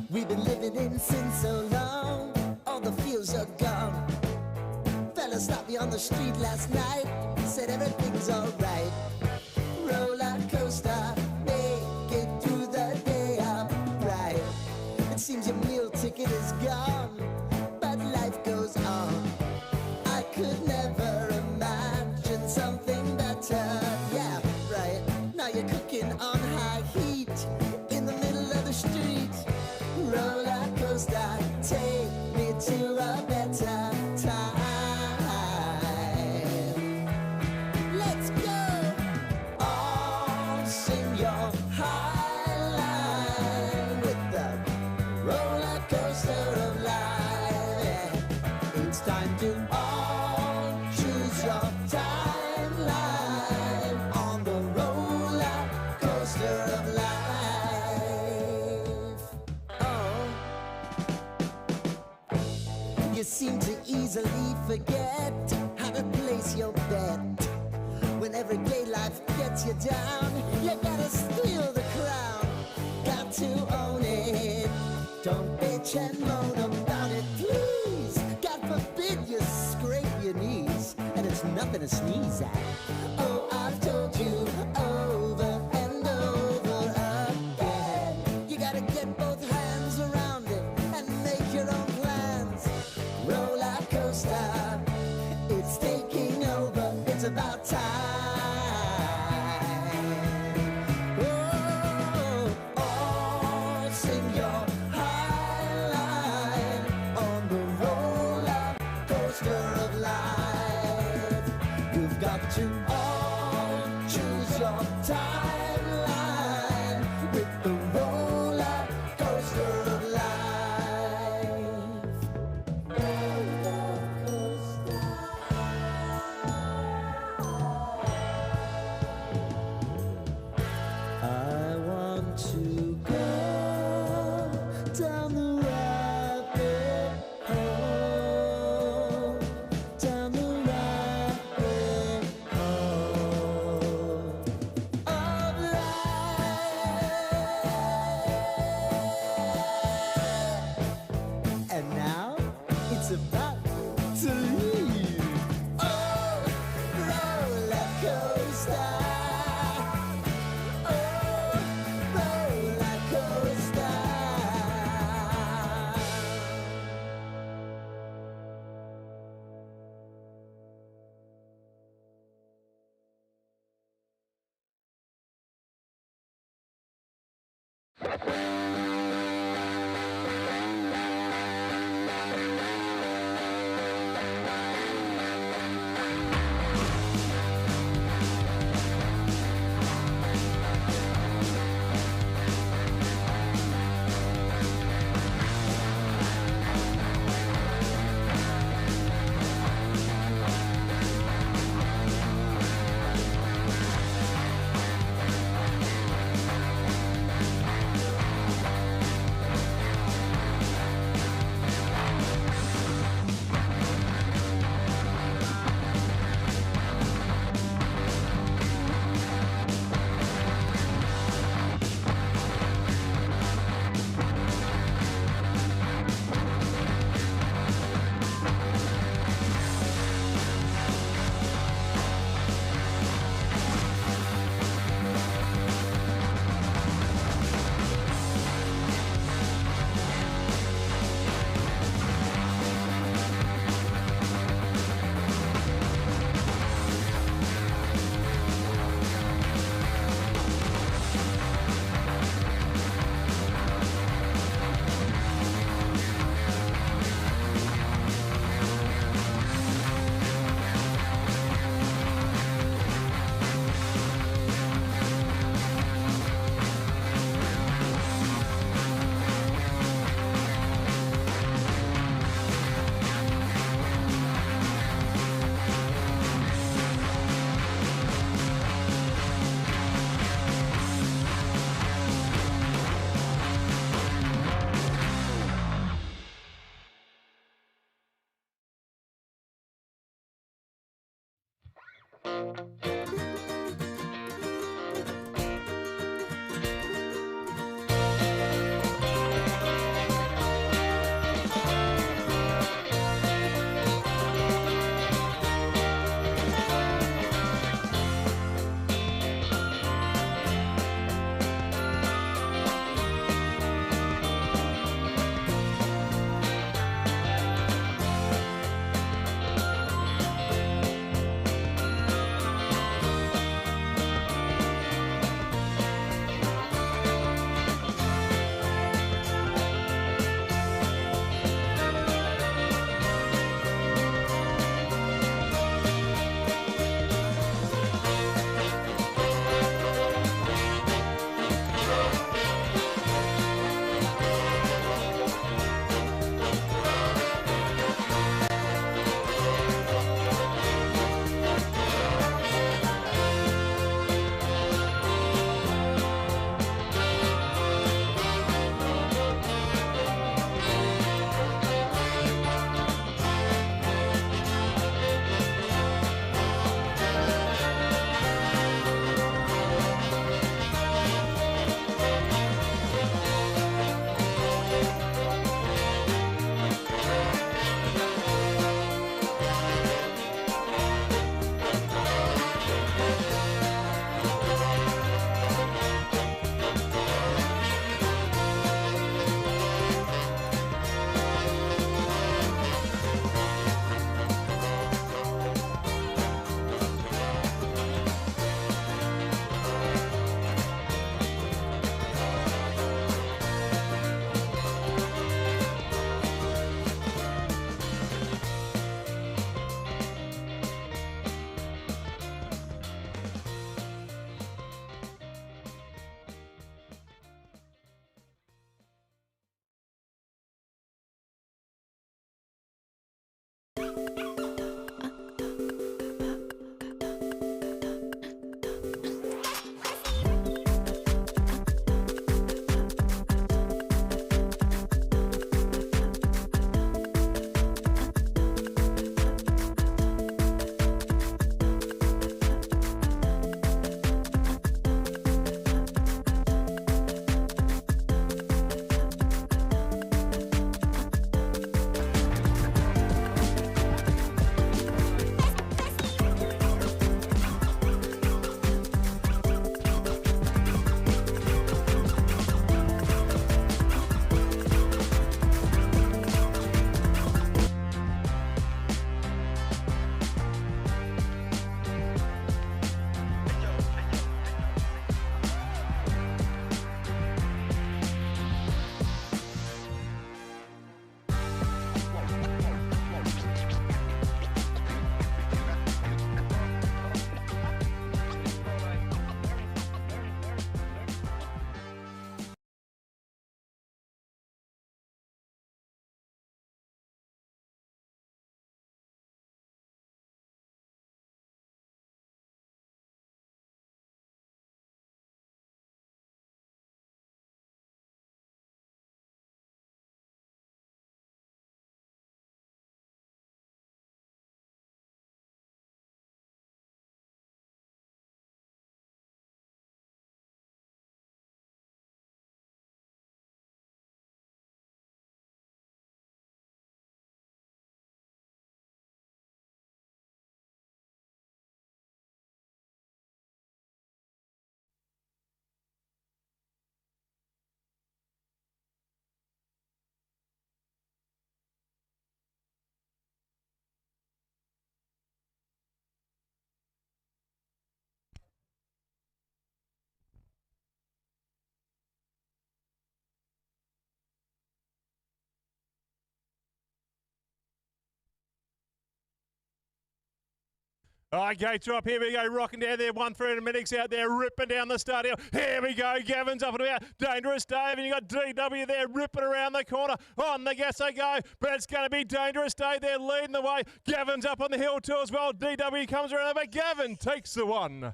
We've been living in sin so long, all the feels are gone. Fella stopped me on the street last night, said everything's alright. Roller coaster, make it through the day, alright. It seems your meal ticket is gone, but life goes on. I could never imagine something better. Yeah, right. Now you're cooking on high heat in the middle of the street. Roller coaster, take me to a better time. Let's go! All sing your high line with the roller coaster of life. Yeah. It's time to all choose your timeline on the roller coaster of life. You seem to easily forget how to place your bet. When everyday life gets you down, you gotta steal the crown. Got to own it. Don't bitch and moan about it, please. God forbid you scrape your knees, and it's nothing to sneeze at. Oh, I've told you over and over again. You gotta get both hands around it and make your own plans. Roller coaster, it's taking over, it's about time. Oh, all sing your high line on the roller coaster of life. You've got to all choose your timeline with the roller coaster of life. Roller coaster. I want to go down the rabbit hole, down the rabbit hole of life. And now it's about to leave. Oh, Okay, drop. Here we go. Rocking down there. 1-300 medics out there ripping down the start hill. Here we go. Gavin's up and about. Dangerous Dave. And you got DW there ripping around the corner. On the gas they go. But it's going to be Dangerous Dave there leading the way. Gavin's up on the hill too as well. DW comes around. But Gavin takes the one.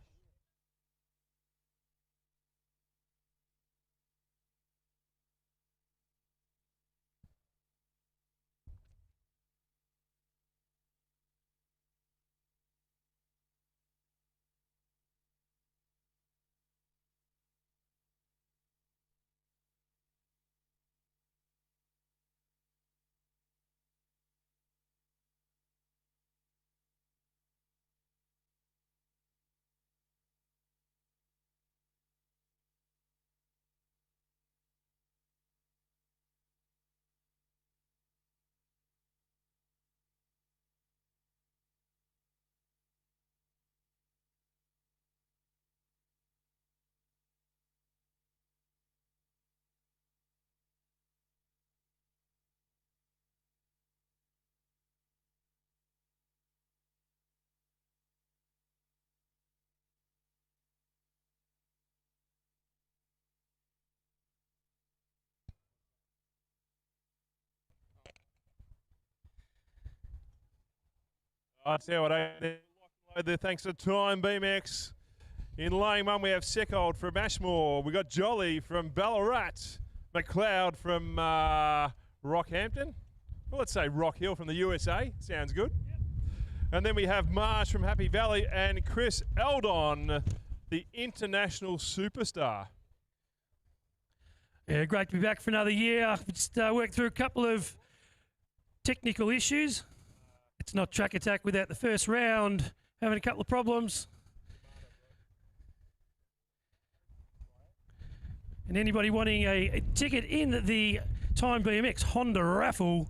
I tell you what, there thanks to Time BMX. In lane one, we have Seckold from Ashmore. We got Jolly from Ballarat. McLeod from Rockhampton. Well, let's say Rock Hill from the USA. Sounds good. Yep. And then we have Marsh from Happy Valley and Chris Eldon, the international superstar. Yeah, great to be back for another year. Just worked through a couple of technical issues. It's not track attack without the first round, having a couple of problems. And anybody wanting a ticket in the Time BMX Honda raffle,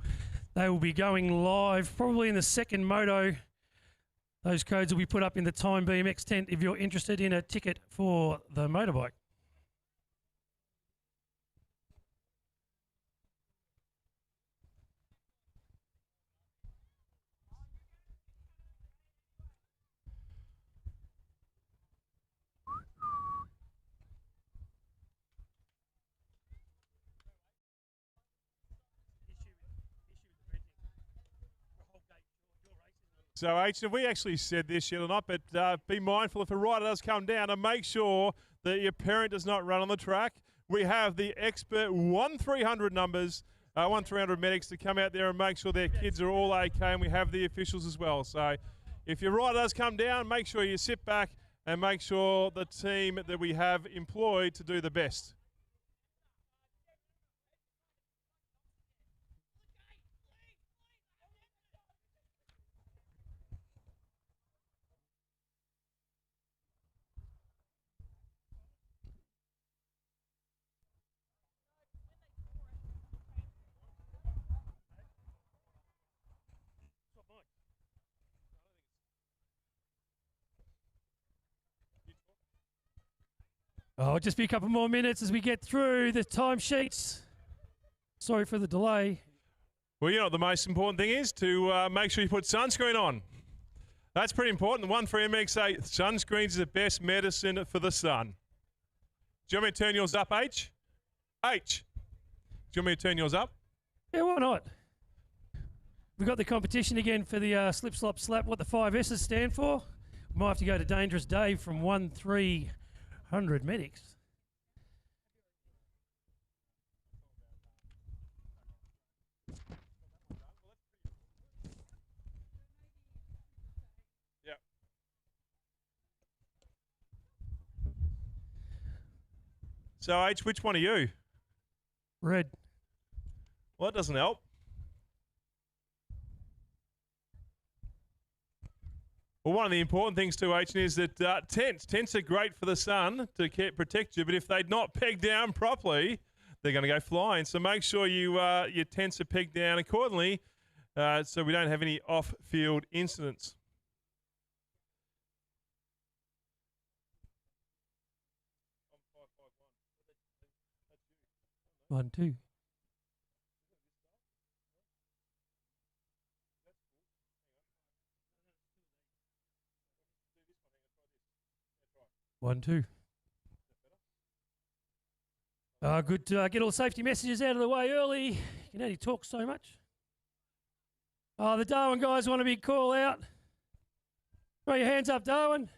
they will be going live probably in the second moto. Those codes will be put up in the Time BMX tent if you're interested in a ticket for the motorbike. So, H, have we actually said this yet or not? But be mindful if a rider does come down and make sure that your parent does not run on the track. We have the expert 1-300 numbers, 1-300 medics to come out there and make sure their kids are all okay, and we have the officials as well. So if your rider does come down, make sure you sit back and make sure the team that we have employed to do the best. Oh, just be a couple more minutes as we get through the timesheets. Sorry for the delay. Well, you know what the most important thing is? To make sure you put sunscreen on. That's pretty important. The 1-3MX say sunscreen is the best medicine for the sun. Do you want me to turn yours up, H? H, do you want me to turn yours up? Yeah, why not? We've got the competition again for the slip, slop, slap, what the 5 S's stand for. We might have to go to Dangerous Dave from 1-300 medics. So, H, which one are you? Red. Well, that doesn't help. Well, one of the important things too, H, is that tents are great for the sun to protect you, but if they're not pegged down properly, they're going to go flying. So make sure your tents are pegged down accordingly so we don't have any off-field incidents. 1, 2. 1, 2. Good to get all the safety messages out of the way early. You can only talk so much. The Darwin guys want a big call out. Throw your hands up, Darwin.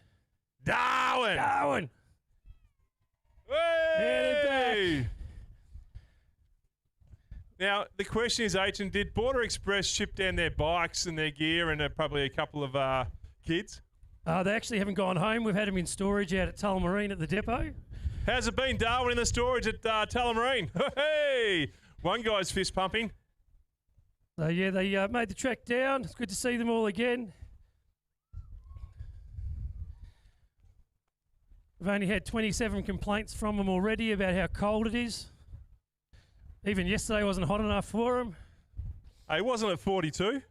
Darwin! Darwin! Hey! Now, the question is, H, did Border Express ship down their bikes and their gear and probably a couple of kids? They actually haven't gone home. We've had them in storage out at Tullamarine at the depot. How's it been, Darwin, in the storage at Tullamarine? Hey! One guy's fist pumping. So, yeah, they made the trek down. It's good to see them all again. We've only had 27 complaints from them already about how cold it is. Even yesterday wasn't hot enough for them. Hey, wasn't it 42?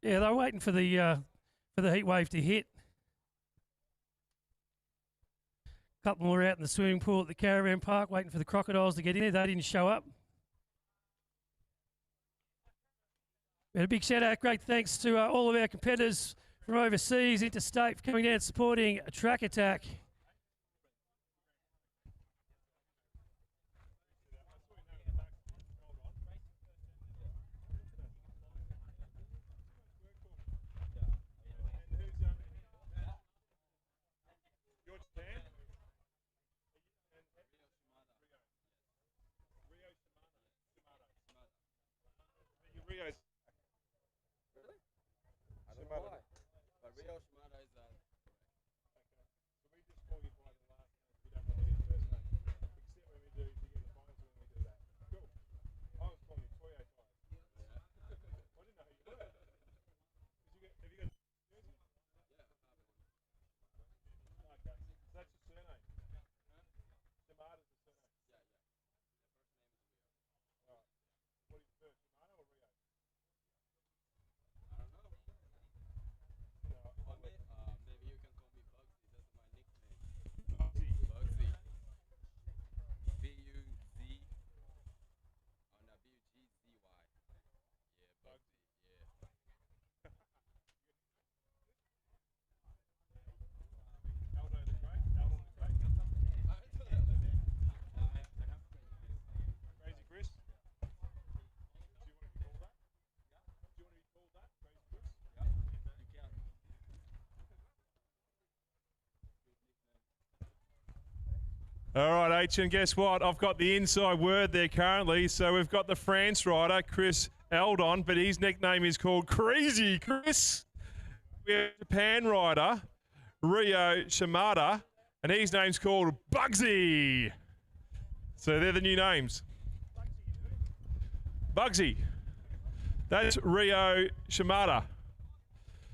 Yeah, they were waiting for the heat wave to hit. A couple more out in the swimming pool at the caravan park waiting for the crocodiles to get in there. They didn't show up. We had a big shout out, great thanks to all of our competitors from overseas, interstate, for coming down and supporting Track Attack. All right, H, and guess what? I've got the inside word there currently. So we've got the France rider, Chris Eldon, but his nickname is called Crazy Chris. We have Japan rider, Rio Shimada, and his name's called Bugsy. So they're the new names. Bugsy. That's Rio Shimada.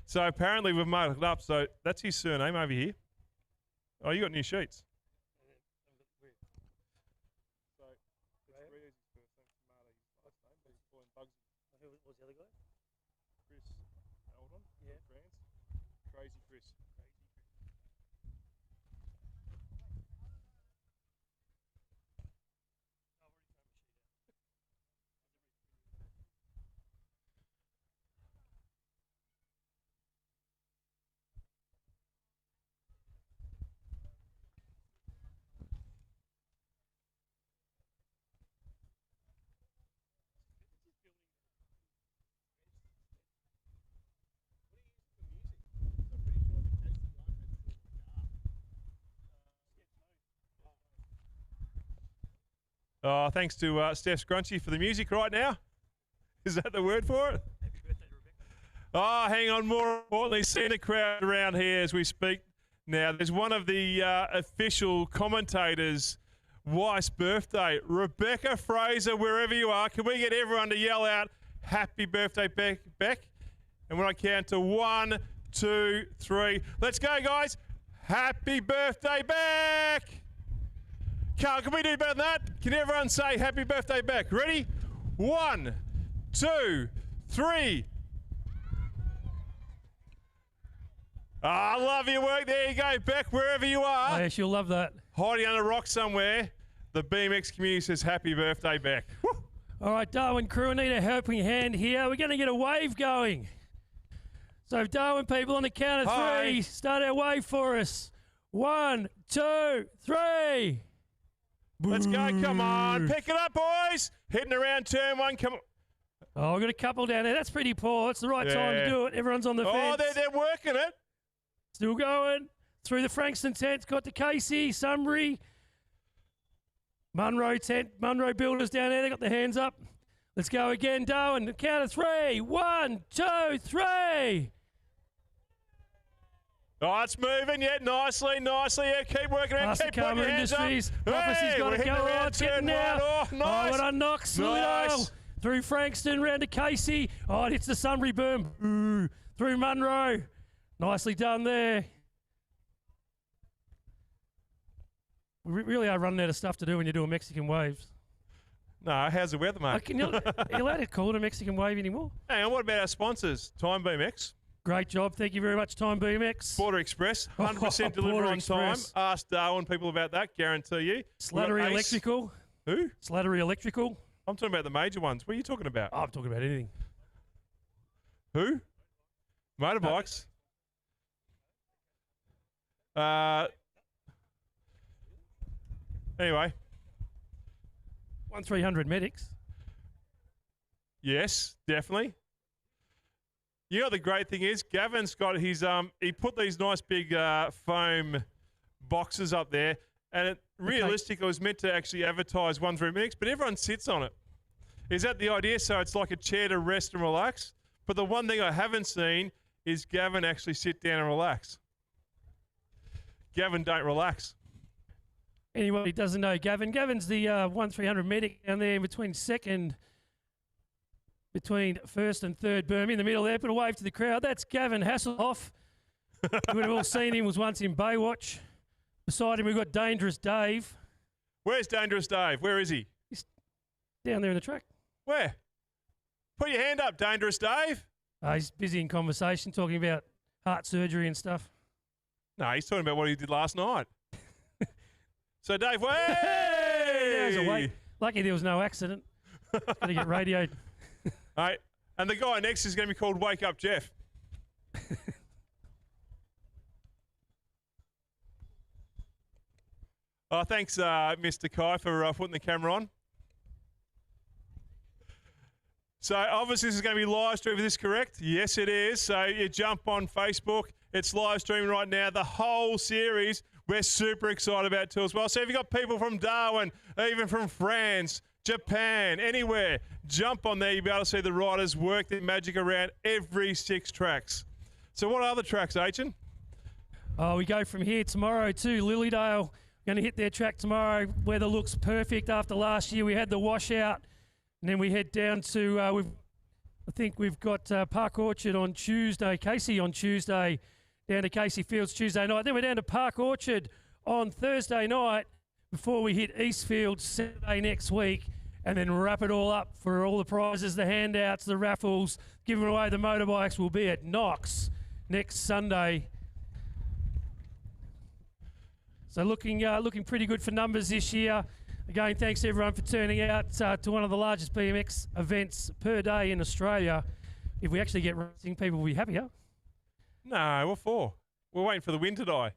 So apparently we've made it up. So that's his surname over here. Oh, you got new sheets. What was the other guy? Chris Eldon, yeah. France. Crazy Chris. Thanks to Steph Scrunchy for the music right now. Is that the word for it? Happy birthday, Rebecca. Oh, hang on. More importantly, seeing a crowd around here as we speak now. There's one of the official commentators' wife's birthday. Rebecca Fraser, wherever you are, can we get everyone to yell out, happy birthday, Beck? And when I count to 1, 2, 3, let's go, guys. Happy birthday, Beck! Carl, can we do better than that? Can everyone say happy birthday, Beck? Ready? 1, 2, 3. I love your work. There you go, Beck, wherever you are. Oh, yes, you'll love that. Hiding under a rock somewhere. The BMX community says happy birthday, Beck. Woo. All right, Darwin crew, I need a helping hand here. We're going to get a wave going. So, Darwin people, on the count of 3, start our wave for us. 1, 2, 3. Let's go. Come on. Pick it up, boys. Hitting around turn one. Come on. Oh, we've got a couple down there. That's pretty poor. It's the right time to do it. Everyone's on the fence. Oh, they're working it. Still going. Through the Frankston tent. Got to Casey, Sunbury. Munro tent. Munro builders down there. They got their hands up. Let's go again, Darwin. Count of 3. 1, 2, 3. Oh, it's moving. Yeah, nicely. Yeah, keep working it. Past Keep the putting your Karma hands Industries. up. Prophecy's got to we're go. hitting Oh, around it's getting turn now. one. Oh, nice. Oh, what a Knox. Lilydale. Through Frankston, round to Casey. Oh, it hits the Sunbury berm. Ooh. Through Munro. Nicely done there. We really are running out of stuff to do when you're doing Mexican waves. No, how's the weather, mate? Are you allowed to call it a Mexican wave anymore? Hang on, what about our sponsors? Time BMX, Great job. Thank you very much, Time BMX. Border Express, 100% deliver Border on Express. time. Ask Darwin people about that, guarantee you. Slattery We've got Ace. Electrical. Who? Slattery Electrical. I'm talking about the major ones. What are you talking about? Oh, I'm talking about anything. Who? Motorbikes. Anyway, 1300 medics. yes, definitely. You know the great thing is, Gavin's got his he put these nice big foam boxes up there, and realistically it was meant to actually advertise 1-3 minutes, but everyone sits on it. Is that the idea? So it's like a chair to rest and relax. But the one thing I haven't seen is Gavin actually sit down and relax. Gavin don't relax. Anybody doesn't know Gavin. Gavin's the 1300 medic down there between first and third berm in the middle there. Put a wave to the crowd. That's Gavin Hasselhoff. You would have all seen him. Was once in Baywatch. Beside him we've got Dangerous Dave. Where's Dangerous Dave? Where is he? Down there in the track. Where? Put your hand up, Dangerous Dave. He's busy in conversation talking about heart surgery and stuff. No, he's talking about what he did last night. So, Dave, There's a way! wait. Lucky there was no accident. Got to get radioed. All right, and the guy next is going to be called Wake Up Jeff. Oh, thanks, Mr. Kai, for putting the camera on. So obviously this is going to be live streamed. Is this correct? Yes, it is. So you jump on Facebook. It's live streaming right now. The whole series we're super excited about too as well. So if you've got people from Darwin, even from France, Japan, anywhere, jump on there. You'll be able to see the riders work their magic around every 6 tracks. So what other tracks, Aitchen? Oh, we go from here tomorrow to Lilydale. Going to hit their track tomorrow. Weather looks perfect after last year. We had the washout. And then we head down to, I think we've got Park Orchard on Tuesday, Casey on Tuesday, down to Casey Fields Tuesday night. Then we're down to Park Orchard on Thursday night before we hit Eastfield Saturday next week, and then wrap it all up for all the prizes, the handouts, the raffles, giving away the motorbikes. Will be at Knox next Sunday. So looking pretty good for numbers this year. Again, thanks everyone for turning out to one of the largest BMX events per day in Australia. If we actually get racing, people will be happier. No, what for? We're waiting for the wind to die.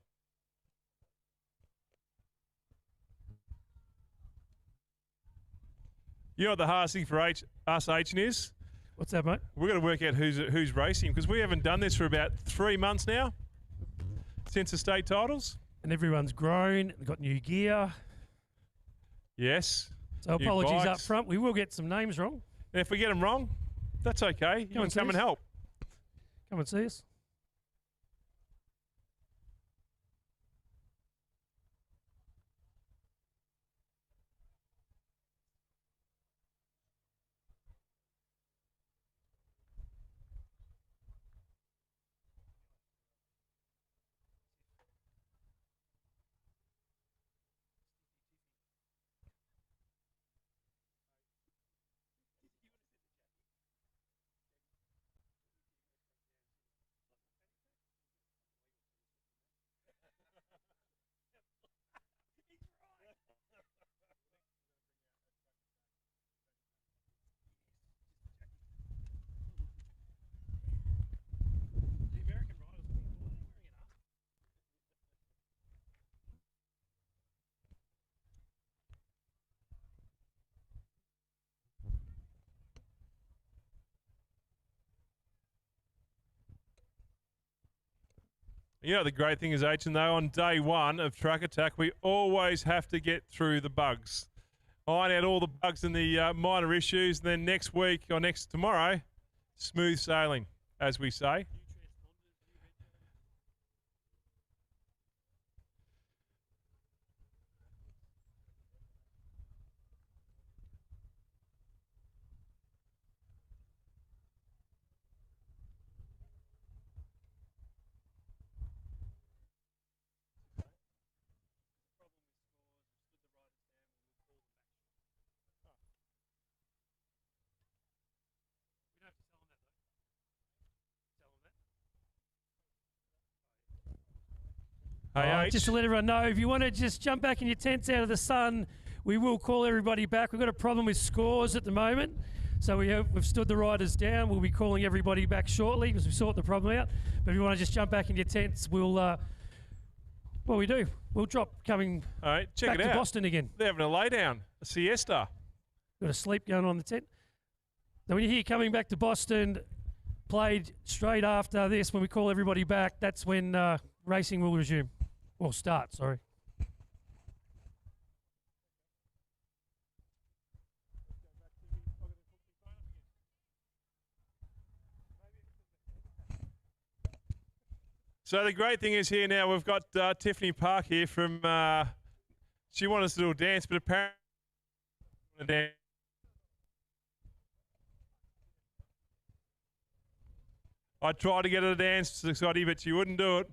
You know what the hardest thing for us, H, is? What's that, mate? We've got to work out who's racing, because we haven't done this for about 3 months now, since the state titles. And everyone's grown, got new gear. Yes. So new apologies bikes. up front. We will get some names wrong. And if we get them wrong, that's okay. You can and see come and us. help. Come and see us. You know, the great thing is, H, and though on day one of Track Attack, we always have to get through the bugs. Iron out all the bugs and the minor issues, and then next week or tomorrow, smooth sailing, as we say. Hey, Just to let everyone know, if you want to just jump back in your tents out of the sun, we will call everybody back. We've got a problem with scores at the moment, so we've stood the riders down. We'll be calling everybody back shortly because we've sorted the problem out. But if you want to just jump back in your tents, we'll what we do, we'll drop coming check back it to out. Boston again. They're having a lay down, a siesta. Got a sleep going on in the tent. So when you hear coming back to Boston, played straight after this, when we call everybody back, that's when racing will resume. Or start, sorry. So the great thing is here now, we've got Tiffany Park here from, she wanted us to do a dance, but apparently I tried to get her to dance, Scotty, but she wouldn't do it.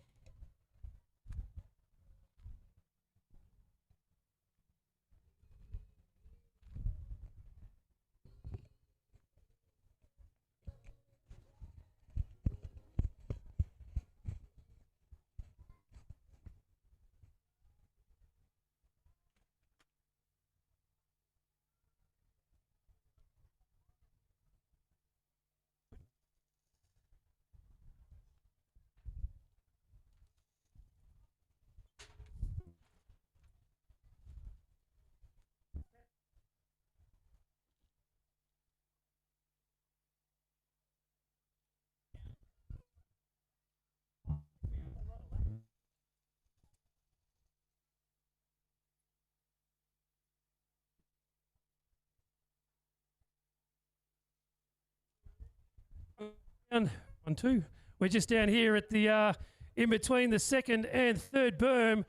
On two. We're just down here at the in between the second and third berm.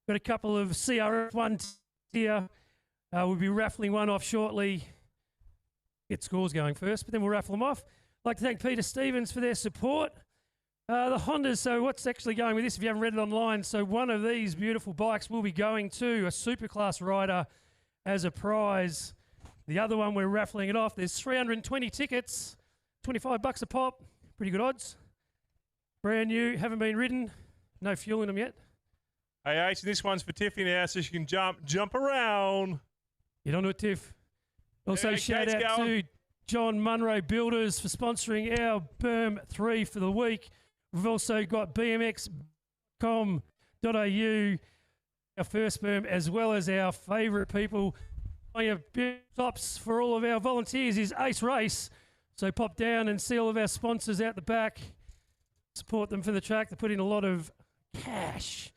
Got a couple of CRF1 here. We'll be raffling one off shortly. Get scores going first, but then we'll raffle them off. I'd like to thank Peter Stevens for their support. The Hondas, so what's actually going with this if you haven't read it online? So one of these beautiful bikes will be going to a Superclass rider as a prize. The other one, we're raffling it off. There's 320 tickets, $25 a pop. Pretty good odds. Brand new, haven't been ridden. No fuel in them yet. Hey, H, this one's for Tiffany now, so she can jump around. Get onto it, Tiff. Also, shout out to John Munro Builders for sponsoring our Berm 3 for the week. We've also got bmx.com.au, our first berm, as well as our favourite people. Our tops for all of our volunteers is Ace Race. So pop down and see all of our sponsors out the back. Support them for the track. They put in a lot of cash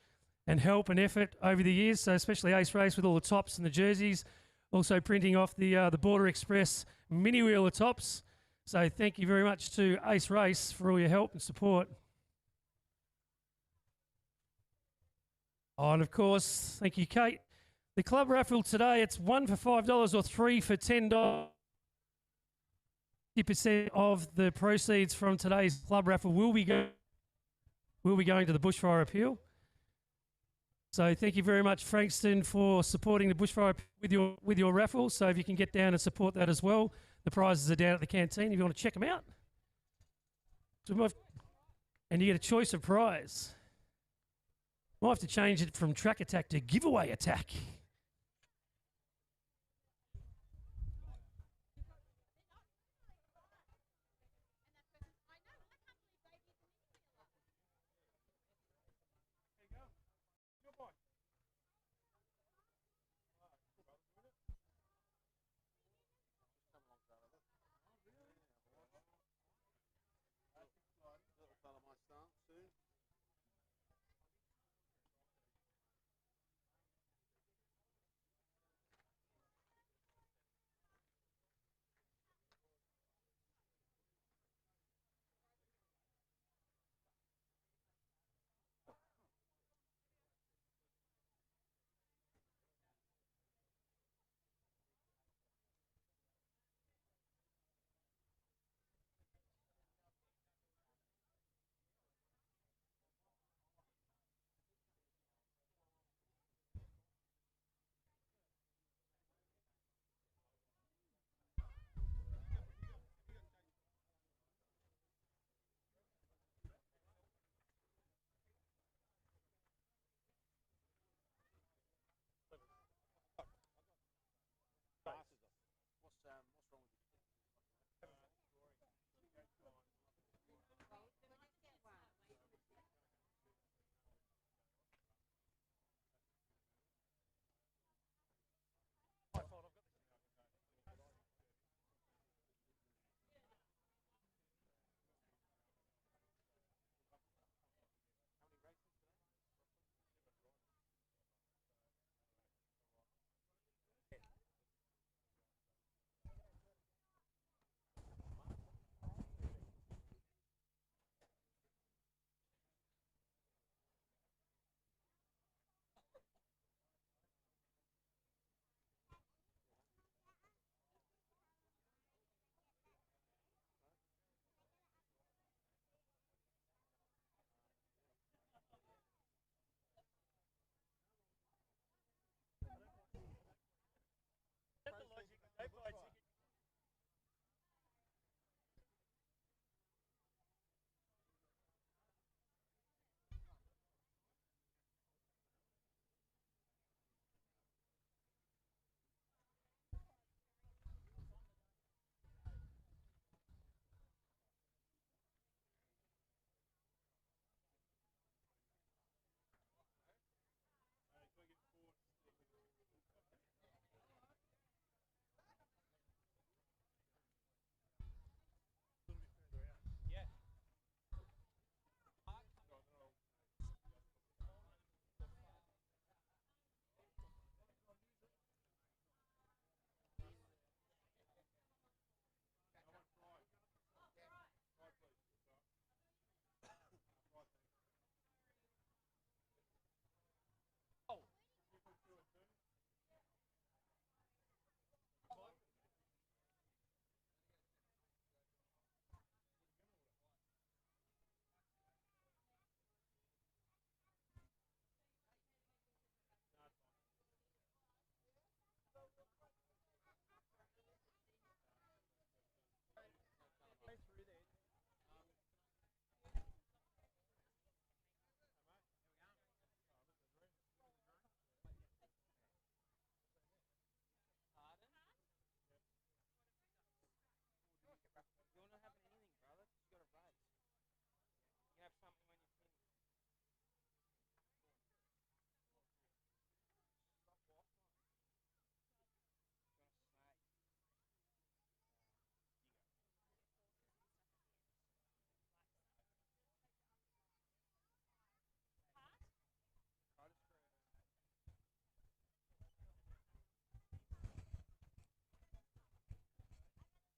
and help and effort over the years. So especially Ace Race with all the tops and the jerseys. Also printing off the Border Express mini wheeler tops. So thank you very much to Ace Race for all your help and support. Oh, and of course, thank you, Kate. The club raffle today, it's 1 for $5 or 3 for $10. 50% of the proceeds from today's club raffle will be going to the bushfire appeal. So thank you very much, Frankston, for supporting the bushfire with your raffle. So if you can get down and support that as well, the prizes are down at the canteen if you want to check them out. And you get a choice of prize. Might have to change it from track attack to giveaway attack.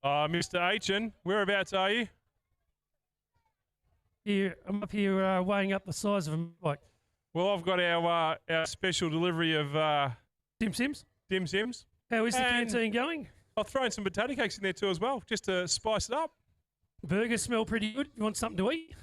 Mr. Aitchen, whereabouts are you? Here, I'm up here weighing up the size of a bike. Well, I've got our special delivery of Dim Sims, dim sims. how is the And- canteen going? I've thrown some potato cakes in there too as well, just to spice it up. Burgers smell pretty good. You want something to eat?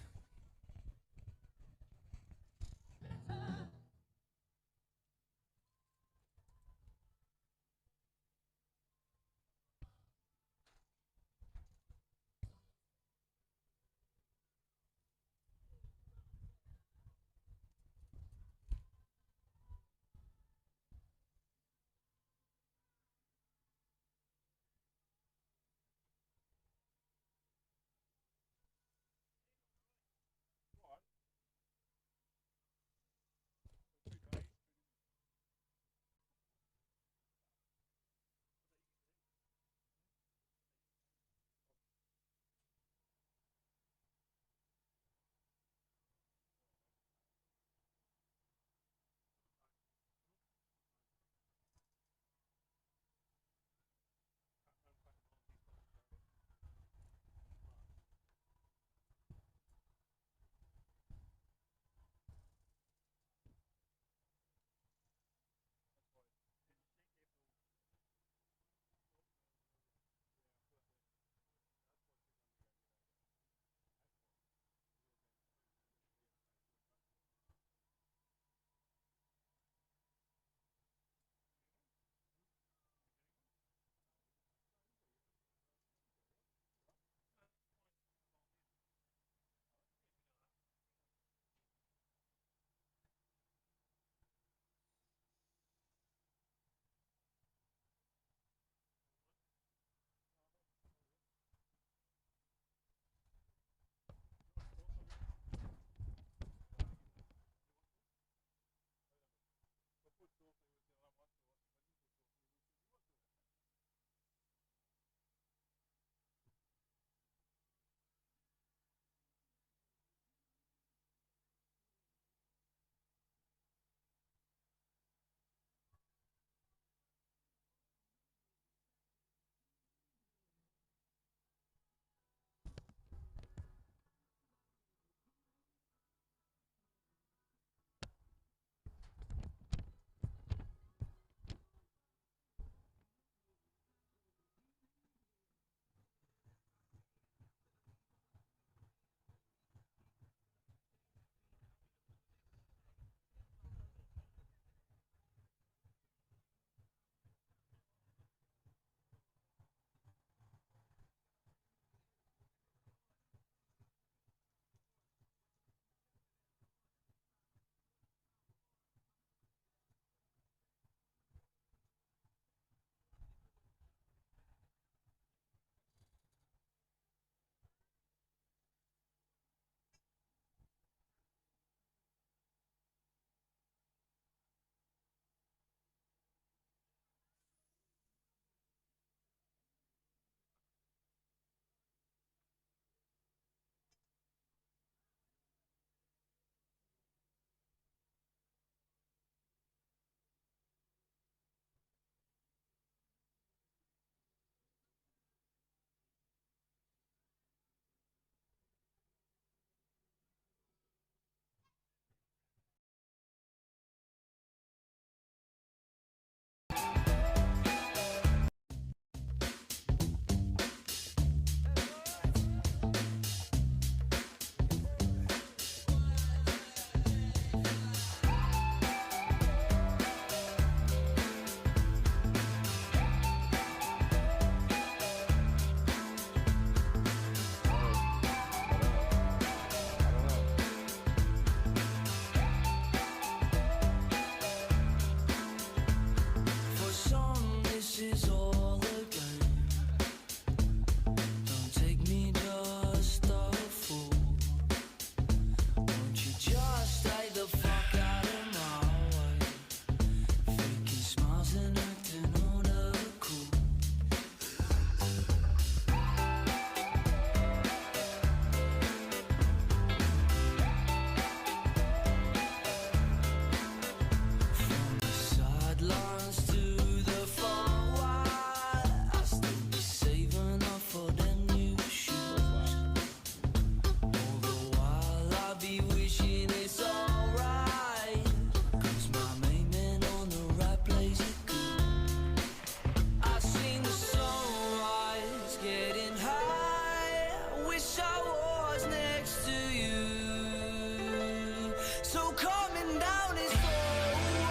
So coming down is alright.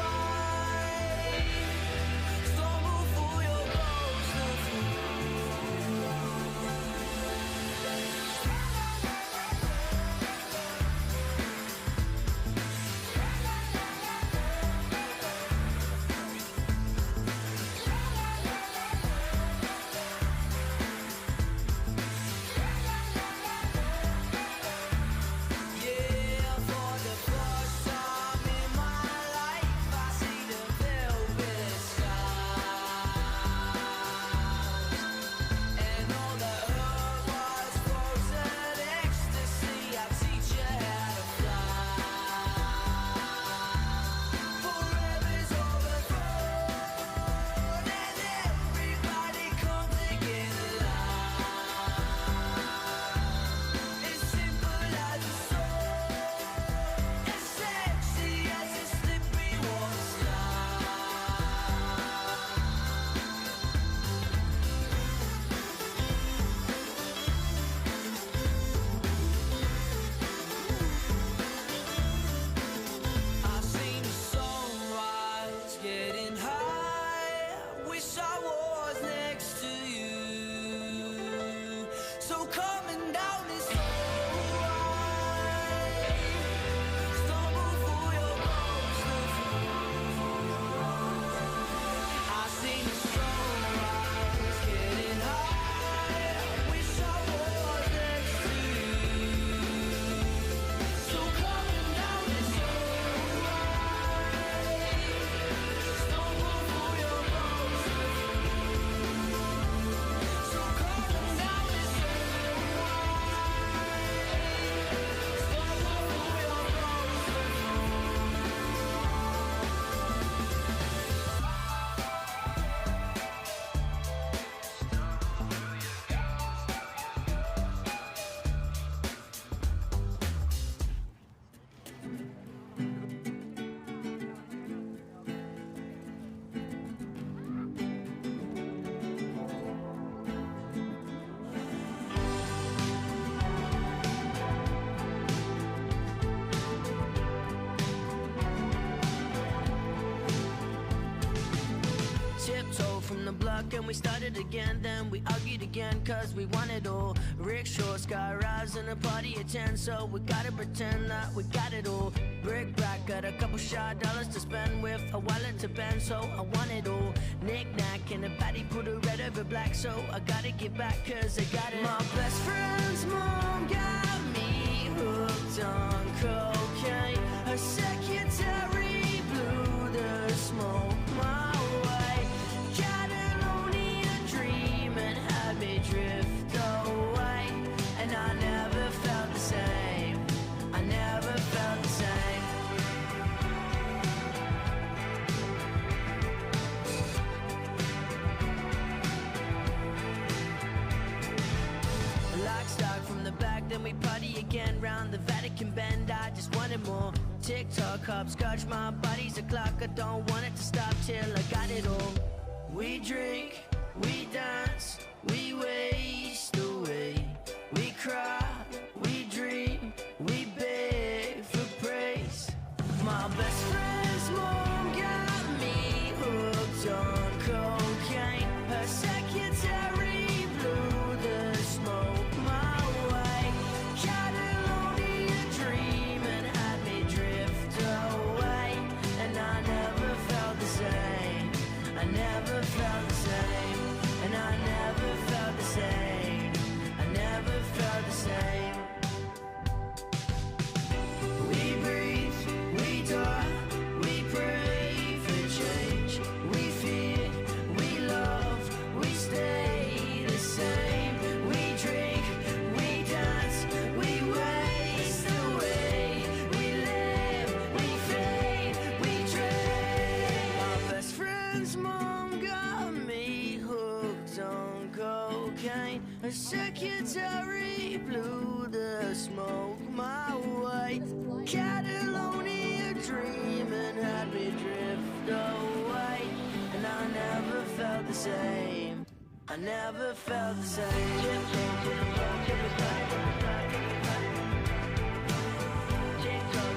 Stumble for your ghost of from the block and we started again. Then we argued again cause we wanted all. Rickshaw, sky rise and a party at 10. So we gotta pretend that we got it all. Brick back, got a couple shy dollars to spend with a wallet to bend. So I want it all. Knick-knack and a baddie put a red over black. So I gotta get back cause I got it. My best friend's mom got me hooked on cocaine. Her secretary blew the smoke my way. Got it only a dream and had me drift away. And I never felt the same. I never felt the same. Lock, stock from the back, then we party again round the Vatican Bend. I just wanted more. TikTok, hopscotch, my body's a clock. I don't want it to stop till I got it all. We drink, we dance, we waste away. We cry, we dream, we beg for praise. My best friend's mom got me hooked on cocaine. Her secretary blew the smoke my way. Got it only a dream and had me drift away. And I never felt the same. I never felt the same. And I never felt the same. I never felt the same. We breathe, we die, we pray for change. We fear, we love, we stay the same. We drink, we dance, we waste away. We live, we fade, we trade. My best friend's mom got me hooked on cocaine. Her secretary blew the smoke my way. Catalonia dream and had me drift away. And I never felt the same. I never felt the same. TikTok,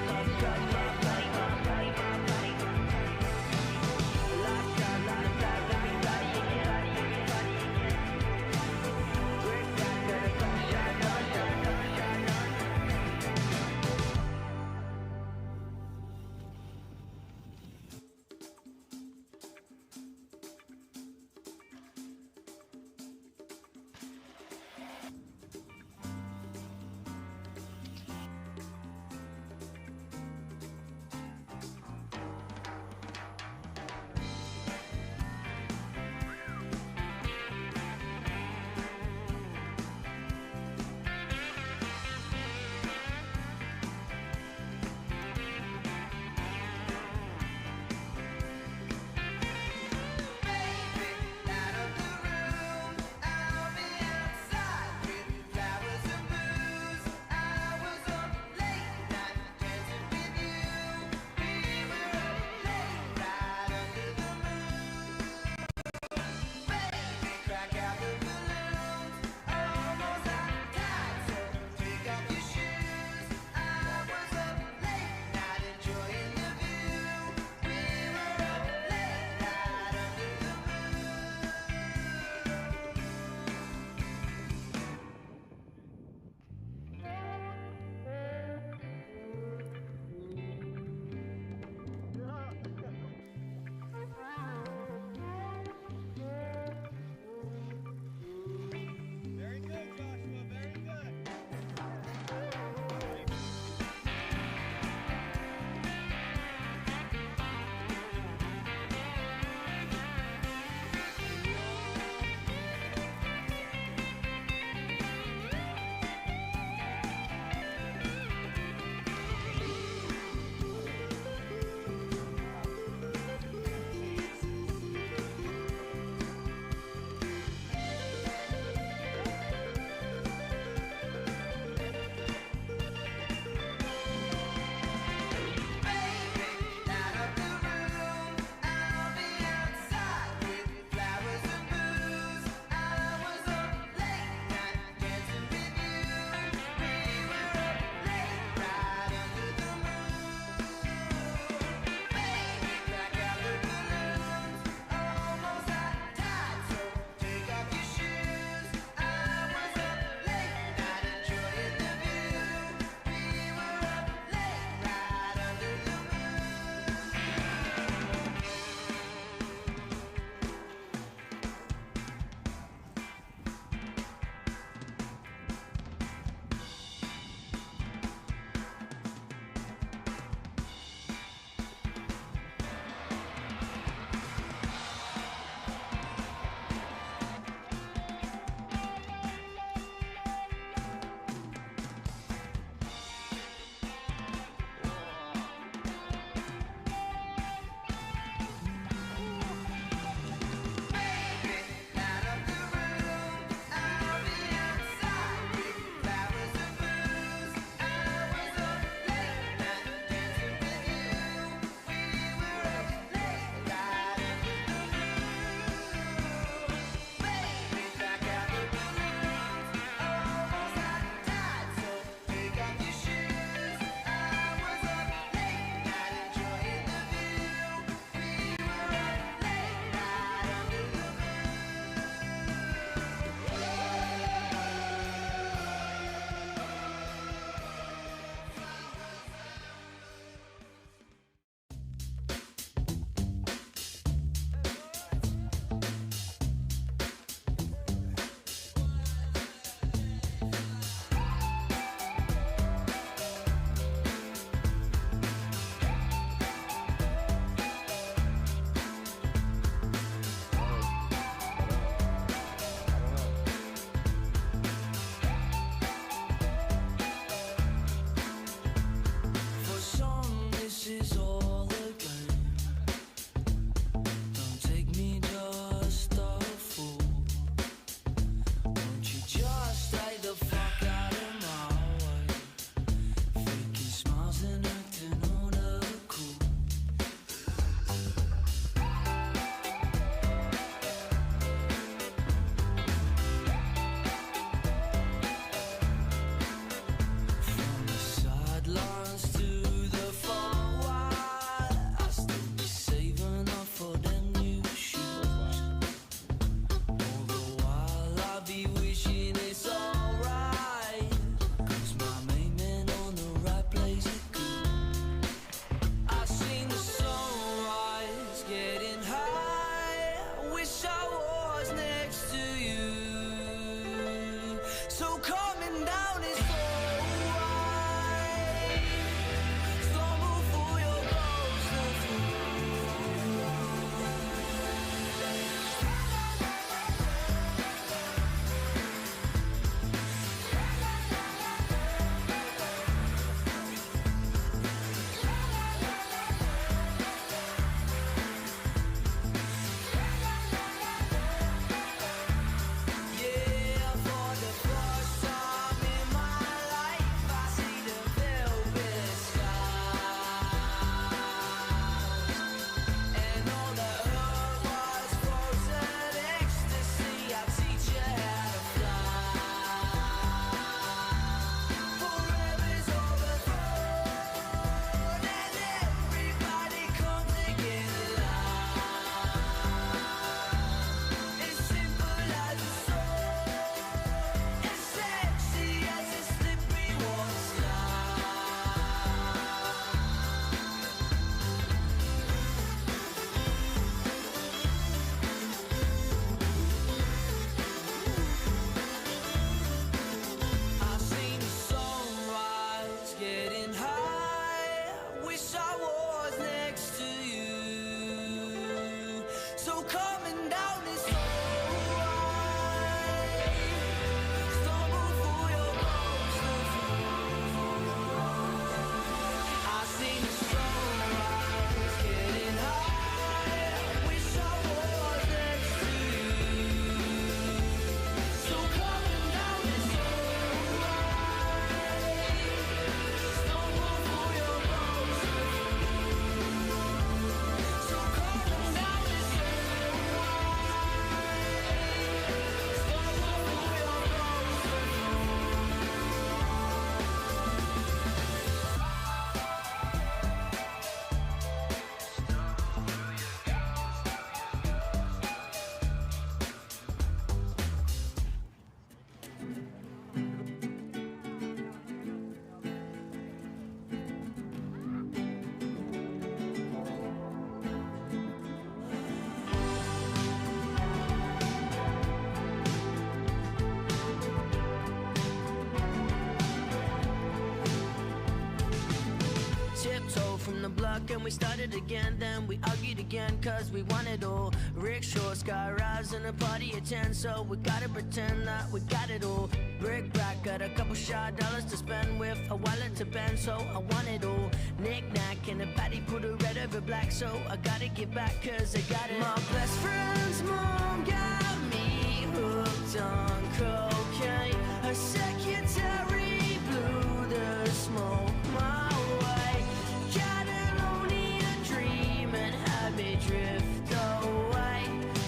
talk and we started again. Then we argued again cause we wanted all. Rickshaw, sky rise and a party at 10. So we gotta pretend that we got it all. Brick brack, got a couple shy dollars to spend with a wallet to bend. So I want it all. Knick-knack and a patty, put a red over black. So I gotta give back cause I got it. My best friend's mom got me hooked on cocaine. Her secretary blew the smoke my way. Got an only a dream and had me drift away.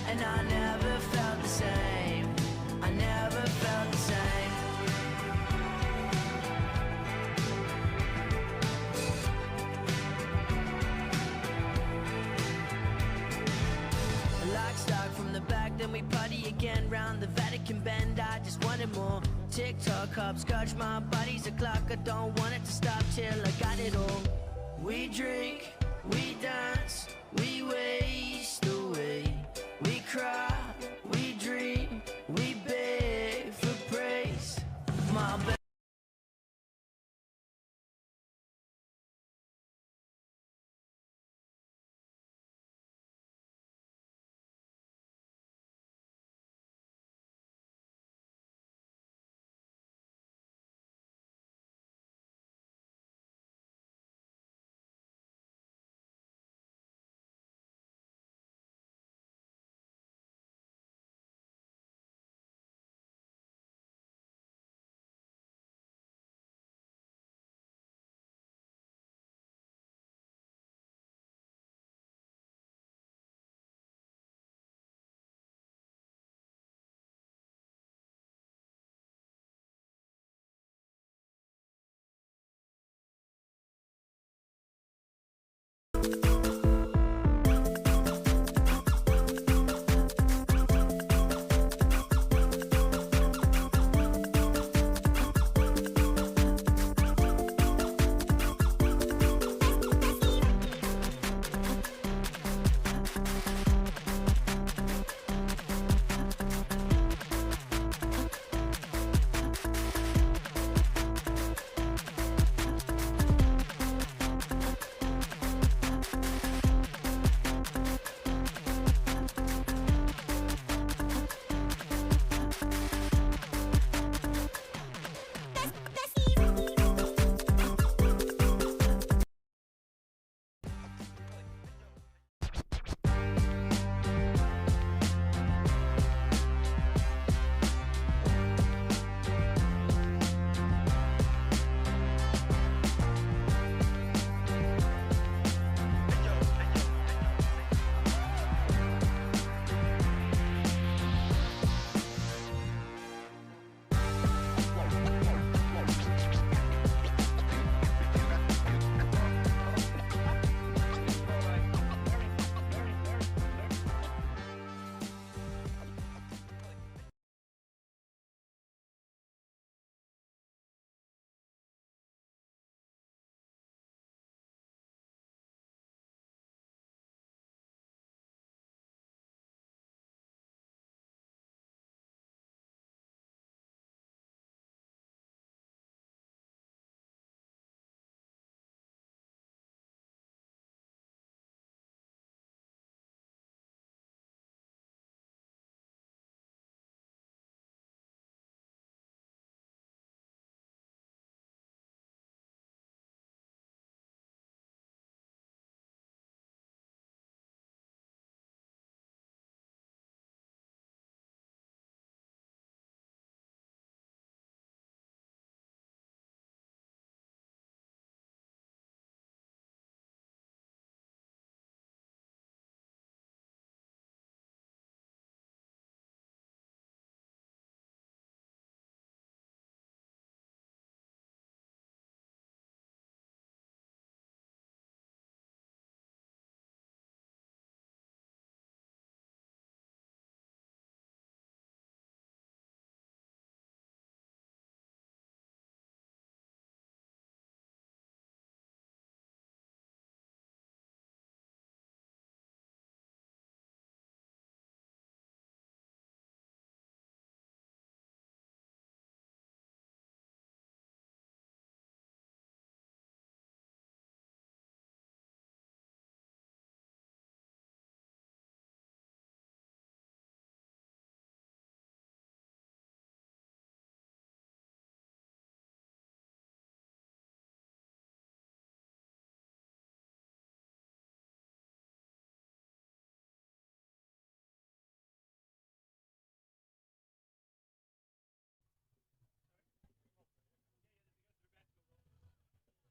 And I never felt the same. I never felt the same. Lock, stock from the back, then we party again round the Vatican Bend. I just wanted more. TikTok, hopscotch, my body's a clock. I don't want it to stop till I got it all. We drink, we dance, we waste away. We cry, we dream, we beg for praise. My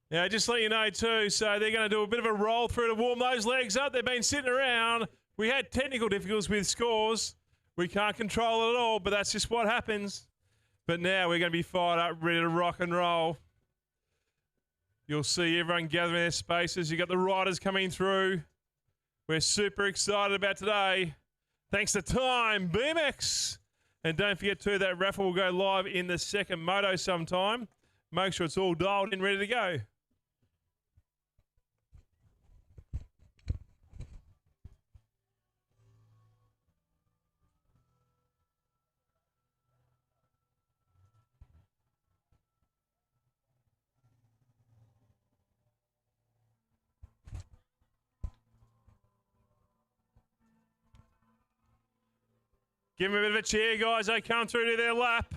Yeah, just to let you know too, so they're going to do a bit of a roll through to warm those legs up. They've been sitting around. We had technical difficulties with scores. We can't control it at all, but that's just what happens. But now we're going to be fired up, ready to rock and roll. You'll see everyone gathering their spaces. You've got the riders coming through. We're super excited about today. Thanks to Time BMX. And don't forget too, that raffle will go live in the second moto sometime. Make sure it's all dialed in, ready to go. Give them a bit of a cheer, guys. They come through to their lap.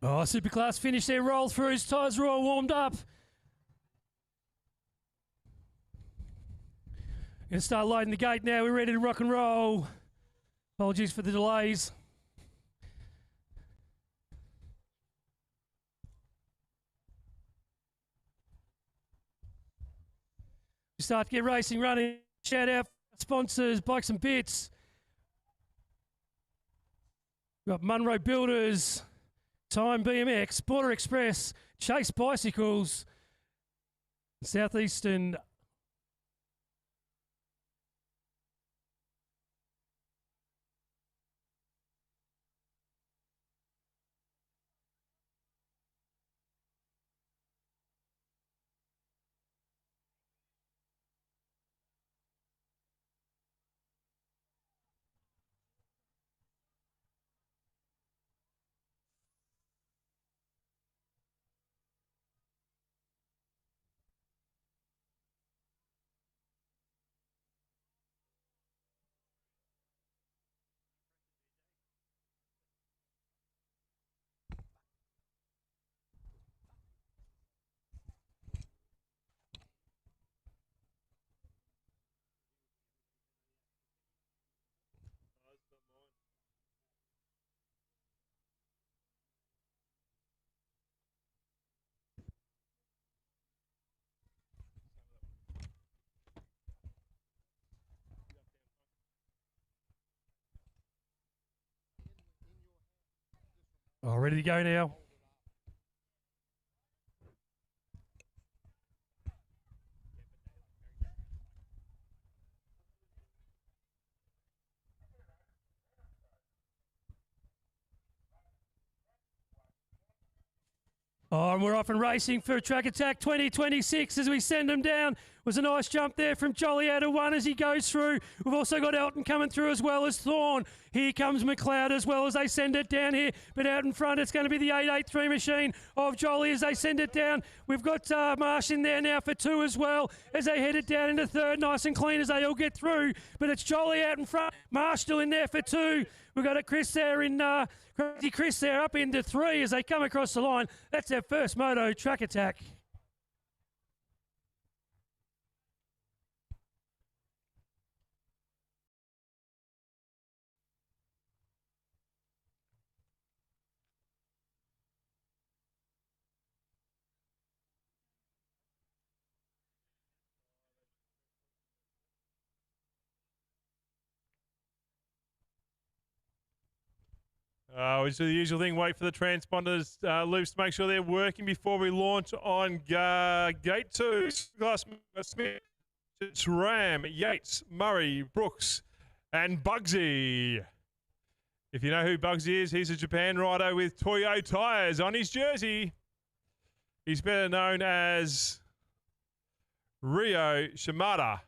Oh, Superclass finished their roll throughs. Tyres are all warmed up. Going to start loading the gate now. We're ready to rock and roll. Apologies for the delays. We start to get racing running. Shout out sponsors, Bikes and Bits. We've got Munro Builders, Time BMX, Border Express, Chase Bicycles, Southeastern. Oh, ready to go now. Oh, and we're off and racing for Track Attack 2026 as we send them down. Was a nice jump there from Jolly out of one as he goes through. We've also got Elton coming through as well as Thorne. Here comes McLeod as well as they send it down here. But out in front, it's going to be the 883 machine of Jolly as they send it down. We've got Marsh in there now for two as well as they head it down into third. Nice and clean as they all get through. But it's Jolly out in front. Marsh still in there for two. We've got a Chris there in Crazy Chris there up into three as they come across the line. That's their first moto Track Attack. Which is the usual thing. Wait for the transponders loops to make sure they're working before we launch on gate 2. Smith, Ram, Yates, Murray, Brooks, and Bugsy. If you know who Bugsy is, he's a Japan rider with Toyo tyres on his jersey. He's better known as Ryo Shimada.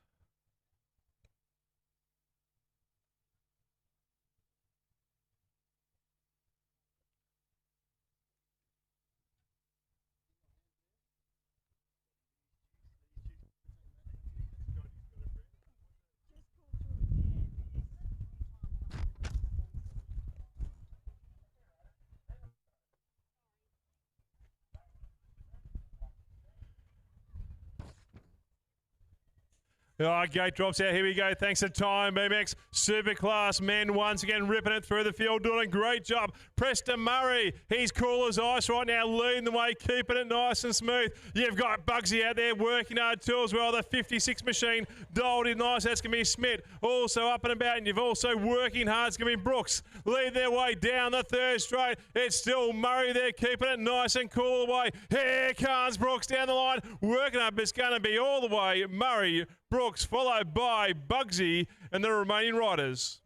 Gate drops out. Here we go. Thanks to Time BMX. Superclass men once again ripping it through the field, doing a great job. Preston Murray, he's cool as ice right now, leading the way, keeping it nice and smooth. You've got Bugsy out there working hard too as well. The 56 machine dialed in nice. That's going to be Smith. Also up and about, and you've also working hard. It's going to be Brooks. Lead their way down the third straight. It's still Murray there, keeping it nice and cool away. Here comes Brooks down the line, working up. It's going to be all the way Murray, Brooks, followed by Bugsy and the remaining riders.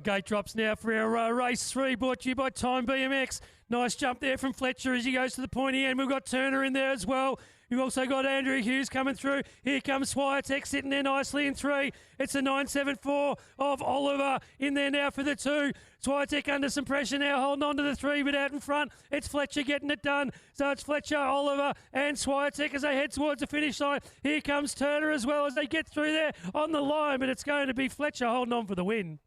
Gate drops now for our race 3, brought to you by Time BMX. Nice jump there from Fletcher as he goes to the pointy end. We've got Turner in there as well. You've also got Andrew Hughes coming through. Here comes Swiatek sitting there nicely in 3. It's a 9.74 of Oliver in there now for the 2. Swiatek under some pressure now, holding on to the 3, but out in front, it's Fletcher getting it done. So it's Fletcher, Oliver, and Swiatek as they head towards the finish line. Here comes Turner as well as they get through there on the line, but it's going to be Fletcher holding on for the win.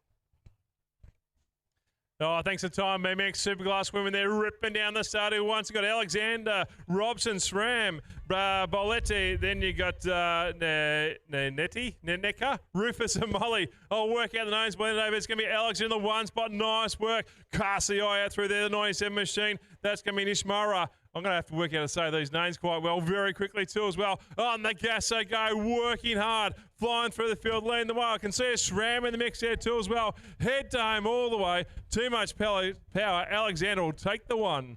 Thanks for Time BMX. Superclass women there ripping down the start. Who once got Alexander, Robson, SRAM, Boletti. Then you got Neneka, Rufus and Molly. I'll work out the names. It's going to be Alex in the 1 spot. Nice work. Cast the eye out through there, the 97 machine. That's going to be Nishimura. I'm going to have to work out how to say these names quite well, very quickly too as well. On the gas they go, working hard, flying through the field, leading the way. I can see a SRAM in the mix there too as well. Head to home all the way. Too much power. Alexander will take the 1.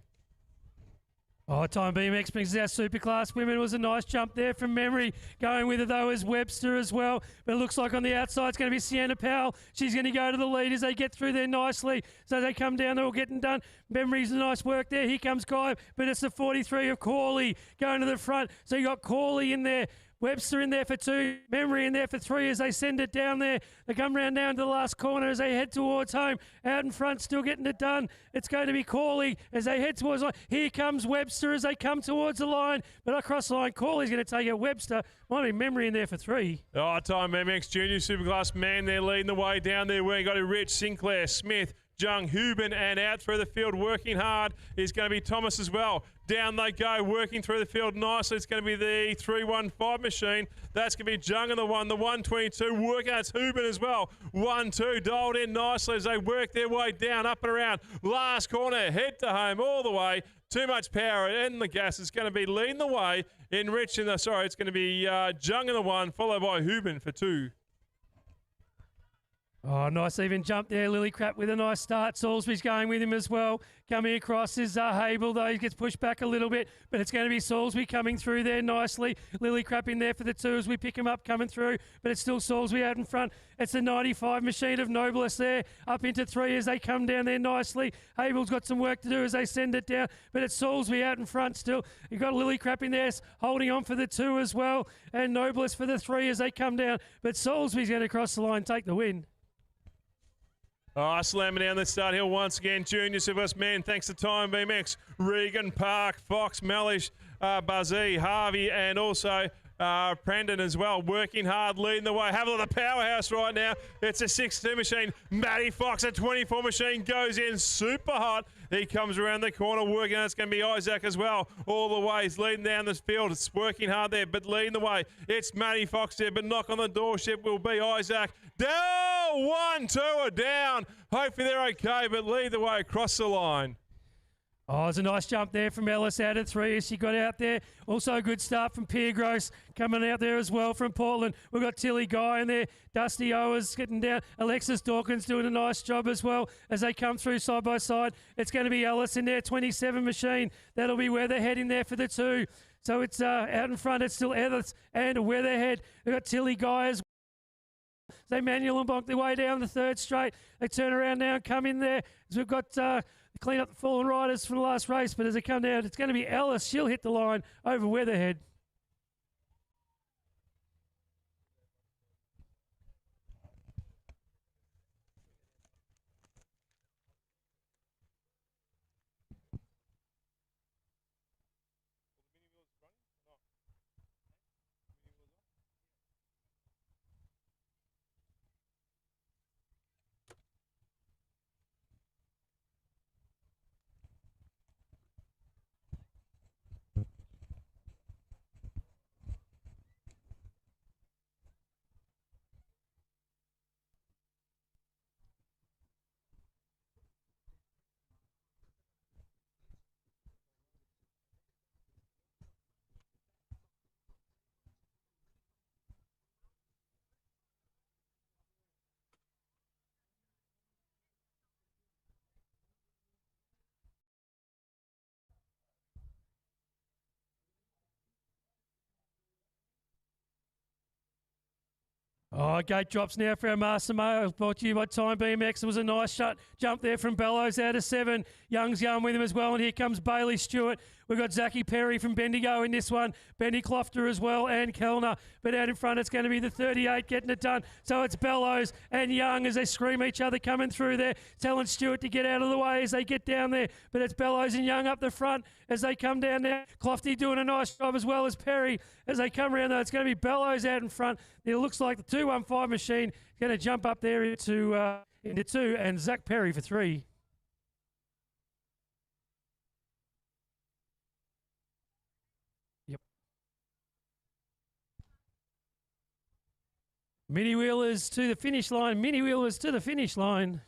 Time BMX brings out Superclass women. It was a nice jump there from memory. Going with it though is Webster as well. But it looks like on the outside it's going to be Sienna Powell. She's going to go to the lead as they get through there nicely. So they come down, they're all getting done. Memory's a nice work there. Here comes Guy, but it's the 43 of Corley going to the front. So you got Corley in there. Webster in there for 2, Memory in there for 3 as they send it down there. They come round down to the last corner as they head towards home. Out in front, still getting it done. It's going to be Corley as they head towards the line. Here comes Webster as they come towards the line. But across the line, Corley's going to take it. Webster, might be Memory in there for 3. Time BMX Junior Superclass man there leading the way down there. We've got Rich, Sinclair, Smith, Jung, Huben, and out through the field working hard is going to be Thomas as well. Down they go, working through the field nicely. It's going to be the 315 machine. That's going to be Jung in the 1, the 122 working. That's Huben as well. 1-2 dialed in nicely as they work their way down, up and around. Last corner, head to home all the way. Too much power in the gas. It's going to be leading the way. It's going to be Jung in the 1, followed by Huben for 2. Nice even jump there. Lillycrap with a nice start. Salisbury's going with him as well. Coming across is Hable, though. He gets pushed back a little bit, but it's going to be Salisbury coming through there nicely. Lillycrap in there for the 2 as we pick him up coming through, but it's still Salisbury out in front. It's the 95 machine of Nobilis there, up into 3 as they come down there nicely. Hable's got some work to do as they send it down, but it's Salisbury out in front still. You've got Lillycrap in there holding on for the 2 as well, and Nobilis for the 3 as they come down, but Salisbury's going to cross the line, take the win. Slamming down the start hill once again. Junior Superclass men, thanks to Time BMX. Regan, Park, Fox, Mellish, Bazzi, Harvey, and also Prandon as well. Working hard, leading the way. Have a look at the powerhouse right now. It's a 6-2 machine. Matty Fox, a 24 machine, goes in super hot. He comes around the corner working. It's going to be Isaac as well. All the way. He's leading down this field. It's working hard there, but leading the way. It's Matty Fox there, but knock on the doorstep will be Isaac. Down! 1, 2 are down. Hopefully they're okay, but lead the way across the line. Oh, it's a nice jump there from Ellis out of 3 as she got out there. Also a good start from Piergross coming out there as well from Portland. We've got Tilly Guy in there. Dusty Owers getting down. Alexis Dawkins doing a nice job as well as they come through side by side. It's going to be Ellis in there, 27 machine. That'll be Weatherhead in there for the 2. So it's out in front. It's still Ellis and Weatherhead. We've got Tilly Guy as well. They manual and bonk their way down the 3rd straight. They turn around now and come in there. So we've got... clean up the fallen riders from the last race, but as they come down, it's going to be Ellis. She'll hit the line over Weatherhead. Oh, gate drops now for our Master Mayo. Brought to you by Time BMX. It was a nice shot jump there from Bellows out of 7. Young's going with him as well. And here comes Bailey Stewart. We've got Zachy Perry from Bendigo in this one. Benny Clofter as well and Kellner. But out in front, it's going to be the 38 getting it done. So it's Bellows and Young as they scream each other coming through there. Telling Stewart to get out of the way as they get down there. But it's Bellows and Young up the front as they come down there. Clofty doing a nice job as well as Perry as they come around. Though it's going to be Bellows out in front. It looks like the 215 machine is going to jump up there into 2 and Zach Perry for 3. Mini wheelers to the finish line. Mini wheelers to the finish line.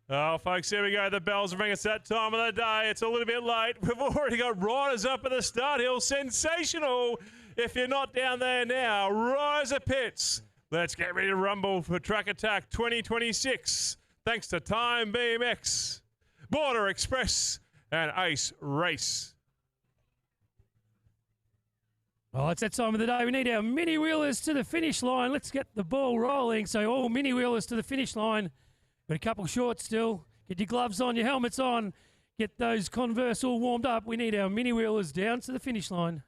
Oh, folks, here we go. The bells ring. It's that time of the day. It's a little bit late. We've already got riders up at the start hill. Sensational. If you're not down there now, Riser Pits. Let's get ready to rumble for Track Attack 2026. Thanks to Time BMX, Border Express, and Ace Race. Oh, it's that time of the day. We need our mini wheelers to the finish line. Let's get the ball rolling. So all mini wheelers to the finish line. Got a couple shorts still. Get your gloves on, your helmets on. Get those Converse all warmed up. We need our mini wheelers down to the finish line.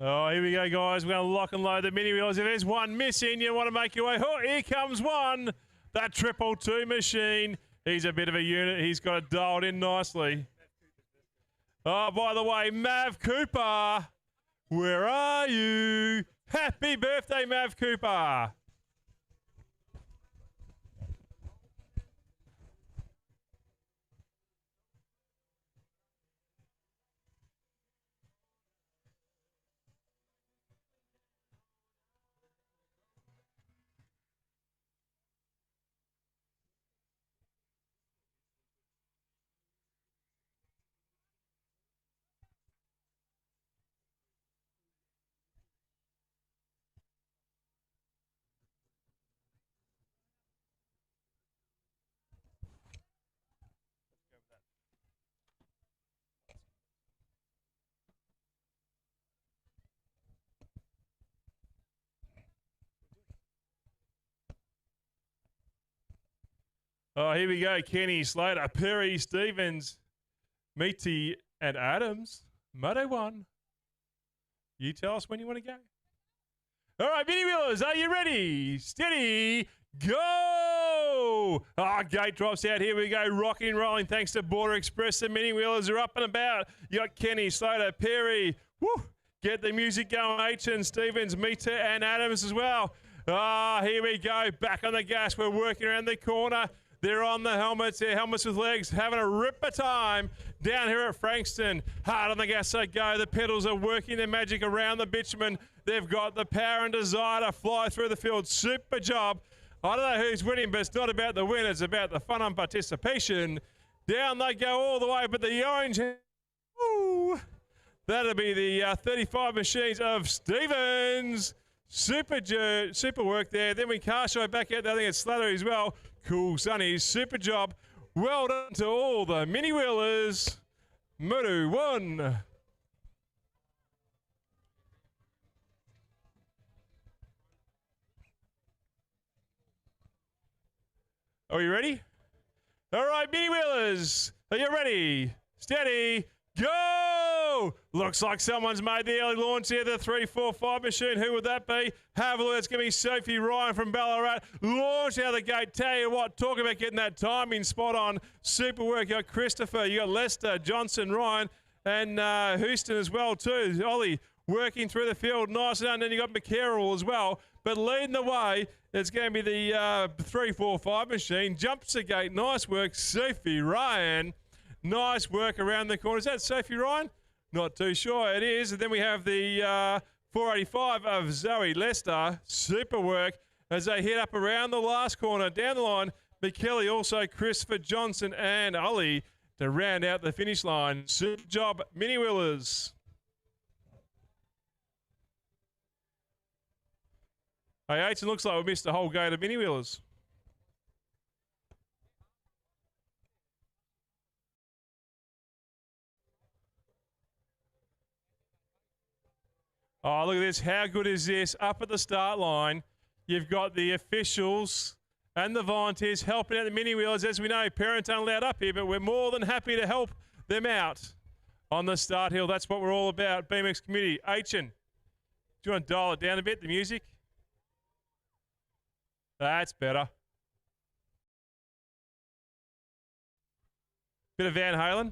Oh, here we go, guys. We're going to lock and load the mini wheels. If there's one missing, you want to make your way. Oh, here comes one. That 222 machine. He's a bit of a unit. He's got it dialed in nicely. Oh, by the way, Mav Cooper, where are you? Happy birthday, Mav Cooper. Oh, here we go. Kenny, Slater, Perry, Stevens, Meaty, and Adams. Moto 1. You tell us when you want to go. All right, mini wheelers, are you ready? Steady, go! Ah, gate drops out. Here we go, rocking, rolling. Thanks to Border Express, the mini wheelers are up and about. You got Kenny, Slater, Perry. Woo! Get the music going. Aitchen, Stevens, Meter, and Adams as well. Ah, here we go. Back on the gas. We're working around the corner. They're on the helmets. Their helmets with legs, having a ripper time down here at Frankston. Hard on the gas they go. The pedals are working their magic around the bitumen. They've got the power and desire to fly through the field. Super job. I don't know who's winning, but it's not about the win. It's about the fun and participation. Down they go all the way, but the orange... Ooh, that'll be the 35 machines of Stevens. Super work there. Then we car show back out there. I think it's Slattery as well. Cool, Sonny. Super job. Well done to all the mini wheelers. Moto 1. Are you ready? All right, mini wheelers. Are you ready? Steady. Go! Looks like someone's made the early launch here, the 345 machine. Who would that be? Have a look. It's going to be Sophie Ryan from Ballarat. Launch out of the gate. Tell you what, talk about getting that timing spot on. Super work. You got Christopher, you got Lester, Johnson, Ryan, and Houston as well too. Ollie working through the field. Nice and then you got McCarroll as well. But leading the way, it's going to be the 345 machine. Jumps the gate. Nice work, Sophie Ryan. Nice work around the corner. Is that Sophie Ryan? Not too sure. It is. And then we have the 485 of Zoe Lester. Super work as they head up around the last corner. Down the line, McKelly, also Christopher Johnson and Ollie to round out the finish line. Super job, mini wheelers. Hey, Aiton, looks like we missed the whole gate of mini wheelers. Oh, look at this. How good is this? Up at the start line, you've got the officials and the volunteers helping out the mini wheelers. As we know, parents aren't allowed up here, but we're more than happy to help them out on the start hill. That's what we're all about, BMX community. Aitchen, do you want to dial it down a bit, the music? That's better. Bit of Van Halen.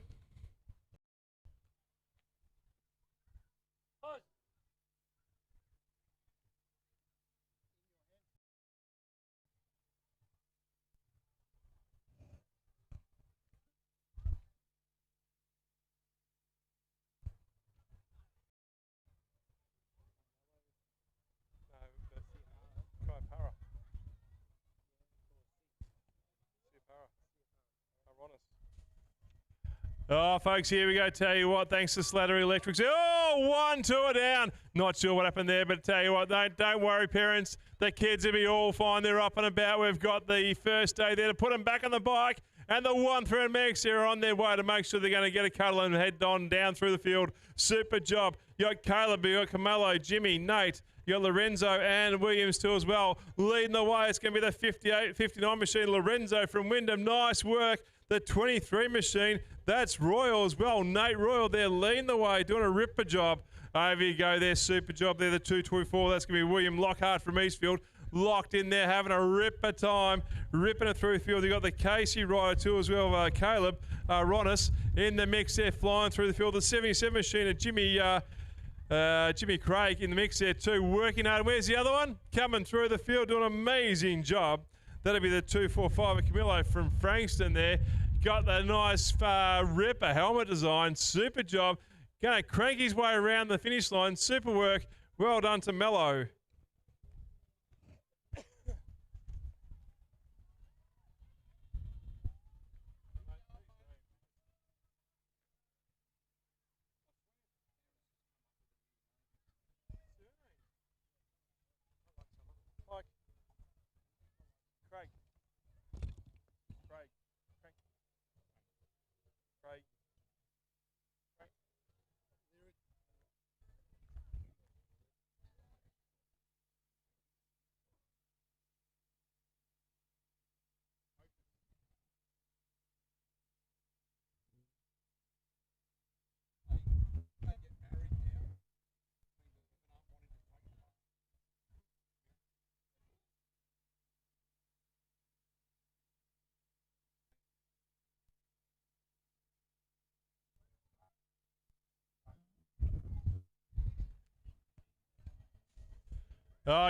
Oh, folks, here we go. Tell you what, thanks to Slattery Electrics. Oh, 1-2 down. Not sure what happened there, but tell you what, don't worry, parents. The kids will be all fine. They're up and about. We've got the first day there to put them back on the bike. And the 1-3 Megs, they're on their way to make sure they're going to get a cuddle and head on down through the field. Super job. You got Caleb, you got Camelo, Jimmy, Nate. You got Lorenzo and Williams too as well. Leading the way, it's going to be the 59 machine, Lorenzo from Wyndham. Nice work. The 23 machine, that's Royal as well. Nate Royal there leading the way, doing a ripper job. Over you go there, super job there, the 224. That's going to be William Lockhart from Eastfield. Locked in there, having a ripper time, ripping it through the field. You got the Casey rider too as well, Caleb Ronis in the mix there, flying through the field. The 77 machine of Jimmy Craig in the mix there too, working hard. Where's the other one? Coming through the field, doing an amazing job. That'll be the 245 of Camilo from Frankston there. Got the nice ripper helmet design. Super job. Going to crank his way around the finish line. Super work. Well done to Mello.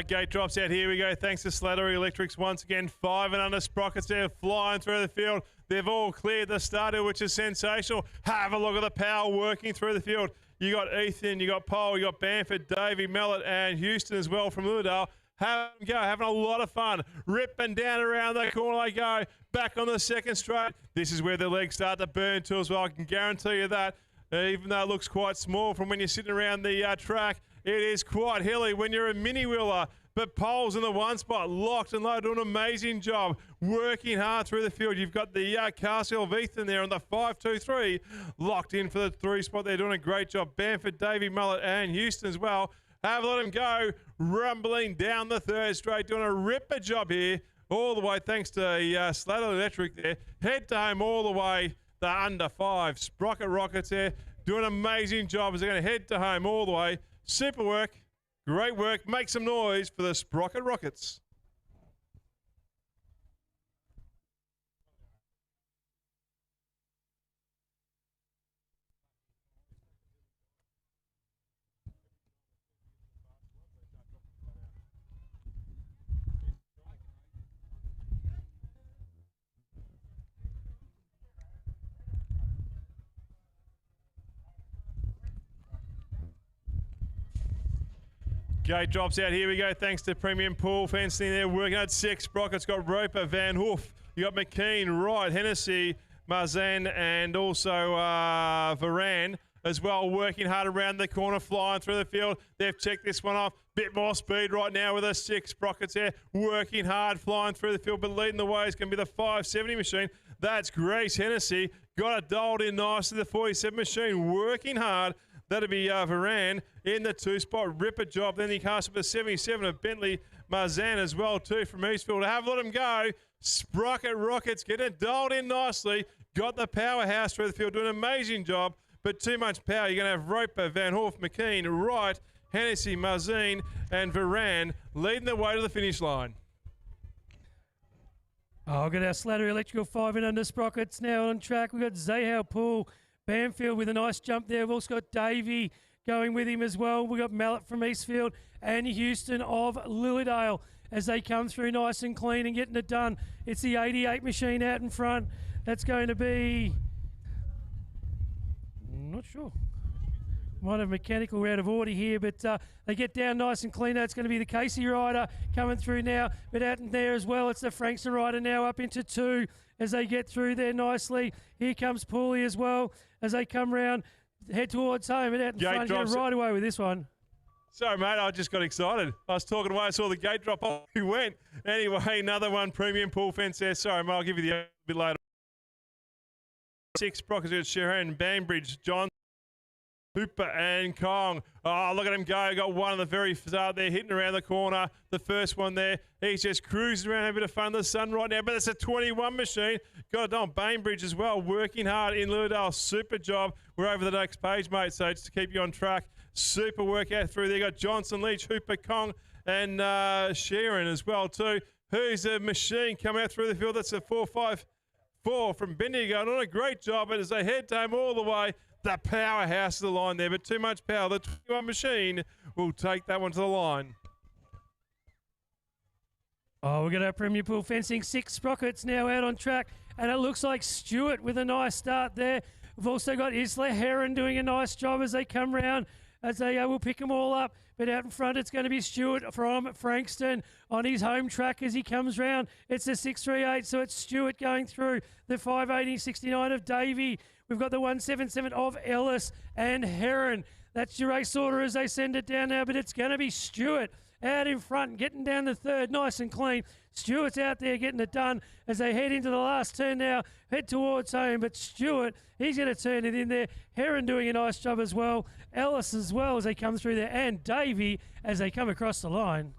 Gate drops out. Here we go. Thanks to Slattery Electrics once again. 5 and under sprockets there flying through the field. They've all cleared the starter, which is sensational. Have a look at the power working through the field. You got Ethan, you got Paul, you got Bamford, Davey, Mallet, and Houston as well from Lilydale. Have them go, having a lot of fun. Ripping down around the corner they go. Back on the second straight. This is where the legs start to burn too as well. I can guarantee you that. Even though it looks quite small from when you're sitting around the track, it is quite hilly when you're a mini wheeler. But Pole's in the one spot, locked and loaded, doing an amazing job, working hard through the field. You've got the Castle of Ethan there on the 5-2-3, locked in for the 3 spot. They're doing a great job. Bamford, Davey, Mullet, and Houston as well. Have let him go, rumbling down the third straight, doing a ripper job here, all the way thanks to Slater Electric there. Head to home all the way, the under 5 Sprocket Rockets there, doing an amazing job as they're going to head to home all the way. Super work, great work, make some noise for the Sprocket Rockets. Gate drops out. Here we go. Thanks to Premium Pool Fencing there. Working at 6. Sprocket's got Roper, Van Hoof. You got McKean, Wright, Hennessy, Marzan, and also Varan as well. Working hard around the corner, flying through the field. They've checked this one off. Bit more speed right now with a 6. Sprocket's there. Working hard, flying through the field. But leading the way is going to be the 570 machine. That's Grace Hennessy. Got it dialed in nicely. The 47 machine working hard. That'll be Varan in the 2 spot. Ripper job. Then he casts up the 77 of Bentley Marzan as well too from Eastfield. Have let him go. Sprocket Rockets get it dialed in nicely. Got the powerhouse through the field. Doing an amazing job. But too much power. You're going to have Roper, Van Hoof, McKean, Wright, Hennessy, Marzine and Varan leading the way to the finish line. Oh, we've got our Slattery Electrical 5 and under sprockets now on track. We've got Zahal Pool. Bamfield with a nice jump there. We've also got Davey going with him as well. We've got Mallet from Eastfield and Houston of Lilydale as they come through nice and clean and getting it done. It's the 88 machine out in front. That's going to be... not sure. Might have mechanical out of order here, but they get down nice and clean. That's going to be the Casey rider coming through now. But out in there as well, it's the Frankston rider now up into 2 as they get through there nicely. Here comes Pooley as well as they come round, head towards home. And out in front, get right away with this one. Sorry, mate, I just got excited. I was talking away, I saw the gate drop off. Who went? Anyway, another one, Premium Pool Fence there. Sorry, mate, I'll give you the a bit later. 6 Sprockets, Sharon, Bainbridge, John, Hooper and Kong. Oh, look at him go. Got one on the very start there, hitting around the corner. The first one there. He's just cruising around, having a bit of fun in the sun right now. But it's a 21 machine. Got it on Bainbridge as well. Working hard in Lilydale. Super job. We're over the next page, mate. So just to keep you on track. Super work out through there. Got Johnson, Leach, Hooper, Kong, and Sharon as well too. Who's a machine coming out through the field? That's a 4-5-4 from Bendigo. Doing a great job. But as they head home all the way, the powerhouse of the line there, but too much power. The 21 machine will take that one to the line. Oh, we're going to have Premier Pool Fencing. 6 Sprockets now out on track, and it looks like Stewart with a nice start there. We've also got Isla Heron doing a nice job as they come round, as they will pick them all up. But out in front, it's going to be Stewart from Frankston on his home track as he comes round. It's a 638, so it's Stewart going through the 580-69 of Davey. We've got the 177 of Ellis and Heron. That's your race order as they send it down now, but it's going to be Stewart out in front, getting down the third, nice and clean. Stewart's out there getting it done as they head into the last turn now, head towards home. But Stewart, he's going to turn it in there. Heron doing a nice job as well. Ellis as well as they come through there, and Davey as they come across the line.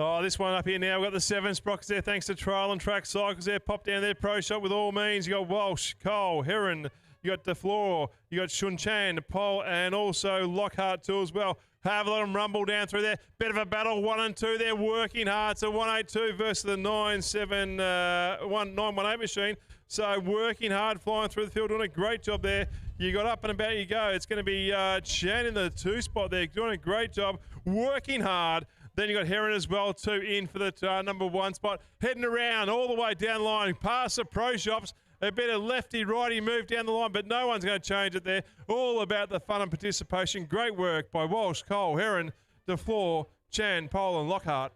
Oh, this one up here now. We've got the 7 Sprockets there, thanks to Trail and Track Cycles there. Pop down there, Pro Shop with all means. You got Walsh, Cole, Heron, you got DeFleur, you got Shun Chan, Paul, and also Lockhart too as well. Have a let them rumble down through there. Bit of a battle, 1 and 2 there, working hard. So 182 versus the 918 machine. So working hard, flying through the field, doing a great job there. You got up and about you go. It's going to be Chan in the 2 spot there, doing a great job. working hard. Then you got Heron as well, too, in for the number 1 spot. Heading around all the way down the line, past the pro shops. A bit of lefty-righty move down the line, but no one's going to change it there. All about the fun and participation. Great work by Walsh, Cole, Heron, DeFleur, Chan, Pole and Lockhart.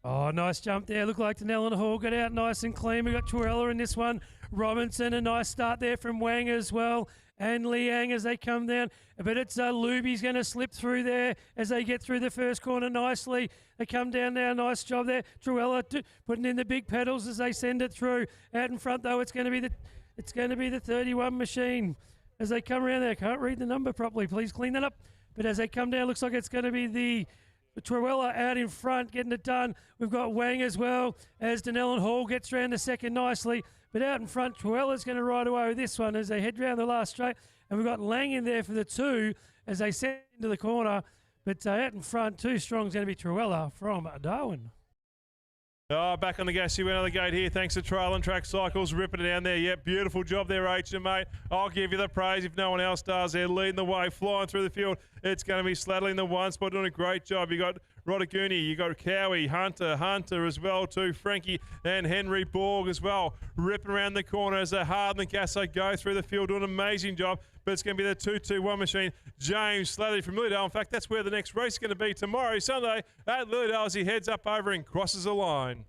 Oh, nice jump there. Looked like Denellen Hall got out nice and clean. We got Torella in this one. Robinson, a nice start there from Wang as well. And Liang as they come down. But it's Luby's going to slip through there as they get through the first corner nicely. They come down now. Nice job there. Truella putting in the big pedals as they send it through. Out in front, though, it's going to be the 31 machine. As they come around there, I can't read the number properly. Please clean that up. But as they come down, looks like it's going to be the Truella out in front, getting it done. We've got Wang as well, as Denellen Hall gets round the second nicely. But out in front, Truella's going to ride away with this one as they head round the last straight. And we've got Lang in there for the 2 as they send into the corner. But out in front, 2 strong is going to be Truella from Darwin. Oh, back on the gas. You went on the gate here. Thanks to Trail and Track Cycles. Ripping it down there. Yep, beautiful job there, H&M, mate. I'll give you the praise if no one else does. They're leading the way, flying through the field. It's going to be Sladley in the 1 spot, doing a great job. You got Rodaguni, you got Cowie, Hunter as well too, Frankie and Henry Borg as well. Ripping around the corner as they harden the gas. They go through the field, doing an amazing job. But it's going to be the 2-2-1 machine. James Sladley from Lilydale. In fact, that's where the next race is going to be tomorrow, Sunday, at Lilydale as he heads up over and crosses the line.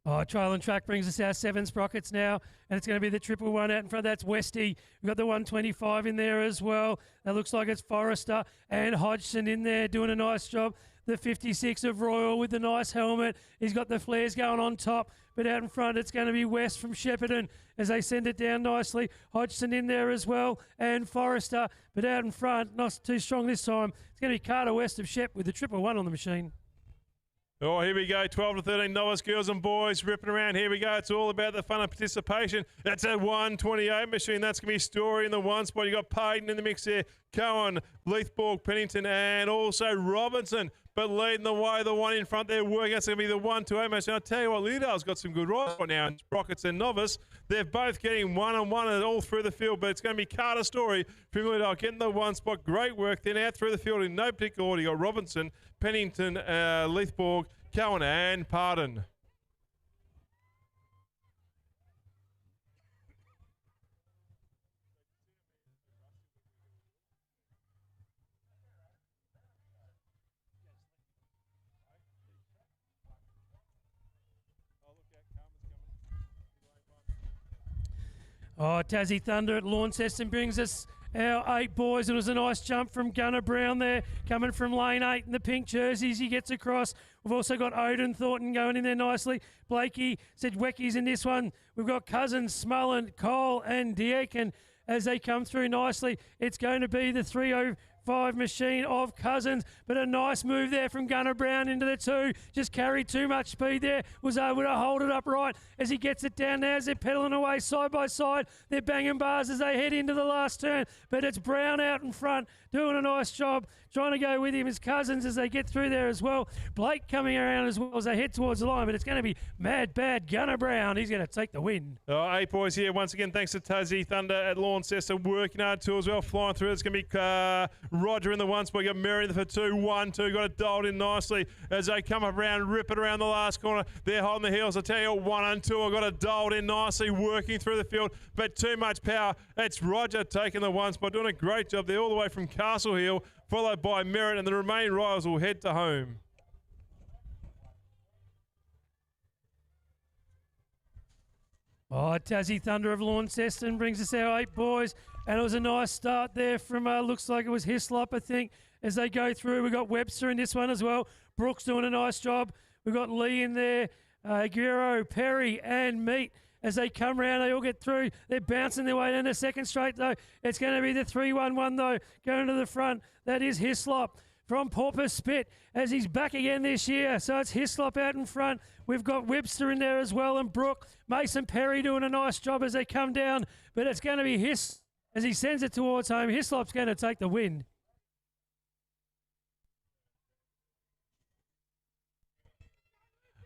Oh, Trail and Track brings us our 7 sprockets now, and it's going to be the 111 out in front. That's Westy. We've got the 125 in there as well. It looks like it's Forrester and Hodgson in there doing a nice job. The 56 of Royal with the nice helmet. He's got the flares going on top, but out in front it's going to be West from Shepparton as they send it down nicely. Hodgson in there as well, and Forrester, but out in front, not too strong this time. It's going to be Carter West of Shep with the 111 on the machine. Oh, here we go. 12 to 13 novice girls and boys ripping around. Here we go. It's all about the fun and participation. That's a 128 machine. That's going to be Story in the 1 spot. You got Payton in the mix there. Cohen, Leithborg, Pennington, and also Robinson. But leading the way, the one in front there working. That's going to be the 128 machine. I'll tell you what, Lilydale's got some good rides right now. Sprockets and Novice. They're both getting one-on-one and all through the field. But it's going to be Carter Story from Lilydale getting the 1 spot. Great work. Then out through the field in no particular order. You got Robinson, Pennington, Leithborg, Cohen and Pardon. Oh, Tassie Thunder at Launceston brings us our 8 boys. It was a nice jump from Gunnar Brown there, coming from lane 8 in the pink jerseys. He gets across. We've also got Odin Thornton going in there nicely. Blakey said Wecky's in this one. We've got Cousins, Smullen, Cole and Diecken as they come through nicely. It's going to be the 305 machine of Cousins, but a nice move there from Gunnar Brown into the 2. Just carried too much speed there. Was able to hold it upright as he gets it down now as they're pedaling away side by side. They're banging bars as they head into the last turn, but it's Brown out in front doing a nice job. Trying to go with him is Cousins as they get through there as well. Blake coming around as well as they head towards the line, but it's going to be mad bad Gunnar Brown. He's going to take the win. 8 boys here once again. Thanks to Tassie Thunder at Launceston working hard too as well. Flying through. It's going to be Roger in the 1 spot. You got Murray for 2, 1, 2. Got it dialed in nicely as they come around, rip it around the last corner. They're holding the heels. I tell you, 1 and 2. I got it dialed in nicely, working through the field, but too much power. It's Roger taking the 1 spot, doing a great job there all the way from Castle Hill, followed by Merritt, and the remaining riders will head to home. Oh, Tassie Thunder of Launceston brings us our 8 boys. And it was a nice start there from, looks like it was Hislop, I think, as they go through. We've got Webster in this one as well. Brooks doing a nice job. We've got Lee in there, Guerrero, Perry, and Meat. As they come round, they all get through. They're bouncing their way down the second straight, though. It's going to be the 3-1-1, though, going to the front. That is Hislop from Porpoise Spit as he's back again this year. So it's Hislop out in front. We've got Webster in there as well and Brooke. Mason Perry doing a nice job as they come down. But it's going to be Hiss as he sends it towards home. Hislop's going to take the win.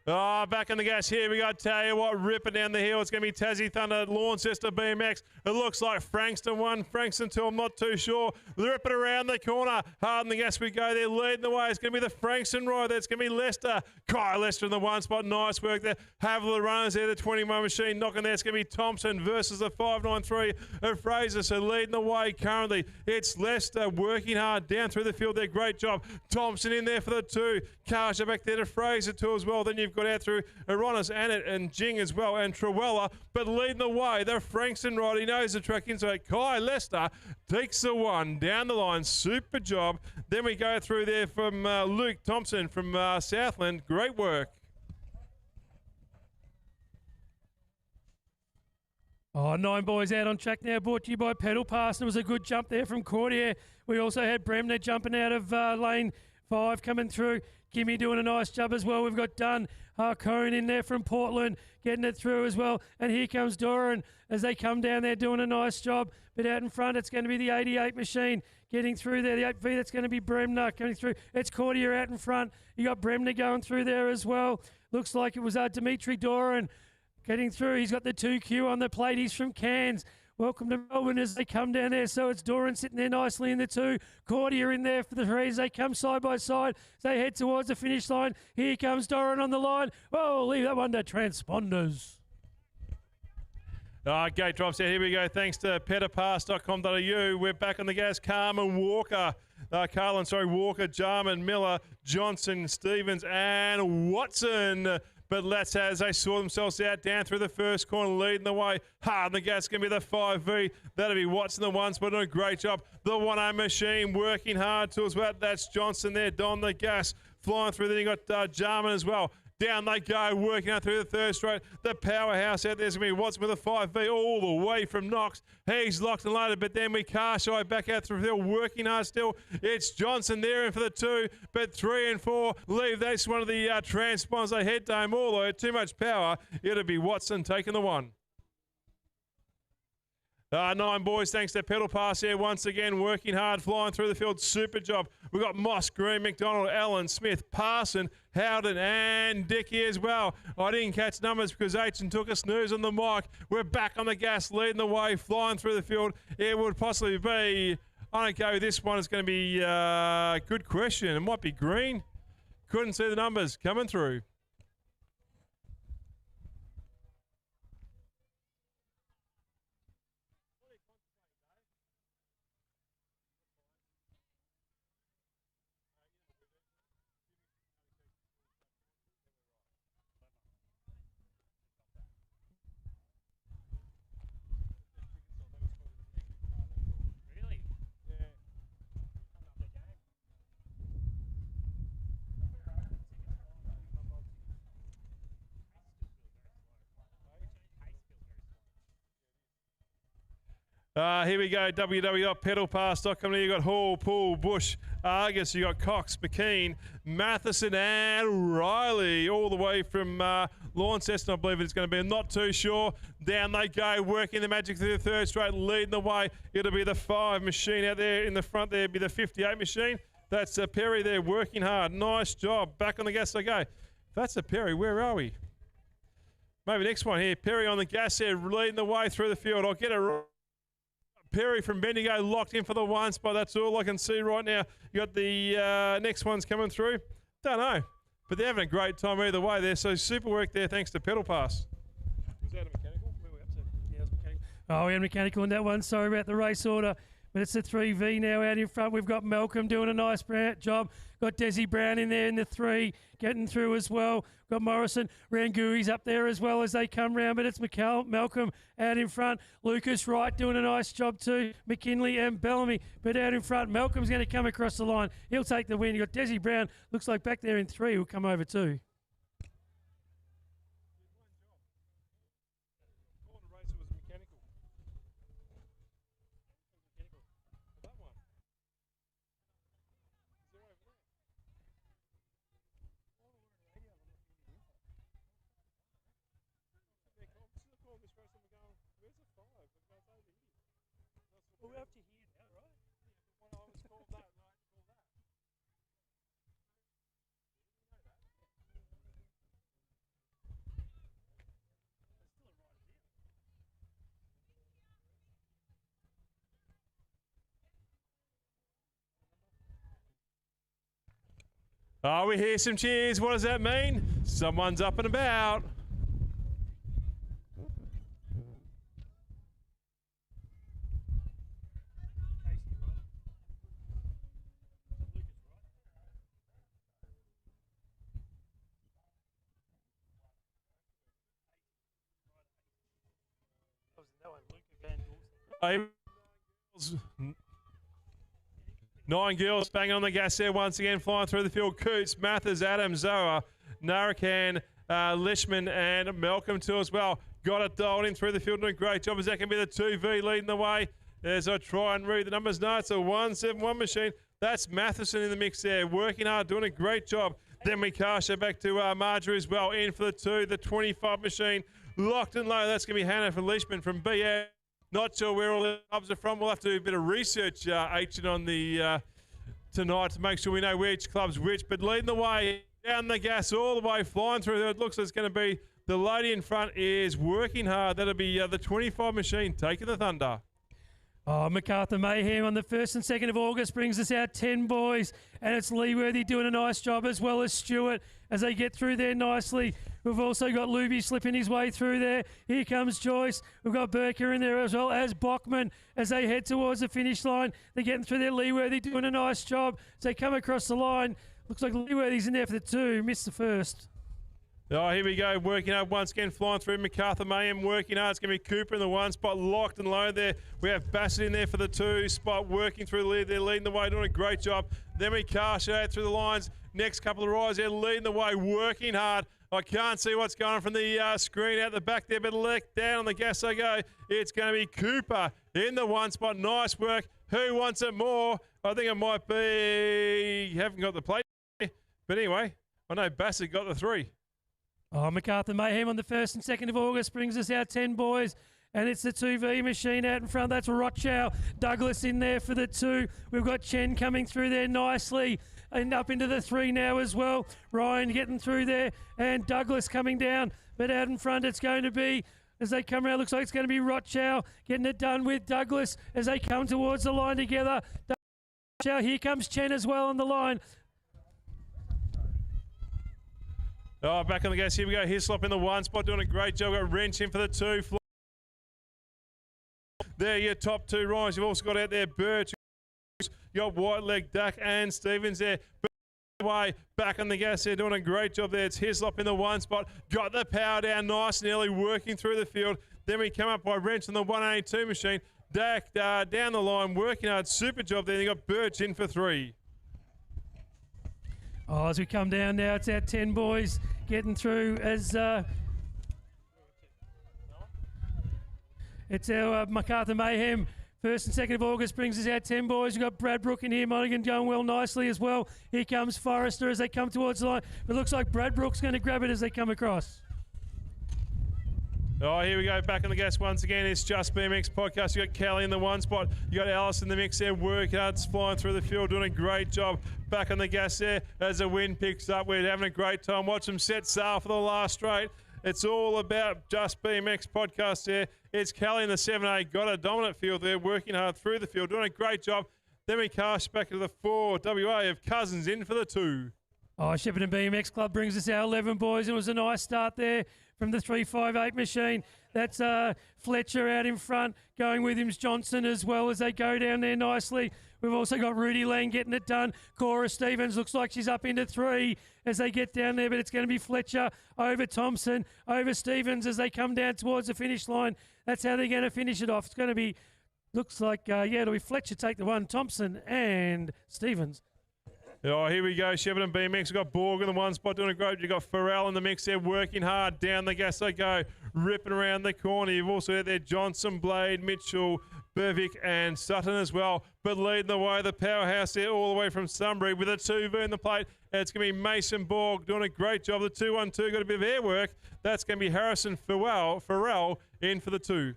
Oh, back on the gas here. We got, tell you what, ripping down the hill. It's going to be Tassie Thunder, Launceston BMX. It looks like Frankston 1, Frankston 2, I'm not too sure. Ripping around the corner. Hard on the gas we go. They're leading the way. It's going to be the Frankston ride. That's going to be Lester. Kyle Lester in the one spot. Nice work there. Havilah runners there. The 21 machine knocking there. It's going to be Thompson versus the 593 of Fraser. So leading the way currently. It's Lester working hard down through the field there. Great job. Thompson in there for the 2. Karsha back there to Fraser 2 as well. Then you've got out through Aronis, Annette and Jing as well, and Trewella, but leading the way, the Frankston ride, he knows the track inside. Kai Lester takes the 1 down the line, super job. Then we go through there from Luke Thompson from Southland, great work. Oh, 9 boys out on track now, brought to you by Pedal Pass. And it was a good jump there from Cordier. We also had Bremner jumping out of lane 5 coming through. Gimme doing a nice job as well. We've got Dunn, Harcoon in there from Portland, getting it through as well. And here comes Doran as they come down there doing a nice job. But out in front, it's going to be the 88 machine getting through there. The 8V, that's going to be Bremner coming through. It's Cordier out in front. You got Bremner going through there as well. Looks like it was Dimitri Doran getting through. He's got the 2Q on the plate. He's from Cairns. Welcome to Melbourne as they come down there. So it's Doran sitting there nicely in the 2. Cordier in there for the 3 as they come side by side. As they head towards the finish line. Here comes Doran on the line. Oh, leave that one to transponders. Gate drops out. Here we go. Thanks to petterpass.com.au. We're back on the gas. Carlin, Walker, Jarman, Miller, Johnson, Stevens, and Watson. But let's as they saw themselves out down through the first corner, leading the way. Hard on the gas, going to be the 5V. That'll be Watson the 1 spot, doing a great job. The 1A machine working hard to as well. That's Johnson there, Don the gas, flying through. Then you got Jarman as well. Down they go, working out through the third straight. The powerhouse out there's going to be Watson with a 5V all the way from Knox. He's locked and loaded, but then we Carshy back out through the field, working hard still. It's Johnson there in for the 2, but 3 and 4 leave. That's one of the transponders. They head to him, although too much power. It'll be Watson taking the 1. 9 boys, thanks to Pedal Pass here once again, working hard, flying through the field, super job. We've got Moss, Green, McDonald, Allen, Smith, Parson, Howden and Dickey as well. I didn't catch numbers because Aitchen took a snooze on the mic. We're back on the gas, leading the way, flying through the field. It would possibly be, I don't go, this one is going to be good question. It might be Green. Couldn't see the numbers coming through. Here we go, www.pedalpass.com. You got Hall, Poole, Bush, Argus, you got Cox, McKean, Matheson and Riley, all the way from Launceston, I believe it's going to be. I'm not too sure. Down they go, working the magic through the third straight, leading the way. It'll be the 5 machine out there in the front there, be the 58 machine. That's Perry there, working hard. Nice job. Back on the gas they go. That's a Perry. Where are we? Maybe next one here. Perry on the gas there, leading the way through the field. I'll get it right. Perry from Bendigo locked in for the 1 spot. That's all I can see right now. You got the next ones coming through. Don't know, but they're having a great time either way there. So super work there, thanks to Pedal Pass. Was that a mechanical? Where were we up to? Yeah, it was mechanical. Oh, we had mechanical in that one. Sorry about the race order. But it's the 3V now out in front. We've got Malcolm doing a nice job. Got Desi Brown in there in the 3, getting through as well. Got Morrison. Rangouri's up there as well as they come round. But it's Malcolm out in front. Lucas Wright doing a nice job too. McKinley and Bellamy. But out in front, Malcolm's going to come across the line. He'll take the win. You got Desi Brown. Looks like back there in 3 will come over too. We're up to here now, right? What I was called that, right? Oh, we hear some cheers. What does that mean? Someone's up and about. Nine girls banging on the gas there once again, flying through the field. Coots, Mathers, Adams, Zoa, Narakan, Lishman, and Malcolm too as well. Got it dialed in through the field, doing a great job. Is that going to be the 2V leading the way? As I try and read the numbers. No, it's a 171 machine. That's Matheson in the mix there, working hard, doing a great job. Then we cast it back to Marjorie as well, in for the 2, the 25 machine. Locked and low, that's going to be Hannah from Lishman from BA. Not sure where all the clubs are from. We'll have to do a bit of research, Aitchen, on the tonight to make sure we know which club's which. But leading the way, down the gas all the way, flying through there. It looks like it's going to be the lady in front is working hard. That'll be the 25 machine taking the thunder. Oh, MacArthur Mayhem on the 1st and 2nd of August brings us out 10 boys, and it's Leeworthy doing a nice job, as well as Stewart as they get through there nicely. We've also got Luby slipping his way through there. Here comes Joyce. We've got Burker in there, as well as Bockman as they head towards the finish line. They're getting through there. Leeworthy doing a nice job as they come across the line. Looks like Leeworthy's in there for the 2, missed the first. Oh, here we go, working hard once again, flying through. MacArthur Mayhem working hard. It's going to be Cooper in the 1 spot, locked and low there. We have Bassett in there for the 2 spot, working through the lead. They're leading the way, doing a great job. Then we cast out through the lines. Next couple of rides, they're leading the way, working hard. I can't see what's going on from the screen out the back there, but let down on the gas they go. It's going to be Cooper in the 1 spot. Nice work. Who wants it more? I think it might be... Haven't got the plate. But anyway, I know Bassett got the 3. Oh, MacArthur Mayhem on the 1st and 2nd of August brings us out 10 boys. And it's the 2V machine out in front. That's Rochow. Douglas in there for the 2. We've got Chen coming through there nicely. And up into the 3 now as well. Ryan getting through there. And Douglas coming down. But out in front it's going to be, as they come around, looks like it's going to be Rochow getting it done with Douglas as they come towards the line together. Rochow, here comes Chen as well on the line. Oh, back on the gas. Here we go. Hislop in the 1 spot, doing a great job. Got Wrench in for the 2. There, your top 2 riders. You've also got out there Birch. You got Whiteleg, Duck, and Stevens there. Way back on the gas there, doing a great job there. It's Hislop in the 1 spot. Got the power down nice and early, working through the field. Then we come up by Wrench on the 182 machine. Dak down the line, working hard. Super job there. You got Birch in for 3. Oh, as we come down now, it's our 10 boys getting through as it's our Macarthur Mayhem. 1st and 2nd of August brings us our 10 boys. We've got Bradbrook in here, Monaghan going well nicely as well. Here comes Forrester as they come towards the line. It looks like Bradbrook's going to grab it as they come across. Oh, here we go, back on the gas once again. It's Just BMX podcast. You got Kelly in the 1 spot. You got Alice in the mix there, working hard, flying through the field, doing a great job. Back on the gas there as the wind picks up. We're having a great time. Watch them set sail for the last straight. It's all about Just BMX podcast there. It's Kelly in the 7A, got a dominant field there, working hard through the field, doing a great job. Then we cast back to the 4 WA of Cousins in for the 2. Oh, Shepparton BMX Club brings us our 11 boys. It was a nice start there from the 358 machine. That's Fletcher out in front. Going with him's Johnson as well as they go down there nicely. We've also got Rudy Lang getting it done. Cora Stevens looks like she's up into 3 as they get down there, but it's going to be Fletcher over Thompson, over Stevens as they come down towards the finish line. That's how they're going to finish it off. It's going to be, looks like, it'll be Fletcher take the 1, Thompson and Stevens. Oh, here we go. Shepparton BMX. We've got Borg in the 1 spot doing a great. You've got Farrell in the mix there, working hard. Down the gas they go, ripping around the corner. You've also got there Johnson, Blade, Mitchell, Bervick, and Sutton as well. But leading the way, the powerhouse there all the way from Sunbury with a 2V in the plate. It's going to be Mason Borg doing a great job. The 212 got a bit of air work. That's going to be Harrison Farrell in for the 2.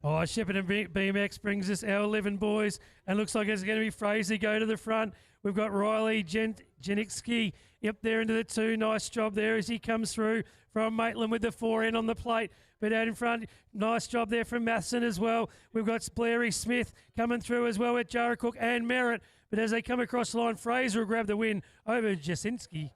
Oh, Shepherd and BMX brings us our 11 boys, and looks like it's going to be Fraser go to the front. We've got Riley Jeniczki up there into the 2. Nice job there as he comes through from Maitland with the 4N on the plate. But out in front, nice job there from Matheson as well. We've got Blairy Smith coming through as well at Jaracook and Merritt. But as they come across the line, Fraser will grab the win over Jasinski.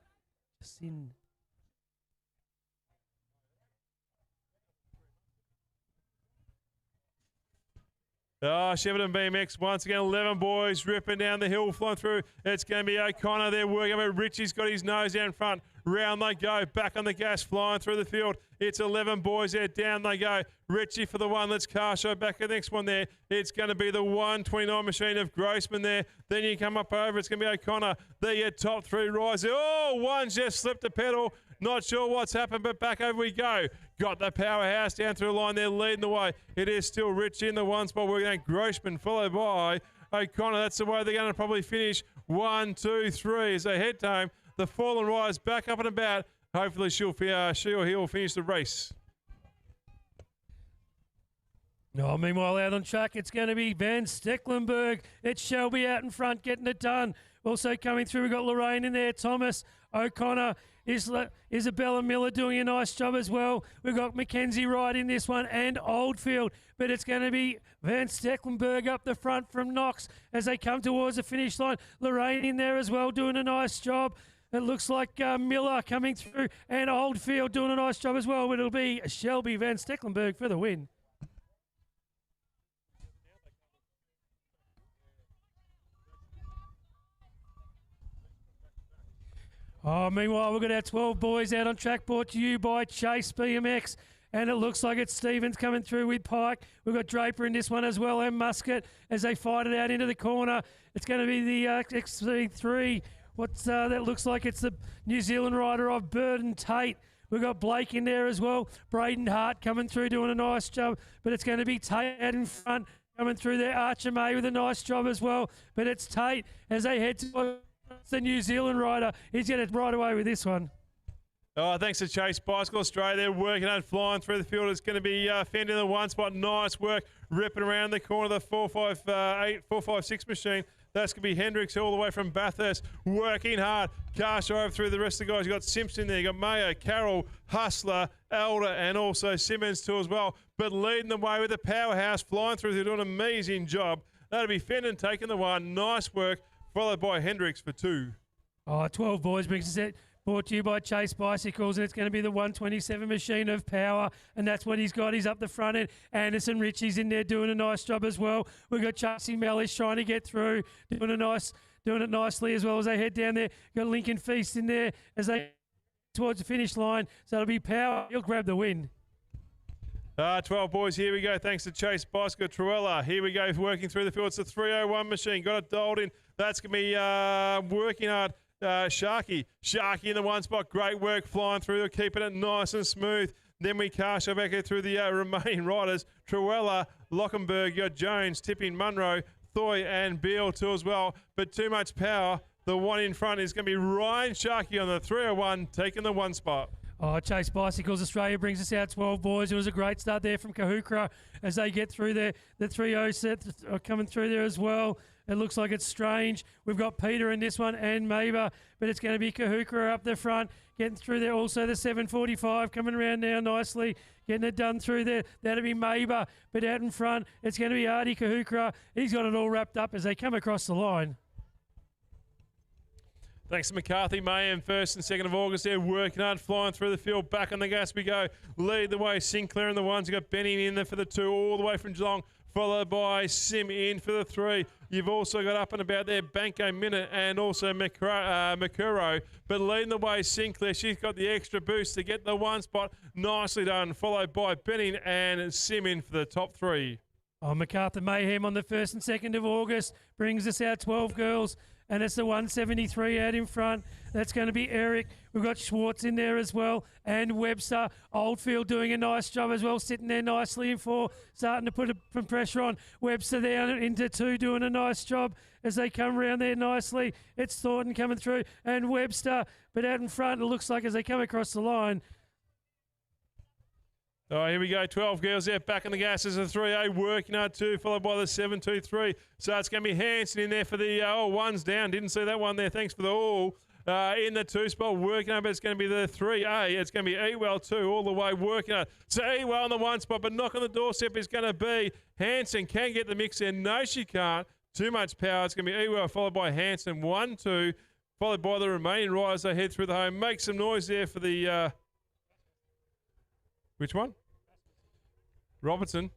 Shepparton BMX, once again, 11 boys ripping down the hill, flying through. It's going to be O'Connor there working, but Richie's got his nose out in front. Round they go, back on the gas, flying through the field. It's 11 boys there, down they go. Richie for the one, let's car show back the next one there. It's going to be the 129 machine of Grossman there. Then you come up over, it's going to be O'Connor. There you top 3 rise. Oh, one just slipped the pedal. Not sure what's happened, but back over we go. Got the powerhouse down through the line there, leading the way. It is still Richie in the one spot. We're going Grossman, followed by O'Connor. That's the way they're going to probably finish. 1, 2, 3 as they head home. The fallen rise back up and about. Hopefully she or he will finish the race. Oh, meanwhile, out on track, it's going to be Van Stecklenburg. It's Shelby out in front getting it done. Also coming through, we've got Lorraine in there, Thomas, O'Connor, Isabella Miller doing a nice job as well. We've got Mackenzie right in this one and Oldfield, but it's going to be Van Stecklenburg up the front from Knox as they come towards the finish line. Lorraine in there as well doing a nice job. It looks like Miller coming through and Oldfield doing a nice job as well, but it'll be Shelby Van Stecklenburg for the win. Oh, meanwhile, we've got our 12 boys out on track, brought to you by Chase BMX. And it looks like it's Stevens coming through with Pike. We've got Draper in this one as well, and Muscat as they fight it out into the corner. It's going to be the XC3. What's that looks like it's the New Zealand rider of Burden Tate. We've got Blake in there as well. Braden Hart coming through doing a nice job. But it's going to be Tate out in front coming through there. Archer May with a nice job as well. But it's Tate as they head towards the New Zealand rider. He's going to ride away with this one. Oh, thanks to Chase Bicycle Australia. They're working on flying through the field. It's going to be Fender in the one spot. Nice work ripping around the corner of the 456 machine. That's going to be Hendricks all the way from Bathurst, working hard. Cast over through the rest of the guys. You've got Simpson there, you've got Mayo, Carroll, Hustler, Elder, and also Simmons too as well. But leading the way with the powerhouse, flying through. They're doing an amazing job. That'll be Fenton taking the one. Nice work, followed by Hendricks for 2. Oh, 12 boys brings us it. Brought to you by Chase Bicycles, and it's going to be the 127 machine of power, and that's what he's got. He's up the front end. Anderson Ritchie's in there doing a nice job as well. We've got Chasey Mellish trying to get through, doing it nicely as well as they head down there. Got Lincoln Feast in there as they towards the finish line. So it'll be power. He'll grab the win. 12 boys, here we go. Thanks to Chase Bicycle. Truella, here we go, working through the field. It's a 301 machine. Got it dialed in. That's going to be working hard. Sharky in the one spot. Great work flying through, keeping it nice and smooth. Then we cast her back through the remaining riders. Truella, Lockenberg, you got Jones, Tipping, Munro, Thoy and Beale too as well. But too much power. The one in front is going to be Ryan Sharkey on the 301, taking the one spot. Oh, Chase Bicycles Australia brings us out 12 boys. It was a great start there from Kahukra as they get through there. The 3-0 set are coming through there as well. It looks like it's Strange. We've got Peter in this one and Maber, but it's going to be Kahukra up the front, getting through there. Also the 745 coming around now nicely, getting it done through there. That'll be Maber, but out in front, it's going to be Artie Kahukra. He's got it all wrapped up as they come across the line. Thanks to McCarthy, Mayhem, 1st and 2nd of August. They're working hard, flying through the field. Back on the gas we go. Lead the way, Sinclair in the ones. You've got Benny in there for the 2, all the way from Geelong, followed by Sim in for the 3. You've also got up and about there Banco Minute and also Makuro. But leading the way, Sinclair. She's got the extra boost to get the one spot. Nicely done, followed by Benning and Sim in for the top 3. Oh, MacArthur Mayhem on the 1st and 2nd of August brings us our 12 girls. And it's the 173 out in front. That's going to be Eric. We've got Schwartz in there as well. And Webster. Oldfield doing a nice job as well, sitting there nicely in 4, starting to put some pressure on. Webster there into 2, doing a nice job as they come around there nicely. It's Thornton coming through and Webster. But out in front, it looks like as they come across the line, Oh, here we go. 12 girls there. Back on the gas is a 3A. Working hard too, followed by the 7-2-3. So it's going to be Hanson in there for the one's down. Didn't see that one there. Thanks for the all. In the 2 spot, working hard, but it's going to be the 3A. It's going to be Ewell 2 all the way, working hard. So Ewell on the 1 spot, but knock on the doorstep is going to be Hanson. Can get the mix in. No, she can't. Too much power. It's going to be Ewell followed by Hanson. 1-2, followed by the remaining riders. They head through the home. Make some noise there for the... which one? Robertson.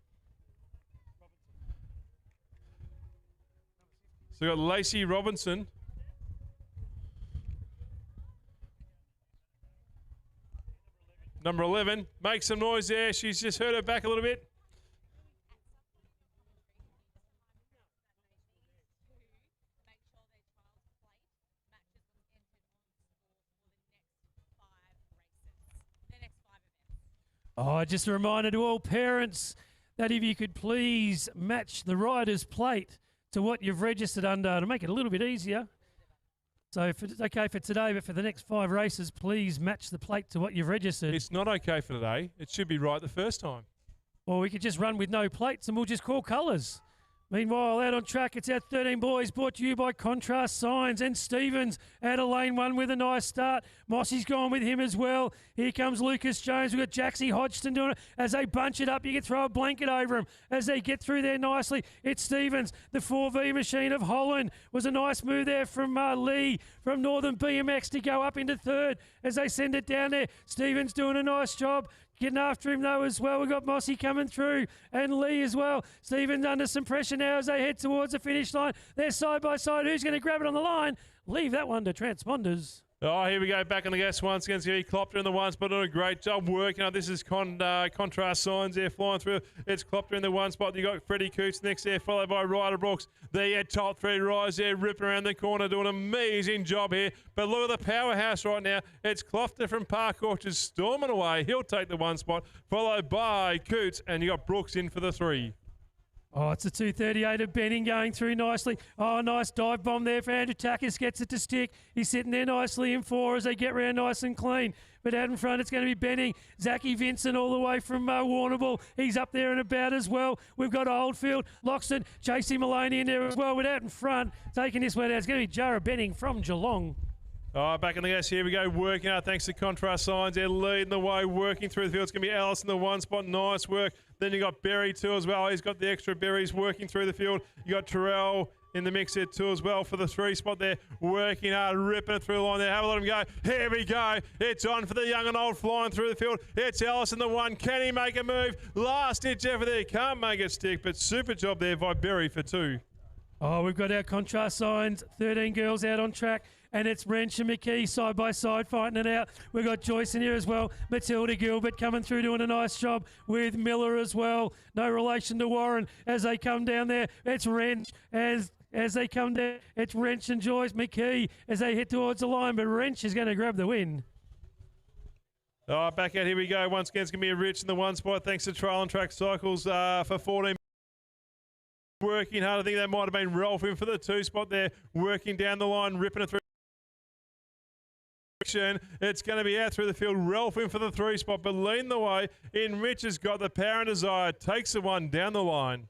So we've got Lacey Robinson. Number 11. Make some noise there. She's just hurt her back a little bit. Oh, just a reminder to all parents that if you could please match the rider's plate to what you've registered under to make it a little bit easier. So if it's okay for today, but for the next 5 races, please match the plate to what you've registered. It's not okay for today. It should be right the first time. Or we could just run with no plates and we'll just call colours. Meanwhile, out on track, it's our 13 boys, brought to you by Contrast Signs and Stevens out of lane 1 with a nice start. Mossy's gone with him as well. Here comes Lucas Jones. We've got Jaxie Hodgson doing it. As they bunch it up, you can throw a blanket over him. As they get through there nicely, it's Stevens. The 4V machine of Holland was a nice move there from Lee from Northern BMX to go up into 3rd as they send it down there. Stevens doing a nice job. Getting after him, though, as well. We've got Mossy coming through and Lee as well. Stevens under some pressure now as they head towards the finish line. They're side by side. Who's going to grab it on the line? Leave that one to transponders. Oh, here we go. Back on the gas once again. It's going to be Klopter in the 1 spot. Doing a great job working. This is Contrast Signs there flying through. It's Klopter in the 1 spot. You got Freddie Coots next there, followed by Ryder Brooks. The top 3 riders there, ripping around the corner, doing an amazing job here. But look at the powerhouse right now. It's Klopter from Park Orchard storming away. He'll take the 1 spot, followed by Coots, and you got Brooks in for the 3. Oh, it's a 238 of Benning going through nicely. Oh, nice dive bomb there for Andrew Takis. Gets it to stick. He's sitting there nicely in 4 as they get round nice and clean. But out in front, it's going to be Benning. Zachy Vincent all the way from Warrnambool. He's up there and about as well. We've got Oldfield, Loxton, JC Maloney in there as well. But out in front, taking this one out, it's going to be Jara Benning from Geelong. Oh, back in the gas, here we go, working out thanks to Contrast Signs. They're leading the way, working through the field. It's going to be Alice in the 1 spot, nice work. Then you got Berry too as well. He's got the extra berries working through the field. You got Terrell in the mix there too as well for the 3 spot there, working hard, ripping it through the line there. Have a let him go. Here we go. It's on for the young and old flying through the field. It's Alice in the 1. Can he make a move? Last ditch effort there. Can't make it stick, but super job there by Berry for 2. Oh, we've got our Contrast Signs, 13 girls out on track. And it's Wrench and McKee side by side fighting it out. We've got Joyce in here as well. Matilda Gilbert coming through doing a nice job with Miller as well. No relation to Warren as they come down there. It's Wrench as they come down. It's Wrench and Joyce McKee as they head towards the line. But Wrench is going to grab the win. Oh, back out, here we go. Once again, it's going to be a Rich in the 1 spot. Thanks to Trail and Track Cycles for 14. Working hard. I think that might have been Rolf in for the 2 spot there. Working down the line, ripping it through. It's going to be out through the field. Ralph in for the 3 spot, but leading the way in Rich has got the power and desire. Takes the 1 down the line.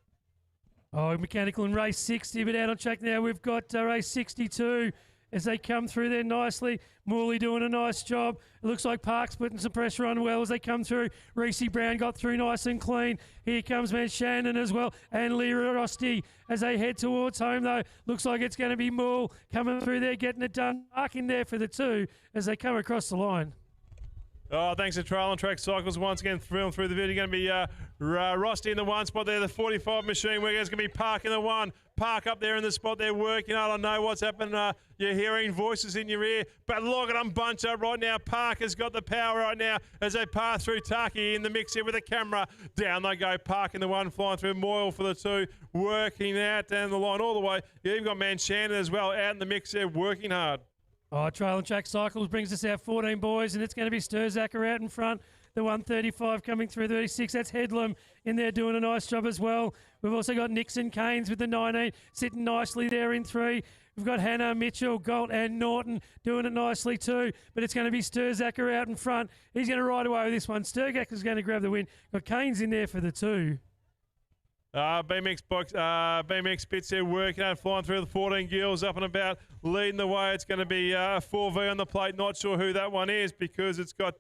Oh, Mechanical in race 60, but out on track now we've got race 62 as they come through there nicely. Morley doing a nice job. It looks like Park's putting some pressure on well as they come through. Reese Brown got through nice and clean. Here comes Man Shannon as well. And Lyra Rosti as they head towards home though. Looks like it's going to be Moore coming through there, getting it done. Park in there for the 2 as they come across the line. Oh, thanks to Trail and Track Cycles once again through the video. Going to be Rosti in the 1 spot there. The 45 machine where it's going to be Park in the 1. Park up there in the spot there working. I don't know what's happened. You're hearing voices in your ear. But look at them bunch up right now. Park has got the power right now as they pass through Taki in the mix here with the camera. Down they go. Park in the 1 flying through. Moyle for the 2. Working out down the line all the way. You've got Man Shannon as well out in the mix there working hard. Oh, Trail and Track Cycles brings us our 14 boys, and it's going to be Sturzacker out in front. The 135 coming through 36. That's Headlam in there doing a nice job as well. We've also got Nixon Keynes with the 19 sitting nicely there in 3. We've got Hannah, Mitchell, Galt and Norton doing it nicely too. But it's going to be Sturzacker out in front. He's going to ride away with this one. Sturzacker's going to grab the win. Got Keynes in there for the 2. BMX bits there working and flying through the 14 gills up and about, leading the way. It's going to be 4V on the plate. Not sure who that one is because it's got,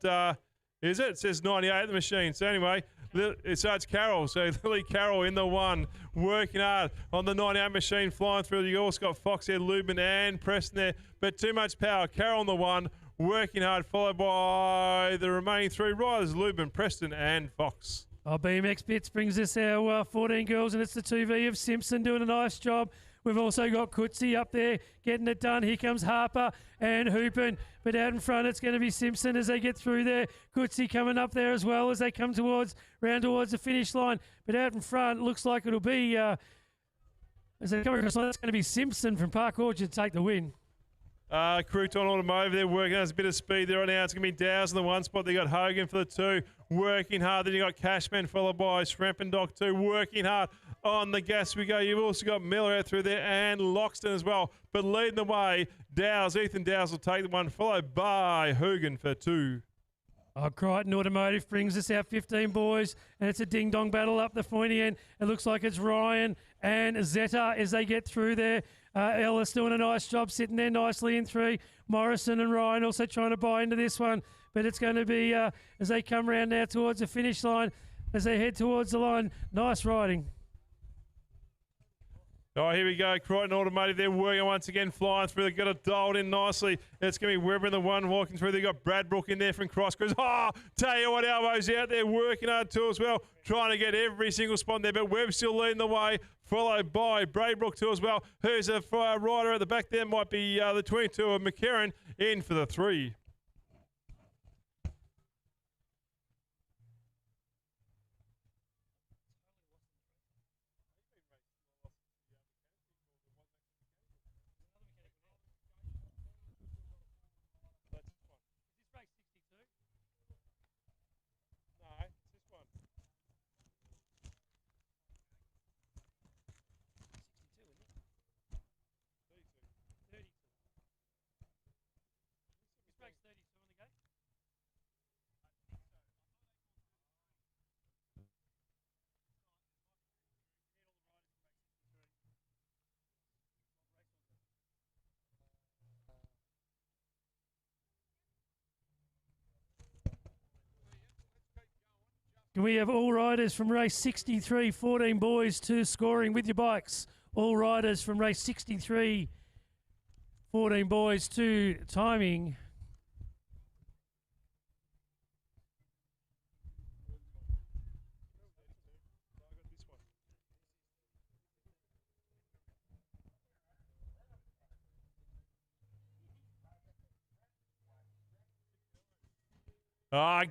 is it? It says 98 on the machine. So anyway, so it's Carroll. So Lily Carroll in the 1, working hard on the 98 machine, flying through. You also got Foxhead, Lubin and Preston there, but too much power. Carroll on the 1, working hard, followed by the remaining 3 riders, Lubin, Preston and Fox. BMX Bits brings us our 14 girls, and it's the 2V of Simpson doing a nice job. We've also got Coetzee up there getting it done. Here comes Harper and Hoopin. But out in front, it's going to be Simpson as they get through there. Coetzee coming up there as well as they come round towards the finish line. But out in front, looks like it'll be, as they come across the line, it's going to be Simpson from Park Orchard take the win. Crouton Automotive, they're working. There's a bit of speed there right now. It's going to be Dowes in the 1 spot. They got Hogan for the 2, working hard. Then you got Cashman followed by Shrampendock 2, working hard. On the gas we go. You've also got Miller out through there and Loxton as well. But leading the way, Dowes, Ethan Dowes will take the 1, followed by Hogan for 2. Crichton Automotive brings us our 15 boys, and it's a ding-dong battle up the pointy end. It looks like it's Ryan and Zeta as they get through there. Ellis doing a nice job sitting there nicely in 3. Morrison and Ryan also trying to buy into this one. But it's going to be, as they come around now towards the finish line, as they head towards the line, nice riding. Oh, here we go. Crichton Automotive, they're working once again, flying through. They've got it dialed in nicely. It's going to be Webber in the 1 walking through. They've got Bradbrook in there from Crosscross. Oh, tell you what, Elbows out there working hard too as well, trying to get every single spot there. But Webb still leading the way, followed by Braybrook too as well. Who's a rider at the back there? Might be the 22 of McCarran in for the 3. We have all riders from race 63, 14 boys to scoring with your bikes. All riders from race 63, 14 boys to timing.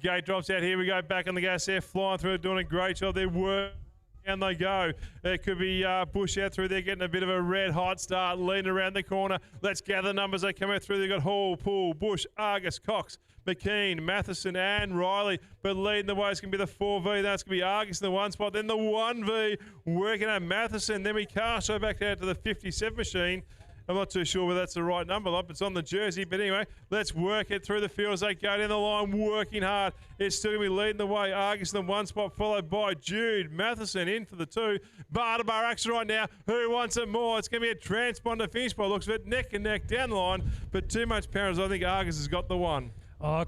Gate drops out. Here we go. Back on the gas there. Flying through. Doing a great job. They're working. And they go. It could be Bush out through there getting a bit of a red hot start, leading around the corner. Let's gather numbers. They come out through. They've got Hall, Poole, Bush, Argus, Cox, McKean, Matheson and Riley. But leading the way is going to be the 4V. That's going to be Argus in the 1 spot. Then the 1V working on Matheson. Then we cast her back out to the 57 machine. I'm not too sure whether that's the right number. It's on the jersey. But anyway, let's work it through the field as they go down the line, working hard. It's still going to be leading the way. Argus in the 1 spot, followed by Jude. Matheson in for the 2. Bar-to-bar action right now. Who wants it more? It's going to be a transponder finish by looks of it. Neck and neck down the line. But too much power. I think Argus has got the 1.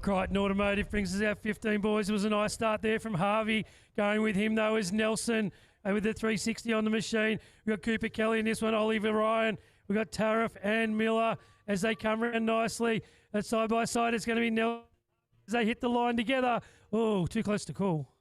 Crichton Automotive brings us out 15 boys. It was a nice start there from Harvey. Going with him, though, is Nelson with the 360 on the machine. We've got Cooper Kelly in this one, Oliver Ryan. We've got Tariff and Miller as they come around nicely. Side by side, it's going to be Nelson as they hit the line together. Oh, too close to call.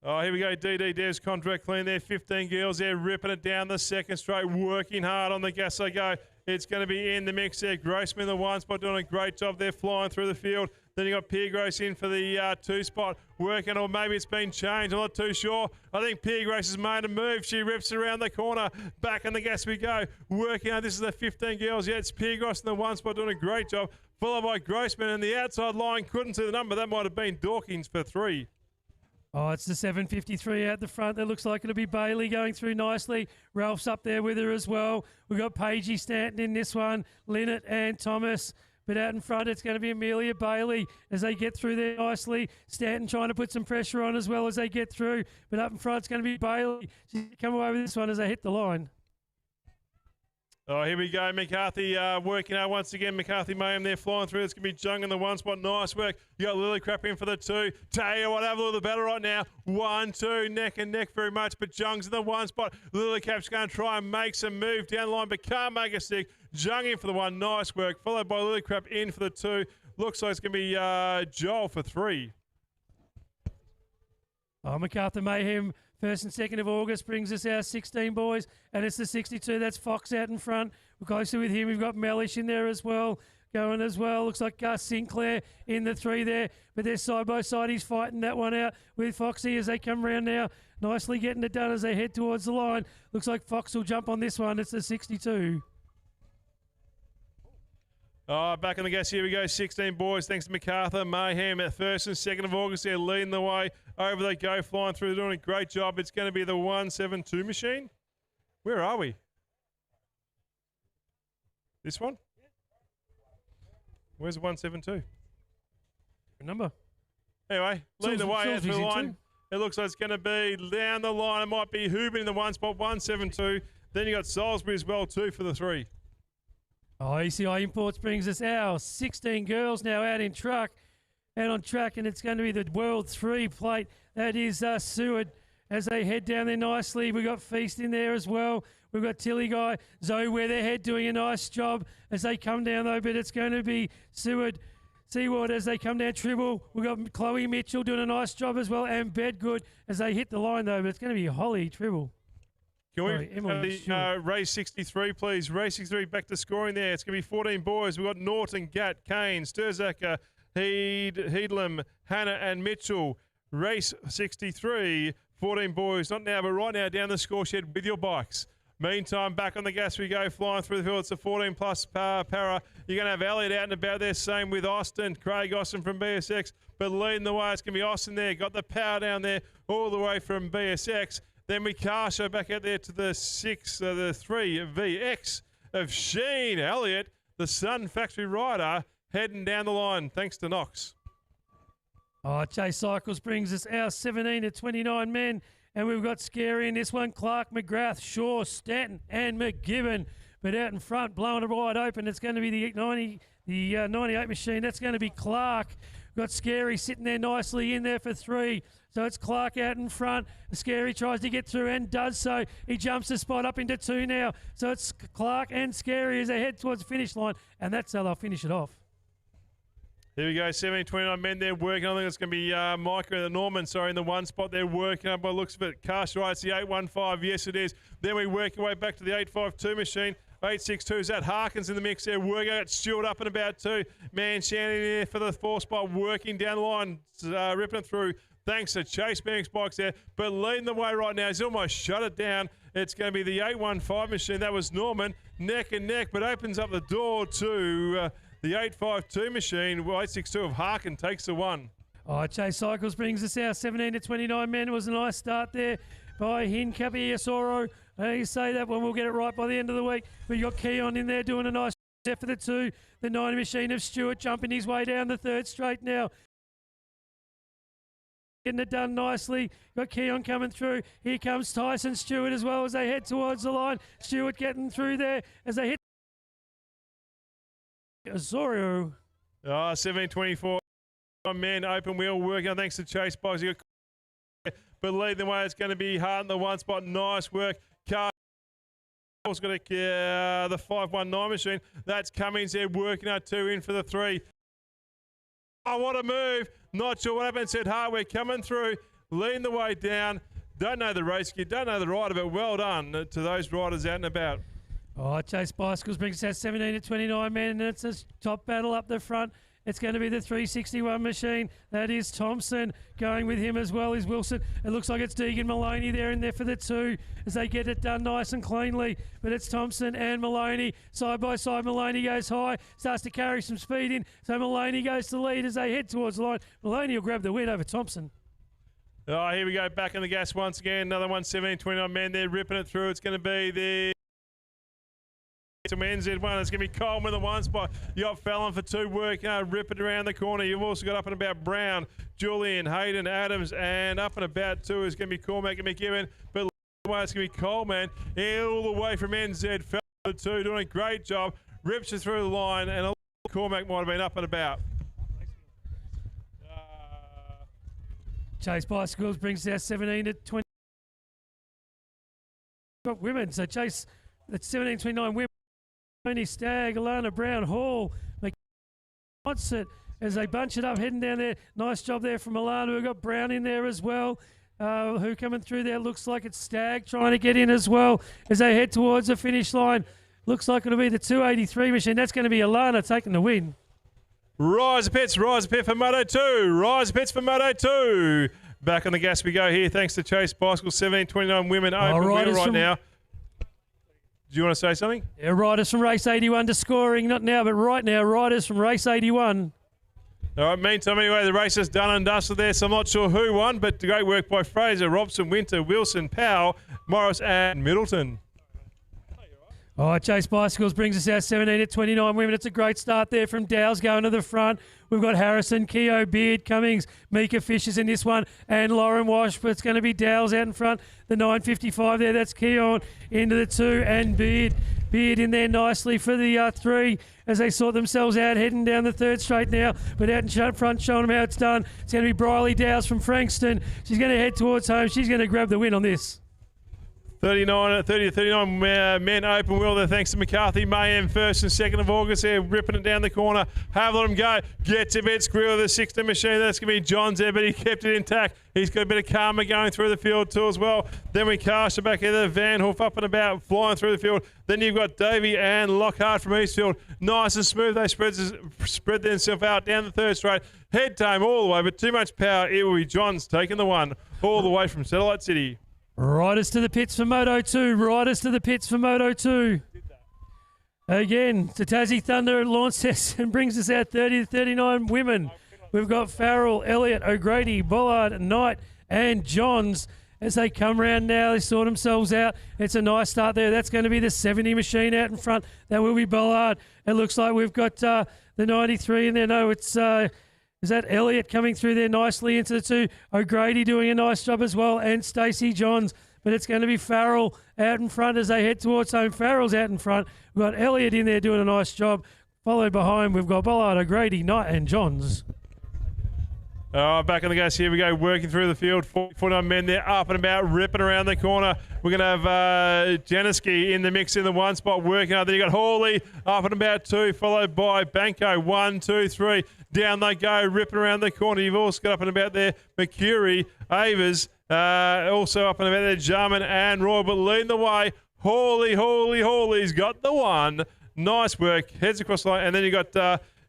Oh, here we go. DD Dev's contract clean there. 15 girls there, ripping it down the second straight, working hard on the gas they go. It's going to be in the mix there. Grossman, the 1 spot, doing a great job there, flying through the field. Then you got Piergrace in for the 2 spot, working, or maybe it's been changed. I'm not too sure. I think Piergrace has made a move. She rips around the corner. Back on the gas we go. Working out. This is the 15 girls. Yeah, it's Piergrace in the 1 spot doing a great job. Followed by Grossman, and the outside line couldn't see the number. That might have been Dawkins for 3. Oh, it's the 753 out the front. That looks like it'll be Bailey going through nicely. Ralph's up there with her as well. We've got Paigey Stanton in this one, Linnett and Thomas. But out in front, it's going to be Amelia Bailey as they get through there nicely. Stanton trying to put some pressure on as well as they get through. But up in front, it's going to be Bailey. She's come away with this one as they hit the line. Oh, here we go. McCarthy working out once again. McCarthy Mayhem there flying through. It's going to be Jung in the 1 spot. Nice work. You got Lillycrap in for the 2. Tell you what, have a look at the battle right now. 1, 2, neck and neck very much. But Jung's in the 1 spot. Lillycrap's going to try and make some move down the line, but can't make a stick. Jung in for the 1. Nice work. Followed by Lillycrap in for the 2. Looks like it's going to be Joel for 3. Oh, MacArthur Mayhem, 1st and 2nd of August, brings us our 16 boys, and it's the 62. That's Fox out in front. We're closer with him. We've got Mellish in there as well, going as well. Looks like Gus Sinclair in the 3 there, but they're side by side. He's fighting that one out with Foxy as they come around now. Nicely getting it done as they head towards the line. Looks like Fox will jump on this one. It's the 62. Oh, back on the gas, here we go. 16 boys, thanks to MacArthur Mayhem at 1st and 2nd of August. They're leading the way. Over they go, flying through. They're doing a great job. It's going to be the 172 machine. Where are we? This one? Where's the 172? Number. Anyway, leading the way out through the line. It looks like it's going to be down the line. It might be Hubin in the 1 spot, 172. Then you got Salisbury as well, 2 for the 3. Oh, ECI Imports brings us our 16 girls now out on track, and it's going to be the World 3 plate. That is Seward as they head down there nicely. We've got Feast in there as well. We've got Tilly Guy, Zoe Weatherhead doing a nice job as they come down though, but it's going to be Seward, Seaward as they come down Tribble. We've got Chloe Mitchell doing a nice job as well, and Bedgood as they hit the line though, but it's going to be Holly Tribble. Can we have the race 63, please? Race 63, back to scoring there. It's going to be 14 boys. We've got Norton, Gatt, Kane, Sturzaker, Heedlam, Hannah and Mitchell. Race 63, 14 boys. Not now, but right now down the score shed with your bikes. Meantime, back on the gas we go, flying through the field. It's a 14-plus para. You're going to have Elliot out and about there, same with Austin, Craig Austin from BSX. But leading the way, it's going to be Austin there. Got the power down there all the way from BSX. Then we Casho back out there to the 3 VX of Sheen Elliott, the Sun Factory rider, heading down the line, thanks to Knox. Oh, Chase Cycles brings us our 17 to 29 men, and we've got Scary in this one. Clark, McGrath, Shaw, Stanton, and McGibbon. But out in front, blowing it wide open, it's going to be the 98 machine. That's going to be Clark. We've got Scary sitting there nicely in there for 3. So it's Clark out in front. Scary tries to get through and does so. He jumps the spot up into 2 now. So it's Clark and Scary as they head towards the finish line, and that's how they'll finish it off. Here we go, 29 men there working. I think it's going to be Micah and Norman, in the 1 spot they're working up by the looks of it. Cast right, it's the 815. Yes, it is. Then we work our way back to the 852 machine. 862 is that Harkins in the mix there. Working out Stewart up and about 2. Man Shannon there for the 4 spot, working down the line, ripping it through. Thanks to Chase BMX bikes there. But leading the way right now, he's almost shut it down. It's going to be the 815 machine. That was Norman, neck and neck, but opens up the door to the 852 machine. 862 of Harkin takes the 1. Oh, Chase Cycles brings us our 17 to 29 men. It was a nice start there by Hincapi Esoro. You say that one, we'll get it right by the end of the week. But you got Keon in there doing a nice step for the 2. The 90 machine of Stewart jumping his way down the 3rd straight now. Getting it done nicely. Got Keon coming through. Here comes Tyson Stewart as well as they head towards the line. Stewart getting through there as they hit. Osorio. 1724. Man, open wheel working. Thanks to Chase Boggs. But leading the way, it's going to be Hart in the 1 spot. Nice work. Carl's got the 519 machine. That's Cummings there working out 2 in for the 3. Oh, what a move. Not sure what happened. Said Hart, we're coming through. Leading the way down. Don't know the race kid, don't know the rider, but well done to those riders out and about. Oh, Chase Bicycles brings us 17 to 29 men, and it's a top battle up the front. It's going to be the 361 machine. That is Thompson. Going with him as well is Wilson. It looks like it's Deegan Maloney there in there for the 2 as they get it done nice and cleanly. But it's Thompson and Maloney. Side by side, Maloney goes high. Starts to carry some speed in. So Maloney goes to lead as they head towards the line. Maloney will grab the win over Thompson. Oh, here we go. Back on the gas once again. Another one, 17-29 men there ripping it through. It's going to be the... to NZ1. It's going to be Coleman the 1 spot. You got Fallon for 2 working hard, ripping around the corner. You've also got up and about Brown, Julian, Hayden, Adams, and up and about 2 is going to be Cormac and McGibbon. But it's going to be Coleman all the way from NZ. Fallon for 2 doing a great job. Rips you through the line, and Cormac might have been up and about. Chase Bicycles brings us 17 to 20. Got women, so Chase, that's 17-29 women. Tony Stagg, Alana Brown, Hall, wants it as they bunch it up, heading down there. Nice job there from Alana. We've got Brown in there as well. Who coming through there? Looks like it's Stagg trying to get in as well as they head towards the finish line. Looks like it'll be the 283 machine. That's going to be Alana taking the win. Rise Pits for Moto 2. Rise Pits for Moto 2. Back on the gas we go here. Thanks to Chase Bicycle. 17-29 women open wheel right now. Do you want to say something? Yeah, riders from race 81 to scoring. Not now, but right now, riders from race 81. All right, meantime, anyway, the race is done and dusted there, so I'm not sure who won, but great work by Fraser, Robson, Winter, Wilson, Powell, Morris, and Middleton. Oh, Chase Bicycles brings us out 17 at 29 women. It's a great start there from Dow's going to the front. We've got Harrison, Keogh, Beard, Cummings, Mika Fishers in this one, and Lauren Wash, but it's going to be Dow's out in front. The 955 there, that's Keogh into the 2, and Beard. Beard in there nicely for the 3 as they sort themselves out, heading down the 3rd straight now, but out in front showing them how it's done. It's going to be Briley Dow's from Frankston. She's going to head towards home. She's going to grab the win on this. 30 to 39 men open wheel there, thanks to McCarthy. Mayhem 1st and 2nd of August there, ripping it down the corner. Have let him go. Gets a bit screw of the 60 machine. That's going to be John's there, but he kept it intact. He's got a bit of karma going through the field too as well. Then we cast it back into Van Hoof up and about, flying through the field. Then you've got Davey and Lockhart from Eastfield. Nice and smooth. They spread themselves out down the 3rd straight. Head tame all the way, but too much power. It will be John's taking the one all the way from Satellite City. Riders to the pits for Moto 2. Riders to the pits for Moto 2. Again, the Tassie Thunder at Launceston brings us out 30 to 39 women. We've got Farrell, Elliott, O'Grady, Bollard, Knight, and Johns as they come round now. They sort themselves out. It's a nice start there. That's going to be the 70 machine out in front. That will be Bollard. It looks like we've got the 93 in there. No, it's... is that Elliott coming through there nicely into the 2? O'Grady doing a nice job as well, and Stacey Johns. But it's going to be Farrell out in front as they head towards home. Farrell's out in front. We've got Elliott in there doing a nice job. Followed behind, we've got Bollard, O'Grady, Knight, and Johns. Back on the gas here we go, working through the field. 49 men there, up and about, ripping around the corner. We're going to have Janiski in the mix in the 1 spot, working hard. Then you got Hawley up and about 2, followed by Banco. 1, 2, 3. Down they go, ripping around the corner. You've also got up and about there Mercury, Avers, also up and about there Jarman and Roy, but leading the way. Hawley's got the 1. Nice work, heads across the line, and then you got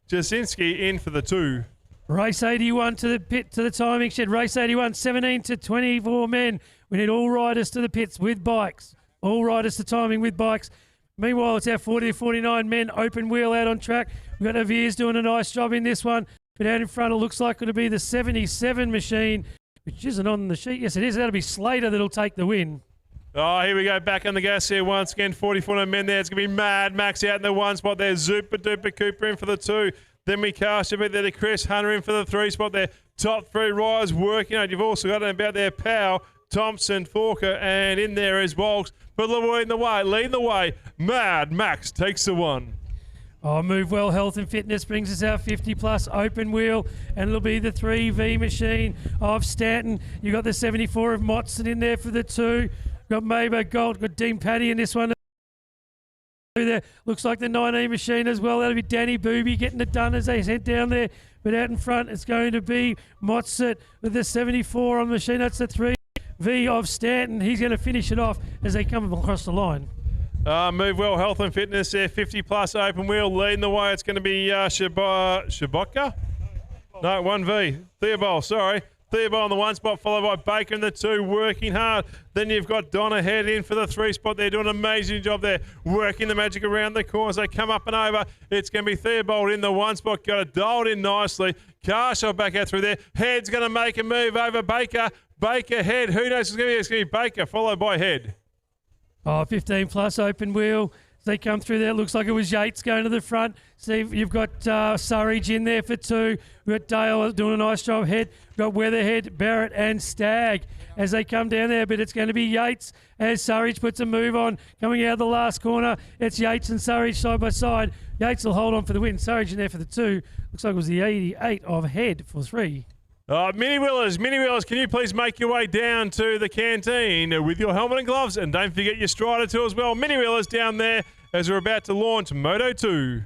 Jasinski in for the 2. Race 81 to the pit, to the timing shed. Race 81, 17 to 24 men. We need all riders to the pits with bikes. All riders to timing with bikes. Meanwhile, it's our 40 to 49 men open wheel out on track. We've got Naviers doing a nice job in this one. But out in front, it looks like it'll be the 77 machine, which isn't on the sheet. Yes, it is. That'll be Slater that'll take the win. Oh, here we go, back on the gas here once again. 44 men there. It's going to be Mad Max out in the 1 spot there. Super Duper Cooper in for the 2. Then we cast a bit there to Chris Hunter in for the 3 spot there. Top 3 riders working out. You've also got about there Powell, Thompson, Forker, and in there is Walks. But leading the way, Mad Max takes the 1. Oh, Move Well Health and Fitness brings us our 50 plus open wheel, and it'll be the 3V machine of Stanton. You got the 74 of Motson in there for the 2. Got Maber Gold, got Dean Paddy in this one. There looks like the 19 machine as well. That'll be Danny Booby getting it done as they head down there. But out in front, it's going to be Motset with the 74 on the machine. That's the 3V of Stanton. He's going to finish it off as they come across the line. Move Well Health and Fitness there, 50 plus open wheel, leading the way. It's going to be Shabotka? No, 1V. Theobald, sorry. Theobald on the 1 spot, followed by Baker in the 2, working hard. Then you've got Donna head in for the 3 spot. They're doing an amazing job there, working the magic around the corners. They come up and over. It's going to be Theobald in the 1 spot. Got it dialed in nicely. Carshaw back out through there. Head's going to make a move over Baker. Baker, Head. Who knows? It's going to be Baker, followed by Head. Oh, 15 plus open wheel. As they come through there, it looks like it was Yates going to the front. See, you've got Surridge in there for 2. We've got Dale doing a nice job. Head. We've got Weatherhead, Barrett and Stagg as they come down there. But it's going to be Yates as Surridge puts a move on. Coming out of the last corner, it's Yates and Surridge side by side. Yates will hold on for the win. Surridge in there for the 2. Looks like it was the 88 of Head for 3. Mini Wheelers, can you please make your way down to the canteen with your helmet and gloves? And don't forget your Strider too as well. Mini Wheelers down there as we're about to launch Moto 2.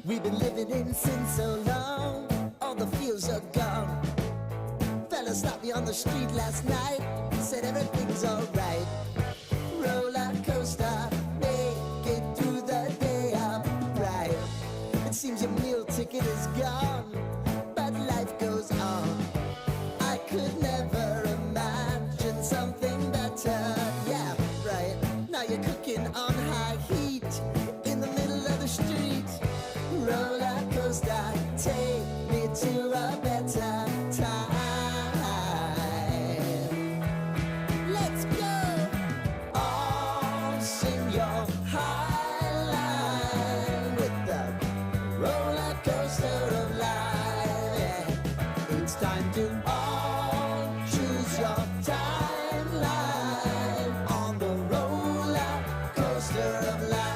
We've been living in sin so long, all the feels are gone. Fella stopped me on the street last night, said everything's alright. Roller coaster, make it through the day upright. It seems your meal ticket is gone, but life goes on. I could never imagine something better. Yeah, right. Now you're cooking on high heat in the middle of the street. Roller coaster, take me to a better time. Let's go. All sing your high line with the roller coaster of life. Yeah. It's time to all choose your timeline on the roller coaster of life.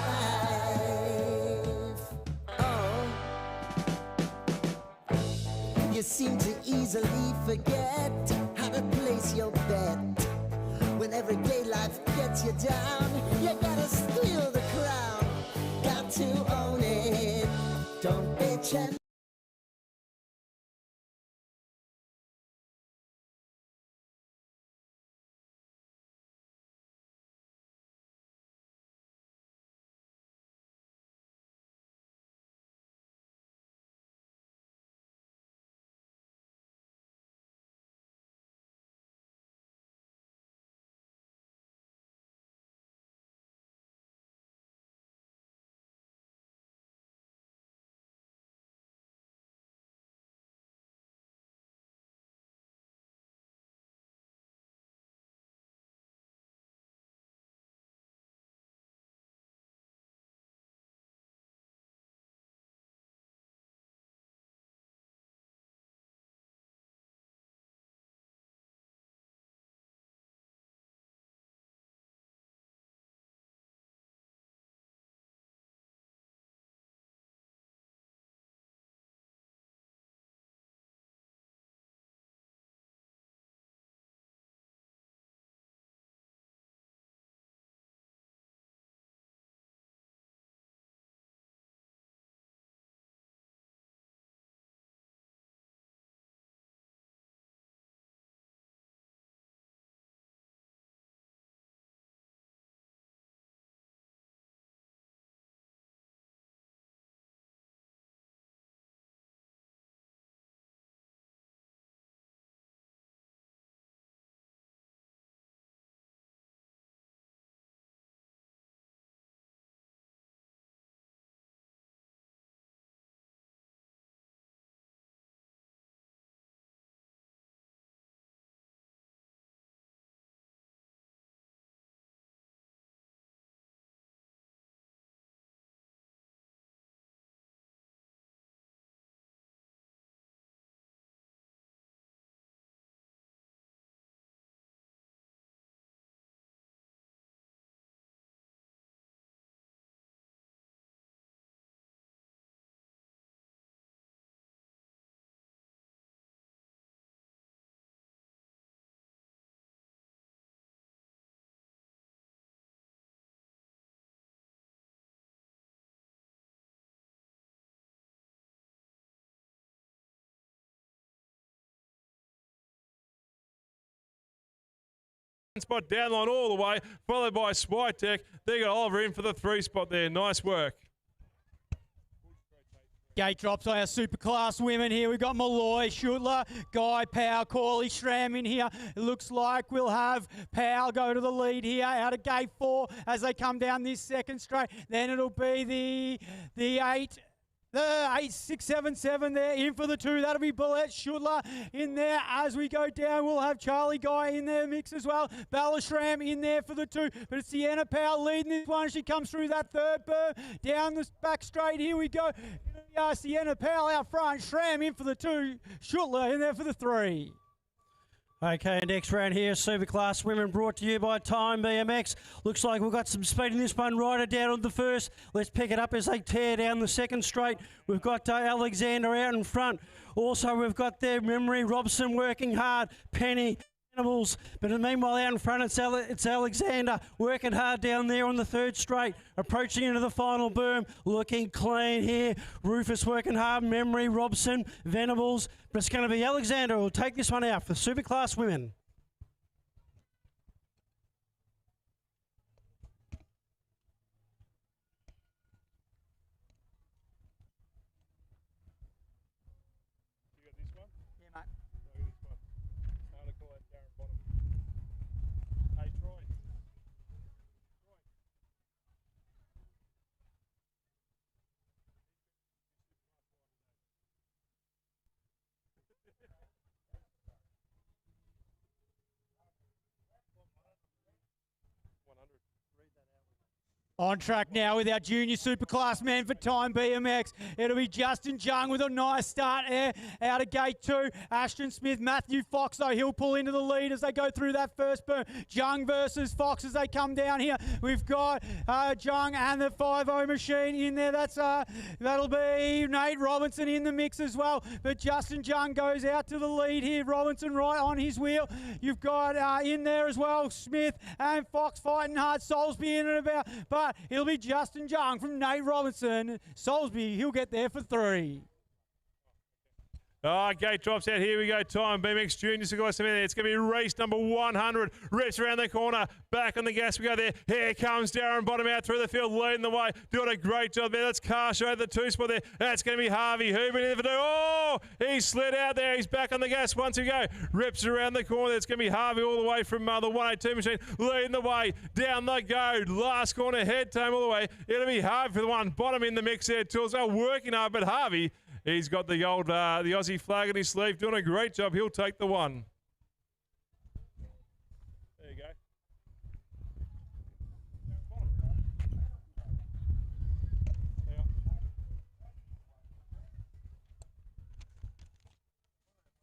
You seem to easily forget how to place your bet. When everyday life gets you down, you gotta steal the crown. Got to own it. Don't bitch and spot down line all the way, followed by Switek. They got Oliver in for the 3 spot there. Nice work. Gate drops on our Superclass women here. We've got Malloy, Schutler, Guy, Powell, Corley, Schramm in here. It looks like we'll have Powell go to the lead here out of gate 4 as they come down this second straight. Then it'll be the 8. The 8, 6, 7, 7 there in for the 2. That'll be Bullet Schutler in there as we go down. We'll have Charlie Guy in there mix as well. Ballashram in there for the 2. But it's Sienna Powell leading this one. She comes through that third berm down the back straight. Here we go. Sienna Powell out front. Schramm in for the 2. Schutler in there for the 3. Okay, next round here, Superclass Women, brought to you by Time BMX. Looks like we've got some speed in this one, Ryder down on the first. Let's pick it up as they tear down the second straight. We've got Alexander out in front. Also, we've got their Memory, Robson working hard, Penny, Animals. But meanwhile, out in front, it's Alexander working hard down there on the third straight, approaching into the final berm, looking clean here. Rufus working hard, Memory, Robson, Venables. But it's going to be Alexander who will take this one out for Superclass Women. You got this one? Yeah, mate. I got this one. I'm going to call that Darren Bottom. Hey, Troy. On track now with our junior Superclass man for Time BMX. It'll be Justin Jung with a nice start there out of gate 2. Ashton Smith, Matthew Fox, though, he'll pull into the lead as they go through that first burn. Jung versus Fox as they come down here. We've got Jung and the 5-0 machine in there. That'll be Nate Robinson in the mix as well. But Justin Jung goes out to the lead here. Robinson right on his wheel. You've got in there as well Smith and Fox fighting hard. Soulsby in and about. But it'll be Justin Jung from Nate Robinson. Soulsby, he'll get there for 3. Gate drops out. Here we go. Time BMX Junior. So guys, it's going to be race number 100. Reps around the corner. Back on the gas. We go there. Here comes Darren Bottom out through the field, leading the way. Doing a great job there. That's Carshow, the 2 spot there. That's going to be Harvey Hoover in for 2. Oh, he slid out there. He's back on the gas once we go. Reps around the corner. It's going to be Harvey all the way from the 182 machine, leading the way. Down they go. Last corner, head time all the way. It'll be Harvey for the 1. Bottom in the mix there. Tools are working hard, but Harvey, he's got the old, the Aussie flag on his sleeve, doing a great job. He'll take the 1. There you go.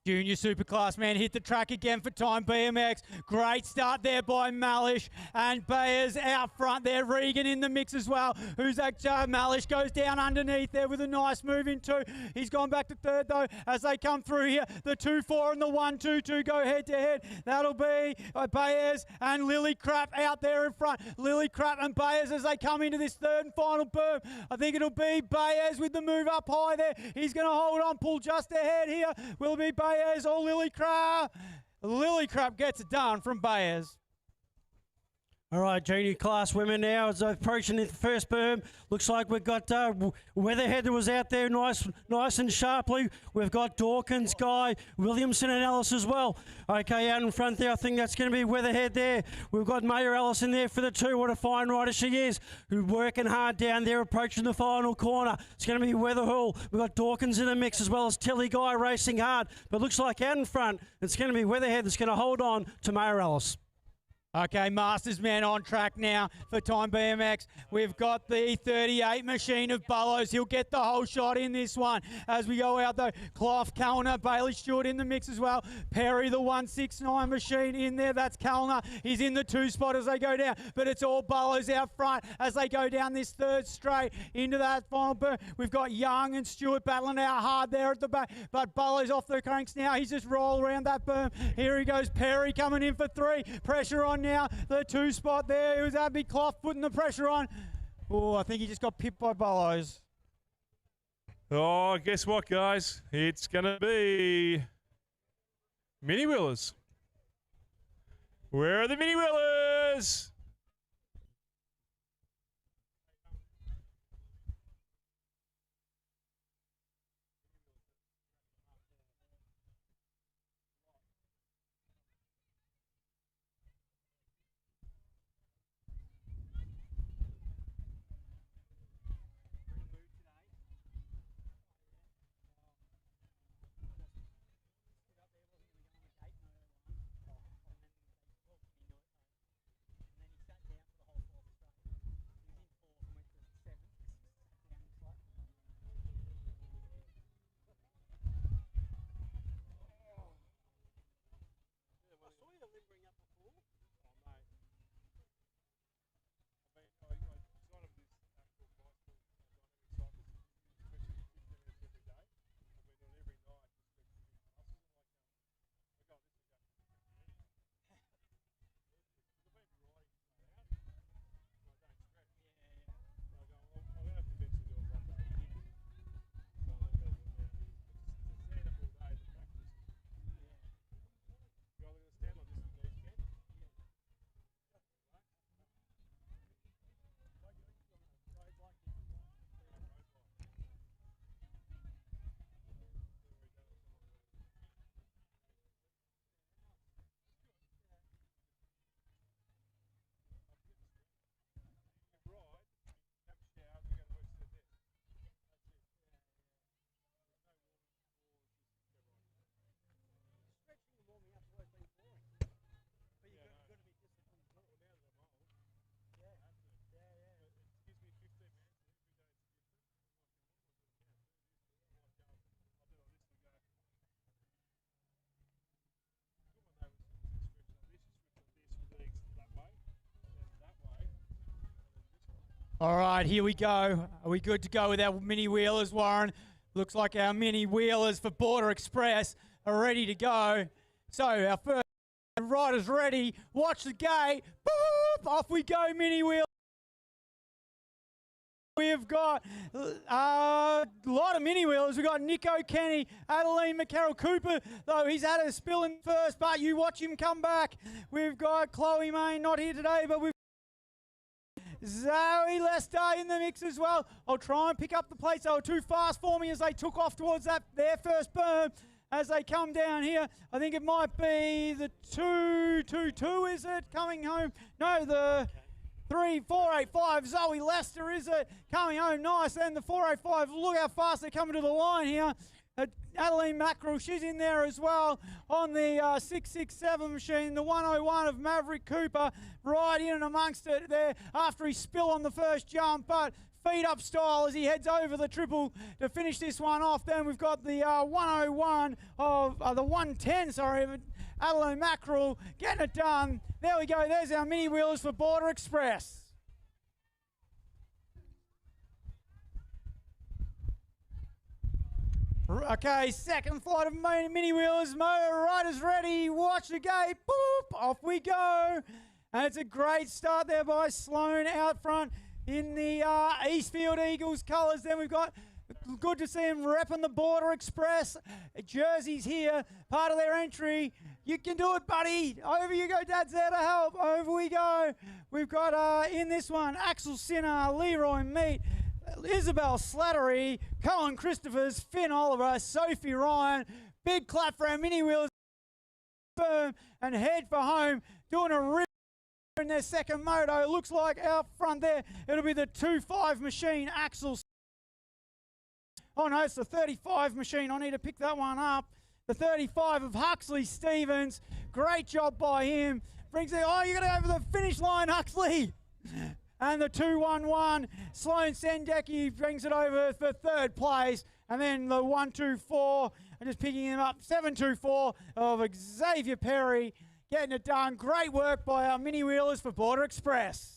Junior Superclass man hit the track again for Time BMX. Great start there by Malish and Bayers out front there. Regan in the mix as well. Who's that? Malish goes down underneath there with a nice move in 2. He's gone back to 3rd though as they come through here. The 2-4 and the 1-2-2 go head to head. That'll be Bayers and Lily Crap out there in front. Lily Crap and Bayers as they come into this 3rd and final berm. I think it'll be Bayers with the move up high there. He's going to hold on, pull just ahead here. Will it be Bayers or Lily Crap? Lily Crap gets it done from Bayers. All right, junior class women now as they're approaching the first berm. Looks like we've got Weatherhead that was out there nice and sharply. We've got Dawkins, Guy, Williamson and Ellis as well. Okay, out in front there, I think that's going to be Weatherhead there. We've got Mayor Ellis in there for the 2. What a fine rider she is. Who's working hard down there, approaching the final corner. It's going to be Weatherhall. We've got Dawkins in the mix as well as Tilly Guy racing hard. But looks like out in front, it's going to be Weatherhead that's going to hold on to Mayor Ellis. Okay, Masters man on track now for Time BMX. We've got the 38 machine of Bullows. He'll get the whole shot in this one. As we go out though, Clough, Kellner, Bailey Stewart in the mix as well. Perry, the 169 machine in there. That's Kellner. He's in the 2 spot as they go down. But it's all Bullows out front as they go down this 3rd straight into that final berm. We've got Young and Stewart battling out hard there at the back. But Bullows off the cranks now. He's just rolled around that berm. Here he goes. Perry coming in for 3. Pressure on now. The 2 spot there. It was Abby Clough putting the pressure on. Oh, I think he just got pipped by Bullows. Oh, guess what, guys? It's going to be Mini Wheelers. Where are the mini wheelers? All right, here we go. Are we good to go with our mini wheelers, Warren? Looks like our mini wheelers for Border Express are ready to go. So our first rider's ready. Watch the gate. Boop! Off we go, mini wheel. We've got a lot of mini wheelers. We've got Nico Kenny, Adeline McCarroll Cooper, though he's had a spill in first, but you watch him come back. We've got Chloe Main, not here today, but we've Zoe Lester in the mix as well. I'll try and pick up the place. They were too fast for me as they took off towards their first berm. As they come down here, I think it might be the 222, is it? Coming home. No, the 3485, Zoe Lester, is it? Coming home nice. And the 485, look how fast they're coming to the line here. Adeline Mackerel, she's in there as well on the 667 machine. The 101 of Maverick Cooper right in and amongst it there after he spill on the first jump, but feet up style as he heads over the triple to finish this one off. Then we've got the 101 of the 110, sorry, of Adeline Mackerel getting it done. There we go. There's our mini wheelers for Border Express. Okay, second flight of mini wheelers. Motor riders ready. Watch the gate. Boop! Off we go. And it's a great start there by Sloan out front in the Eastfield Eagles colours. Then we've got, good to see him repping the Border Express jerseys here. Part of their entry. You can do it, buddy. Over you go. Dad's there to help. Over we go. We've got in this one Axel Sinner, Leroy Meat, Isabel Slattery, Colin Christophers, Finn Oliver, Sophie Ryan. Big clap for our mini wheels. Firm and head for home. Doing a rip in their second moto. Looks like out front there, it'll be the 2.5 machine, Axel. Oh no, it's the 35 machine. I need to pick that one up. The 35 of Huxley Stevens. Great job by him. Brings it, oh, you're going to go over the finish line, Huxley. And the 211, Sloan Sendecki brings it over for third place. And then the 124, I'm just picking him up, 724 of Xavier Perry. Getting it done. Great work by our mini wheelers for Border Express.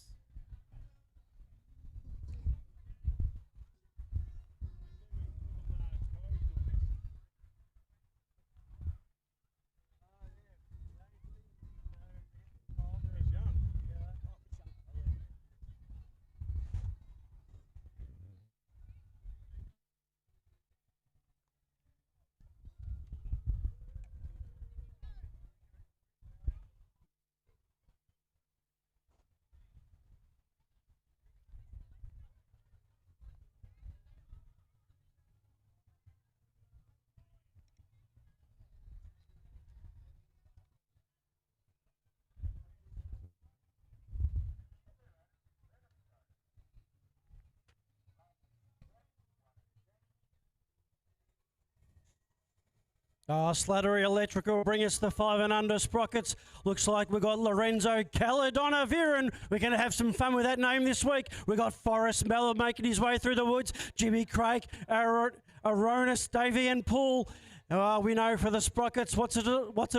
Slattery Electrical bring us the 5 and under sprockets. Looks like we've got Lorenzo Caladonna Viren. We're going to have some fun with that name this week. We've got Forrest Mellor making his way through the woods. Jimmy Craig, Aronis, Davey and Paul. We know for the sprockets, what's it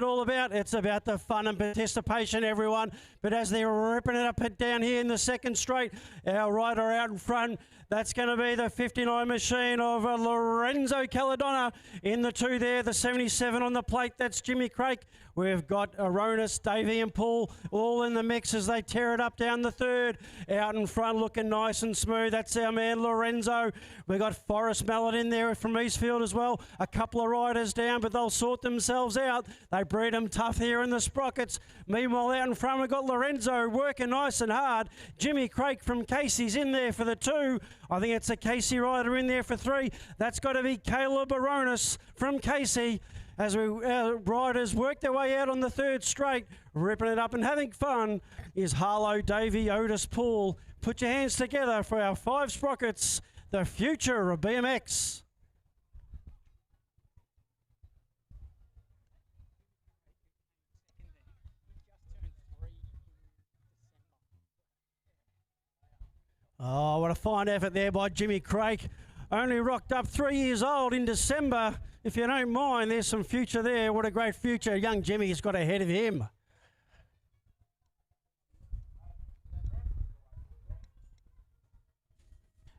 all about? It's about the fun and participation, everyone. But as they're ripping it up and down here in the second straight, our rider out in front, that's going to be the 59 machine of Lorenzo Caladonna. In the 2 there, the 77 on the plate, that's Jimmy Craig. We've got Aronis, Davey and Paul all in the mix as they tear it up down the 3rd. Out in front looking nice and smooth. That's our man Lorenzo. We've got Forrest Mellor in there from Eastfield as well. A couple of riders down, but they'll sort themselves out. They breed them tough here in the sprockets. Meanwhile, out in front, we've got Lorenzo working nice and hard. Jimmy Craig from Casey's in there for the 2. I think it's a Casey rider in there for 3. That's got to be Caleb Aronis from Casey. As our riders work their way out on the 3rd straight, ripping it up and having fun is Harlow, Davey, Otis, Paul. Put your hands together for our 5 sprockets, the future of BMX. Oh, what a fine effort there by Jimmy Craig. Only rocked up 3 years old in December. If you don't mind, there's some future there. What a great future young Jimmy's got ahead of him.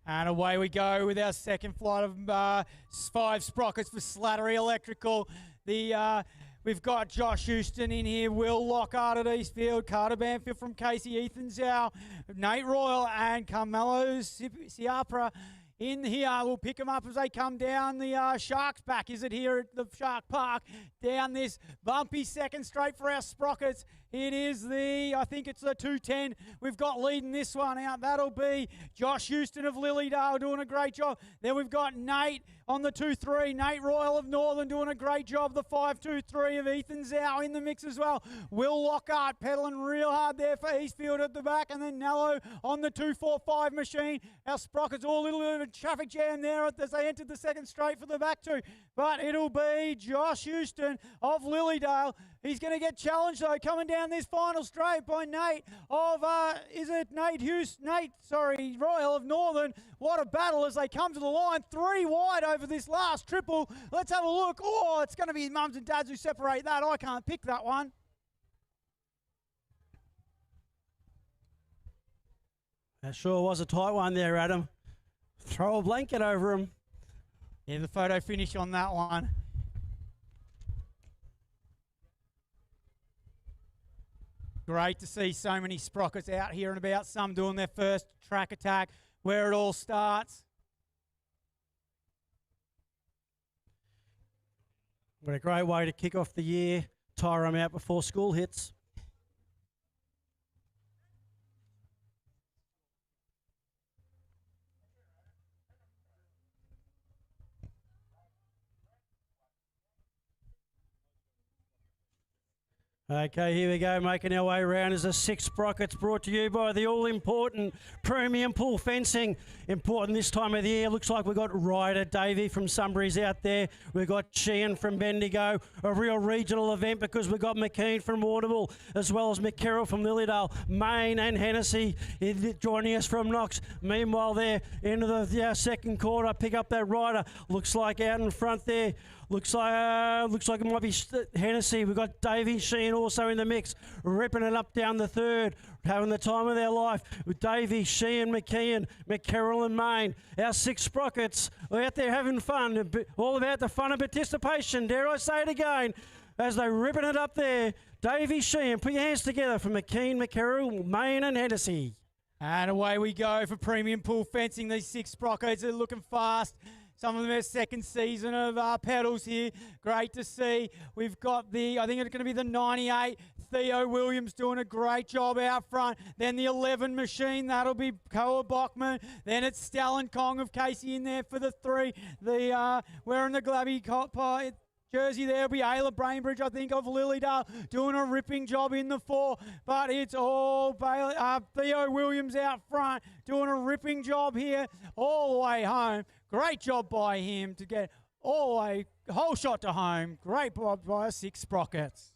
And away we go with our second flight of 5 sprockets for Slattery Electrical. We've got Josh Houston in here, Will Lockhart at Eastfield, Carter Banfield from Casey, Ethan Zhao, Nate Royal and Carmelo Ciapra in here. We'll pick them up as they come down the Sharks back. Is it here at the Shark Park? Down this bumpy second straight for our sprockets. It is I think it's the 210. We've got leading this one out. That'll be Josh Houston of Lilydale doing a great job. Then we've got Nate on the 2-3. Nate Royal of Northern doing a great job. The 5-2-3 of Ethan Zhao in the mix as well. Will Lockhart pedaling real hard there for Eastfield at the back. And then Nello on the 2-4-5 machine. Our sprockets all a little bit of a traffic jam there as they entered the second straight for the back 2. But it'll be Josh Houston of Lilydale. He's going to get challenged though, coming down this final straight by Nate of, Royal of Northern. What a battle as they come to the line. 3 wide over this last triple. Let's have a look. Oh, it's going to be mums and dads who separate that. I can't pick that one. That sure was a tight one there, Adam. Throw a blanket over him. Yeah, the photo finish on that one. Great to see so many sprockets out here and about, some doing their first track attack, where it all starts. What a great way to kick off the year. Tire them out before school hits. Okay, here we go, making our way around as the 6 sprockets brought to you by the all-important Premium Pool Fencing. Important this time of the year. Looks like we've got Ryder Davey from Sunbury's out there. We've got Sheehan from Bendigo, a real regional event because we've got McKean from Waterville, as well as McCarroll from Lilydale, Main and Hennessy joining us from Knox. Meanwhile, there into the second quarter, pick up that rider. Looks like out in front there. Looks like it might be Hennessy. We've got Davey Sheehan also in the mix, ripping it up down the 3rd, having the time of their life with Davey, Sheehan, McKeon, McCarroll and Main. Our 6 sprockets are out there having fun, all about the fun and participation, dare I say it again, as they're ripping it up there. Davey Sheehan, put your hands together for McKean, McCarroll, Main and Hennessy. And away we go for Premium Pool Fencing. These 6 sprockets are looking fast. Some of them are second season of pedals here. Great to see. We've got I think it's going to be the 98. Theo Williams doing a great job out front. Then the 11 machine, that'll be Koa Bachman. Then it's Stalin Kong of Casey in there for the 3. Wearing the Glabby jersey there will be Ayla Brainbridge, I think, of Lilydale, doing a ripping job in the 4. But it's all Theo Williams out front, doing a ripping job here all the way home. Great job by him to get all the way whole shot to home. Great bob by 6 Sprockets.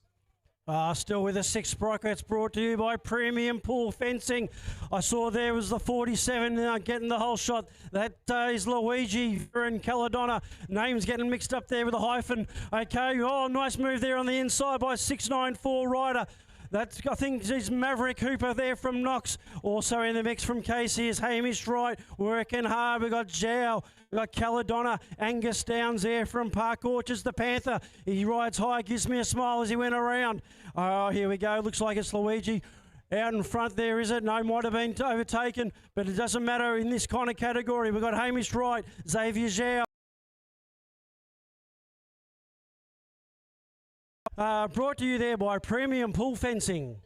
Still with the 6 Sprockets, brought to you by Premium Pool Fencing. I saw there was the 47 getting the whole shot. That is Luigi and Caladonna. Names getting mixed up there with a hyphen. Okay, nice move there on the inside by 694 Rider. That's, I think, is Maverick Hooper there from Knox. Also in the mix from Casey is Hamish Wright, working hard. We've got Zhao, we've got Caladonna, Angus Downs there from Park Orchards, the Panther. He rides high, gives me a smile as he went around. Oh, here we go. Looks like it's Luigi. Out in front there, is it? No, might have been overtaken, but it doesn't matter in this kind of category. We've got Hamish Wright, Xavier Zhao. Brought to you there by Premium Pool Fencing.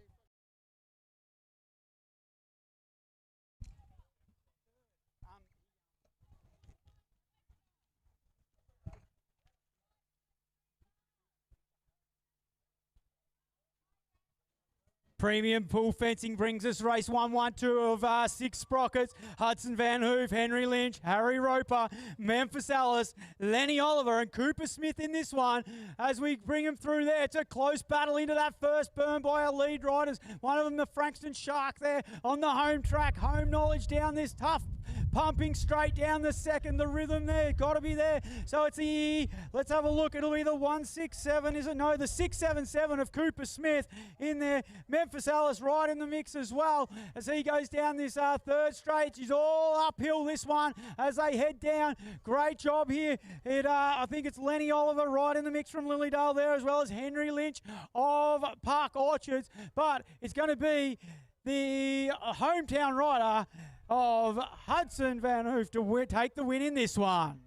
Premium Pool Fencing brings us race 112 of 6 Sprockets. Hudson Van Hoof, Henry Lynch, Harry Roper, Memphis Alice, Lenny Oliver and Cooper Smith in this one. As we bring them through there, it's a close battle into that first burn by our lead riders. One of them, the Frankston Shark there on the home track. Home knowledge down this tough, pumping straight down the second. The rhythm there, got to be there. So it's let's have a look. It'll be the 167, is it? No, the 677 of Cooper Smith in there. Memphis Alice right in the mix as well as he goes down this third straight. She's all uphill this one as they head down. Great job here. I think it's Lenny Oliver right in the mix from Lilydale there, as well as Henry Lynch of Park Orchards. But it's going to be the hometown rider of Hudson Van Hoof to take the win in this one.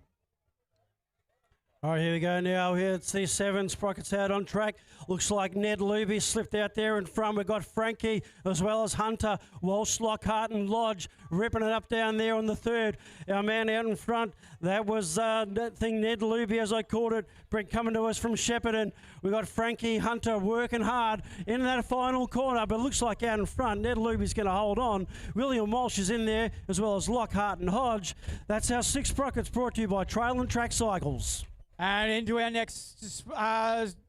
All right, here we go now. Here it's the 7 Sprockets out on track. Looks like Ned Luby slipped out there in front. We've got Frankie as well as Hunter, Walsh, Lockhart and Lodge ripping it up down there on the third. Our man out in front, that was that thing, Ned Luby as I called it, Brett coming to us from Shepparton. We've got Frankie Hunter working hard in that final corner, but it looks like out in front, Ned Luby's going to hold on. William Walsh is in there as well as Lockhart and Hodge. That's our 6 Sprockets brought to you by Trail and Track Cycles. And into our next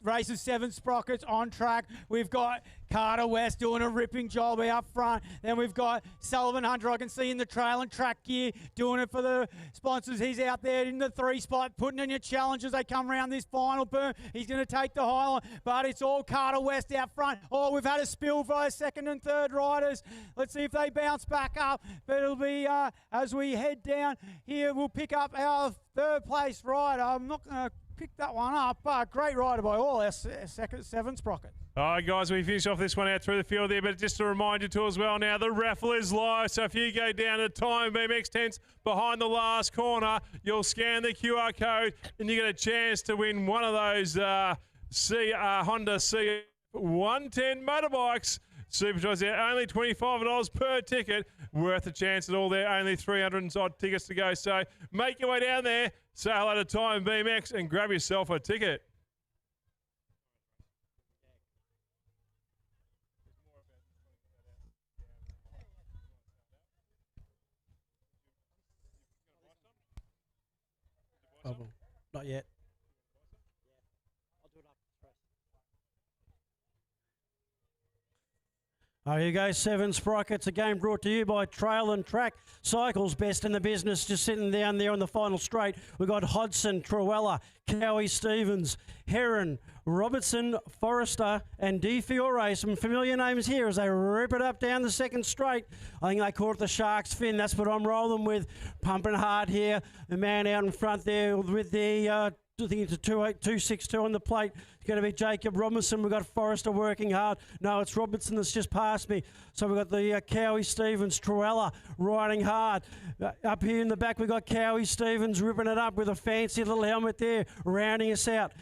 race of 7 Sprockets on track, we've got Carter West doing a ripping job out front. Then we've got Sullivan Hunter, I can see in the trail and track gear, doing it for the sponsors. He's out there in the 3 spot, putting in your challenge as they come around this final burn. He's going to take the high line, but it's all Carter West out front. Oh, we've had a spill by 2nd and 3rd riders. Let's see if they bounce back up. But it'll be, as we head down here, we'll pick up our 3rd place rider. I'm not going to pick that one up, but great rider by all our 7 Sprockets. All right, guys, we finish off this one out through the field there, but just a reminder to as well now, the raffle is live. So if you go down to Time BMX tents behind the last corner, you'll scan the QR code and you get a chance to win one of those Honda C110 motorbikes. Superclass there, only $25 per ticket, worth a chance at all there, only 300 odd tickets to go. So make your way down there, say hello to Time BMX and grab yourself a ticket. Not yet. Here you go, 7 Sprockets, again brought to you by Trail and Track Cycles, best in the business, just sitting down there on the final straight. We've got Hodson, Truella, Cowie Stevens, Heron, Robertson, Forrester and De Fiore. Some familiar names here as they rip it up down the 2nd straight. I think they call it the Shark's Fin. That's what I'm rolling with. Pumping hard here. The man out in front there with the I think it's a 262 on the plate. It's going to be Jacob Robinson. We've got Forrester working hard. No, it's Robertson that's just passed me. So we've got the Cowie Stevens, Truella riding hard. Up here in the back, we've got Cowie Stevens ripping it up with a fancy little helmet there, rounding us out.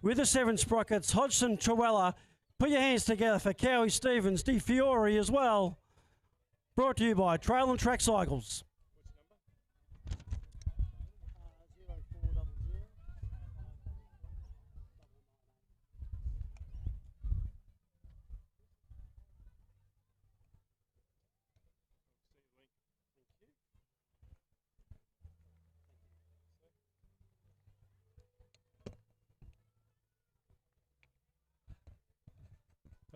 With the 7 Sprockets, Hodgson, Truella, put your hands together for Cowie Stevens, De Fiore as well. Brought to you by Trail and Track Cycles.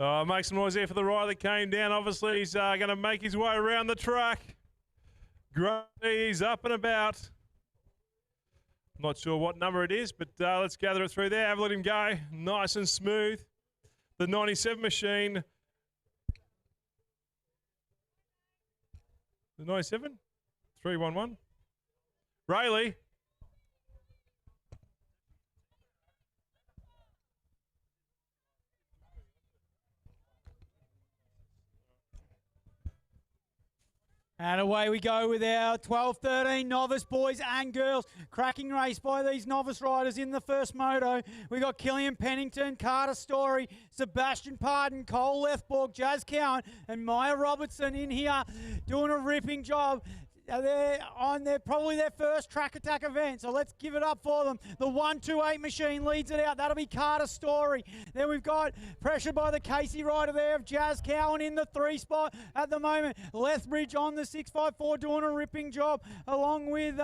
Make some noise there for the rider that came down. Obviously, he's going to make his way around the track. Great, he's up and about. Not sure what number it is, but let's gather it through there. Have a let him go. Nice and smooth. The 97 machine. The 97? 311. Rayleigh. And away we go with our 12-13 novice boys and girls. Cracking race by these novice riders in the first moto. We got Killian Pennington, Carter Story, Sebastian Pardon, Cole Lethborg, Jazz Cowan, and Maya Robertson in here doing a ripping job. They're on probably their first track attack event, so let's give it up for them. The 128 machine leads it out. That'll be Carter Story. Then we've got pressure by the Casey rider there of Jazz Cowan in the 3 spot at the moment. Lethbridge on the 654 doing a ripping job, along with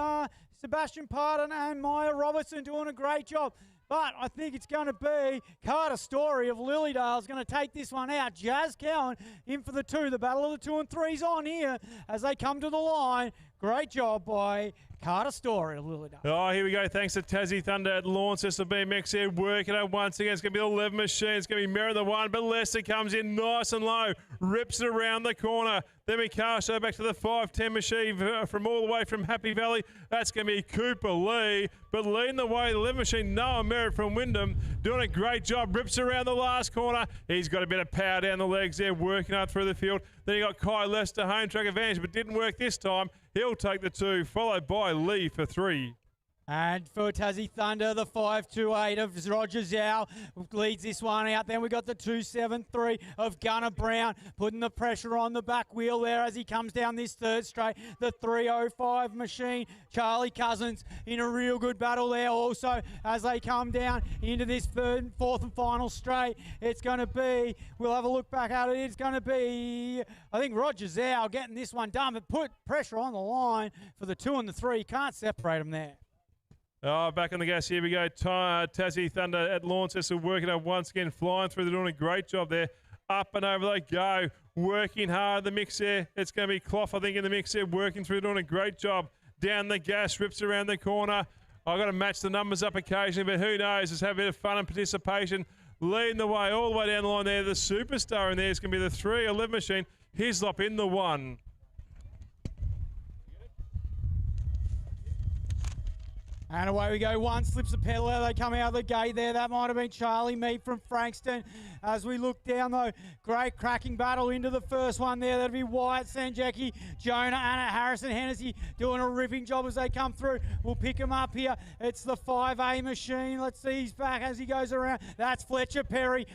Sebastian Pardon and Maya Robertson doing a great job. But I think it's going to be Carter Story of Lilydale is going to take this one out. Jazz Cowan in for the 2. The battle of the 2 and 3's on here as they come to the line. Great job by Carter Story of Lilydale. Oh, here we go. Thanks to Tassie Thunder at Launceston BMX here. Working it once again. It's going to be the 11 machine. It's going to be Merritt the 1, but Lester comes in nice and low. Rips it around the corner. Then we cast back to the 510 machine from all the way from Happy Valley. That's going to be Cooper Lee. But leading the way, the 11 machine, Noah Merritt from Wyndham, doing a great job. Rips around the last corner. He's got a bit of power down the legs there, working up through the field. Then you got Kai Lester, home track advantage, but didn't work this time. He'll take the 2, followed by Lee for 3. And for Tassie Thunder, the 528 of Roger Zhao leads this one out. Then we got the 273 of Gunnar Brown putting the pressure on the back wheel there as he comes down this third straight. The 305 machine, Charlie Cousins in a real good battle there also as they come down into this fourth and final straight. It's going to be, we'll have a look back at it, it's going to be, I think Roger Zhao getting this one done, but put pressure on the line for the 2 and the 3. Can't separate them there. Oh, back on the gas. Here we go. Tassie Thunder at Launceston working up once again, flying through. They're doing a great job there. Up and over they go. Working hard. The mix there. It's going to be Clough, I think, in the mix there. Working through, doing a great job. Down the gas, rips around the corner. I've got to match the numbers up occasionally, but who knows? Just have a bit of fun and participation. Leading the way all the way down the line there. The superstar in there is going to be the 311 machine. Hislop in the 1. And away we go. One slips a pedal out. They come out of the gate there. That might have been Charlie Mead from Frankston. As we look down, though, great cracking battle into the first one there. That'll be Wyatt Sanjaki, Jonah, Anna, Harrison, Hennessy doing a ripping job as they come through. We'll pick him up here. It's the 5A machine. Let's see his back as he goes around. That's Fletcher Perry.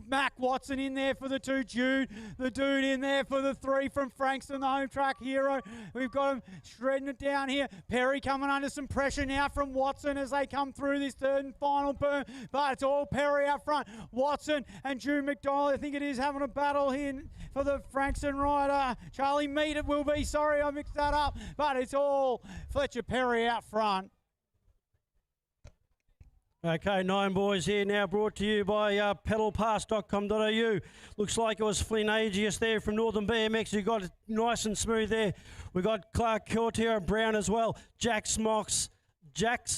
Mac Watson in there for the 2. Jude, the dude in there for the 3 from Frankston, the home track hero. We've got him shredding it down here. Perry coming under some pressure now from Watson as they come through this third and final berm, but it's all Perry out front. Watson and Drew McDonald, I think it is, having a battle here for the Frankston rider. Charlie Mead it will be, sorry I mixed that up, but it's all Fletcher Perry out front. Okay, 9 boys here now, brought to you by pedalpass.com.au. Looks like it was Flynn Agius there from Northern BMX who got it nice and smooth there. We got Clark Cortier Brown as well. Jax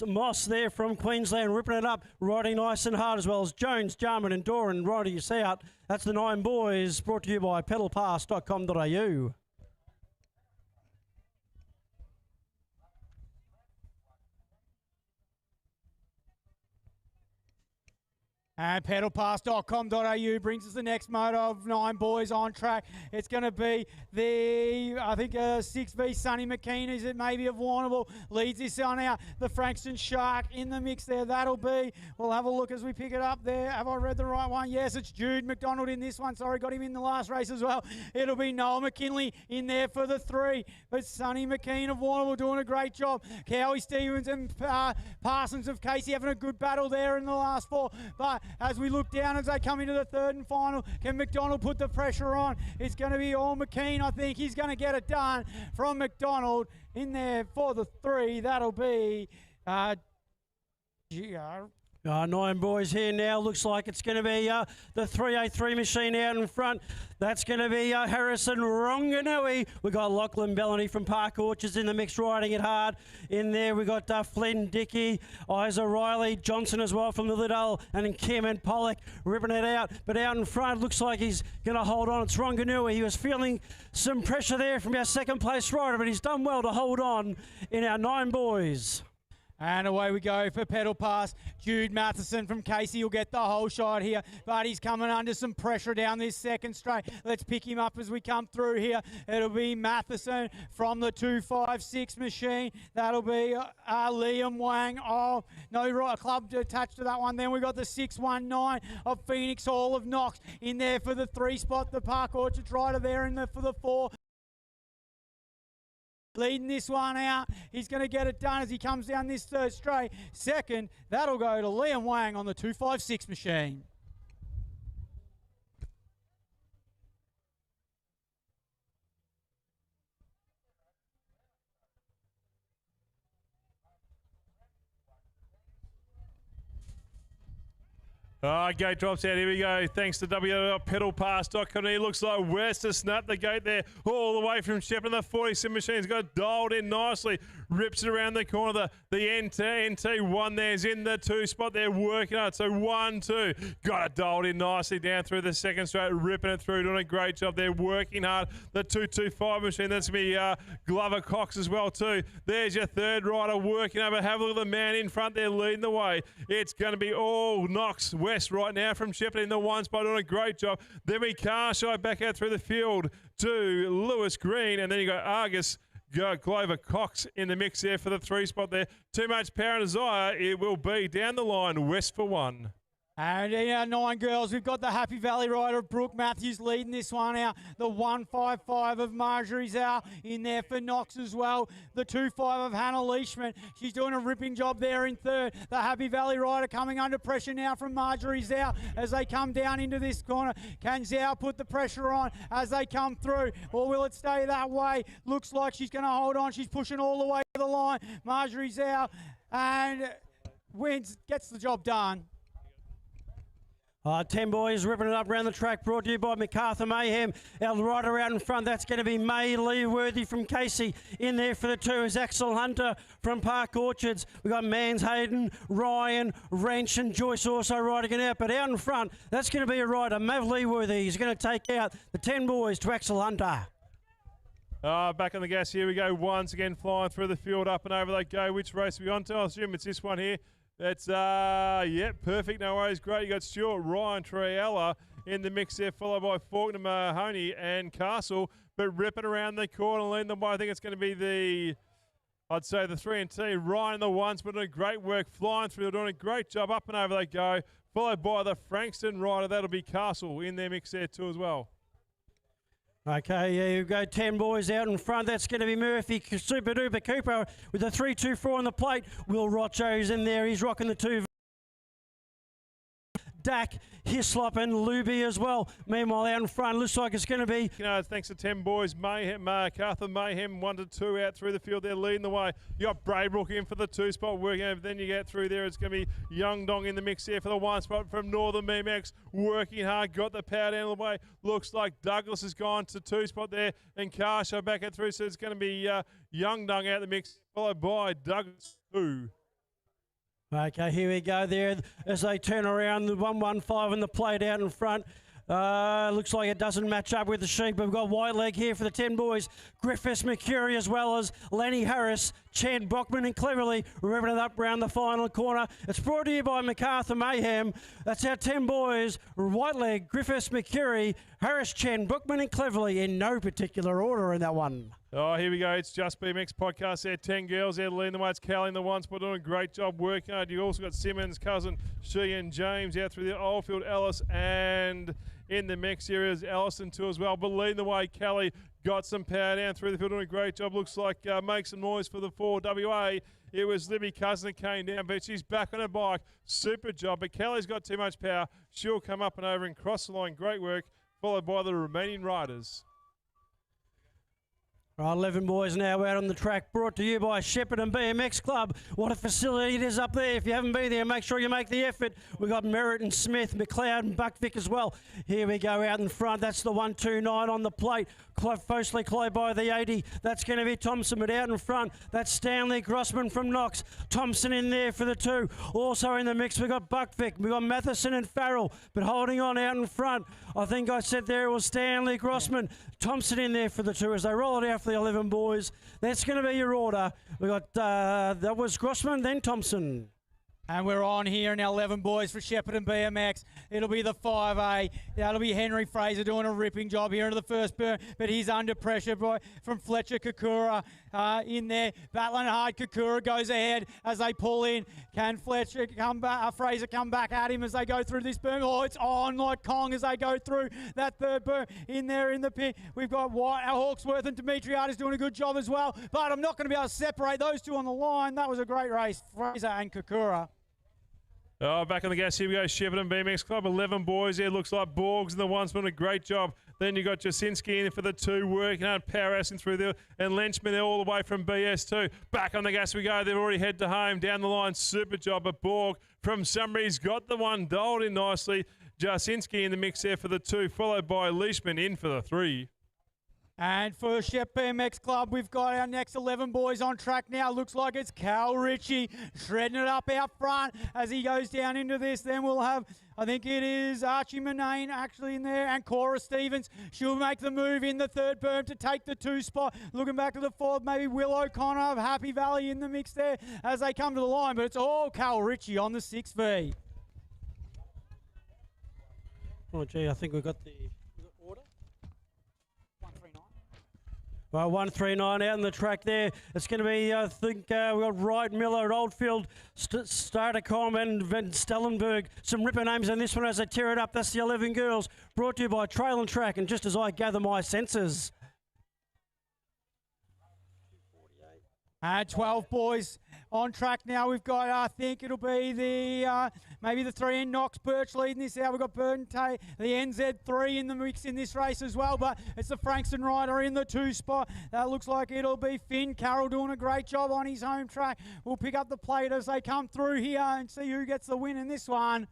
Moss there from Queensland ripping it up, riding nice and hard, as well as Jones, Jarman and Doran riding us out. That's the 9 boys, brought to you by pedalpass.com.au. And pedalpass.com.au brings us the next moto of 9 boys on track. It's going to be the, I think, 6V Sonny McKean, is it maybe of Warrnambool, leads this on out. The Frankston Shark in the mix there. That'll be, we'll have a look as we pick it up there. Have I read the right one? Yes, it's Jude McDonald in this one. Sorry, got him in the last race as well. It'll be Noel McKinley in there for the 3. But Sonny McKean of Warrnambool doing a great job. Cowie Stevens and Parsons of Casey having a good battle there in the last 4. But as we look down as they come into the third and final, can McDonald put the pressure on? It's going to be all McKean. I think he's going to get it done from McDonald in there for the 3. That'll be GR. 9 boys here now. Looks like it's going to be the 383 machine out in front. That's going to be Harrison Ronganui. We've got Lachlan Bellany from Park Orchards in the mix, riding it hard. In there, we've got Flynn Dickey, Isa Riley, Johnson as well from Lilydale, and then Kim and Pollock ripping it out. But out in front, looks like he's going to hold on. It's Ronganui. He was feeling some pressure there from our second place rider, but he's done well to hold on in our 9 boys. And away we go for pedal pass. Jude Matheson from Casey will get the whole shot here, but he's coming under some pressure down this second straight. Let's pick him up as we come through here. It'll be Matheson from the 256 machine. That'll be Liam Wang. Oh, no club attached to that one. Then we got the 619 of Phoenix Hall of Knox in there for the 3 spot. The Park Orchards rider there in there for the 4. Leading this one out. He's going to get it done as he comes down this third straight. Second, that'll go to Liam Wang on the 256 machine. Gate drops out. Here we go. Thanks to www.pedalpass.com. He looks like West to snap the gate there all the way from Shepparton. The 47 machine's got it dialed in nicely. Rips it around the corner. The NT1 there's in the 2 spot there, working hard. So 1, 2. Got it dialed in nicely down through the second straight, ripping it through, doing a great job there, working hard. The 225 machine, that's going to be Glover Cox as well too. There's your third rider working over. Have a look at the man in front there leading the way. It's going to be all Knox West right now from Shepparton in the 1 spot, doing a great job. Then we Carshy back out through the field to Lewis Green, and then you got Argus, Glover Cox in the mix there for the 3 spot there. Too much power and desire. It will be down the line, West for 1. And in our 9 girls, we've got the Happy Valley rider, Brooke Matthews, leading this one out. The 155 of Marjorie Zhao in there for Knox as well. The 25 of Hannah Leishman. She's doing a ripping job there in third. The Happy Valley rider coming under pressure now from Marjorie Zhao as they come down into this corner. Can Zhao put the pressure on as they come through, or will it stay that way? Looks like she's going to hold on. She's pushing all the way to the line. Marjorie Zhao and wins, gets the job done. 10 boys ripping it up around the track, brought to you by MacArthur Mayhem. Our rider out in front, that's going to be May Leeworthy from Casey. In there for the 2 is Axel Hunter from Park Orchards. We've got Mans Hayden, Ryan, Wrench and Joyce also riding it out. But out in front, that's going to be a rider, Mav Leeworthy. He's going to take out the 10 boys to Axel Hunter. Back on the gas, here we go. Once again, flying through the field, up and over they go. Which race are we on to? I assume it's this one here. It's, perfect, no worries, great. You got Stuart, Ryan, Triella in the mix there, followed by Faulkner, Mahoney and Castle, but ripping around the corner, leading them by, I think it's going to be the 3 and T. Ryan in the 1s, but doing great work, flying through, doing a great job, up and over they go, followed by the Frankston rider, that'll be Castle in their mix there too as well. Okay, yeah, you go 10 boys out in front. That's going to be Murphy, Super Duper Cooper with the 324 on the plate. Will Rocho's in there. He's rocking the 2. Dak, Hislop and Luby as well. Meanwhile, out in front, looks like it's going to be... thanks to 10 boys, Mayhem, MacArthur Mayhem, 1 to 2 out through the field. They're leading the way. You got Braybrook in for the 2 spot, working over. Then you get through there. It's going to be Young Dong in the mix here for the 1 spot from Northern BMX, working hard, got the power down the way. Looks like Douglas has gone to 2 spot there, and Carshaw back out through. So it's going to be Young Dong out the mix, followed by Douglas 2. Okay, here we go there as they turn around the 115 on the plate out in front. Looks like it doesn't match up with the sheep. We've got White Leg here for the 10 boys. Griffiths McCurry as well as Lenny Harris, Chad Brockman and Cleverly revving it up around the final corner. It's brought to you by MacArthur Mayhem. That's our 10 boys. White Leg, Griffiths McCurry, Harris, Chen, Brookman and Cleverly in no particular order in that one. Oh, here we go. It's Just BMX podcast there. 10 girls there leading the way. It's Callie in the 1 spot doing a great job working hard. You also got Simmons, Cousin, she and James out through the Oldfield, Ellis, and in the mix here is Allison too as well. But leading the way, Callie got some power down through the field, doing a great job. Looks like make some noise for the 4 WA. It was Libby Cousin that came down, but she's back on her bike. Super job. But Callie's got too much power. She'll come up and over and cross the line. Great work, followed by the remaining riders. Right, 11 boys now out on the track, brought to you by Shepparton BMX Club. What a facility it is up there. If you haven't been there, make sure you make the effort. We've got Merritt and Smith, McLeod and Buckvick as well. Here we go out in front. That's the 129 on the plate. Closely by the 80. That's going to be Thompson, but out in front, that's Stanley Grossman from Knox. Thompson in there for the 2. Also in the mix, we've got Buckvick. We've got Matheson and Farrell, but holding on out in front. I think I said there it was Stanley Grossman. Thompson in there for the 2 as they roll it out for the 11 boys. That's going to be your order. We got, that was Grossman, then Thompson. And we're on here in our 11 boys for Shepparton BMX. It'll be the 5A. That'll be Henry Fraser doing a ripping job here into the first burn, but he's under pressure from Fletcher Kakura in there. Battling hard, Kakura goes ahead as they pull in. Can Fletcher come back, Fraser come back at him as they go through this burn? Oh, it's on like Kong as they go through that third burn in there in the pit. We've got White, Hawksworth and Dimitriadis doing a good job as well, but I'm not going to be able to separate those two on the line. That was a great race, Fraser and Kakura. Oh, back on the gas, here we go, Shepparton BMX Club, 11 boys there. Looks like Borgs and the one's doing a great job. Then you got Jasinski in for the 2, working hard, powerhousing through there, and Lenchman there all the way from BS2. Back on the gas we go, they've already head to home, down the line, super job, but Borg from Summery's got the 1, doled in nicely. Jasinski in the mix there for the 2, followed by Leishman in for the 3. And for Shep BMX Club, we've got our next 11 boys on track now. Looks like it's Cal Ritchie shredding it up out front as he goes down into this. Then we'll have, I think it is Archie Manane actually in there, and Cora Stevens. She'll make the move in the third berm to take the 2 spot. Looking back to the 4th, maybe Will O'Connor of Happy Valley in the mix there as they come to the line, but it's all Cal Ritchie on the 6V. Oh, gee, I think we've got the order. 139. 139 out on the track there. It's going to be, I think, we've got Wright, Miller, Oldfield, Startercom and Van Stellenberg. Some ripper names in this one as they tear it up. That's the 11 girls, brought to you by Trail and Track. And just as I gather my senses. 12 boys on track now. We've got, I think it'll be the, maybe the 3 in Knox, Birch leading this out. We've got Burton Tate, the NZ3 in the mix in this race as well, but it's the Frankston rider in the 2 spot. That looks like it'll be Finn Carroll doing a great job on his home track. We'll pick up the plate as they come through here and see who gets the win in this one.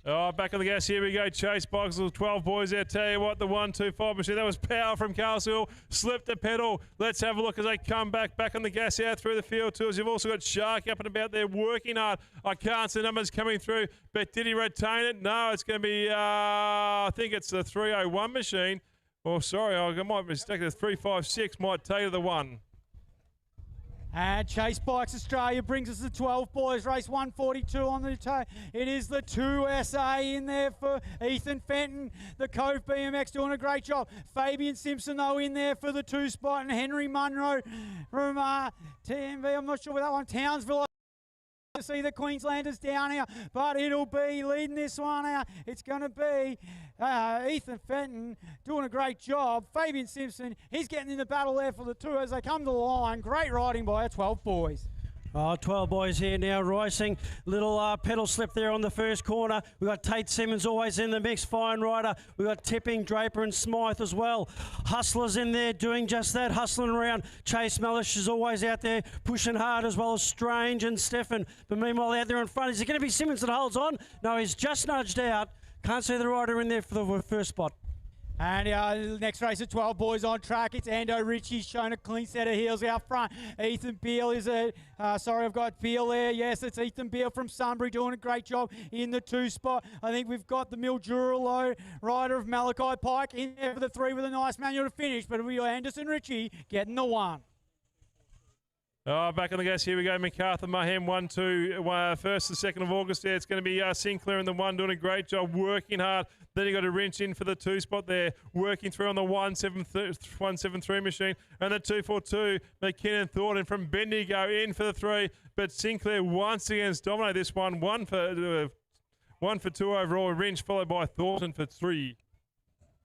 Oh, back on the gas, here we go. Chase Boxall, 12 boys there. Tell you what, the 125 machine, that was power from Castle. Slipped the pedal. Let's have a look as they come back on the gas out through the field tours. You've also got Shark up and about there working hard. I can't see numbers coming through, but did he retain it? No, it's going to be, I think it's the 301 machine. Oh, sorry, I might be mistaken. The 356 might take to the 1. And Chase Bikes Australia brings us the 12 boys, race 142 on the toe. It is the 2SA in there for Ethan Fenton. The Cove BMX doing a great job. Fabian Simpson, though, in there for the 2 spot. And Henry Munro from TMV, I'm not sure where that one, Townsville. To see the Queenslanders down here, but it'll be leading this one out. It's going to be Ethan Fenton doing a great job. Fabian Simpson, he's getting in the battle there for the 2 as they come to the line. Great riding by our 12 boys. 12 boys here now racing. Little pedal slip there on the first corner. We've got Tate Simmons always in the mix, fine rider. We've got Tipping, Draper and Smythe as well. Hustlers in there doing just that, hustling around. Chase Mellish is always out there pushing hard, as well as Strange and Stefan. But meanwhile out there in front, is it going to be Simmons that holds on? No, he's just nudged out. Can't see the rider in there for the first spot. And the next race of 12 boys on track. It's Ando Ritchie showing a clean set of heels out front. Ethan Beale is sorry, I've got Beale there. Yes, it's Ethan Beale from Sunbury doing a great job in the 2 spot. I think we've got the Mildura rider of Malachi Pike in there for the 3 with a nice manual to finish. But it'll be Anderson Ritchie getting the 1. Oh, back on the gas, here we go. MacArthur Mahem, 1-2, 1st and 2nd of August there. It's going to be Sinclair in the 1 doing a great job, working hard. Then you got a wrench in for the 2 spot there, working through on the 173 machine. And the 242, McKinnon Thornton from Bendigo in for the 3. But Sinclair once again has dominated this one. 1 for 2 overall. Wrench followed by Thornton for 3.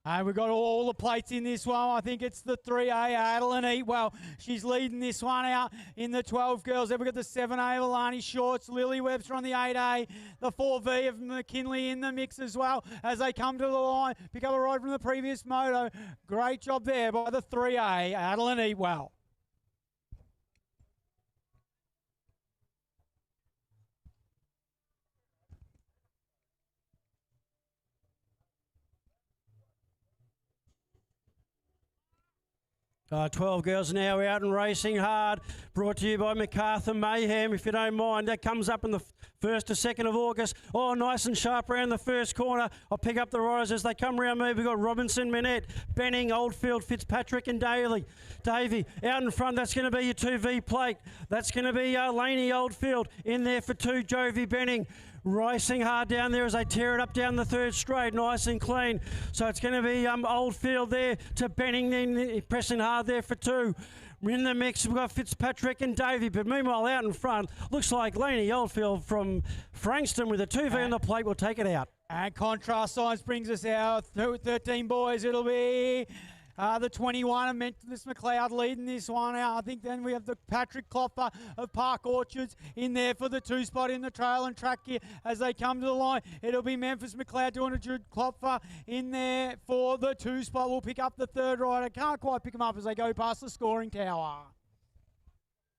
And we've got all the plates in this one. I think it's the 3A, Adeline Eatwell. She's leading this one out in the 12 girls. Then we've got the 7A, Alani Shorts. Lily Webster on the 8A. The 4V of McKinley in the mix as well as they come to the line. Pick up a ride from the previous moto. Great job there by the 3A, Adeline Eatwell. 12 girls now out and racing hard. Brought to you by MacArthur Mayhem, if you don't mind. That comes up in the 1st to 2nd of August. Oh, nice and sharp around the first corner. I'll pick up the riders as they come around me. We've got Robinson, Manette, Benning, Oldfield, Fitzpatrick and Davey. Out in front, that's going to be your 2V plate. That's going to be Laney Oldfield. In there for 2, Jovi Benning. Racing hard down there as they tear it up down the 3rd straight, nice and clean. So it's going to be Oldfield there to Benning, then pressing hard there for 2. In the mix, we've got Fitzpatrick and Davey, but meanwhile out in front, looks like Laney Oldfield from Frankston with a 2V on the plate will take it out. And contrast signs brings us our 13 boys. It'll be the 21 of Memphis McLeod leading this one out. I think then we have the Patrick Klopfer of Park Orchards in there for the 2 spot in the trail and track here as they come to the line. It'll be Memphis McLeod doing a Jude Klopfer in there for the 2 spot. We'll pick up the 3rd rider. Can't quite pick them up as they go past the scoring tower.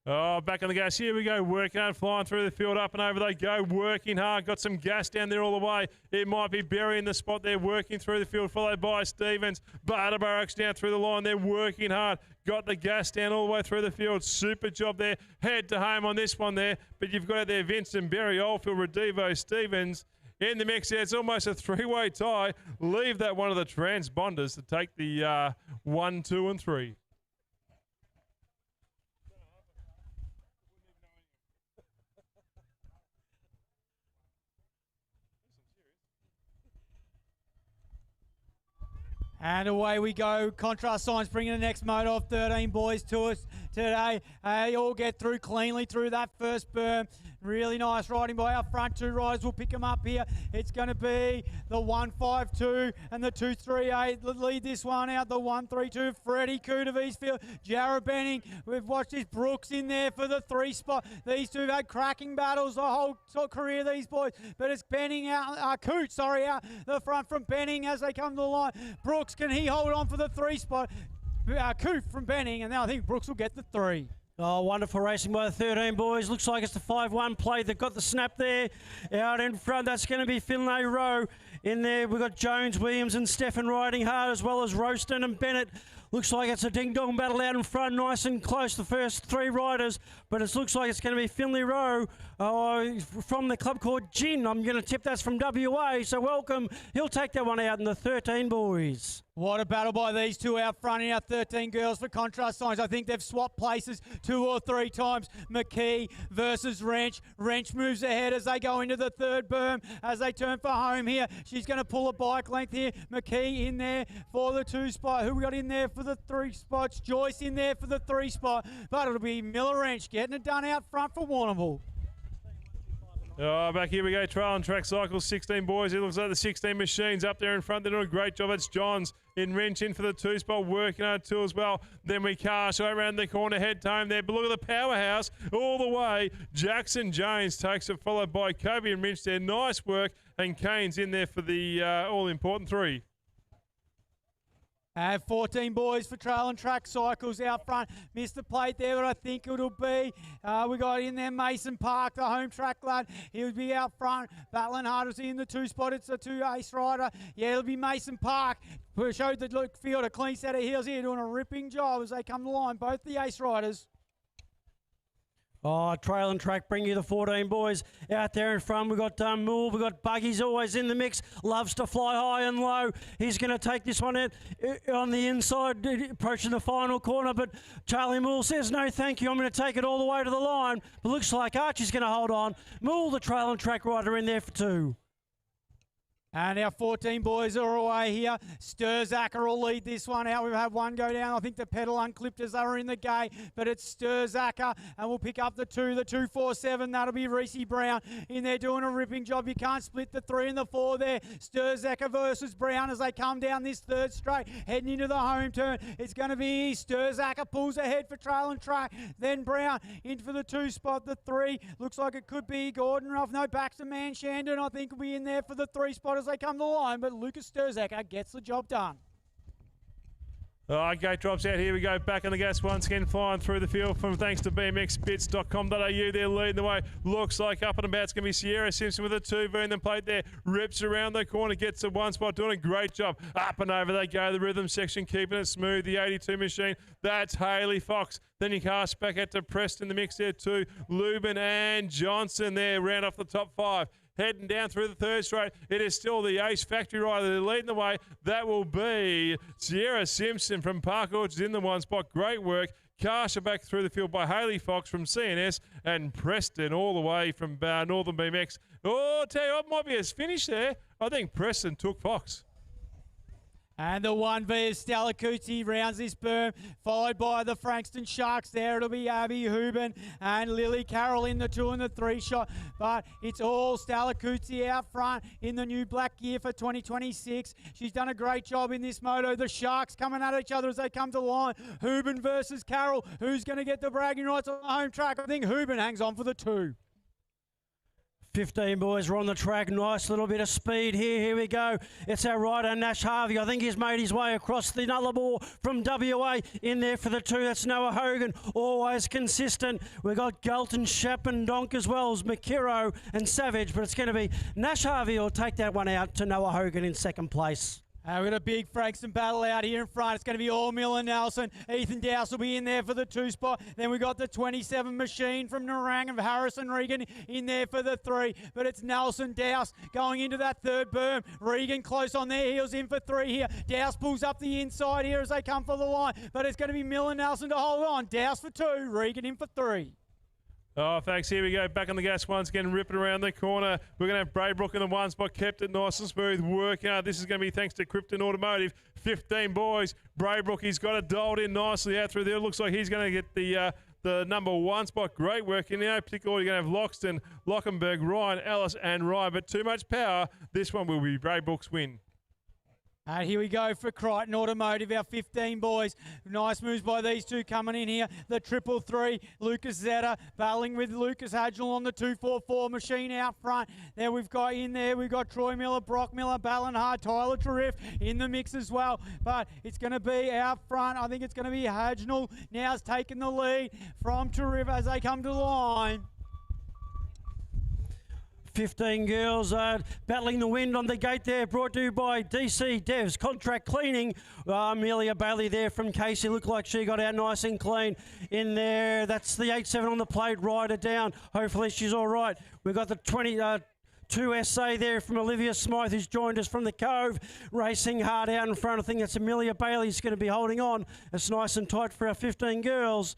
Oh, back on the gas. Here we go. Working hard, flying through the field. Up and over they go. Working hard. Got some gas down there all the way. It might be Berry in the spot there. Working through the field. Followed by Stevens. Barterburrock's down through the line. They're working hard. Got the gas down all the way through the field. Super job there. Head to home on this one there. But you've got out there Vincent, Berry, Oldfield, Redivo, Stevens. In the mix there. It's almost a 3-way tie. Leave that one of the transponders to take the 1, 2 and 3. And away we go. Contrast signs bringing the next moto of 13 boys to us today. They all get through cleanly through that first berm. Really nice riding by our front 2 riders. We'll pick them up here. It's going to be the 152 and the 238. Lead this one out. The 132. Freddie Coote of Eastfield. Jarrah Benning. We've watched this Brooks in there for the 3 spot. These 2 have had cracking battles the whole career, these boys. But it's Benning out. Coote, out the front from Benning as they come to the line. Brooks, can he hold on for the 3 spot? Coote from Benning, and now I think Brooks will get the 3. Oh, wonderful racing by the 13 boys. Looks like it's the 5-1 play. They've got the snap there. Out in front, that's going to be Finlay Rowe. In there, we've got Jones, Williams and Stefan riding hard, as well as Roaston and Bennett. Looks like it's a ding-dong battle out in front, nice and close, the first 3 riders. But it looks like it's going to be Finlay Rowe from the club called Gin. I'm going to tip that's from WA, so welcome. He'll take that one out in the 13 boys. What a battle by these 2 out front in our 13 girls for contrast signs. I think they've swapped places 2 or 3 times. McKee versus Wrench. Wrench moves ahead as they go into the 3rd berm as they turn for home here. She's going to pull a bike length here. McKee in there for the 2 spot. Who we got in there for the 3 spots? Joyce in there for the 3 spot. But it'll be Miller Wrench getting it done out front for Warrnambool. Oh, back here we go. Trail and track cycles, 16 boys. It looks like the 16 machines up there in front. They're doing a great job. It's Johns in Wrench in for the 2 spot, working hard too as well. Then we cast right around the corner, head home there. But look at the powerhouse all the way. Jackson Jones takes it, followed by Kobe and Wrench there. Nice work. And Kane's in there for the all-important 3. 14 boys for trail and track cycles out front. Missed the plate there, but I think it'll be. We got in there Mason Park, the home track lad. He'll be out front. Battling hard as he in the 2 spot. It's a 2 ace rider. Yeah, it'll be Mason Park. Who showed the field a clean set of heels here, doing a ripping job as they come to line. Both the ace riders. Oh, trail and track bring you the 14 boys out there in front. We've got Moore, we've got Buggy's always in the mix, loves to fly high and low. He's going to take this one out on the inside, approaching the final corner, but Charlie Moore says, no thank you, I'm going to take it all the way to the line. But looks like Archie's going to hold on. Moore, the trail and track rider, in there for 2. And our 14 boys are away here. Sturzacker will lead this one out. We've had one go down. I think the pedal unclipped as they were in the gate, but it's Sturzacker, and we'll pick up the 247. That'll be Reese Brown in there doing a ripping job. You can't split the 3 and the 4 there. Sturzacker versus Brown as they come down this third straight, heading into the home turn. It's going to be Sturzacker pulls ahead for trail and track. Then Brown in for the 2 spot. The 3 looks like it could be Gordon Ruff. No, Baxter Manshandon I think will be in there for the 3 spot as they come to the line, but Lucas Sturzacker gets the job done. All right, gate drops out. Here we go. Back on the gas once again, flying through the field from thanks to bmxbits.com.au. They're leading the way. Looks like up and about it's going to be Sierra Simpson with a 2V in the plate there. Rips around the corner, gets the 1 spot, doing a great job. Up and over they go. The rhythm section keeping it smooth. The 82 machine. That's Haley Fox. Then you cast back out to Preston, the mix there too. Lubin and Johnson there, round off the top 5. Heading down through the third straight. It is still the Ace Factory rider. They're leading the way. That will be Sierra Simpson from Park Orchards in the 1 spot. Great work. Karsha back through the field by Haley Fox from CNS and Preston all the way from Northern BMX. Oh, I'll tell you what, might be a finish there. I think Preston took Fox. And the 1V is Stalacucci rounds this berm, followed by the Frankston Sharks there. It'll be Abby Hubin and Lily Carroll in the 2 and the 3 shot. But it's all Stalacucci out front in the new black gear for 2026. She's done a great job in this moto. The Sharks coming at each other as they come to the line. Hubin versus Carroll. Who's going to get the bragging rights on the home track? I think Hubin hangs on for the 2. 15 boys are on the track. Nice little bit of speed here. Here we go. It's our rider, Nash Harvey. I think he's made his way across the Nullarbor from WA. In there for the 2. That's Noah Hogan. Always consistent. We've got Galton, Shap and Donk as well as McKiro and Savage. But it's going to be Nash Harvey who'll take that one out to Noah Hogan in 2nd place. We've got a big Frankston battle out here in front. It's going to be all Miller Nelson. Ethan Dowse will be in there for the 2 spot. Then we got the 27 machine from Narang of Harrison Regan in there for the 3. But it's Nelson Dowse going into that 3rd berm. Regan close on their heels in for 3 here. Dowse pulls up the inside here as they come for the line. But it's going to be Miller Nelson to hold on. Dowse for 2. Regan in for 3. Oh, thanks. Here we go. Back on the gas once again, ripping around the corner. We're going to have Braybrook in the 1 spot. Kept it nice and smooth. Working out. This is going to be thanks to Krypton Automotive. 15 boys. Braybrook, he's got it dialed in nicely out through there. Looks like he's going to get the number 1 spot. Great work. In no particular order, you're going to have Loxton, Lockenberg, Ryan, Ellis and Ryan. But too much power. This one will be Braybrook's win. And here we go for Crichton Automotive, our 15 boys. Nice moves by these 2 coming in here. The 333, Lucas Zeta battling with Lucas Hadgel on the 244 machine out front. Then we've got in there, we've got Troy Miller, Brock Miller, battling hard, Tyler Tariff in the mix as well. But it's going to be out front. I think it's going to be Hadgel. Now's taking the lead from Tariff as they come to the line. 15 girls battling the wind on the gate there, brought to you by DC Devs Contract Cleaning. Amelia Bailey there from Casey, looked like she got out nice and clean in there. That's the 8-7 on the plate, rider down. Hopefully she's all right. We've got the 2 SA there from Olivia Smythe, who's joined us from the Cove, racing hard out in front. I think that's Amelia Bailey's going to be holding on. It's nice and tight for our 15 girls.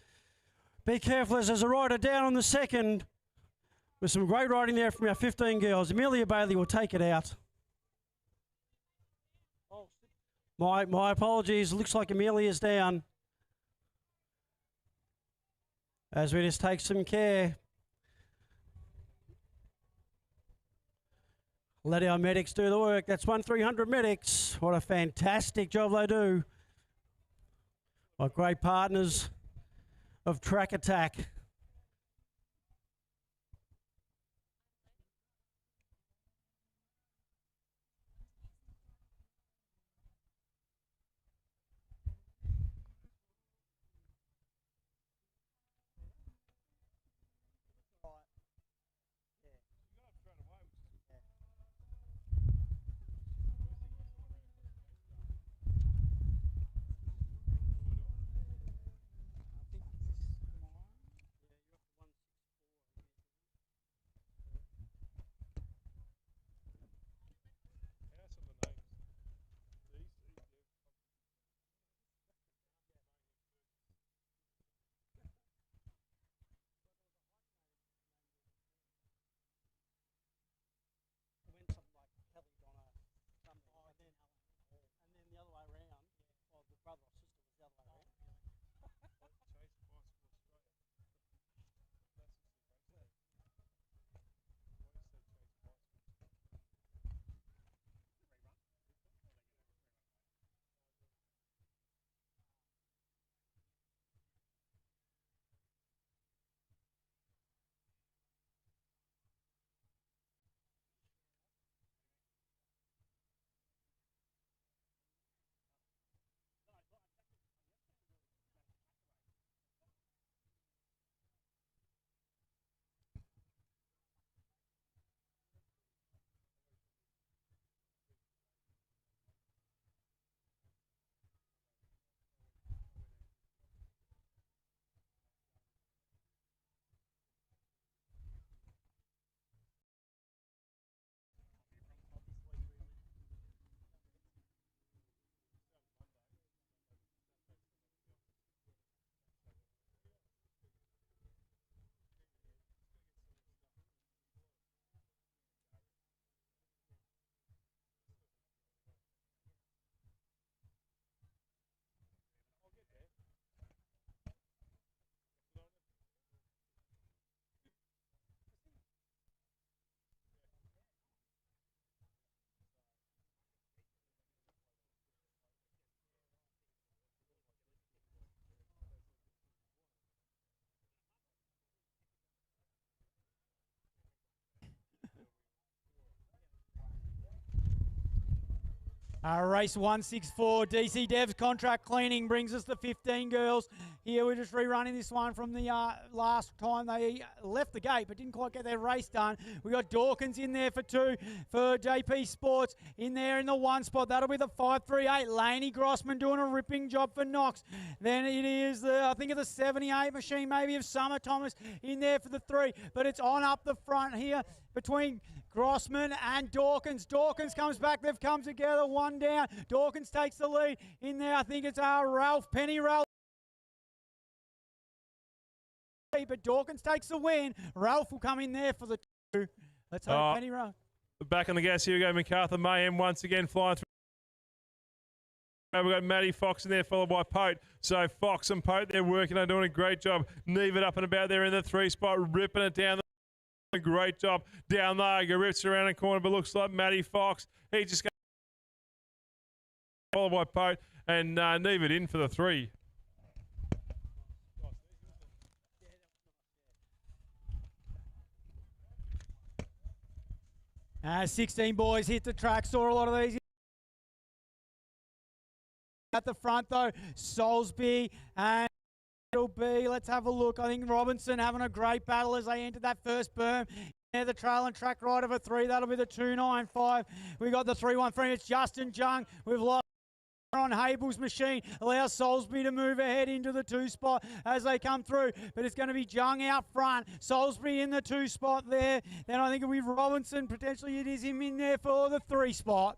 Be careful as there's a rider down on the 2nd. With some great riding there from our 15 girls. Amelia Bailey will take it out. My apologies. Looks like Amelia's down. As we just take some care. Let our medics do the work. That's 1300 medics. What a fantastic job they do. What great partners of Track Attack. Race 164, DC Dev's contract cleaning brings us the 15 girls. Here we're just rerunning this one from the last time they left the gate but didn't quite get their race done. We got Dawkins in there for 2 for JP Sports. In there in the 1 spot, that'll be the 538. Laney Grossman doing a ripping job for Knox. Then it is the, I think of the 78 machine maybe of Summer Thomas in there for the 3. But it's on up the front here between Grossman and Dawkins. Dawkins comes back. They've come together. 1 down. Dawkins takes the lead. In there, I think it's Penny Ralph. But Dawkins takes the win. Ralph will come in there for the 2. Let's hope Penny Ralph. Back on the gas. Here we go. MacArthur Mayhem once again flying through. We've got Matty Fox in there, followed by Pote. So Fox and Pote, they're working on doing a great job. Neve it up and about there in the 3 spot, ripping it down. A great job down there. Rips around the corner, but looks like Matty Fox. He just got followed by Pote and Neve it in for the 3. 16 boys hit the track. Saw a lot of these. At the front though, Soulsby and it'll be, let's have a look. I think Robinson having a great battle as they enter that first berm. Yeah, the trail and track right of a 3. That'll be the 295. We got the 313. It's Justin Jung. We've lost on Habel's machine. Allows Soulsby to move ahead into the 2 spot as they come through. But it's going to be Jung out front. Soulsby in the 2 spot there. Then I think it'll be Robinson. Potentially it is him in there for the 3 spot.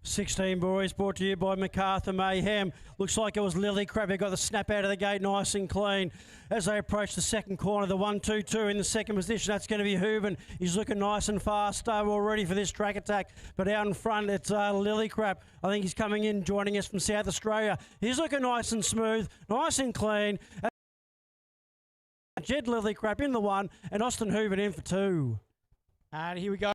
16 boys brought to you by MacArthur Mayhem. Looks like it was Lily Crabbe who got the snap out of the gate nice and clean. As they approach the second corner, the 1-2-2 in the second position, that's going to be Hooven. He's looking nice and fast already for this track attack. But out in front, it's Lily Crabbe. I think he's coming in, joining us from South Australia. He's looking nice and smooth, nice and clean. Jed Lily Crabbe in the 1 and Austin Hooven in for 2. And here we go.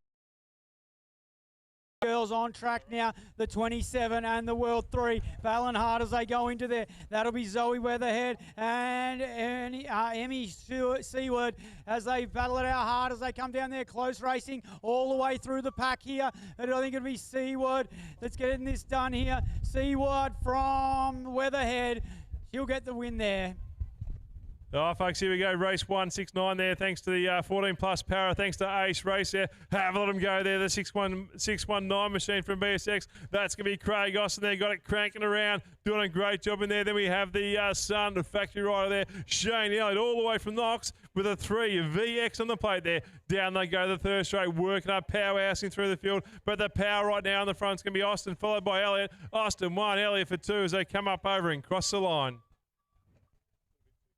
Girls on track now, the 27 and the World 3, battling hard as they go into there. That'll be Zoe Weatherhead and Emmy Seward as they battle it out hard as they come down there, close racing all the way through the pack here. And I think it'll be Seward that's getting this done here. Seward from Weatherhead, she'll get the win there. Oh, folks, here we go. Race 169 there. Thanks to the 14 plus power. Thanks to Ace Race there. Have a let them go there. The 619 machine from BSX. That's going to be Craig Austin there. Got it cranking around. Doing a great job in there. Then we have the Sun, the factory rider there. Shane Elliott all the way from Knox with a 3. VX on the plate there. Down they go the third straight. Working up, powerhousing through the field. But the power right now in the front is going to be Austin, followed by Elliott. Austin 1, Elliott for 2 as they come up over and cross the line.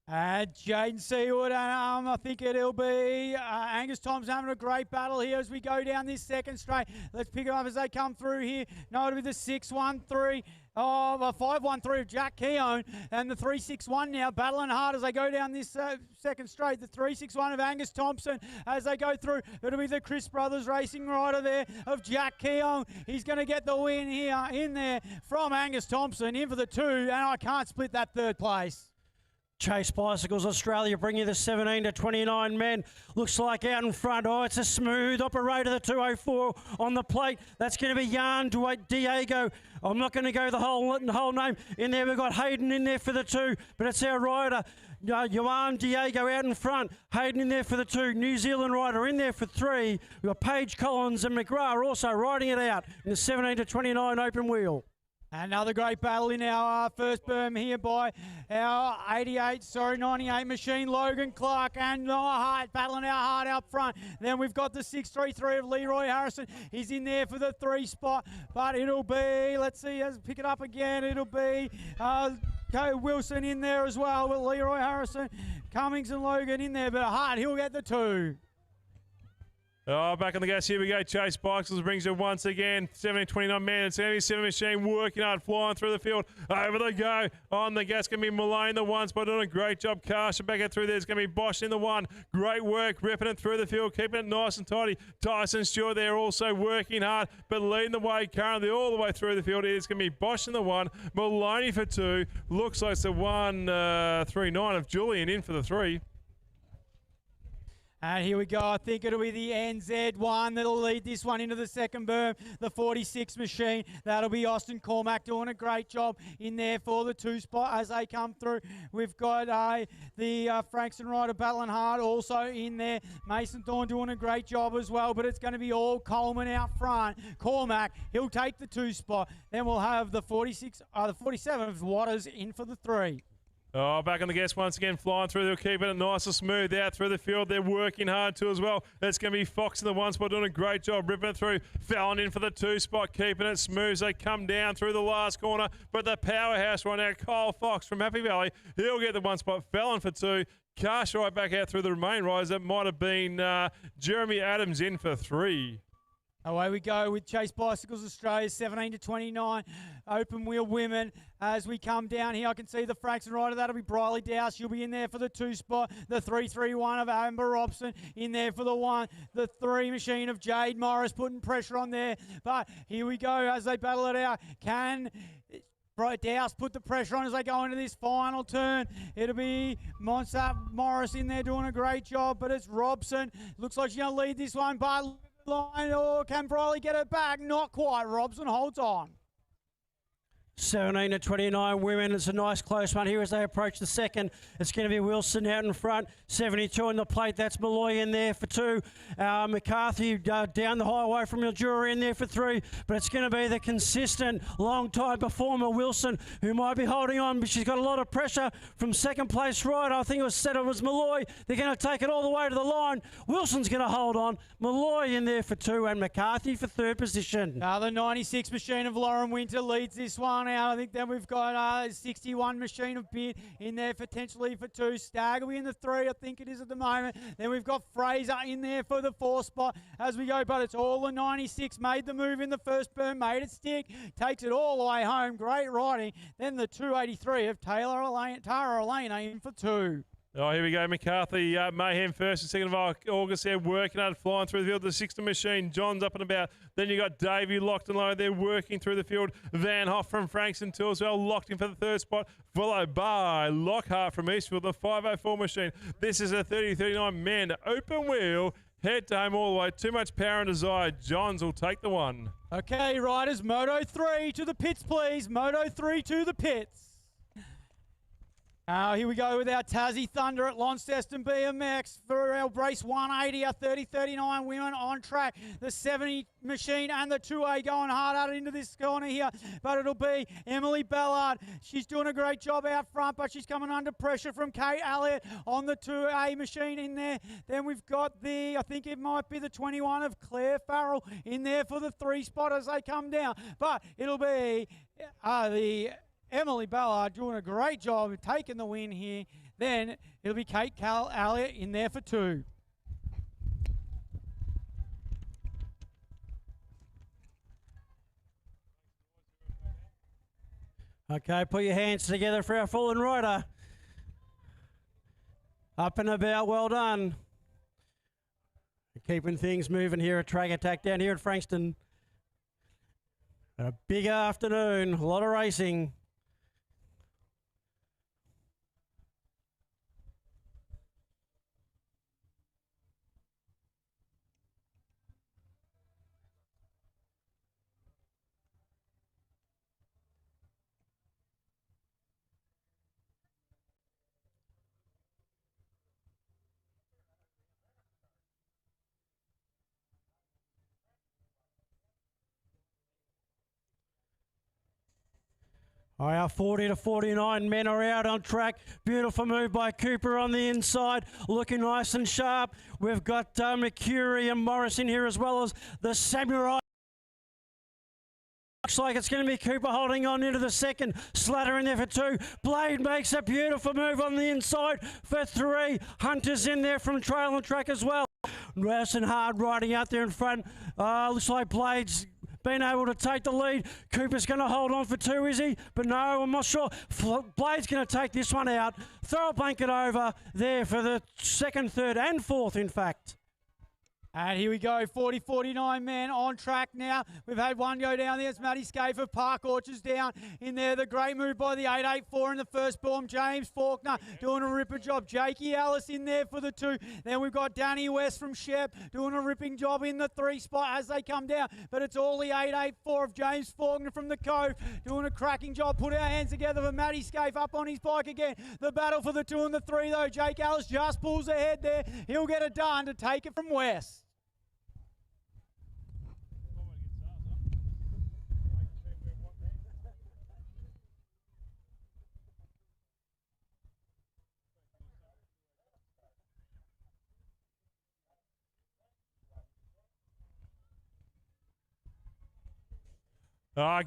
Jaden Seawood, and I think it'll be Angus Thompson having a great battle here as we go down this second straight. Let's pick them up as they come through here. No, it'll be the 6-1-3. Oh, the 5-1-3 of Jack Keown and the 3-6-1 now battling hard as they go down this second straight. The 3-6-1 of Angus Thompson as they go through. It'll be the Chris Brothers Racing rider there of Jack Keown. He's going to get the win here in there from Angus Thompson in for the 2, and I can't split that third place. Chase Bicycles Australia bring you the 17 to 29 men. Looks like out in front. Oh, it's a smooth operator, the 204 on the plate. That's going to be Jan Diego. I'm not going to go the whole name. In there, we've got Hayden in there for the 2, but it's our rider. Juan Diego out in front. Hayden in there for the 2. New Zealand rider in there for 3. We've got Paige Collins and McGrath also riding it out in the 17 to 29 open wheel. Another great battle in our first berm here by our 98 machine, Logan Clark and Noah Hart battling our hard out front. Then we've got the 633 of Leroy Harrison. He's in there for the 3 spot, but it'll be, let's see, let's pick it up again. It'll be Wilson in there as well with Leroy Harrison, Cummings and Logan in there, but Hart, he'll get the 2. Oh, back on the gas. Here we go. Chase Bicycles brings it once again. 17-29 man. It's going to be 7 machine working hard, flying through the field. Over they go. On the gas, going to be Malone the 1 spot. Doing a great job. Carsha back it through there. It's going to be Bosch in the 1. Great work. Ripping it through the field. Keeping it nice and tidy. Tyson Stewart there also working hard, but leading the way currently all the way through the field. It's going to be Bosch in the 1. Maloney for 2. Looks like it's the 1-3-9 of Julian in for the 3. And here we go. I think it'll be the NZ1 that'll lead this one into the second berm. The 46 machine. That'll be Austin Cormack doing a great job in there for the 2 spot as they come through. We've got the Frankston rider battling hard also in there. Mason Thorne doing a great job as well, but it's going to be all Coleman out front. Cormack, he'll take the 2 spot. Then we'll have the 47 of Waters in for the 3. Oh, back on the gas once again, flying through. They're keeping it nice and smooth out through the field. They're working hard too as well. It's going to be Fox in the 1 spot doing a great job, ripping it through. Fallon in for the 2 spot, keeping it smooth as they come down through the last corner. But the powerhouse right now, Kyle Fox from Happy Valley, he'll get the 1 spot. Fallon for 2. Cash right back out through the remaining riders. That might have been Jeremy Adams in for 3. Away we go with Chase Bicycles Australia, 17 to 29, open wheel women. As we come down here, I can see the Frankston rider. That'll be Briley Dowse. She'll be in there for the 2 spot. The 331 of Amber Robson in there for the 1. The 3 machine of Jade Morris putting pressure on there. But here we go as they battle it out. Can Dowse put the pressure on as they go into this final turn? It'll be Monsa Morris in there doing a great job, but it's Robson. Looks like she's going to lead this one, but line, or can Briley get it back? Not quite. Robson holds on. 17 to 29 women. It's a nice close one here as they approach the second. It's going to be Wilson out in front. 72 on the plate. That's Malloy in there for 2. McCarthy down the highway from Mildura in there for 3. But it's going to be the consistent long-time performer Wilson who might be holding on, but she's got a lot of pressure from second place right. I think it was Malloy. They're going to take it all the way to the line. Wilson's going to hold on. Malloy in there for 2 and McCarthy for 3rd position. The 96 machine of Lauren Winter leads this one out. I think then we've got 61 machine of Beard in there potentially for 2. Stagg will be in the 3, I think it is at the moment. Then we've got Fraser in there for the 4 spot as we go, but it's all the 96. Made the move in the first berm, made it stick, takes it all the way home. Great riding. Then the 283 of Tara Elena in for 2. Oh, here we go. McCarthy, Mayhem first and second of August there, working hard, flying through the field. The 60 machine, John's up and about. Then you got Davey locked and low there, working through the field. Van Hoff from Frankston too as well, locked in for the 3rd spot. Followed by Lockhart from Eastfield, the 504 machine. This is a 30-39 man open wheel. Head to home all the way. Too much power and desire. Johns will take the 1. Okay, riders, Moto 3 to the pits, please. Moto 3 to the pits. Here we go with our Tassie Thunder at Launceston BMX for our race 180, our 30-39 women on track. The 70 machine and the 2A going hard at it into this corner here, but it'll be Emily Ballard. She's doing a great job out front, but she's coming under pressure from Kate Elliott on the 2A machine in there. Then we've got I think it might be the 21 of Claire Farrell in there for the 3 spot as they come down, but it'll be the Emily Ballard doing a great job of taking the win here. Then it'll be Kate Elliott in there for 2. Okay, put your hands together for our fallen rider. Up and about, well done. Keeping things moving here at Track Attack down here at Frankston. A big afternoon, a lot of racing. Our 40 to 49 men are out on track. Beautiful move by Cooper on the inside, looking nice and sharp. We've got McCurry and Morris in here as well as the Samurai. Looks like it's going to be Cooper holding on into the second. Slatter in there for 2. Blade makes a beautiful move on the inside for 3. Hunter's in there from Trail and Track as well. Nice and hard riding out there in front. Looks like Blade's been able to take the lead. Cooper's going to hold on for 2, is he? But no, I'm not sure. Blade's going to take this one out. Throw a blanket over there for the second, third and fourth, in fact. And here we go, 40-49 men on track now. We've had one go down there. It's Matty Scaife of Park Orchards down in there. The great move by the 884 in the first form. James Faulkner doing a ripper job. Jakey Ellis in there for the 2. Then we've got Danny West from Shep doing a ripping job in the 3 spot as they come down. But it's all the 884 of James Faulkner from the Cove doing a cracking job. Put our hands together for Matty Scaife up on his bike again. The battle for the 2 and the 3 though. Jake Ellis just pulls ahead there. He'll get it done to take it from West.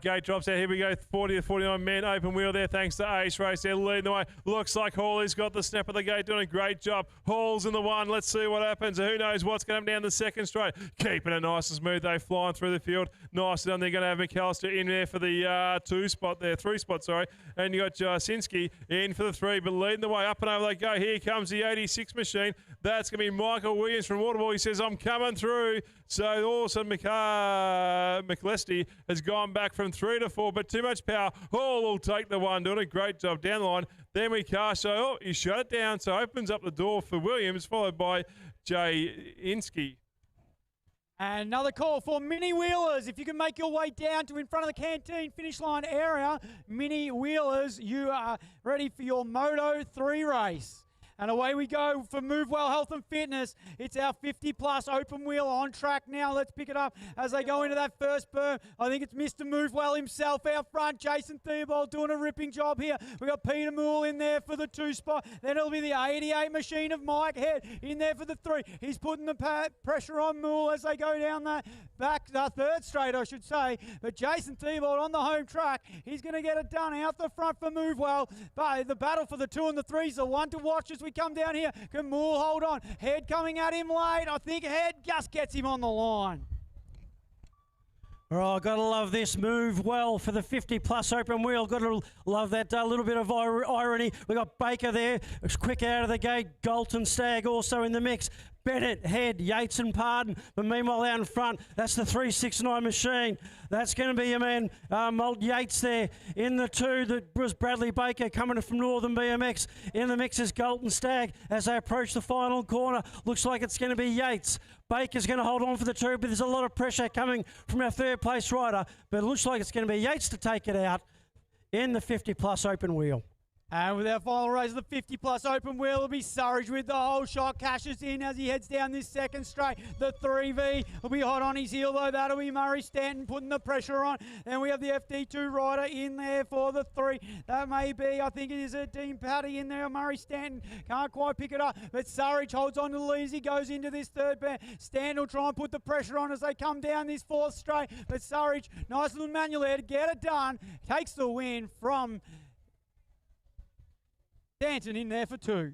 Gate drops out. Here we go. 40 to 49 men. Open wheel there. Thanks to Ace Race. They're leading the way. Looks like Hawley's got the snap of the gate. Doing a great job. Hall's in the 1. Let's see what happens. Who knows what's going to come down the second straight. Keeping it nice and smooth. They flying through the field. Nice and done. They're going to have McAllister in there for the 2 spot there. 3 spot, sorry. And you got Jasinski in for the 3. But leading the way. Up and over they go. Here comes the 86 machine. That's going to be Michael Williams from Waterboy. He says, I'm coming through. So also McLesty has gone back from 3 to 4, but too much power. Hall will take the 1, doing a great job down the line. Then we cast, so he shut it down, so opens up the door for Williams, followed by Jay Insky. And another call for mini wheelers. If you can make your way down to in front of the canteen finish line area, mini wheelers, you are ready for your Moto 3 race. And away we go for Move Well Health and Fitness. It's our 50-plus open wheel on track now. Let's pick it up as they go into that first berm. I think it's Mr. Move Well himself out front. Jason Theobald doing a ripping job here. We got Peter Moole in there for the 2 spot. Then it'll be the 88 machine of Mike Head in there for the 3. He's putting the pressure on Moole as they go down that back, the 3rd straight, I should say. But Jason Theobald on the home track. He's going to get it done out the front for Move Well. But the battle for the 2 and the 3 is the one to watch as we come down here. Can Moore hold on? Head coming at him late. I think Head just gets him on the line. Oh, got to love this Move Well for the 50-plus open wheel. Got to love that little bit of irony. We got Baker there. It's quick out of the gate. Galton Stagg also in the mix. Bennett, Head, Yates and Pardon. But meanwhile out in front, that's the 369 machine. That's going to be your man, Molt Yates there. In the 2, that was Bradley Baker coming from Northern BMX. In the mix is Galton Stagg as they approach the final corner. Looks like it's going to be Yates. Baker's going to hold on for the 2, but there's a lot of pressure coming from our 3rd place rider. But it looks like it's going to be Yates to take it out in the 50-plus open wheel. And with our final race of the 50-plus open wheel, it'll be Surridge with the whole shot. Cashes in as he heads down this second straight. The 3V will be hot on his heel, though. That'll be Murray Stanton putting the pressure on. Then we have the FD2 rider in there for the 3. That may be, I think it is a Dean Patty in there. Murray Stanton can't quite pick it up. But Surridge holds on to the lead as he goes into this 3rd band. Stanton will try and put the pressure on as they come down this 4th straight. But Surridge, nice little manual there to get it done. Takes the win from Dancing in there for 2.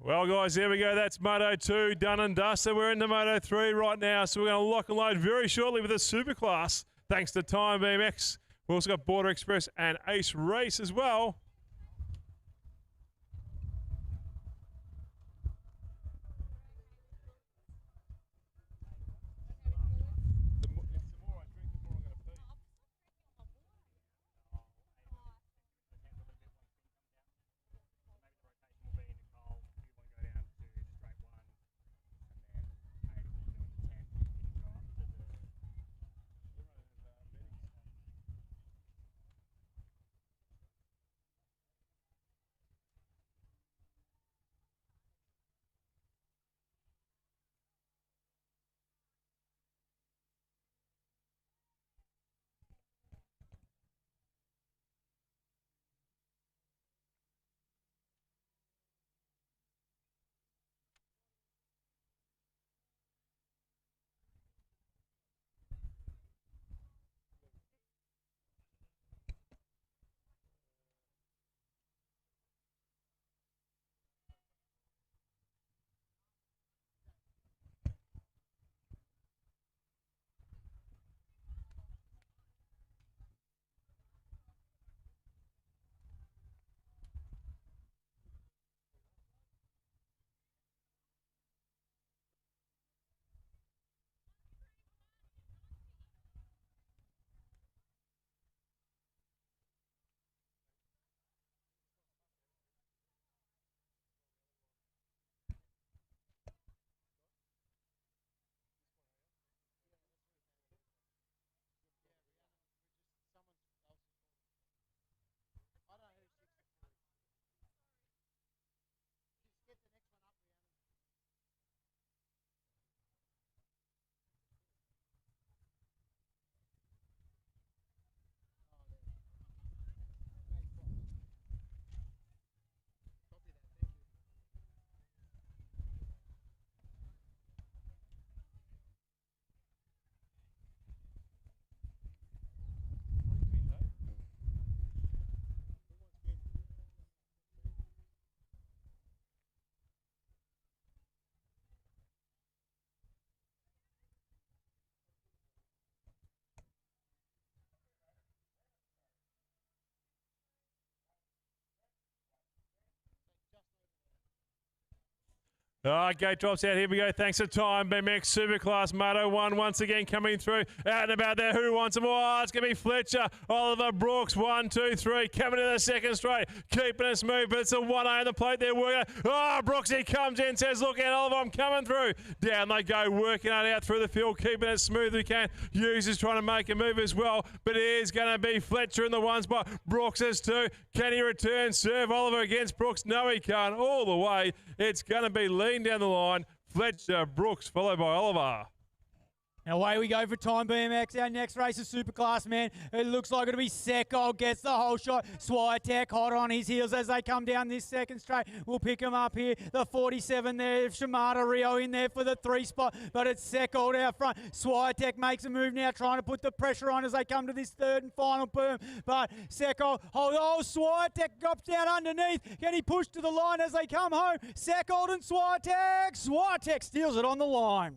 Well, guys, there we go. That's Moto 2 done and dusted. We're into Moto 3 right now, so we're going to lock and load very shortly with a Superclass, thanks to Time BMX. We've also got Border Express and Ace Race as well. Gate drops out. Here we go. Thanks to Time BMX Superclass Moto 1 once again coming through. Out and about there. Who wants them? Oh, it's going to be Fletcher. Oliver Brooks. 1, 2, 3. Coming to the second straight. Keeping it smooth, but it's a 1A on the plate there. Working. Oh, Brooksy comes in. Says, look out, Oliver, I'm coming through. Down they go. Working it out through the field. Keeping it smooth as we can. Hughes is trying to make a move as well, but it is going to be Fletcher in the 1 spot. Brooks is 2. Can he return? Serve Oliver against Brooks. No, he can't. All the way. It's going to be lean down the line. Fletcher, Brooks, followed by Oliver. Away we go for Time BMX. Our next race is Superclass, man. It looks like it'll be Secco. Gets the whole shot. Swiatek hot on his heels as they come down this second straight. We'll pick him up here. The 47 there. Shimada Rio in there for the 3 spot. But it's Secco out front. Swiatek makes a move now, trying to put the pressure on as they come to this third and final berm. But Secco, Swiatek drops down underneath. Can he push to the line as they come home? Secco and Swiatek. Swiatek steals it on the line.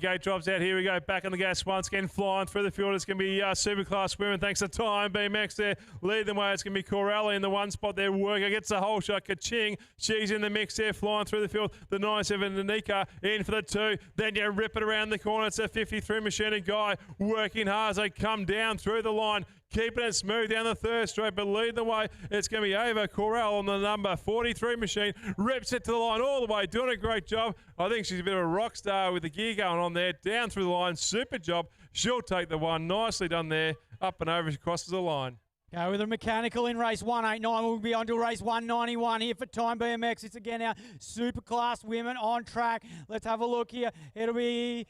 Gate drops out. Here we go. Back on the gas once again. Flying through the field. It's going to be Superclass women. Thanks to Time BMX there. Lead the way. It's going to be Corelli in the 1 spot there. Worker gets the whole shot. Kaching. She's in the mix there. Flying through the field. The 97 Nanika in for the 2. Then you rip it around the corner. It's a 53 Machine Guy working hard as they come down through the line. Keeping it smooth down the third straight, but lead the way. It's going to be Ava Corral on the number 43 Machine. Rips it to the line all the way. Doing a great job. I think she's a bit of a rock star with the gear going on there. Down through the line. Super job. She'll take the 1. Nicely done there. Up and over. She crosses the line. Go with a mechanical in race 189. We'll be on to race 191 here for Time BMX. It's again our Superclass women on track. Let's have a look here. It'll be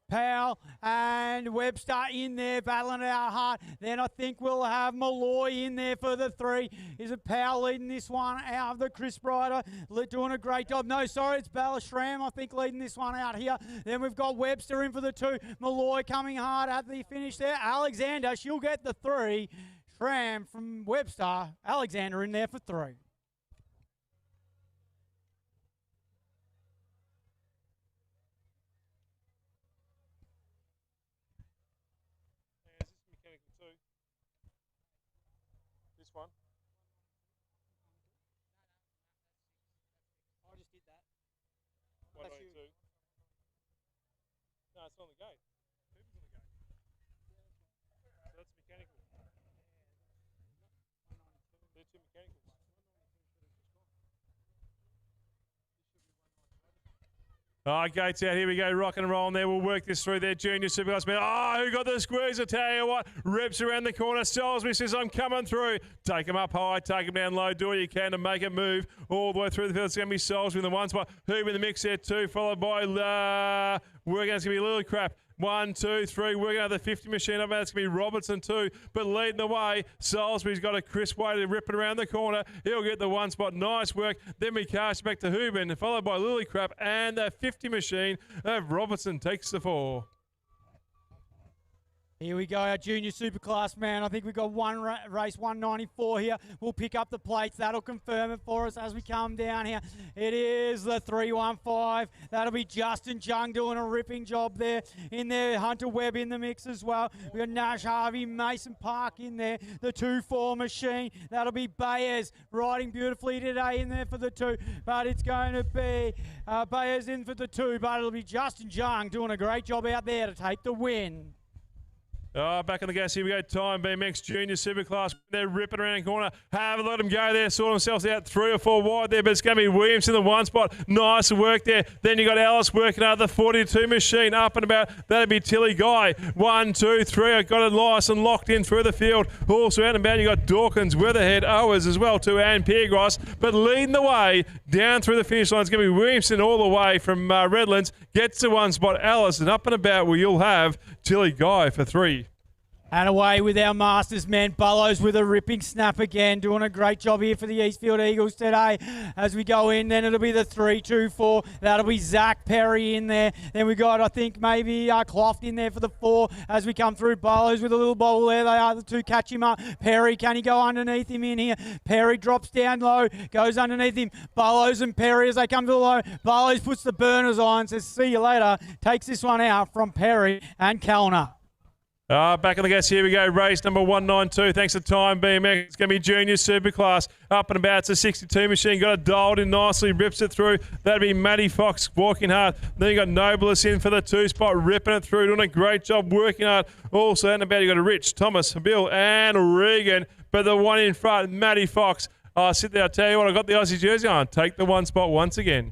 Powell and Webster in there battling it out hard. Then I think we'll have Malloy in there for the 3. Is it Powell leading this one out of the Chris Ryder? Doing a great job. No, sorry, it's Bella Schramm, I think, leading this one out here. Then we've got Webster in for the 2. Malloy coming hard at the finish there. Alexander, she'll get the 3. Schramm from Webster. Alexander in there for 3. This one. I just did that. 192. No, it's on the gate. Who's on the gate? So that's mechanical. They're 2 mechanicals. Gates out. Here we go. Rock and roll. And there. We'll work this through their junior Superclass man. Who got the squeeze? I tell you what. Reps around the corner. Salisbury says, I'm coming through. Take him up high. Take him down low. Do what you can to make it move all the way through the field. It's going to be Salisbury in the 1 spot. Hoob in the mix there 2. Followed by working. It's going to be Lilydale. 1, 2, 3. Working out the 50 machine. I bet it's going to be Robertson 2. But leading the way, Salisbury's got a crisp way to rip it around the corner. He'll get the 1 spot. Nice work. Then we cast back to Hooben, followed by Lilydale. And the 50 machine of Robertson takes the 4. Here we go, our junior Superclass man. I think we've got one race 194 here. We'll pick up the plates. That'll confirm it for us as we come down here. It is the 315. That'll be Justin Jung doing a ripping job there. In there, Hunter Webb in the mix as well. We've got Nash Harvey, Mason Park in there. The 2-4 machine. That'll be Bayes riding beautifully today in there for the 2. But it's going to be Bayes in for the 2. But it'll be Justin Jung doing a great job out there to take the win. Back on the gas, here we go. Time BMX Junior Superclass. They're ripping around the corner. Have a let them go there. Sort themselves out 3 or 4 wide there, but it's going to be Williams in the 1 spot. Nice work there. Then you got Alice working out the 42 machine up and about. That'll be Tilly Guy. 1, 2, 3. I got it nice and locked in through the field. Also out and about, you got Dawkins, Weatherhead, Owers as well too, and Piergross. But leading the way down through the finish line is going to be Williamson all the way from Redlands. Gets to 1 spot. Alice, and up and about where you'll have Tilly Guy for 3. And away with our Masters men. Bullows with a ripping snap again. Doing a great job here for the Eastfield Eagles today. As we go in, then it'll be the 3-2-4. That'll be Zach Perry in there. Then we got, I think, maybe Cloft in there for the 4. As we come through, Bullows with a little bobble there. They are the 2. Catch him up. Perry, can he go underneath him in here? Perry drops down low. Goes underneath him. Bullows and Perry as they come to the low. Bullows puts the burners on. Says, see you later. Takes this one out from Perry and Kellner. Back on the gas, here we go. Race number 192. Thanks to Time BMX. It's going to be Junior Superclass. Up and about. It's a 62 machine. Got it dialed in nicely. Rips it through. That'll be Matty Fox walking hard. Then you got Nobilis in for the 2 spot. Ripping it through. Doing a great job working hard. Also out and about, you got a Rich, Thomas, Bill and Regan. But the one in front, Matty Fox. Sit there. I'll tell you what, I got the Aussie jersey on. Take the 1 spot once again.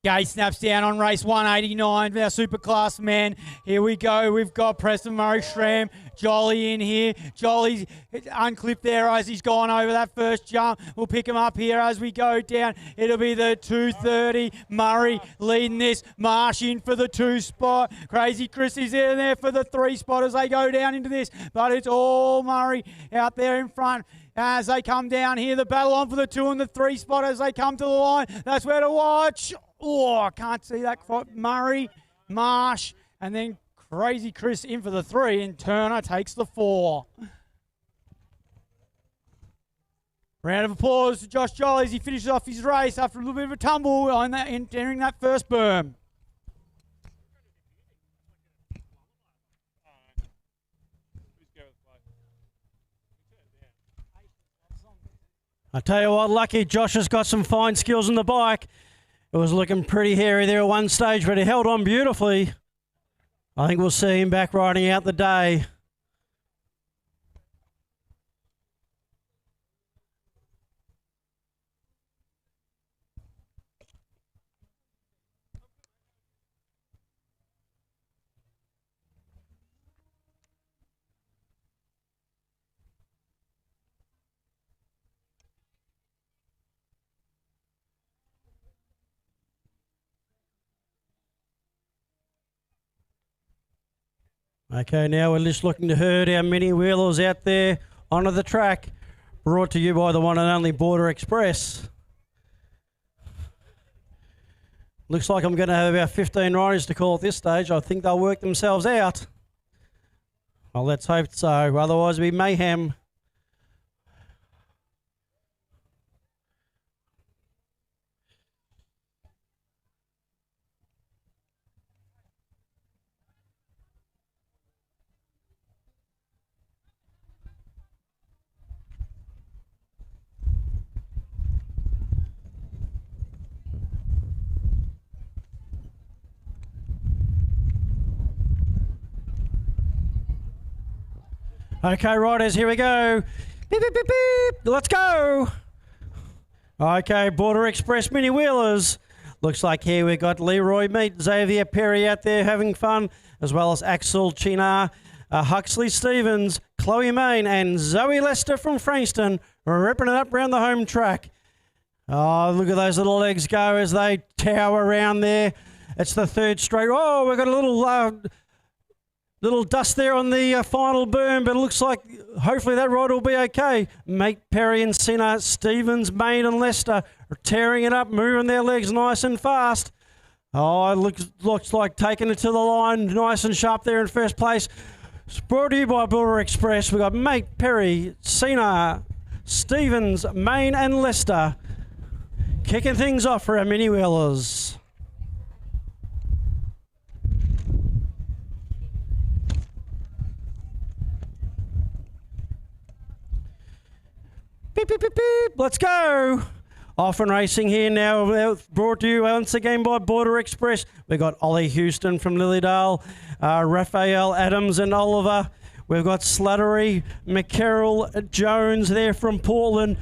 Gay snaps down on race 189, our Superclass man. Here we go. We've got Preston Murray Schramm, Jolly in here. Jolly's unclipped there as he's gone over that first jump. We'll pick him up here as we go down. It'll be the 230. Murray leading this. Marsh in for the 2 spot. Crazy Chris is in there for the 3 spot as they go down into this. But it's all Murray out there in front. As they come down here, the battle on for the 2 and the 3 spot as they come to the line. That's where to watch. Oh, I can't see that. Murray, Marsh, and then Crazy Chris in for the 3, and Turner takes the 4. Round of applause to Josh Jolly as he finishes off his race after a little bit of a tumble on that, entering that first berm. I tell you what, lucky Josh has got some fine skills on the bike. It was looking pretty hairy there at one stage, but he held on beautifully. I think we'll see him back riding out the day. Okay, now we're just looking to herd our mini wheelers out there onto the track. Brought to you by the one and only Border Express. Looks like I'm going to have about 15 riders to call at this stage. I think they'll work themselves out. Well, let's hope so. Otherwise, it'll be mayhem. Okay, riders, here we go. Beep, beep, beep, beep. Let's go. Okay, Border Express mini wheelers. Looks like here we got Leroy Meat, Xavier Perry out there having fun, as well as Axel Chinar, Huxley Stevens, Chloe Main, and Zoe Lester from Frankston, ripping it up around the home track. Oh, look at those little legs go as they tower around there. It's the third straight. Oh, we've got a little dust there on the final berm, but it looks like hopefully that ride will be okay. Mate Perry and Sinner, Stevens, Main and Lester are tearing it up, moving their legs nice and fast. Oh, it looks like taking it to the line, nice and sharp there in first place. It's brought to you by Border Express. We've got Mate Perry, Sinner, Stevens, Main and Lester kicking things off for our mini wheelers. Beep, beep, beep, beep. Let's go. Off and racing here now, brought to you once again by Border Express. We've got Ollie Houston from Lilydale, Raphael Adams and Oliver. We've got Slattery, McCarroll, Jones there from Portland.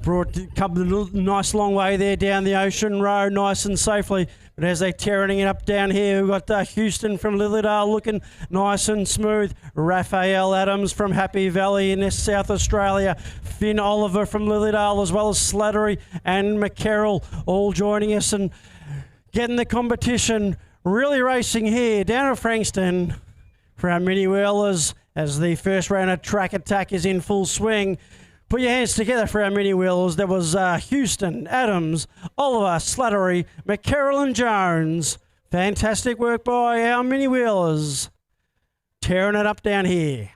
Come a nice long way there down the Ocean Road, nice and safely. But as they're tearing it up down here, we've got Houston from Lilydale looking nice and smooth. Raphael Adams from Happy Valley in South Australia. Finn Oliver from Lilydale, as well as Slattery and McCarroll all joining us and getting the competition really racing here down at Frankston for our mini wheelers as the first round of track attack is in full swing. Put your hands together for our mini wheelers. There was Houston, Adams, Oliver, Slattery, McCarroll and Jones. Fantastic work by our mini wheelers. Tearing it up down here.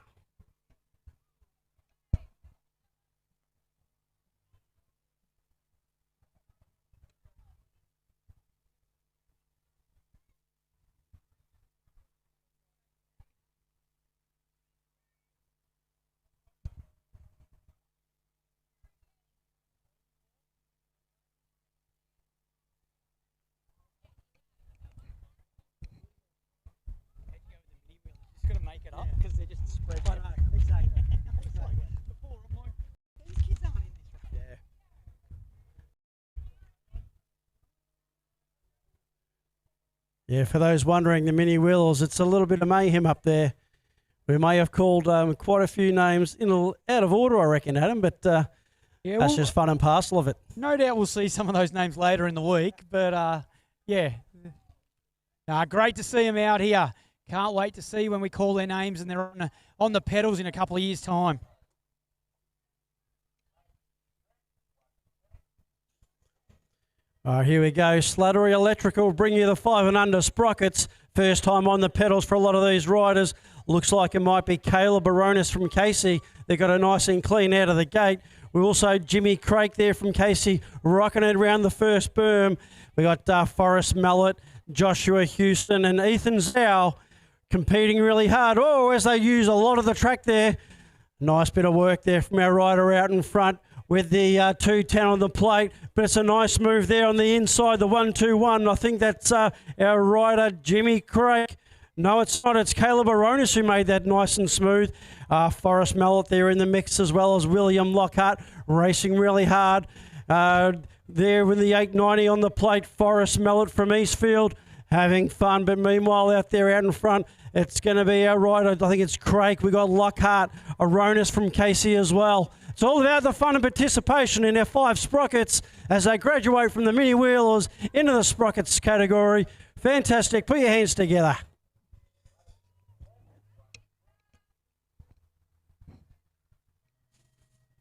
Yeah, for those wondering, the mini wheelers, it's a little bit of mayhem up there. We may have called quite a few names out of order, I reckon, Adam, but that's just fun and parcel of it. No doubt we'll see some of those names later in the week, but yeah. Great to see them out here. Can't wait to see when we call their names and they're on the pedals in a couple of years' time. Here we go. Slattery Electrical will bring you the 5 and under sprockets. First time on the pedals for a lot of these riders. Looks like it might be Caleb Baronis from Casey. They got a nice and clean out of the gate. We also Jimmy Craik there from Casey rocking it around the first berm. We got Forrest Mallet, Joshua Houston and Ethan Zhao competing really hard. Oh, as they use a lot of the track there. Nice bit of work there from our rider out in front with the 210 on the plate, but it's a nice move there on the inside, the 121. I think that's our rider, Jimmy Craik. No, it's not. It's Caleb Aronis who made that nice and smooth. Forrest Mallet there in the mix, as well as William Lockhart racing really hard. There with the 890 on the plate, Forrest Mallet from Eastfield having fun, but meanwhile out there out in front, it's going to be our rider. I think it's Craik. We got Lockhart, Aronis from Casey as well. It's all about the fun and participation in our 5 sprockets as they graduate from the mini wheelers into the sprockets category. Fantastic. Put your hands together.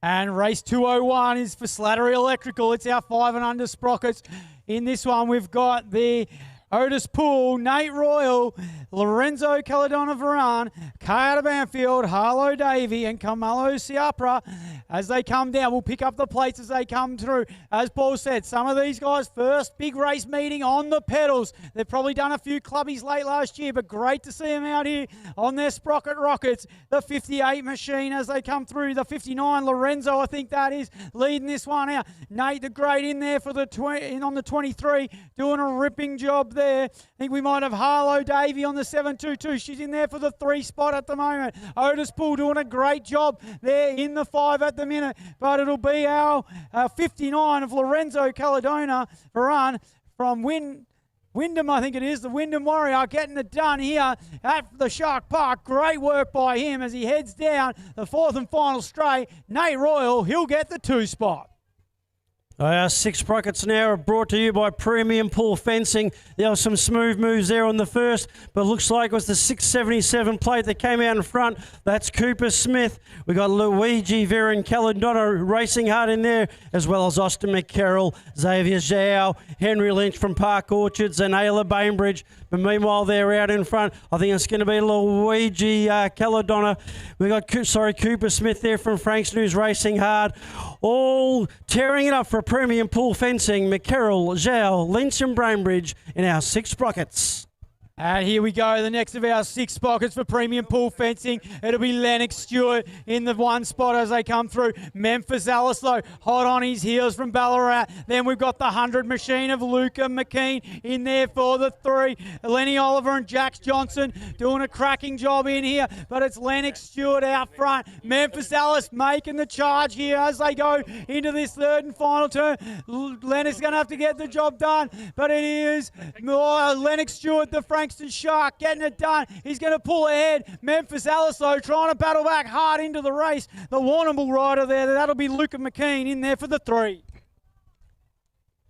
And race 201 is for Slattery Electrical. It's our 5 and under sprockets. In this one, we've got the Otis Poole, Nate Royal, Lorenzo Caladonna Varan, Kai out of Banfield, Harlow Davey, and Carmelo Siapra. As they come down, we'll pick up the plates as they come through. As Paul said, some of these guys' first big race meeting on the pedals. They've probably done a few clubbies late last year, but great to see them out here on their sprocket rockets. The 58 machine as they come through. The 59, Lorenzo, I think that is, leading this one out. Nate the Great in there for the on the 23, doing a ripping job there. I think we might have Harlow Davey on the 722. She's in there for the 3 spot at the moment. Otis Poole doing a great job there in the 5 at the minute. But it'll be our 59 of Lorenzo Caladonna Varan from Wyndham, I think it is, the Wyndham Warrior, getting it done here at the Shark Park. Great work by him as he heads down the 4th and final straight. Nate Royal, he'll get the 2 spot. Our 6 sprockets now are brought to you by Premium Pool Fencing. There were some smooth moves there on the first, but looks like it was the 677 plate that came out in front. That's Cooper Smith. We got Luigi Veron Caladonna racing hard in there, as well as Austin McCarroll, Xavier Zhao, Henry Lynch from Park Orchards, and Ayla Bainbridge. But meanwhile, they're out in front. I think it's going to be Luigi Caladonna. We got Cooper Smith there from Frankston, who's racing hard. All tearing it up for Premium Pool Fencing. McCarroll, Zhao, Lynch and Bainbridge in our 6 sprockets. And here we go, the next of our 6 sprockets for Premium Pool Fencing. It'll be Lennox Stewart in the 1 spot as they come through. Memphis Alice, though, hot on his heels from Ballarat. Then we've got the 100 machine of Luca McKean in there for the 3. Lenny Oliver and Jax Johnson doing a cracking job in here, but it's Lennox Stewart out front. Memphis Alice making the charge here as they go into this 3rd and final turn. Lennox going to have to get the job done, but it is Lennox Stewart, the Frankston Shark, getting it done. He's going to pull ahead. Memphis Alice, though, trying to battle back hard into the race. The Warrnambool rider there, that'll be Luca McKean in there for the 3.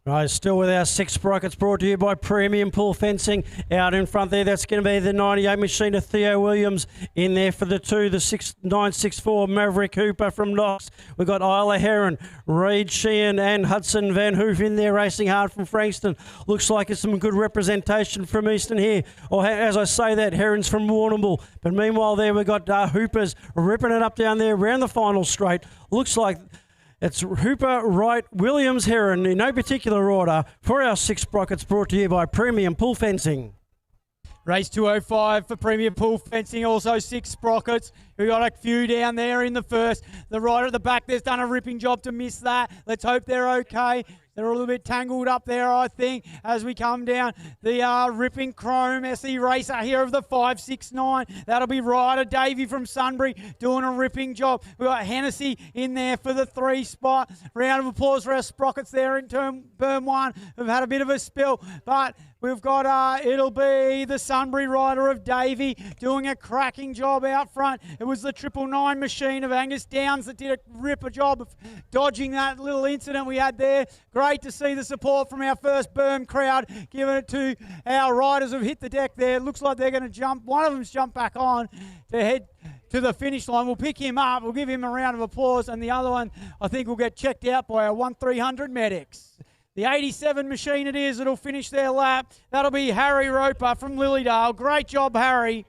Right, still with our 6 sprockets brought to you by Premium Pool Fencing. Out in front there, that's going to be the 98 machine of Theo Williams. In there for the 2, the 964 Maverick Hooper from Knox. We've got Isla Heron, Reed Sheehan and Hudson Van Hoof in there racing hard from Frankston. Looks like it's some good representation from Eastern here. Or as I say that, Heron's from Warrnambool. But meanwhile there we've got Hoopers ripping it up down there around the final straight. Looks like it's Hooper, Wright, Williams, Heron in no particular order for our 6 sprockets brought to you by Premium Pool Fencing. Race 205 for Premium Pool Fencing, also 6 sprockets. We got a few down there in the first. The rider at the back there's done a ripping job to miss that. Let's hope they're okay. They're a little bit tangled up there, I think, as we come down. The ripping chrome SE racer here of the 569. That'll be Ryder Davey from Sunbury doing a ripping job. We've got Hennessy in there for the 3 spot. Round of applause for our sprockets there in Burn 1. We've had a bit of a spill, but we've got, it'll be the Sunbury rider of Davey doing a cracking job out front. It was the 999 machine of Angus Downs that did a ripper job of dodging that little incident we had there. Great to see the support from our first Burn crowd, giving it to our riders who've hit the deck there. It looks like they're going to jump. One of them's jumped back on to head to the finish line. We'll pick him up. We'll give him a round of applause. And the other one, I think, will get checked out by our 1300 medics. The 87 machine it is that'll finish their lap. That'll be Harry Roper from Lilydale. Great job, Harry.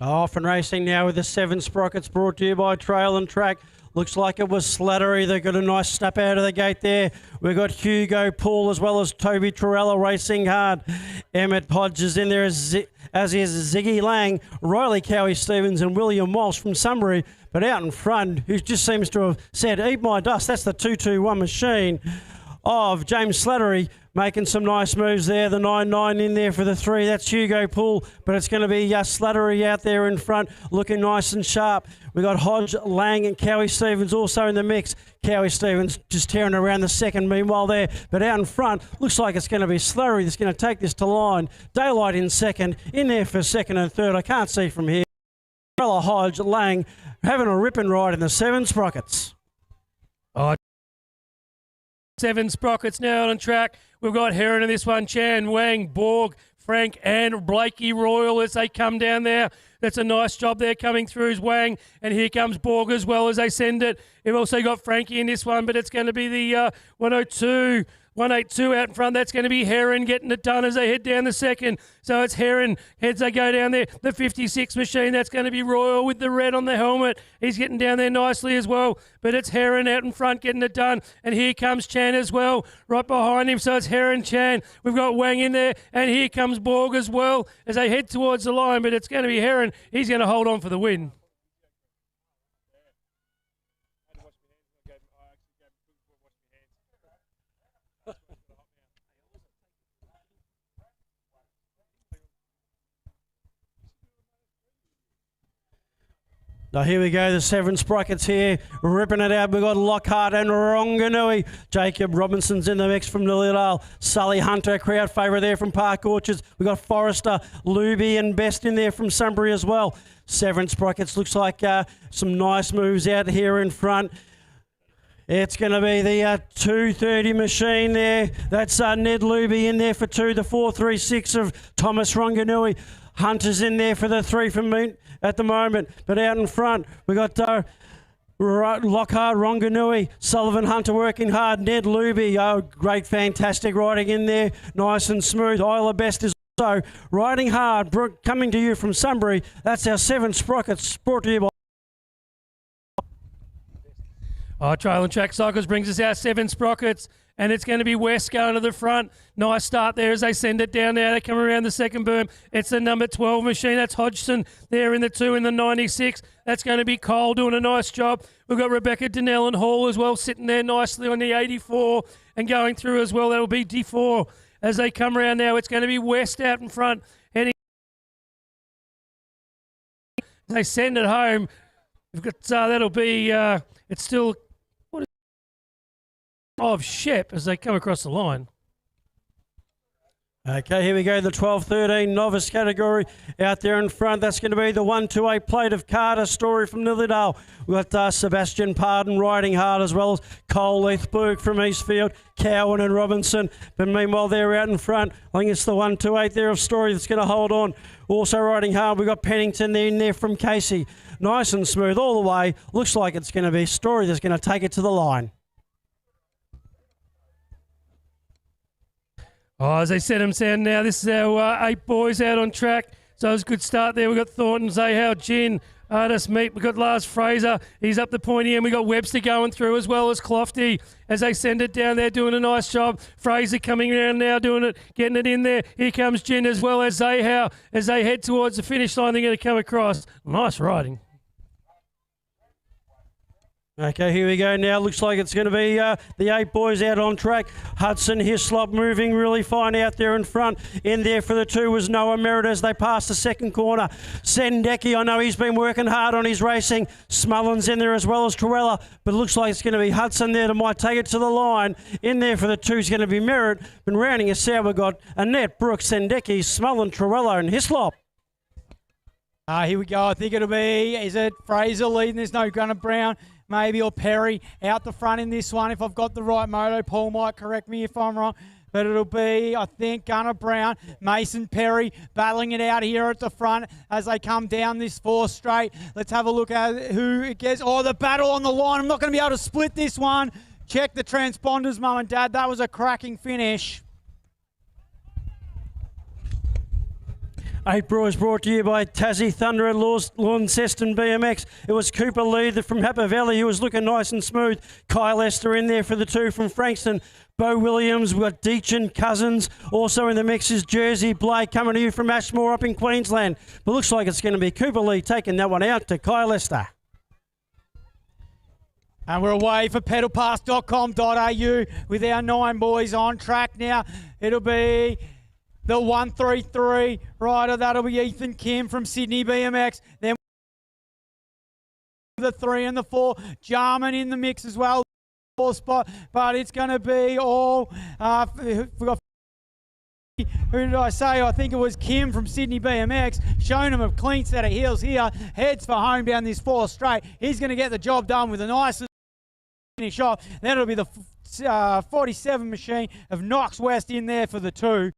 Off and racing now with the 7 sprockets brought to you by Trail and Track. Looks like it was Slattery. They got a nice snap out of the gate there. We've got Hugo Poole as well as Toby Torella racing hard. Emmett Hodges in there as is Ziggy Lang, Riley Cowie Stevens and William Walsh from Sunbury. But out in front, who just seems to have said, eat my dust, that's the 221 machine of James Slattery, making some nice moves there. The 9-9 in there for the 3. That's Hugo Poole, but it's going to be Slattery out there in front, looking nice and sharp. We got Hodge, Lang and Cowie Stevens also in the mix. Cowie Stevens just tearing around the second meanwhile there, but out in front, looks like it's going to be Slattery that's going to take this to line. Daylight in second, in there for second and third. I can't see from here. Hodge, Lang, having a ripping ride in the 7 sprockets. 7 sprockets now on track. We've got Heron in this one, Chan, Wang, Borg, Frank and Blakey Royal as they come down there. That's a nice job there coming through is Wang, and here comes Borg as well as they send it. We've also got Frankie in this one, but it's going to be the 182 out in front. That's going to be Heron getting it done as they head down the second. So it's Heron heads they go down there. The 56 machine, that's going to be Royal with the red on the helmet. He's getting down there nicely as well. But it's Heron out in front getting it done. And here comes Chan as well, right behind him. So it's Heron, Chan. We've got Wang in there. And here comes Borg as well as they head towards the line. But it's going to be Heron. He's going to hold on for the win. Now here we go, the 7 sprockets here, ripping it out. We've got Lockhart and Ronganui. Jacob Robinson's in the mix from Lilydale. Sully Hunter, crowd favourite there from Park Orchards. We've got Forrester, Luby and Best in there from Sunbury as well. 7 sprockets, looks like some nice moves out here in front. It's going to be the 230 machine there. That's Ned Luby in there for 2. The 436 of Thomas Ronganui. Hunter's in there for the 3 from Moon at the moment. But out in front, we got Lockhart, Ronganui, Sullivan Hunter working hard. Ned Luby, oh, great, fantastic riding in there. Nice and smooth. Isla Best is also riding hard. Brooke, coming to you from Sunbury. That's our 7 sprockets brought to you by... Trail and Track Cycles brings us our 7 sprockets, and it's going to be West going to the front. Nice start there as they send it down there. They come around the second berm. It's the number 12 machine. That's Hodgson there in the 2 in the 96. That's going to be Cole doing a nice job. We've got Rebecca Donnell and Hall as well sitting there nicely on the 84 and going through as well. That'll be D4 as they come around now. It's going to be West out in front. Heading. They send it home. We've got that'll be it's still of Shep as they come across the line. Okay, here we go, the 12-13 novice category out there in front. That's going to be the 128 plate of Carter Story from Lilydale. We've got Sebastian Pardon riding hard, as well as Cole Leithberg from Eastfield, Cowan and Robinson. But meanwhile, they're out in front. I think it's the 128 there of Story that's going to hold on. Also riding hard, we've got Pennington in there from Casey. Nice and smooth all the way. Looks like it's going to be Story that's going to take it to the line. As they set them down now, this is our 8 boys out on track. So it's a good start there. We've got Thornton, Zahau, Gin, Artis Meat. We've got Lars Fraser. He's up the pointy end. We've got Webster going through as well as Clofty as they send it down there, doing a nice job. Fraser coming around now, doing it, getting it in there. Here comes Gin as well as Zahau as they head towards the finish line. They're going to come across. Nice riding. Okay, here we go now. Looks like it's going to be the 8 boys out on track. Hudson Hislop moving really fine out there in front. In there for the 2 was Noah Merritt as they pass the second corner. Sendeki, I know he's been working hard on his racing. Smullen's in there as well as Torella, but it looks like it's going to be Hudson there that might take it to the line. In there for the 2 is going to be Merritt. But rounding us out, we've got Annette, Brooks, Sendeki, Smullen, Torella and Hislop. Here we go. I think it'll be, is it Fraser leading? There's no Gunnar Brown. Maybe, or Perry out the front in this one. If I've got the right moto, Paul might correct me if I'm wrong. But it'll be, I think, Gunnar Brown, Mason Perry battling it out here at the front as they come down this 4th straight. Let's have a look at who it gets. Oh, the battle on the line. I'm not going to be able to split this one. Check the transponders, Mum and Dad. That was a cracking finish. 8 Brewers brought to you by Tassie Thunder and Launceston BMX. It was Cooper Lee from Happy Valley who was looking nice and smooth. Kyle Esther in there for the 2 from Frankston. Bo Williams, we've got Deachin, Cousins. Also in the mix is Jersey Blake coming to you from Ashmore up in Queensland. But looks like it's going to be Cooper Lee taking that one out to Kyle Esther. And we're away for pedalpass.com.au with our 9 boys on track now. It'll be the 133 rider. That'll be Ethan Kim from Sydney BMX. Then the 3 and the 4. Jarman in the mix as well. 4 spot. But it's going to be all... we've got... Who did I say? I think it was Kim from Sydney BMX. Showing him a clean set of heels here. Heads for home down this 4 straight. He's going to get the job done with a nice finish off. Then it'll be the 47 machine of Knox West in there for the 2.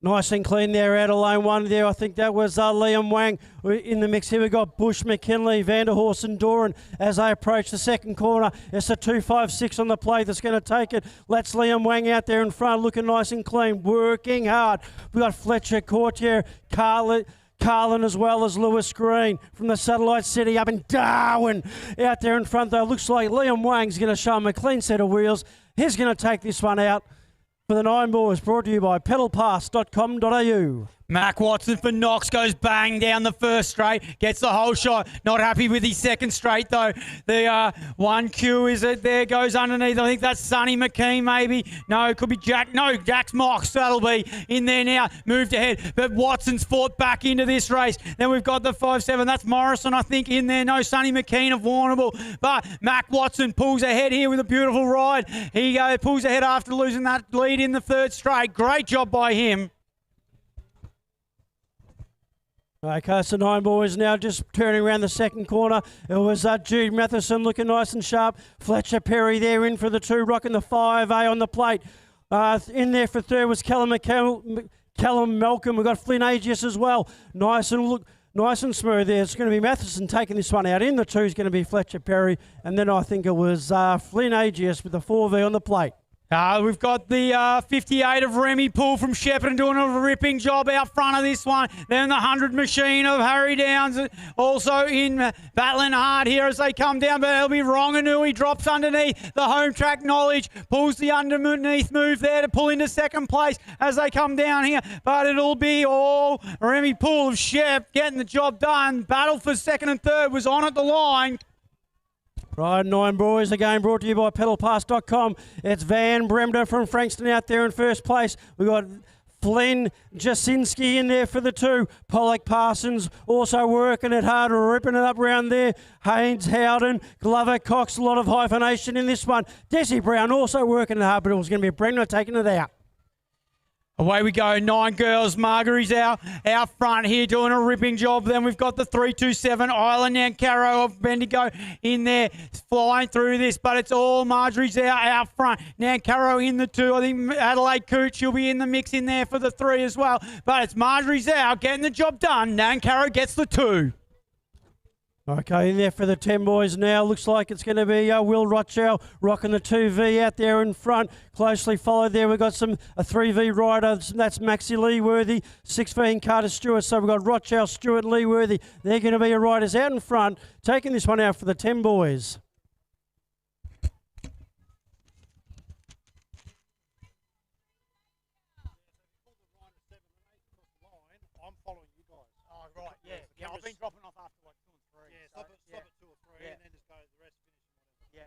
Nice and clean there out of lane 1 there. I think that was Liam Wang in the mix. Here we got Bush, McKinley, Vanderhorst and Doran as they approach the second corner. It's a 2.56 on the plate that's going to take it. Let's Liam Wang out there in front, looking nice and clean, working hard. We've got Fletcher, Courtier, Carlin as well as Lewis Green from the Satellite City up in Darwin. Out there in front though, looks like Liam Wang's going to show him a clean set of wheels. He's going to take this one out. For the 9 boys, brought to you by pedalpass.com.au. Mac Watson for Knox goes bang down the first straight, gets the whole shot. Not happy with his second straight though. The 1Q is it there, goes underneath. I think that's Sonny McKean maybe. No, it could be Jack. No, Jack's Mox. That'll be in there now. Moved ahead, but Watson's fought back into this race. Then we've got the 5.7. That's Morrison, I think, in there. No, Sonny McKean of Warrnambool. But Mac Watson pulls ahead here with a beautiful ride. He pulls ahead after losing that lead in the 3rd straight. Great job by him. Okay, so 9 boys now just turning around the second corner. It was Jude Matheson looking nice and sharp. Fletcher Perry there in for the 2, rocking the 5A on the plate. In there for 3rd was Callum Malcolm. We've got Flynn Agius as well. Nice and smooth there. It's going to be Matheson taking this one out. In the 2 is going to be Fletcher Perry. And then I think it was Flynn Agius with the 4V on the plate. We've got the 58 of Remy Poole from Shepparton doing a ripping job out front of this one. Then the 100 machine of Harry Downs also in battling hard here as they come down, but it'll be Ronganui drops underneath. The home track knowledge pulls the underneath move there to pull into second place as they come down here, but it'll be all Remy Poole of Shep getting the job done. Battle for 2nd and 3rd was on at the line. Right, 9 boys, again brought to you by pedalpass.com. It's Van Bremner from Frankston out there in first place. We've got Flynn Jasinski in there for the 2. Pollock Parsons also working it hard, ripping it up round there. Haynes Howden, Glover Cox, a lot of hyphenation in this one. Desi Brown also working it hard, but it was going to be Bremner taking it out. Away we go, 9 girls. Margary's out front here doing a ripping job. Then we've got the 327 Island Nancaro of Bendigo in there flying through this, but it's all Marjorie's out front. Nancaro in the 2. I think Adelaide Cooch, she'll be in the mix in there for the 3 as well. But it's Marjorie's out getting the job done. Nancaro gets the 2. Okay, in there for the 10 boys now. Looks like it's going to be Will Rochelle rocking the 2V out there in front. Closely followed there. We've got a 3V rider. That's Maxie Leeworthy. 6V Carter Stewart. So we've got Rochelle, Stewart, Leeworthy. They're going to be your riders out in front, taking this one out for the 10 boys. Yeah, I've been dropping off after like 2 and 3. Yeah, stop at 2 or 3 and then just go the rest finish. Yeah.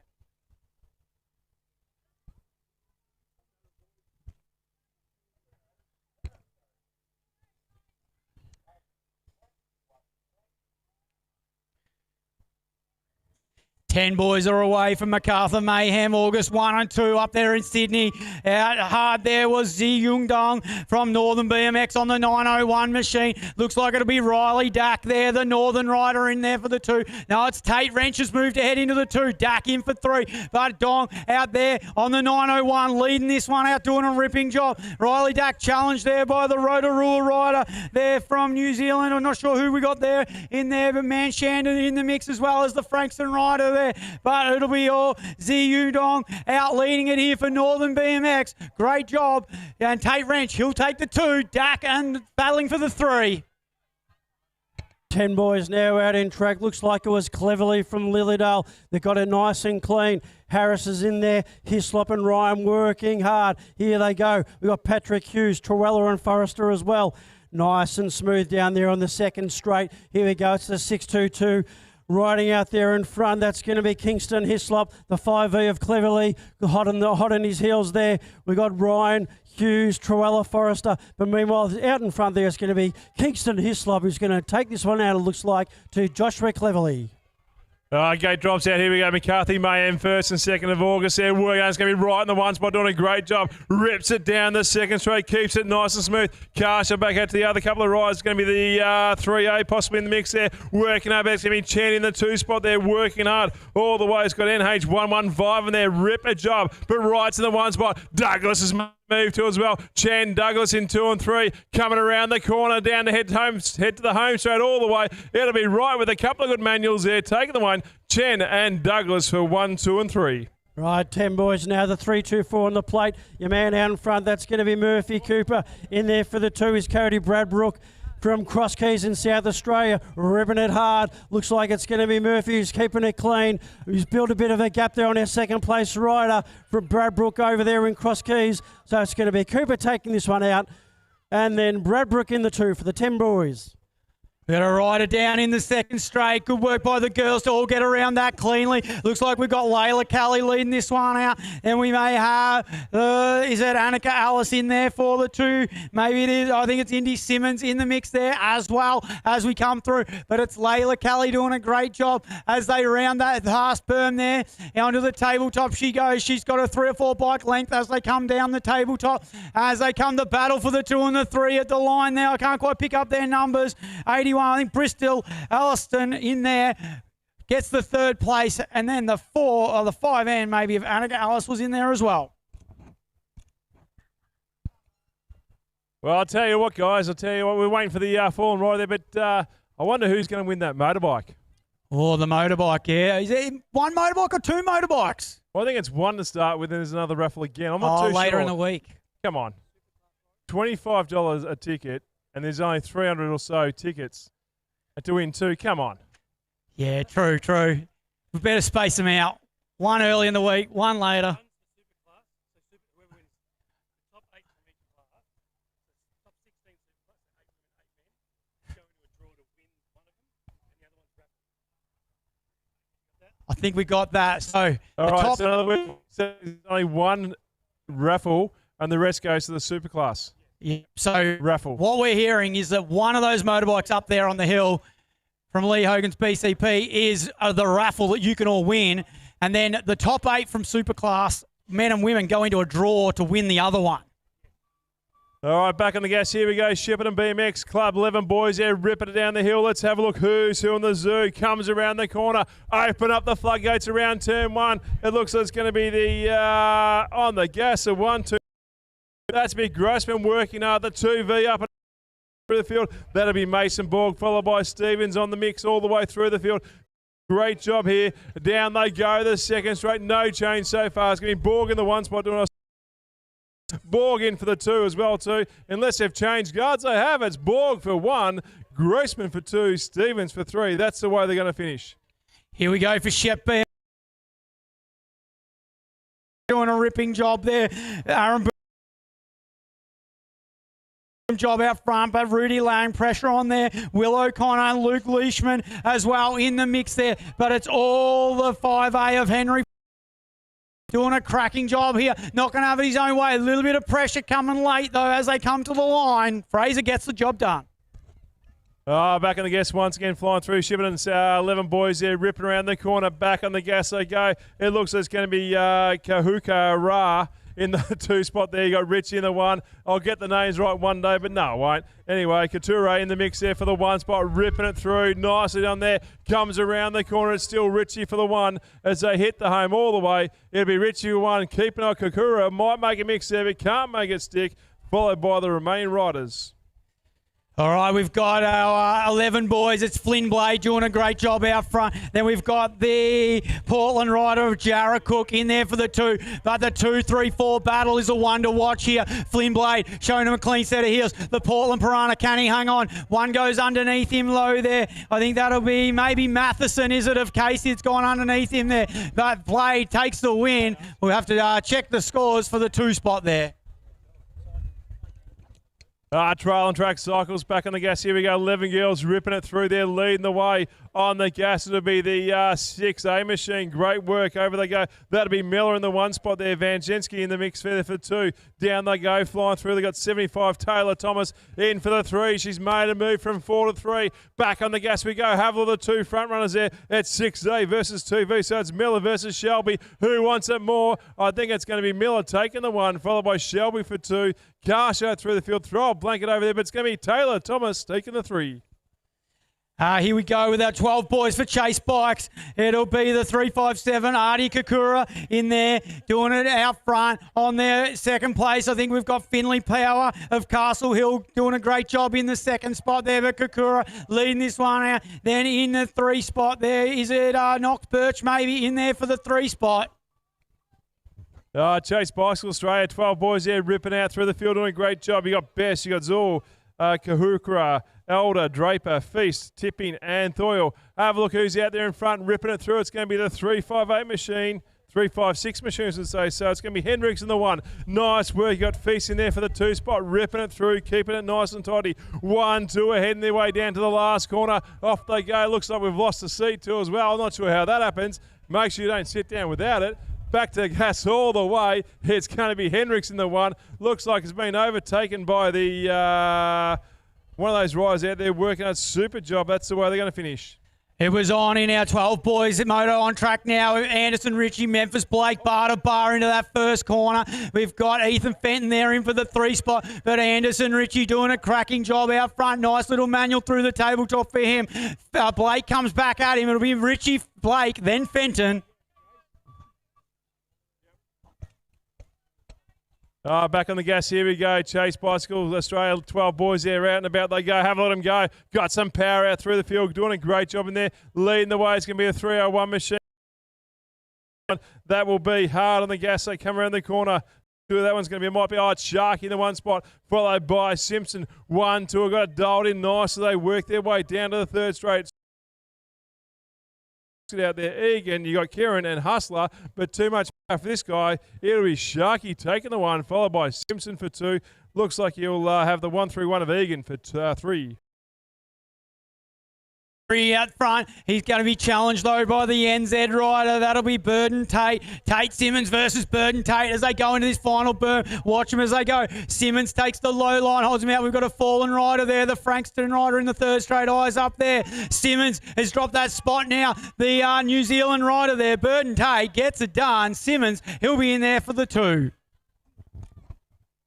Ten boys are away from MacArthur Mayhem, August 1 and 2 up there in Sydney. Out hard there was Zi Yung Dong from Northern BMX on the 901 machine. Looks like it'll be Riley Dack there, the Northern rider in there for the 2. Now it's Tate Wrench has moved ahead into the 2. Dack in for 3. But Dong out there on the 901 leading this one out, doing a ripping job. Riley Dack challenged there by the Rotorua rider there from New Zealand. I'm not sure who we got there in there, but Manshandon in the mix as well as the Frankston rider there. But it'll be all Ziyu Dong out leading it here for Northern BMX. Great job. And Tate Wrench, he'll take the 2. Dack and battling for the 3. 10 boys now out in track. Looks like it was Cleverly from Lilydale. They got it nice and clean. Harris is in there. Hislop and Ryan working hard. Here they go. We've got Patrick Hughes, Trewella and Forrester as well. Nice and smooth down there on the second straight. Here we go. It's the 622. Riding out there in front, that's going to be Kingston Hislop, the 5V of Cleverly, hot on his heels there. We've got Ryan Hughes, Trewella, Forrester. But meanwhile, out in front there is going to be Kingston Hislop, who's going to take this one out, it looks like, to Joshua Cleverly. Gate drops out. Here we go. McCarthy Mayhem 1st and 2nd of August there. Working. It's going to be right in the one spot. Doing a great job. Rips it down the second straight. Keeps it nice and smooth. Karsha back out to the other couple of rides. It's going to be the 3A possibly in the mix there. Working up. It's going to be Chen in the 2 spot there. Working hard all the way. It's got NH115 in there. Rip a job. But right to the 1 spot. Douglas has moved to as well. Chen, Douglas in 2 and 3. Coming around the corner down to head to the home straight all the way. It'll be right with a couple of good manuals there. Taking the one. Chen and Douglas for 1, 2 and 3. Right, 10 boys now, the 3, 2, 4 on the plate. Your man out in front, that's going to be Murphy Cooper. In there for the 2 is Cody Bradbrook from Cross Keys in South Australia, ripping it hard. Looks like it's going to be Murphy who's keeping it clean. He's built a bit of a gap there on our second place rider from Bradbrook over there in Cross Keys. So it's going to be Cooper taking this one out. And then Bradbrook in the 2 for the 10 boys. We got a rider down in the second straight. Good work by the girls to all get around that cleanly. Looks like we've got Layla Kelly leading this one out. And we may have, is it Annika Alice in there for the 2? Maybe it is. I think it's Indy Simmons in the mix there as well as we come through. But it's Layla Kelly doing a great job as they round that last berm there. Onto the tabletop she goes. She's got a 3 or 4 bike length as they come down the tabletop. As they come to battle for the 2 and the 3 at the line there. I can't quite pick up their numbers. 81. I think Bristol Alliston in there gets the 3rd place, and then the 4 or the 5 and maybe if Annika Alice was in there as well. Well, I'll tell you what, guys. We're waiting for the fallen rider there, but I wonder who's going to win that motorbike. Oh, the motorbike, yeah. Is it 1 motorbike or 2 motorbikes? Well, I think it's 1 to start with, and there's another raffle again. I'm not too later sure. in the week. Come on. $25 a ticket, and there's only 300 or so tickets to win 2. Come on. Yeah, true. We better space them out. 1 early in the week, 1 later. I think we got that. So, all right, so there's only 1 raffle, and the rest goes to the Superclass. Yeah. So raffle. What we're hearing is that one of those motorbikes up there on the hill from Lee Hogan's BCP is the raffle that you can all win. And then the top 8 from Superclass, men and women, go into a draw to win the other one. All right, back on the gas. Here we go. Shepparton BMX Club 11 boys there, ripping it down the hill. Let's have a look who's who in the zoo. Comes around the corner. Open up the floodgates around turn 1. It looks like it's going to be the on the gas of 1, 2. That's Big Grossman working hard. The 2V up through the field. That'll be Mason Borg, followed by Stevens on the mix all the way through the field. Great job here. Down they go. The second straight. No change so far. It's going to be Borg in the 1 spot doing a Borg in for the 2 as well too. Unless they've changed guards, they have. It's Borg for 1, Grossman for 2, Stevens for 3. That's the way they're going to finish. Here we go for Shep B. Doing a ripping job there. Aaron job out front, but Rudy laying pressure on there. Will O'Connor and Luke Leishman as well in the mix there. But it's all the 5A of Henry doing a cracking job here. Not going to have it his own way. A little bit of pressure coming late, though, as they come to the line. Fraser gets the job done. Back on the gas once again, flying through. Shepparton's 11 boys there, ripping around the corner. Back on the gas they go. It looks like it's going to be Kahuka Ra in the 2 spot there. You got Richie in the 1. I'll get the names right one day, but no, I won't. Anyway, Couture in the mix there for the 1 spot, ripping it through. Nicely done there. Comes around the corner. It's still Richie for the 1 as they hit the home all the way. It'll be Richie for 1. Keeping on Kakura. Might make a mix there, but can't make it stick. Followed by the remaining riders. All right, we've got our 11 boys. It's Flynn Blade doing a great job out front. Then we've got the Portland rider of Jarrah Cook in there for the 2. But the 2, 3, 4 battle is a one to watch here. Flynn Blade showing him a clean set of heels. The Portland Piranha, can he hang on? One goes underneath him low there. I think that'll be maybe Matheson, is it, of Casey? It's gone underneath him there. But Blade takes the win. We'll have to check the scores for the 2 spot there. Trail and track cycles back on the gas. Here we go. 11 girls ripping it through there, leading the way on the gas. It'll be the 6A machine. Great work. Over they go. That'll be Miller in the 1 spot there. Van Jensky in the mix for 2. Down they go, flying through. They got 75. Taylor Thomas in for the 3. She's made a move from 4 to 3. Back on the gas we go. Havilah, the 2 front runners there. It's 6A versus 2V. So it's Miller versus Shelby. Who wants it more? I think it's going to be Miller taking the 1, followed by Shelby for 2. Carsha through the field. Throw a blanket over there, but it's going to be Taylor Thomas taking the 3. Here we go with our 12 boys for Chase Bikes. It'll be the 357 Artie Kakura in there doing it out front on their second place. I think we've got Finley Power of Castle Hill doing a great job in the second spot there, but Kakura leading this one out. Then in the 3 spot there, is it Knox Birch maybe in there for the 3 spot? Chase Bicycle Australia, 12 boys there ripping out through the field, doing a great job. You got Bess, you got Zul, Kahukra, Elder, Draper, Feast, Tipping, and Thoyle. Have a look who's out there in front, ripping it through. It's going to be the 358 machine. 356 machines would say. So it's going to be Hendricks in the 1. Nice work. You got Feast in there for the 2 spot, ripping it through, keeping it nice and tidy. 1, 2 ahead and their way down to the last corner. Off they go. Looks like we've lost the seat too as well. I'm not sure how that happens. Make sure you don't sit down without it. Back to the gas all the way. It's going to be Hendricks in the 1. Looks like it's been overtaken by the one of those riders out there working a super job. That's the way they're going to finish. It was on in our 12 boys at Moto on track now. Anderson, Ritchie, Memphis, Blake, Bar into that first corner. We've got Ethan Fenton there in for the 3 spot, but Anderson, Ritchie doing a cracking job out front. Nice little manual through the tabletop for him. Blake comes back at him. It'll be Ritchie, Blake, then Fenton. Back on the gas, here we go. Chase Bicycle Australia, 12 boys there out and about. They go, have a let them go. Got some power out through the field, doing a great job in there. Leading the way, it's going to be a 301 machine. That will be hard on the gas. They come around the corner. That one's going to be, might be, it's Sharky in the 1 spot, followed by Simpson. 1, 2, got it dialed in nice, so they work their way down to the 3rd straight. Out there, Egan, you got Kieran and Hustler, but too much for this guy. It'll be Sharky taking the 1, followed by Simpson for 2. Looks like you'll have the 1-3-1 of Egan for 3. Out front, he's going to be challenged though by the NZ rider. That'll be Burden Tate. Tate Simmons versus Burden Tate as they go into this final berm. Watch them as they go. Simmons takes the low line, holds him out. We've got a fallen rider there, the Frankston rider in the 3rd straight. Eyes up there. Simmons has dropped that spot now. The New Zealand rider there, Burden Tate, gets it done. Simmons, he'll be in there for the 2.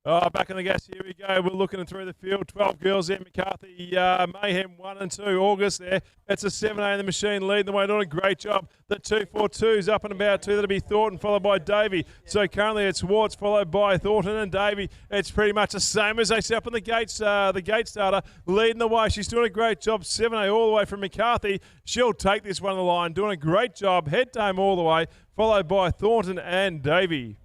Back on the gas, here we go. We're looking through the field. 12 girls there. McCarthy, Mayhem 1 and 2. August there. It's a 7A in the machine leading the way. Doing a great job. The 242's up and about 2. That'll be Thornton followed by Davey. So currently it's Warts followed by Thornton and Davey. It's pretty much the same as they set up on the gate starter. Leading the way. She's doing a great job. 7A all the way from McCarthy. She'll take this one on the line. Doing a great job. Head to home all the way. Followed by Thornton and Davey.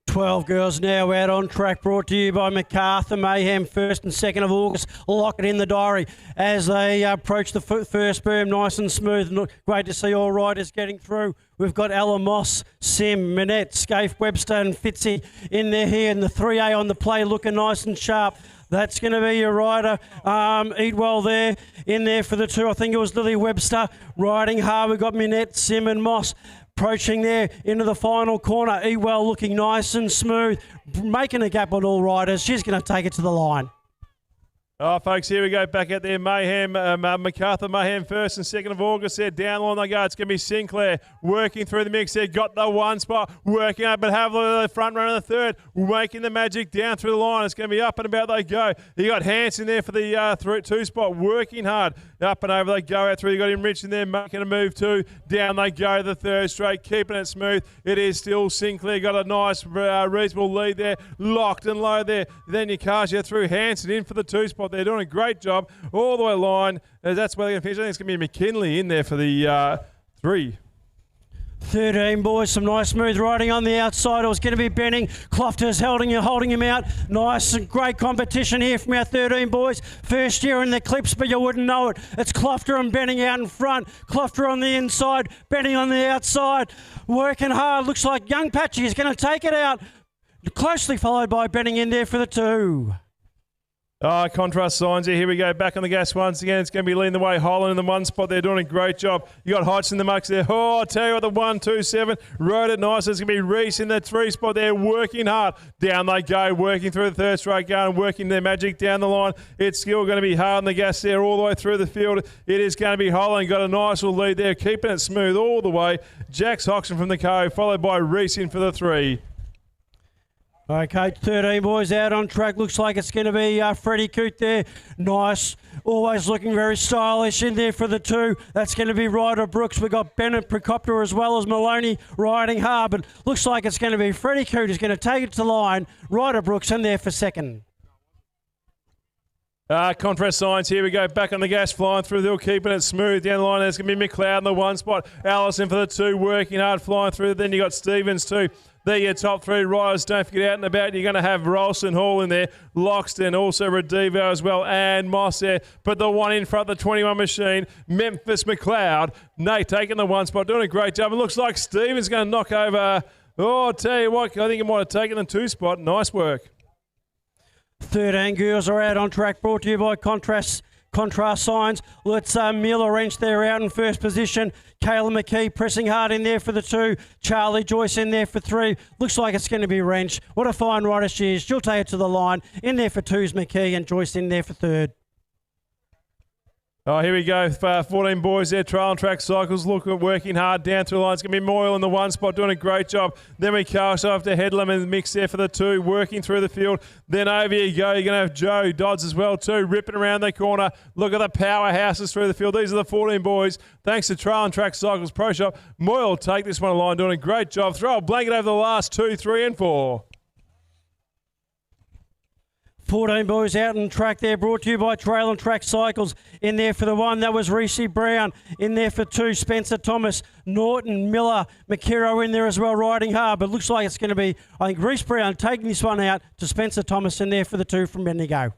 12 girls now out on track, brought to you by MacArthur Mayhem, 1st and 2nd of August. Lock it in the diary as they approach the first berm, nice and smooth. Great to see all riders getting through. We've got Alan Moss, Sim, Minette, Scaife, Webster and Fitzy in there here, and the 3A on the play looking nice and sharp. That's going to be your rider. Eat well there, in there for the 2. I think it was Lily Webster riding hard. We've got Minette, Sim and Moss approaching there into the final corner. Ewell looking nice and smooth, making a gap on all riders. She's going to take it to the line. Oh, folks, here we go. Back at there, Mayhem, MacArthur Mayhem 1st and 2nd of August there. Down the line they go. It's going to be Sinclair working through the mix there. Got the one spot, working up, but have the front runner in the third, making the magic down through the line. It's going to be up and about they go. You got Hanson there for the 2 spot, working hard. Up and over they go out through. You got him Rich in there making a move too. Down they go the third straight, keeping it smooth. It is still Sinclair. Got a nice reasonable lead there, locked and low there. Then you cast you through Hanson in for the 2 spot. They're doing a great job all the way line. That's where they're going to finish. I think it's going to be McKinley in there for the 3. 13 boys, some nice smooth riding on the outside. It was going to be Benning. Clofter's holding him out. Nice and great competition here from our 13 boys. First year in the clips, but you wouldn't know it. It's Clofter and Benning out in front. Clofter on the inside, Benning on the outside. Working hard. Looks like young Patchy is going to take it out. Closely followed by Benning in there for the 2. Contrast signs here. Here we go. Back on the gas once again. It's going to be leading the way. Holland in the 1 spot. They're doing a great job. You got Hodgson in the mucks there. Oh, I tell you what, the 1-2-7 rode it nice. It's going to be Reese in the 3 spot there, working hard. Down they go, working through the third straight going, working their magic down the line. It's still going to be hard on the gas there all the way through the field. It is going to be Holland. Got a nice little lead there, keeping it smooth all the way. Jax Hoxton from the co, followed by Reese in for the 3. Okay, 13 boys out on track. Looks like it's going to be Freddie Coote there. Nice. Always looking very stylish in there for the 2. That's going to be Ryder Brooks. We've got Bennett Procopter as well as Maloney riding hard. But looks like it's going to be Freddie Coote who's going to take it to line. Ryder Brooks in there for 2nd. Contrast signs, here we go, back on the gas, flying through the hill, keeping it smooth down the line. There's going to be McLeod in the 1 spot, Allison for the 2, working hard, flying through. Then you got Stevens too. There your top 3 riders. Don't forget out and about. You're going to have Rolston Hall in there, Loxton, also Redivo as well, and Moss there. But the 1 in front, the 21 machine, Memphis McLeod. Nate taking the 1 spot, doing a great job. It looks like Stevens going to knock over. Oh, I'll tell you what, I think he might have taken the 2 spot. Nice work. 13 girls are out on track, brought to you by Contrast Signs. Let's Miller Wrench there out in first position. Kayla McKee pressing hard in there for the 2. Charlie Joyce in there for 3. Looks like it's going to be Wrench. What a fine rider she is. She'll take it to the line. In there for 2's McKee and Joyce in there for 3rd. Oh, here we go. 14 boys there, Trail and Track Cycles, working hard down through the line. It's going to be Moyle in the 1 spot, doing a great job. Then we cast off to Headlam in the mix there for the 2, working through the field. Then over you go. You're going to have Joe Dodds as well too, ripping around the corner. Look at the powerhouses through the field. These are the 14 boys. Thanks to Trail and Track Cycles Pro Shop. Moyle will take this one along, doing a great job. Throw a blanket over the last 2, 3 and 4. 14 boys out on track there, brought to you by Trail and Track Cycles. In there for the 1, that was Reese Brown. In there for 2, Spencer Thomas, Norton, Miller, McKero in there as well, riding hard. But looks like it's going to be, I think, Reese Brown taking this one out to Spencer Thomas in there for the 2 from Bendigo.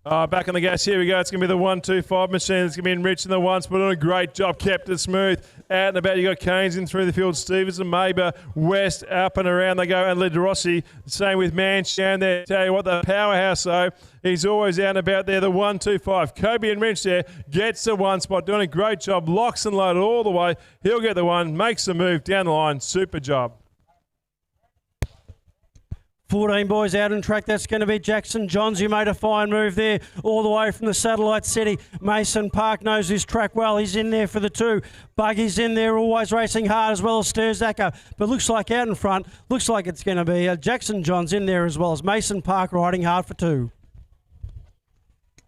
Back on the gas, here we go. It's going to be the 1-2-5 machine. It's going to be enriched in the 1 spot. Doing a great job, kept it smooth. Out and about, you got Keynes in through the field. Stevens and Maber, West, up and around they go. And Liderossi, same with Manshan there. Tell you what, the powerhouse though, he's always out and about there. The 1-2-5. Kobe and Wrench there, gets the 1 spot. Doing a great job, locks and loaded all the way. He'll get the 1, makes the move down the line. Super job. 14 boys out on track. That's going to be Jackson Johns, who made a fine move there all the way from the Satellite City. Mason Park knows his track well. He's in there for the 2. Buggy's in there, always racing hard, as well as Sturzacker. But looks like out in front, looks like it's going to be Jackson Johns in there as well as Mason Park riding hard for 2.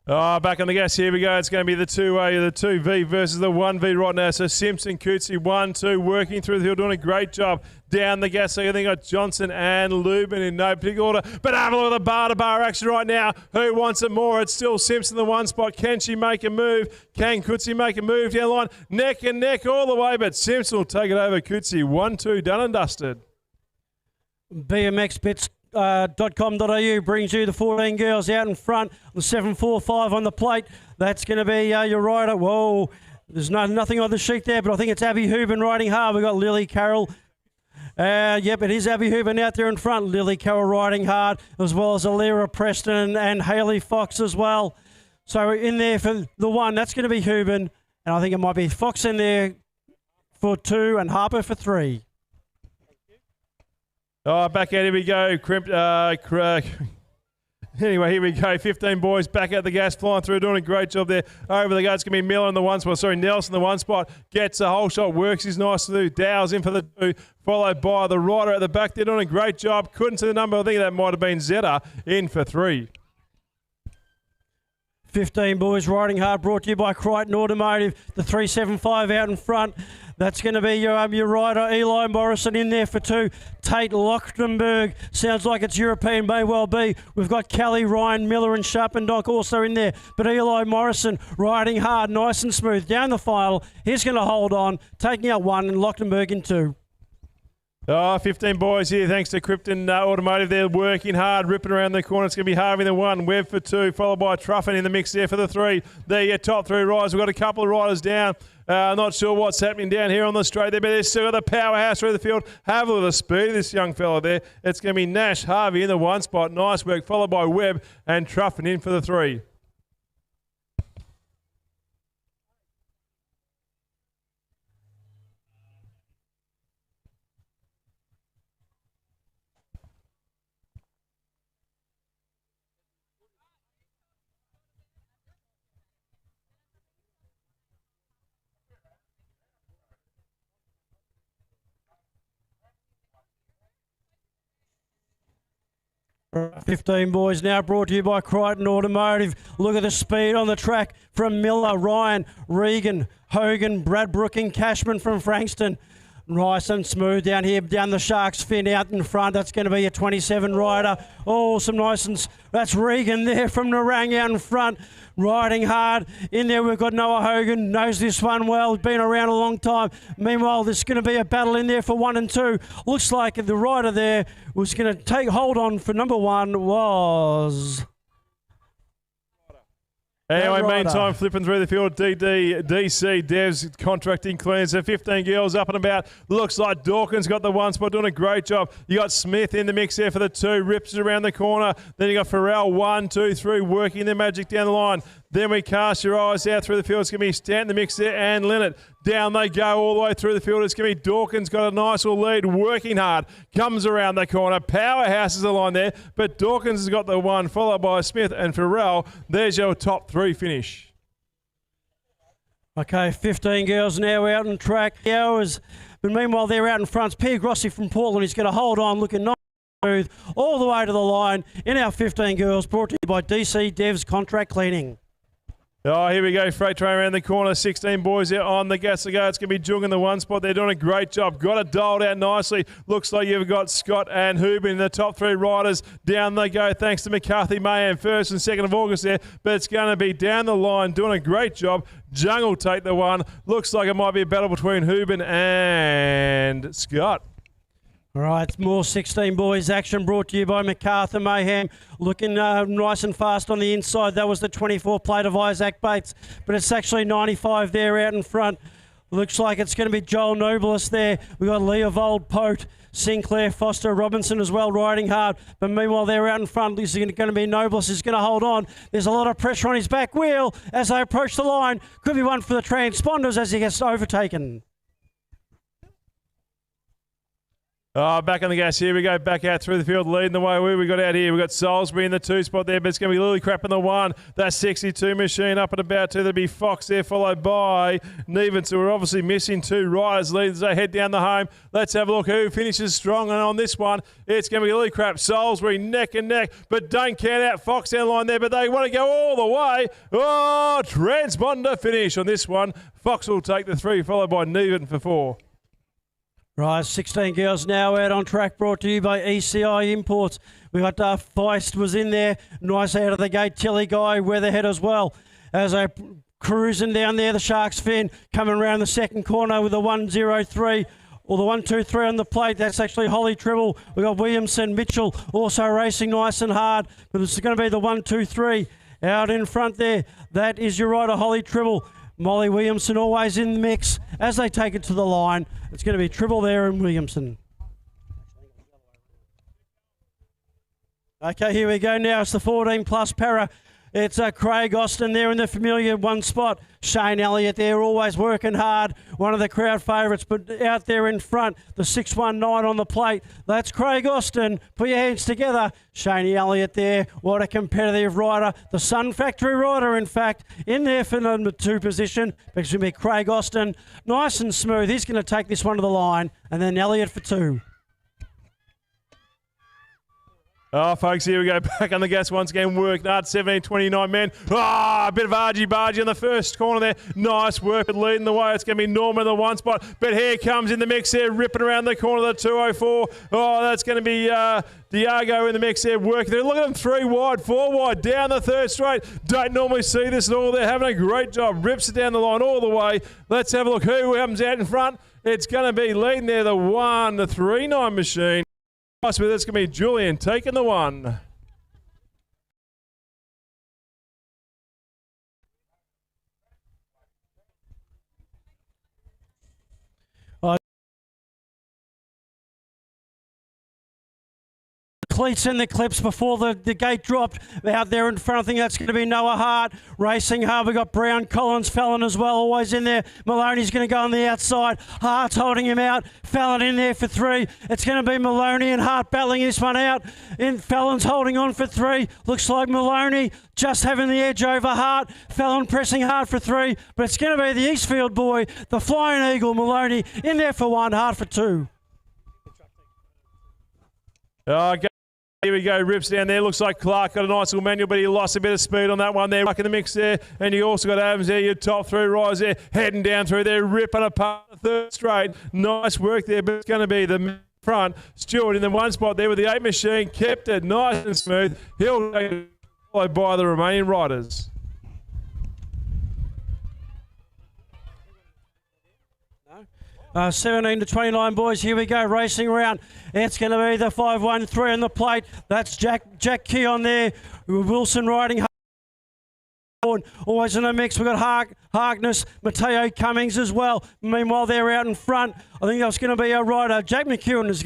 Back on the gas, here we go. It's going to be the 2A, the 2V versus the 1V right now. So Simpson, Coetzee, 1-2, working through the hill, doing a great job. Down the gas, so I think got Johnson and Lubin in no particular order. But have a look at the bar-to-bar action right now. Who wants it more? It's still Simpson the 1 spot. Can she make a move? Can Coetzee make a move down the line? Neck and neck all the way, but Simpson will take it over Coetzee. 1-2, done and dusted. BMXbits.com.au brings you the 14 girls out in front. The 745 on the plate. That's going to be your rider. Whoa, there's nothing on the sheet there, but I think it's Abby Hooban riding hard. We've got Lily Carroll. Yep, it is Abby Hooban out there in front. Lily Carroll riding hard, as well as Alira Preston and Hayley Fox as well. So in there for the 1, that's going to be Hooban. And I think it might be Fox in there for 2 and Harper for 3. Back out, here we go. Anyway, here we go. 15 boys back at the gas, flying through, doing a great job there. Over the go, it's going to be Miller in the one spot. Sorry, Nelson in the one spot. Gets a whole shot, works his nice to do. Dow's in for the two, followed by the rider at the back. They're doing a great job. Couldn't see the number. I think that might have been Zeta in for 3. 15 boys riding hard, brought to you by Crichton Automotive. The 375 out in front. That's going to be your rider, Eli Morrison, in there for 2. Tate Lochtenberg. Sounds like it's European, may well be. We've got Kelly, Ryan, Miller and Sharpendock also in there. But Eli Morrison riding hard, nice and smooth. Down the final, he's going to hold on, taking out 1 and Lochtenberg in 2. 15 boys here, thanks to Krypton Automotive. They're working hard, ripping around the corner. It's going to be Harvey in the 1, Webb for 2, followed by Truffin in the mix there for the 3. There, your top 3 riders. We've got a couple of riders down. Not sure what's happening down here on the straight there, but they've still got the powerhouse through the field. Have a look at the speed of this young fella there. It's going to be Nash, Harvey in the 1 spot. Nice work, followed by Webb and Truffin in for the 3. 15 boys now brought to you by Crichton Automotive. Look at the speed on the track from Miller, Ryan, Regan, Hogan, Bradbrook and Cashman from Frankston. Nice and smooth down here, down the Sharks fin out in front. That's going to be a 27 rider. Oh, some nice and... That's Regan there from Narang out in front. Riding hard. In there we've got Noah Hogan. Knows this one well. Been around a long time. Meanwhile, there's going to be a battle in there for 1 and 2. Looks like the rider there was going to take hold on for number 1 was... Anyway, meantime, flipping through the field, DC, Dev's contracting cleans. So 15 girls up and about. Looks like Dawkins got the 1 spot, doing a great job. You got Smith in the mix there for the 2, rips it around the corner. Then you got Farrell, 1, 2, 3, working their magic down the line. Then we cast your eyes out through the field. It's going to be Stanton in the mix there and Leonard. Down they go all the way through the field. It's going to be Dawkins, got a nice little lead, working hard. Comes around the corner. Powerhouse is the line there, but Dawkins has got the 1, followed by Smith and Farrell. There's your top 3 finish. Okay, 15 girls now out on track. Hours, but meanwhile they're out in front. Pierre Grossi from Portland. He's going to hold on, looking nice. Smooth all the way to the line in our 15 girls, brought to you by DC Dev's Contract Cleaning. Oh, here we go. Freight train around the corner. 16 boys there on the gas to go. It's going to be Jung in the 1 spot. They're doing a great job. Got it dialed out nicely. Looks like you've got Scott and Hubin in the top 3 riders. Down they go thanks to McCarthy Mayhem, 1st and 2nd of August there. But it's going to be down the line, doing a great job. Jung will take the 1. Looks like it might be a battle between Hubin and Scott. All right, more 16 boys action brought to you by MacArthur Mayhem. Looking nice and fast on the inside. That was the 24 plate of Isaac Bates, but it's actually 95 there out in front. Looks like it's going to be Joel Nobilis there. We've got Leovold, Pote, Sinclair, Foster, Robinson as well riding hard. But meanwhile, they're out in front. This is going to be Nobilis is going to hold on. There's a lot of pressure on his back wheel as they approach the line. Could be one for the transponders as he gets overtaken. Back on the gas here we go, back out through the field, leading the way. We got out here, we got Salisbury in the 2 spot there, but it's going to be Lilycrap in the 1. That 62 machine up and about 2. There'll be Fox there, followed by Neven. So we're obviously missing 2 riders. Leaders, they head down the home. Let's have a look who finishes strong. And on this one, it's going to be Lilycrap, Salisbury neck and neck, but don't count out Fox down the line there, but they want to go all the way. Oh, transponder finish on this one. Fox will take the 3, followed by Neven for 4. Right, 16 girls now out on track, brought to you by ECI Imports. We got Feist was in there, nice out of the gate. Tilly Guy, Weatherhead as well. As they cruising down there, the Sharks fin coming around the second corner with the 103. Or the 1-2-3 on the plate. That's actually Holly Tribble. We got Williamson, Mitchell also racing nice and hard. But it's going to be the 1-2-3 out in front there. That is your rider, Holly Tribble. Molly Williamson always in the mix as they take it to the line. It's going to be Tribble there and Williamson. Okay, here we go now. It's the 14 plus para It's Craig Austin there in the familiar one spot. Shane Elliott there, always working hard. One of the crowd favourites, but out there in front, the 619 on the plate. That's Craig Austin. Put your hands together. Shane Elliott there. What a competitive rider. The Sun Factory rider, in fact, in there for number 2 position. It's going to be Craig Austin. Nice and smooth. He's going to take this one to the line. And then Elliott for 2. Oh, folks, here we go. Back on the gas once again. Work hard, 17-29 men. A bit of argy-bargy on the first corner there. Nice work, but leading the way. It's going to be Norman in the one spot. But here comes in the mix there, ripping around the corner, the 204. Oh, that's going to be Diago in the mix there, working there. Look at them, 3 wide, 4 wide, down the third straight. Don't normally see this at all. They're having a great job. Rips it down the line all the way. Let's have a look who comes out in front. It's going to be leading there, the 1-3-9 machine. Nice, but that's going to be Julian taking the 1. Cleats in the clips before the gate dropped. Out there in front, I think that's going to be Noah Hart. Racing hard, we got Brown, Collins, Fallon as well, always in there. Maloney's going to go on the outside. Hart's holding him out. Fallon in there for 3. It's going to be Maloney and Hart battling this one out. Fallon's holding on for 3. Looks like Maloney just having the edge over Hart. Fallon pressing hard for 3, but it's going to be the Eastfield boy, the Flying Eagle, Maloney, in there for 1, Hart for 2. Here we go, rips down there. Looks like Clark got a nice little manual, but he lost a bit of speed on that one there. Back in the mix there. And you also got Adams there, your top 3 riders there, heading down through there, ripping apart the third straight. Nice work there, but it's going to be the front. Stewart in the one spot there with the 8 machine, kept it nice and smooth. He'll take it followed by the remaining riders. 17-29 boys, here we go, racing around. It's going to be the 513 on the plate. That's Jack Keon there. Wilson riding hard. Always in the mix. We've got Harkness, Mateo Cummings as well. Meanwhile, they're out in front. I think that's going to be our rider. Jack McEwen is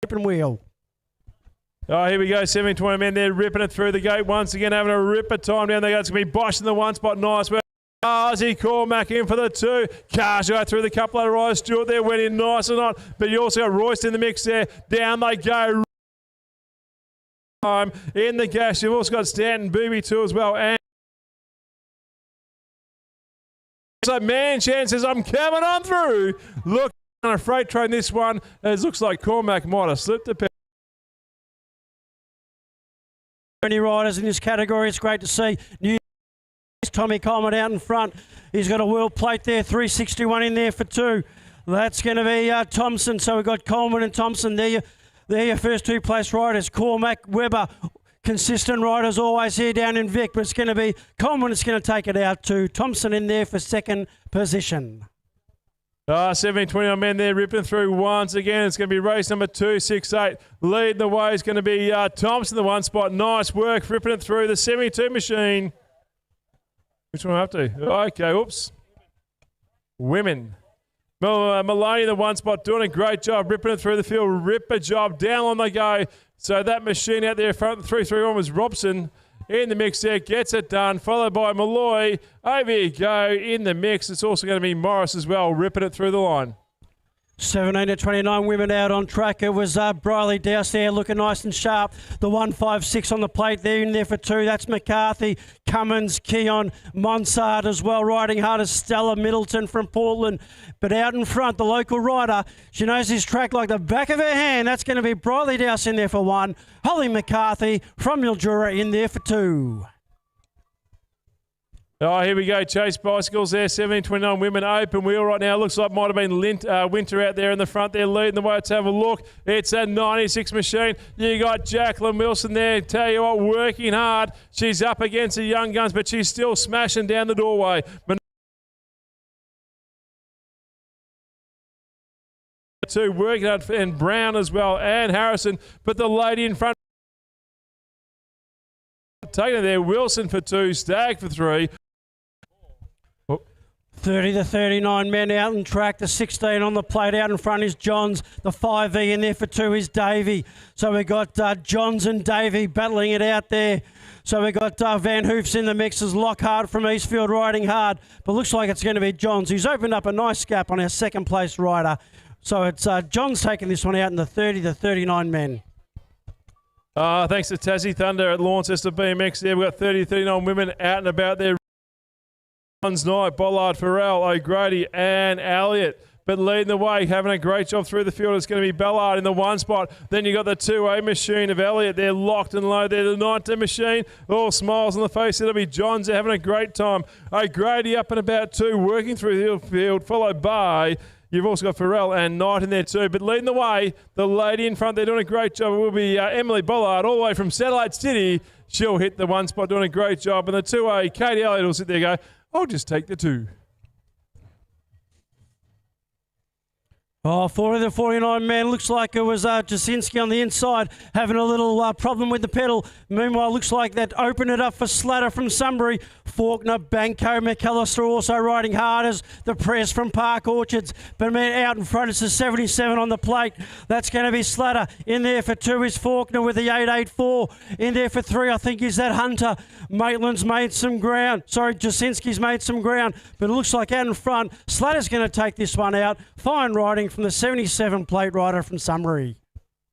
open wheel. Oh, here we go, 17-20 men there, ripping it through the gate once again, having a ripper time down there. It's going to be Bosch in the one spot, nice work. Ozzy Cormack in for the 2. Carshaw through the couple of riders. Stewart there went in nice or not, but you also got Royce in the mix there. Down they go. In the gas, you've also got Stanton Booby too as well. And so Manchan says, I'm coming on through. Look on a freight train this one. It looks like Cormack might have slipped a bit. Many riders in this category. It's great to see. Tommy Coleman out in front. He's got a world plate there, 361 in there for 2. That's going to be Thompson. So we've got Coleman and Thompson. They're your first 2 place riders. Cormac, Webber, consistent riders always here down in Vic, but it's going to be Coleman that's going to take it out to Thompson in there for 2nd position. 17-29 men there ripping through once again. It's going to be race number 268. Leading the way is going to be Thompson, the one spot. Nice work ripping it through the 72 machine. Which one am I up to? Okay, oops. Women. Maloney, the one spot, doing a great job, ripping it through the field. Ripper job, down on they go. So that machine out there front, the 331 was Robson in the mix there, gets it done, followed by Malloy. Over you go in the mix. It's also going to be Morris as well, ripping it through the line. 17-29 women out on track. It was Briley Douse there looking nice and sharp. The 156 on the plate there, in there for 2. That's McCarthy, Cummins, Keon, Monsard as well. Riding hard as Stella Middleton from Portland. But out in front, the local rider, she knows this track like the back of her hand. That's going to be Briley Douse in there for 1. Holly McCarthy from Mildura in there for 2. Oh, here we go. Chase Bicycles there. 17-29 women open wheel right now. Looks like might have been Winter out there in the front there leading the way. Let's have a look. It's a 96 machine. You got Jacqueline Wilson there. Tell you what, working hard. She's up against the young guns, but she's still smashing down the doorway. Two working hard, and Brown as well, and Harrison. But the lady in front taking it there. Wilson for 2. Stagg for 3. 30 to 39 men out in track. The 16 on the plate out in front is Johns. The 5E in there for 2 is Davey. So we've got Johns and Davey battling it out there. So we've got Van Hoofs in the mixes. Lockhart from Eastfield riding hard. But looks like it's going to be Johns, who's opened up a nice gap on our second place rider. So it's Johns taking this one out in the 30 to 39 men. Thanks to Tassie Thunder at Launceston BMX there. We've got 30 to 39 women out and about there. Knight, Bollard, Farrell, O'Grady and Elliott. But leading the way, having a great job through the field, it's going to be Ballard in the one spot. Then you got the 2A machine of Elliott. They're locked and low. They're the 19 machine. All smiles on the face. It'll be Johns. They're having a great time. O'Grady up and about 2, working through the field, followed by... You've also got Farrell and Knight in there too. But leading the way, the lady in front, they're doing a great job. It will be Emily Bollard all the way from Satellite City. She'll hit the one spot, doing a great job. And the 2A, Katie Elliott will sit there and go, I'll just take the 2. 40 to 49 man. Looks like it was Jasinski on the inside having a little problem with the pedal. Meanwhile, looks like that opened it up for Slatter from Sunbury. Faulkner, Banco, McAllister also riding hard as the press from Park Orchards. But out in front, it's a 77 on the plate. That's going to be Slatter. In there for 2 is Faulkner with the 884. In there for 3, I think, is that Hunter. Maitland's made some ground. Sorry, Jasinski's made some ground. But it looks like out in front, Slatter's going to take this one out. Fine riding from the 77 plate rider from Sunbury.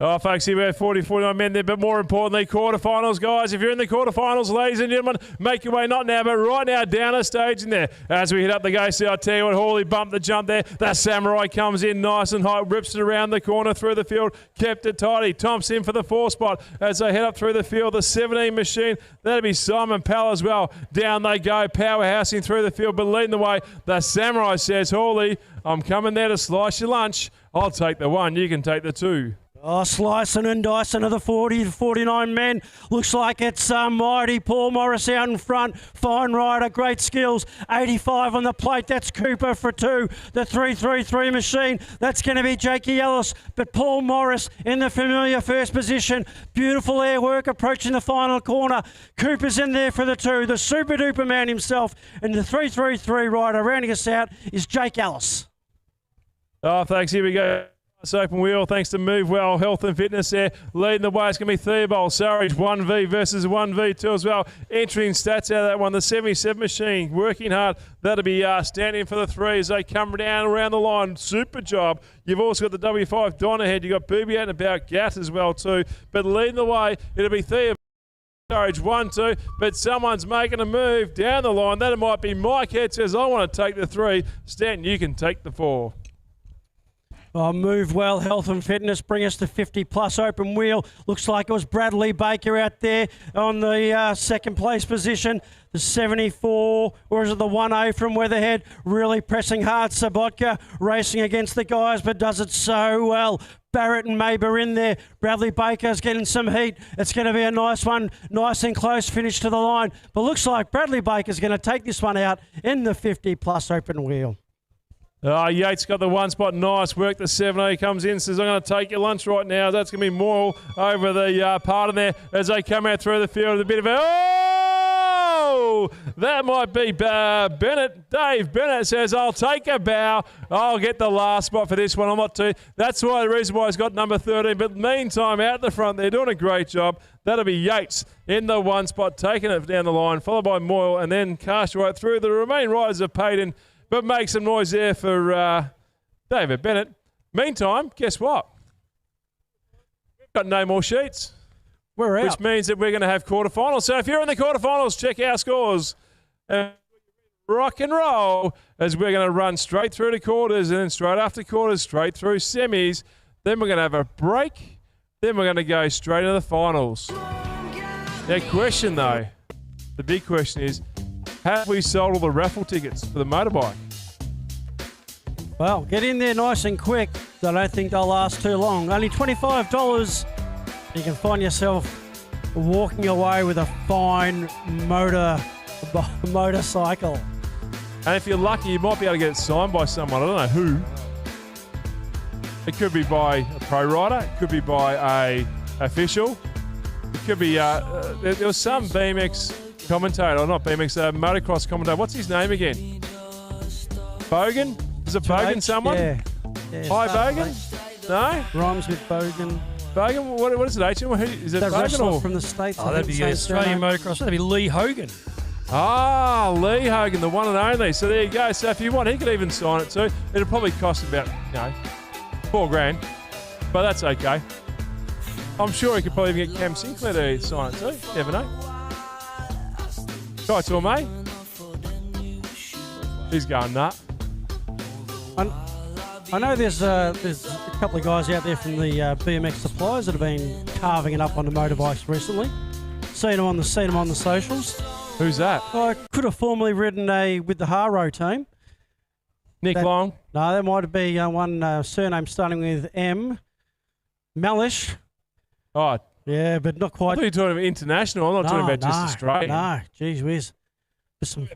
Oh, folks, here we have 40, 49 men there, but more importantly, quarterfinals, guys. If you're in the quarterfinals, ladies and gentlemen, make your way not now, but right now down a stage in there. As we hit up the gate, see, I tell you what, Hawley bumped the jump there. That Samurai comes in nice and high, rips it around the corner through the field, kept it tidy. Thompson for the 4 spot as they head up through the field. The 17 machine, that'll be Simon Powell as well. Down they go, powerhousing through the field, but leading the way. The Samurai says, Hawley, I'm coming there to slice your lunch. I'll take the 1, you can take the 2. Oh, slicing and dicing of the 40 to 49 men. Looks like it's mighty Paul Morris out in front. Fine rider, great skills. 85 on the plate. That's Cooper for 2. The 333 machine. That's going to be Jakey Ellis. But Paul Morris in the familiar first position. Beautiful air work approaching the final corner. Cooper's in there for the 2. The super duper man himself. And the 333 rider rounding us out is Jake Ellis. Oh, thanks. Here we go. Open wheel, thanks to Move Well, Health and Fitness there. Leading the way, it's going to be Theobald, Surridge, 1V versus 1V2 as well. Entering stats out of that one, the 77 machine, working hard. That'll be standing for the 3 as they come down around the line. Super job. You've also got the W5 Don ahead. You've got Booby out and about, Gat as well too. But leading the way, it'll be Theobald. Surridge 1-2, but someone's making a move down the line. That might be Mike Head says, I want to take the 3. Stanton, you can take the 4. Oh, Move Well, Health and Fitness, bring us to 50 plus open wheel. Looks like it was Bradley Baker out there on the second place position. The 74, or is it the 1A from Weatherhead? Really pressing hard. Sabotka racing against the guys, but does it so well. Barrett and Maber in there. Bradley Baker's getting some heat. It's going to be a nice one. Nice and close finish to the line. But looks like Bradley Baker's going to take this one out in the 50 plus open wheel. Yates got the 1 spot. Nice work. The 7A comes in, says, I'm going to take your lunch right now. That's going to be Moyle over the part in there as they come out through the field. A bit of a... Oh! That might be Bennett. Dave Bennett says, I'll take a bow. I'll get the last spot for this one. I'm not too... That's why the reason why he's got number 13. But meantime, out the front, they're doing a great job. That'll be Yates in the 1 spot, taking it down the line, followed by Moyle, and then Cartwright through. The remaining riders are paid in. But make some noise there for David Bennett. Meantime, guess what? We've got no more sheets. We're out. Which means that we're going to have quarterfinals. So if you're in the quarterfinals, check our scores. Rock and roll as we're going to run straight through to quarters and then straight after quarters, straight through semis. Then we're going to have a break. Then we're going to go straight to the finals. Now, question though, the big question is, have we sold all the raffle tickets for the motorbike? Well, get in there nice and quick. I don't think they'll last too long. Only $25. You can find yourself walking away with a fine motorcycle. And if you're lucky, you might be able to get it signed by someone. I don't know who. It could be by a pro rider. It could be by a official. It could be... there was some BMX... commentator, or not BMX, motocross commentator. What's his name again? Bogan? Is it Bogan someone? Yeah. Hi, starts Bogan? with No? H. Rhymes with Bogan. Bogan? What is it, H? Is it That Bogan wrestler or? from the States. Oh, I that'd think, be same Australian surname. motocross. That'd be Lee Hogan. Ah, Lee Hogan, the one and only. So there you go. So if you want, he could even sign it too. It'll probably cost about, $4,000. But that's okay. I'm sure he could probably even get Cam Sinclair to sign it too. You never know. Try to him, mate. He's going nut. I know there's a couple of guys out there from the BMX suppliers that have been carving it up on the motorbikes recently. Seen them on the socials. Who's that? I could have formerly ridden with the Haro team. Nick Long? No, that might be one surname starting with M. Malish. Oh, Yeah, but not I quite. thought you were talking about international. I'm not talking about just Australian. No, geez whiz. Just some-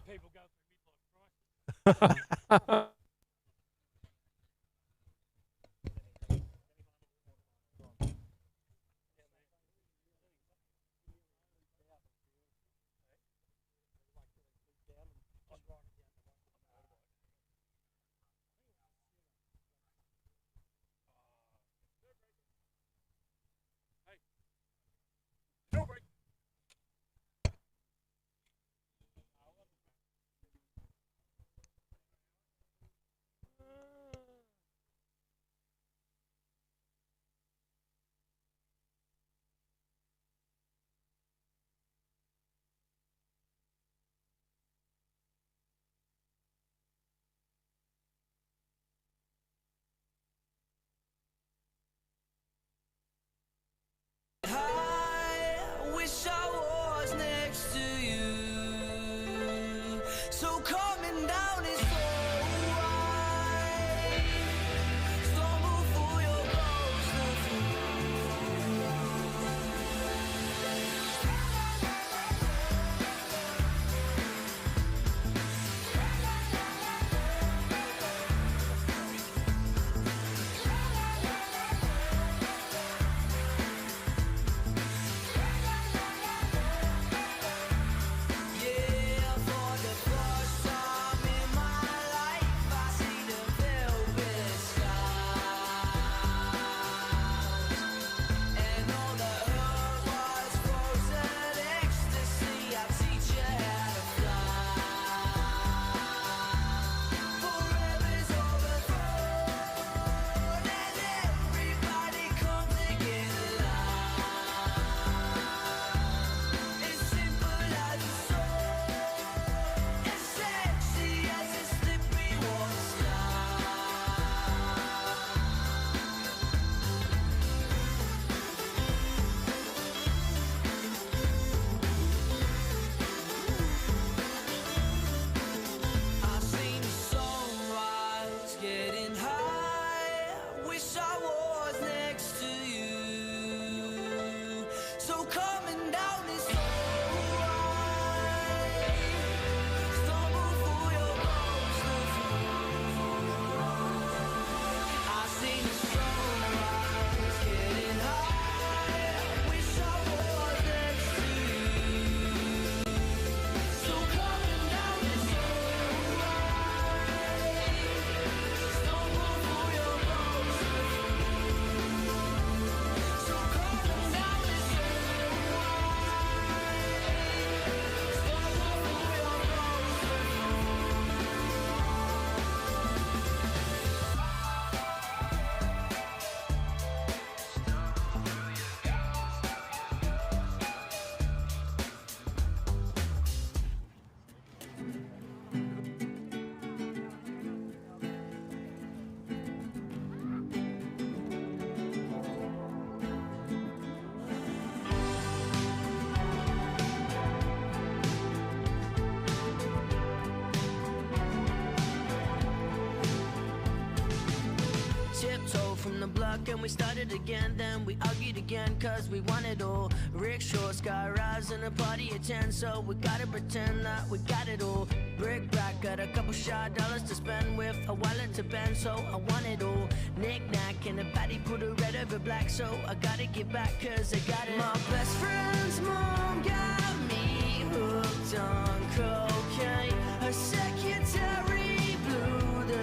I wish I was next to you. So coming down is so wide. Stumble for your And we started again, then we argued again, cause we wanted all. Rickshaw, sky rise, and a party at 10, so we gotta pretend that we got it all. Brick back, got a couple shy dollars to spend with a wallet to bend, so I want it all. Knick-knack, and a baddie put a red over black, so I gotta give back, cause I got it. My best friend's mom got me hooked on cocaine. Her secretary blew the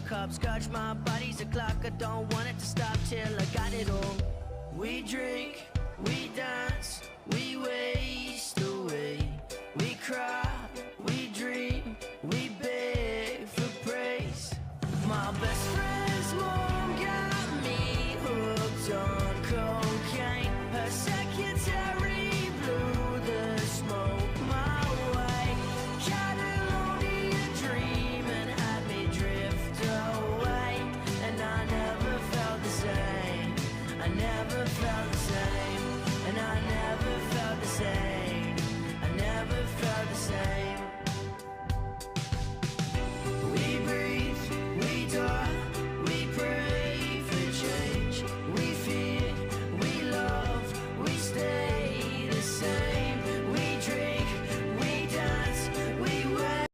cup, scotch, my body's a clock. I don't want it to stop till I got it all. We drink, we dance, we waste away. We cry, we dream, we beg for praise. My best friend's mom got me hooked on cocaine. Her secretary blew the smoke my way. Catalonia dream and had me drift away. And I never felt the same. I never felt the same. And I never felt the same. I never felt the same. We breathe, we die, we pray for change. We fear, we love, we stay the same. We drink, we dance, we wait.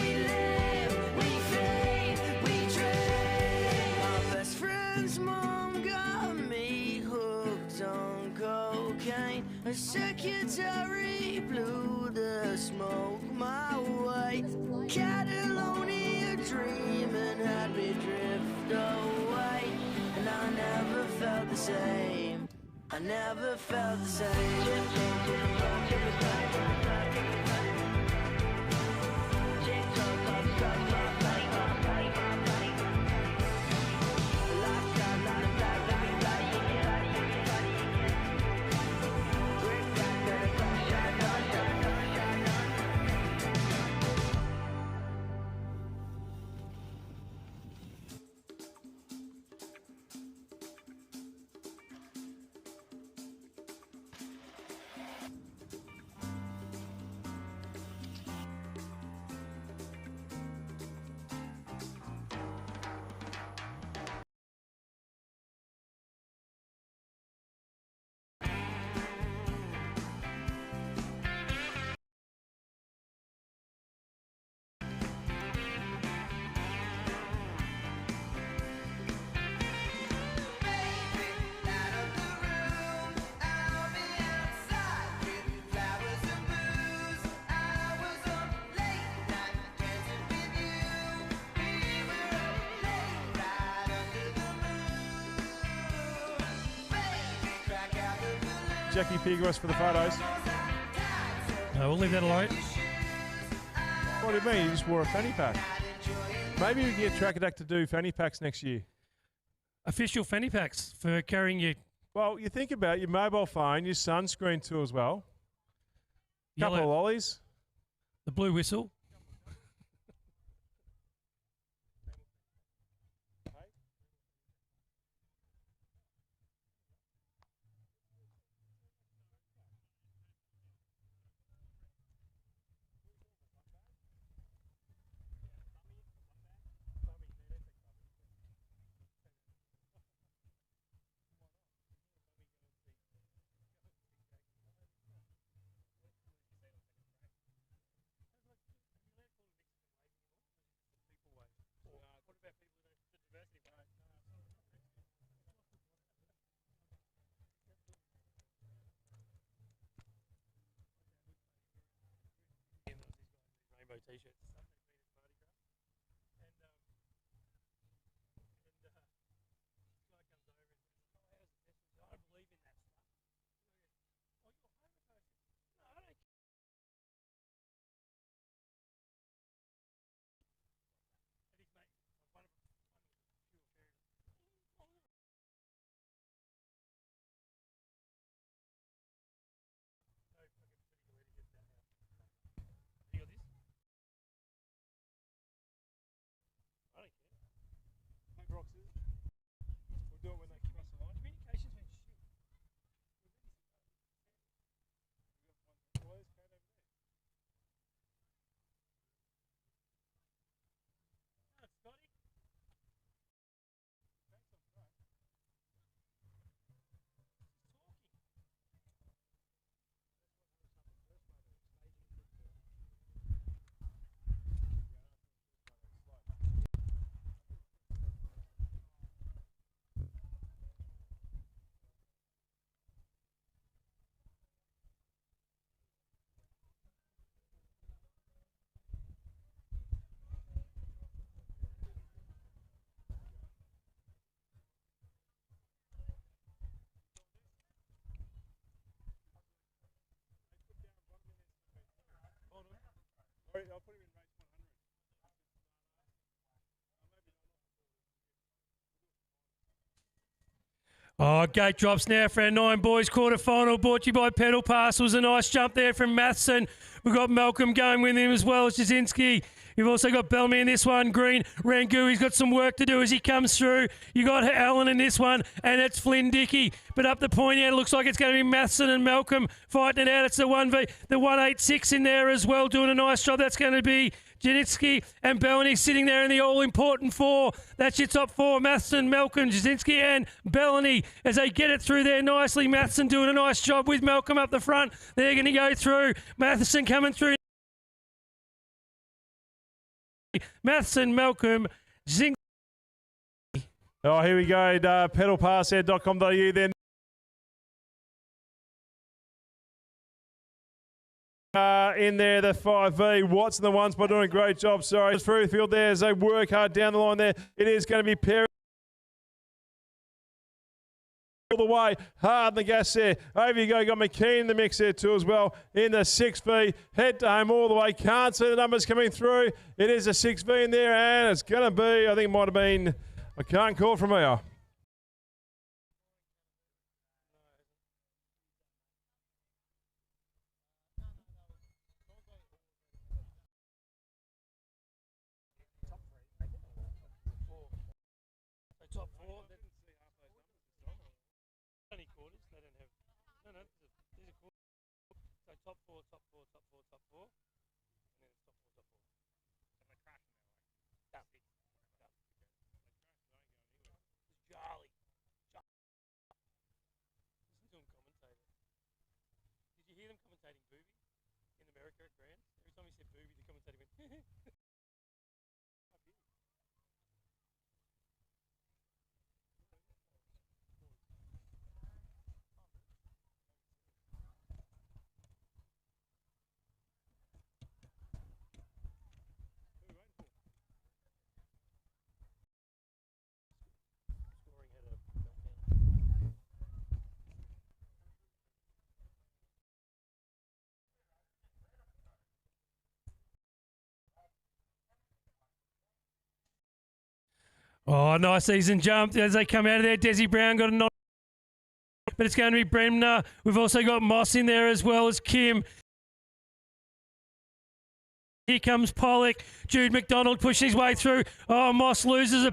We live, we fade, we dream. My best friend's mom got me hooked on cocaine. Her secretary blew the smoke my way. Catalonia dreaming had me drift away. And I never felt the same. I never felt the same. Jackie Pigros for the photos. No, we'll leave that alone. What do you mean? You just wore a fanny pack. Maybe we can get Track Attack to do fanny packs next year. Official fanny packs for carrying your Well, you think about your mobile phone, your sunscreen too as well. Couple of yellow, lollies. the blue whistle. Rainbow t-shirts. Oh, gate drops now for our 9 boys quarterfinal, brought to you by Pedal Parcels. A nice jump there from Matheson. We've got Malcolm going with him as well as Jasinski. You've also got Bellamy in this one. Green, Rangu, he's got some work to do as he comes through. You got Allen in this one, and it's Flynn Dickey. But up the point here, it looks like it's going to be Matheson and Malcolm fighting it out. It's the 1v, the 186 in there as well, doing a nice job. That's going to be Jasinski and Bellamy sitting there in the all-important 4. That's your top 4, Matheson, Malcolm, Jasinski and Bellamy as they get it through there nicely. Matheson doing a nice job with Malcolm up the front. They're going to go through. Matheson coming through. Matheson, Malcolm, Zing. Oh, here we go. Pedalpassair.com.au then. In there, the 5V. Watson the ones by doing a great job. Sorry. Through the field there as they work hard down the line there. It is going to be Perry. All the way, hard on the gas there. Over you go, got McKean in the mix there too as well. In the 6V, head to home all the way. Can't see the numbers coming through. It is a 6V in there, and it's going to be, I think it might have been, I can't call from here. Top 4. Only quarters. They don't have. No, these are quarters. So top 4, top 4, top 4, top 4. And then it's top 4, top 4. And they crash in that way. That's it. It's Charlie. Listen to him commentating. Did you hear them commentating Booby in America at Grand? Every time he said Booby, the commentator went, oh, nice season jump as they come out of there. Desi Brown got a knock, but it's going to be Bremner. We've also got Moss in there as well as Kim. Here comes Pollock. Jude McDonald pushing his way through. Oh, Moss loses a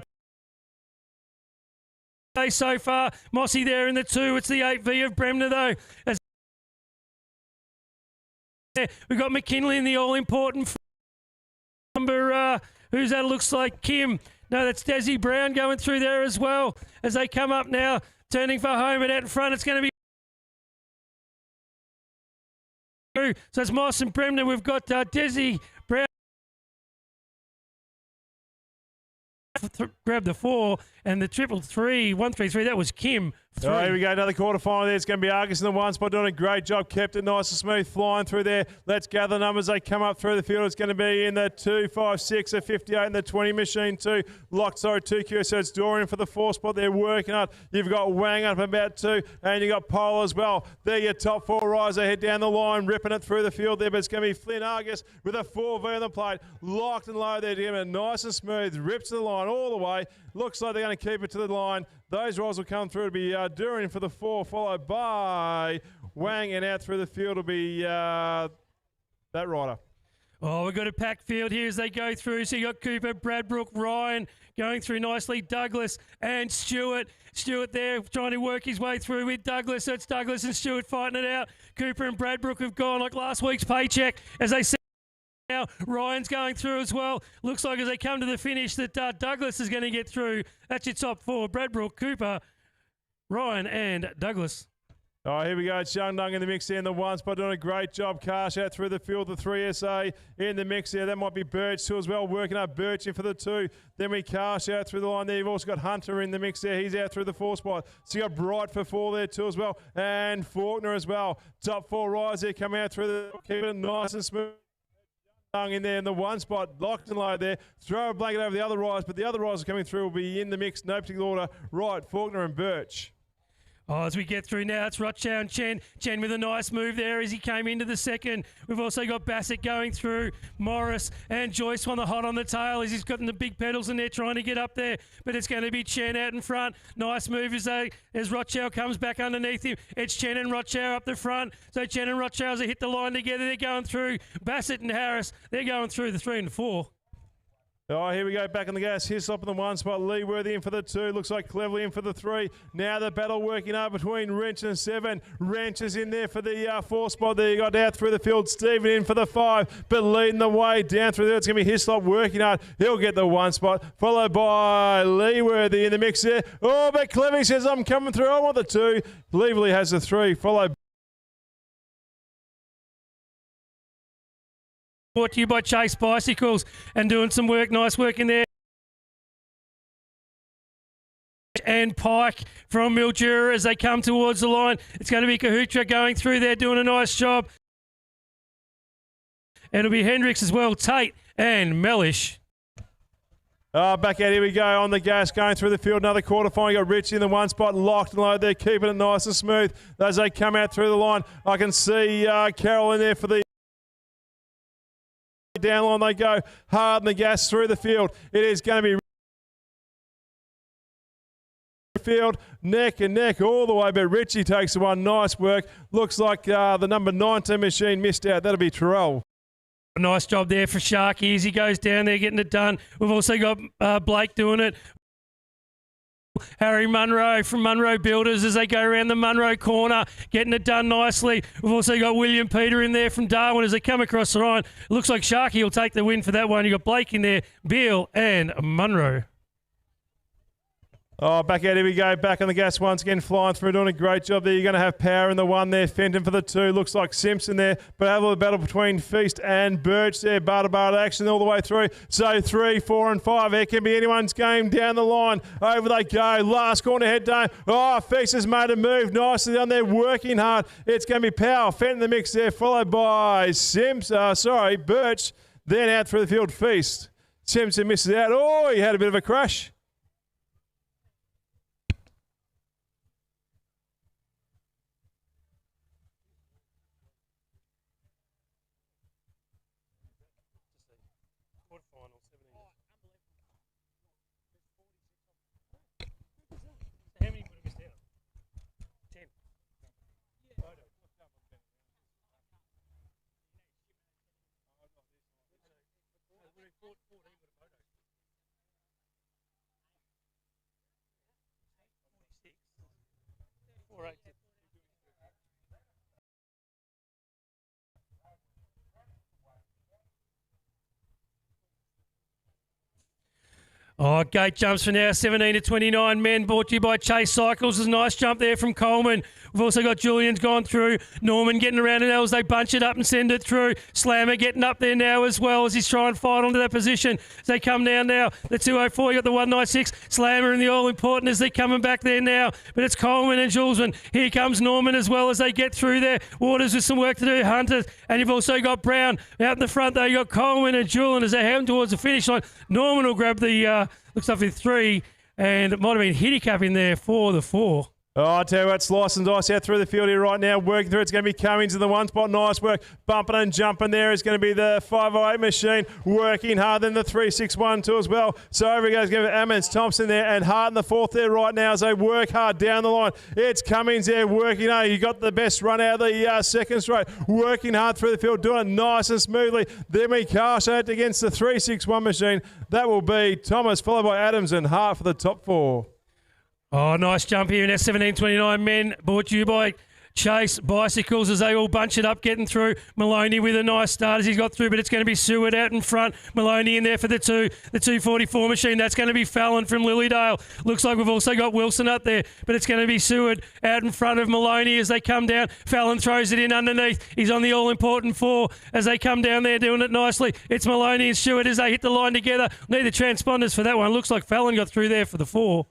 so far. Mossy there in the 2. It's the 8V of Bremner though. As we've got McKinley in the all-important number. Who's that? Looks like Kim. No, that's Desi Brown going through there as well as they come up now, turning for home, and out in front it's going to be. So it's Moss and Bremner. We've got Desi Brown. Grab the 4 and the 133. That was Kim. 3. Oh, here we go, another quarterfinal there. It's going to be Argus in the 1 spot, doing a great job. Kept it nice and smooth, flying through there. Let's gather numbers. They come up through the field. It's going to be in the 2, 5, 6, a 58 and the 20 machine 2. Locked, 2Q. So it's Dorian for the 4 spot. They're working on. You've got Wang up about 2, and you've got Pole as well. They're your top 4 riders. They head down the line, ripping it through the field there. But it's going to be Flynn Argus with a 4V on the plate. Locked and low there, Jim. Nice and smooth. Rips to the line all the way. Looks like they're going to keep it to the line. Those riders will come through to be Durian for the 4, followed by Wang, and out through the field will be that rider. Oh, we've got a packed field here as they go through. So you got Cooper, Bradbrook, Ryan going through nicely, Douglas and Stewart. Stewart there trying to work his way through with Douglas. So it's Douglas and Stewart fighting it out. Cooper and Bradbrook have gone like last week's paycheck as they see. Now Ryan's going through as well. Looks like as they come to the finish that Douglas is going to get through. That's your top 4. Bradbrook, Cooper, Ryan and Douglas. Oh, here we go. It's Young Dung in the mix there in the 1 spot, doing a great job. Cash out through the field, the 3SA in the mix there. That might be Birch too as well, working up Birch in for the 2. Then we Cash out through the line there. You've also got Hunter in the mix there. He's out through the 4 spot. So you got Bright for 4 there too as well. And Faulkner as well. Top 4 riders there coming out through the, keeping it nice and smooth. In there in the 1 spot, locked and low there. Throw a blanket over the other riders, but the other riders coming through will be in the mix, no particular order. Right, Faulkner and Birch. Oh, as we get through now, it's Rochow and Chen. Chen with a nice move there as he came into the second. We've also got Bassett going through. Morris and Joyce on the hot on the tail as he's got the big pedals in there trying to get up there. But it's going to be Chen out in front. Nice move as Rochow comes back underneath him. It's Chen and Rochow up the front. So Chen and Rochow as they hit the line together, they're going through. Bassett and Harris, they're going through the 3 and 4. Oh, here we go, back on the gas. Hislop in the 1 spot. Leeworthy in for the 2. Looks like Cleverly in for the 3. Now the battle working out between Wrench and 7. Wrench is in there for the 4 spot. There you got out through the field. Stephen in for the 5, but leading the way down through there. It's going to be Hislop working hard. He'll get the 1 spot, followed by Leeworthy in the mix there. Oh, but Clevy says, I'm coming through. I want the 2. Leverly has the 3, followed Brought to you by Chase Bicycles and doing some work, nice work in there. And Pike from Mildura as they come towards the line. It's going to be Kahutra going through there, doing a nice job. And it'll be Hendricks as well, Tate and Mellish. Back out, here we go on the gas, going through the field. Another quarterfinal. You got Richie in the 1 spot, locked and low there, keeping it nice and smooth as they come out through the line. I can see Carol in there for the down line. They go hard on the gas through the field. It is going to be field neck and neck all the way, but Richie takes the one. Nice work. Looks like the number 19 machine missed out. That'll be Terrell. Nice job there for Sharky as he goes down there getting it done. We've also got Blake doing it. Harry Munro from Munro Builders as they go around the Munro corner, getting it done nicely. We've also got William Peter in there from Darwin as they come across the line. It looks like Sharky will take the win for that one. You've got Blake in there, Beale and Munro. Oh, back out, here we go. Back on the gas once again, flying through, doing a great job there. You're going to have Power in the 1 there, Fenton for the 2. Looks like Simpson there, but have a little battle between Feast and Birch there. Barter action all the way through. So 3, 4 and 5. It can be anyone's game down the line. Over they go. Last corner head down. Oh, Feast has made a move nicely down there, working hard. It's going to be Power. Fenton in the mix there, followed by Birch. Then out through the field, Feast. Simpson misses out. Oh, he had a bit of a crash. How many would have missed out? 10. Oh, gate jumps for now, 17 to 29 men, brought to you by Chase Cycles. There's a nice jump there from Coleman. We've also got Julian's gone through. Norman getting around it as they bunch it up and send it through. Slammer getting up there now as well as he's trying to fight onto that position. As they come down now, the 204, you got the 196. Slammer and the all-important as they're coming back there now. But it's Coleman and Julesman. Here comes Norman as well as they get through there. Waters with some work to do, Hunter. And you've also got Brown. Out in the front though, you got Coleman and Julian as they head towards the finish line. Norman will grab the... looks like with 3, and it might have been Hiddycup in there for the 4. Oh, I tell you what, Slice and Dice out through the field here right now, working through. It's going to be Cummings in the 1 spot. Nice work. Bumping and jumping there is going to be the 508 machine, working hard. Then the 361 as well. So over goes going to be Ammons, Thompson there, and Hart in the 4th there right now as they work hard down the line. It's Cummings there working hard. You got the best run out of the second straight, working hard through the field, doing it nice and smoothly. Then we cast out against the 361 machine. That will be Thomas, followed by Adams and Hart for the top 4. Oh, nice jump here in our 17-29 men, brought to you by Chase Bicycles as they all bunch it up, getting through. Maloney with a nice start as he's got through, but it's going to be Seward out in front. Maloney in there for the 244 machine. That's going to be Fallon from Lilydale. Looks like we've also got Wilson up there, but it's going to be Seward out in front of Maloney as they come down. Fallon throws it in underneath. He's on the all-important 4 as they come down there doing it nicely. It's Maloney and Seward as they hit the line together. Need the transponders for that one. Looks like Fallon got through there for the 4.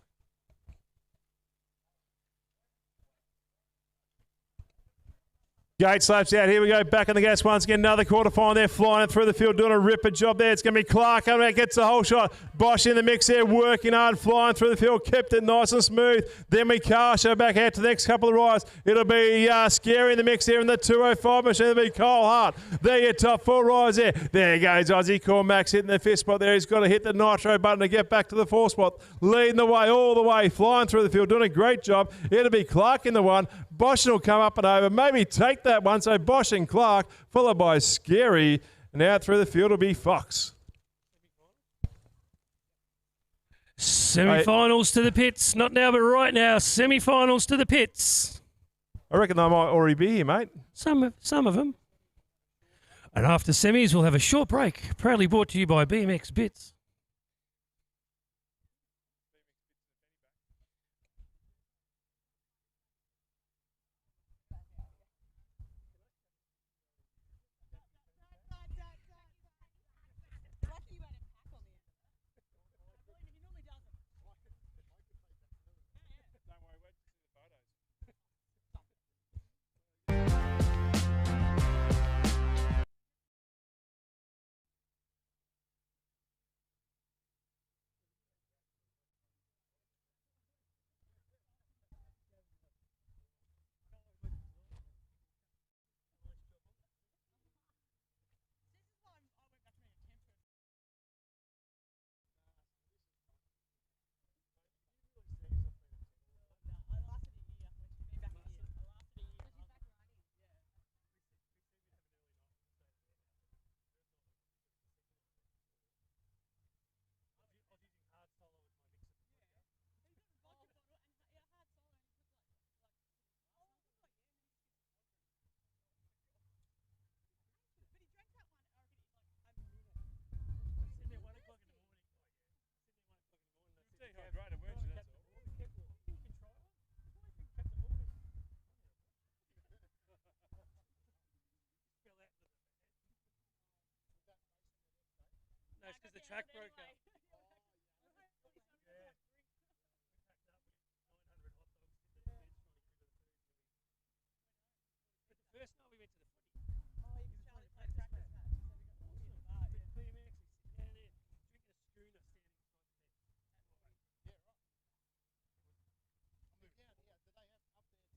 Gate slaps out. Here we go. Back on the gas once again. Another quarterfinal. They're flying it through the field, doing a ripper job there. It's going to be Clark coming out, gets the whole shot. Bosch in the mix there, working hard, flying through the field, kept it nice and smooth. Then we Karsha back out to the next couple of rides. It'll be Scary in the mix there in the 205 machine. It'll be Cole Hart. There, your top 4 rides there. There goes Aussie Cormax hitting the 5th spot there. He's got to hit the nitro button to get back to the 4th spot. Leading the way all the way, flying through the field, doing a great job. It'll be Clark in the 1. Bosch will come up and over, maybe take that one. So Bosch and Clark, followed by Scary. And out through the field will be Fox. Semi-finals to the pits. Not now, but right now. Semi-finals to the pits. I reckon they might already be here, mate. Some of them. And after semis, we'll have a short break. Proudly brought to you by BMX Bits. No, it's because the track broke up. But the first night we went to the footy. Oh, you can tell it's like practice match. So we got all the bar. Yeah. BMX is down there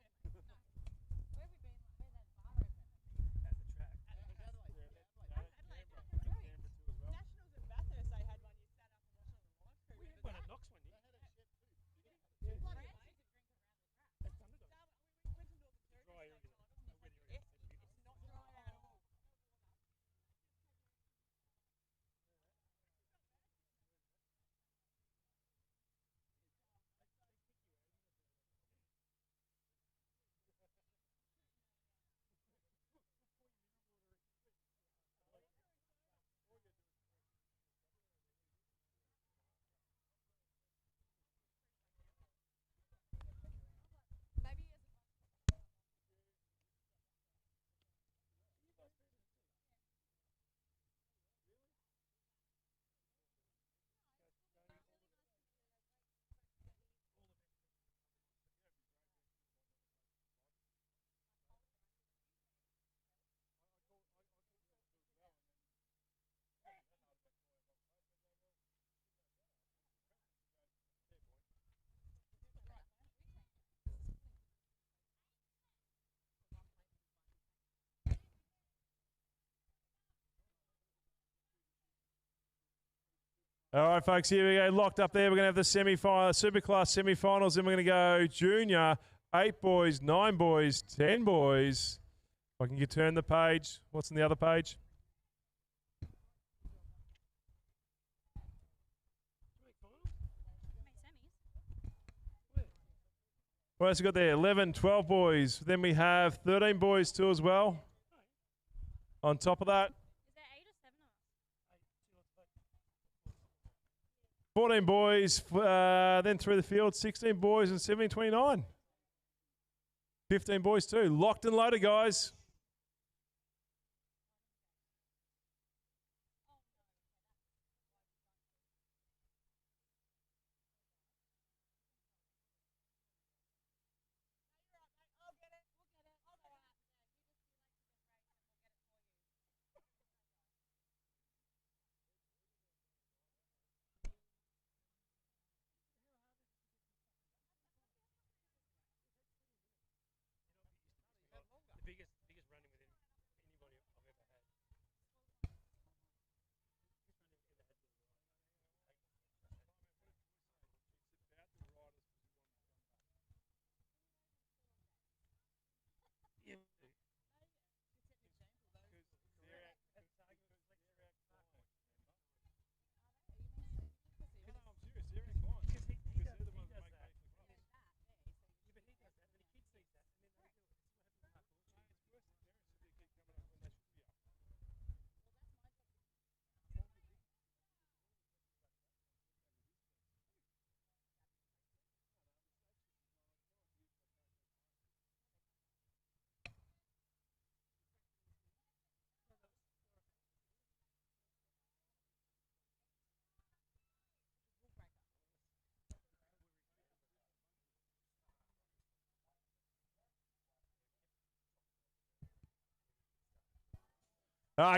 drinking a schooner standing beside the bed. Yeah, right. I mean, down here, do they have up there? Do they have wet and dry areas? Nah, footy's all wet. See, we've got our wet and dry areas here. Oh no. You go to the grand final for a local league, and there'll be 20 odd police. Really? All right, folks, here we go. Locked up there. We're going to have the semi-final, Superclass semi-finals. Then we're going to go junior, 8 boys, 9 boys, 10 boys. If I can turn the page. What's on the other page? What else we got there? 11, 12 boys. Then we have 13 boys too as well. On top of that, 14 boys, then through the field, 16 boys and 17, 29. 15 boys too. Locked and loaded, guys.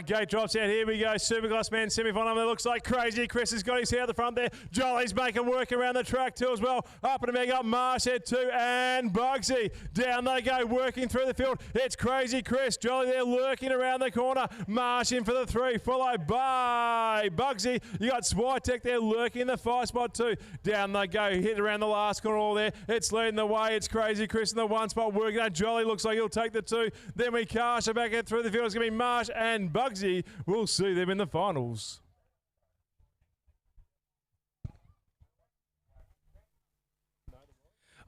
Gate drops out. Here we go. Superclass men semi-final. It looks like Crazy Chris has got his hair at the front there. Jolly's making work around the track too as well. Up and back up. Marshhead too. And Bugsy. Down they go. Working through the field. It's Crazy Chris. Jolly there lurking around the corner. Marsh in for the 3. Followed by Bugsy. You got Switek there lurking in the 5 spot too. Down they go. Hit around the last corner all there. It's leading the way. It's Crazy Chris in the 1 spot working out. Jolly looks like he'll take the 2. Then we cast her back out through the field. It's going to be Marsh and Bugsy. We'll see them in the finals.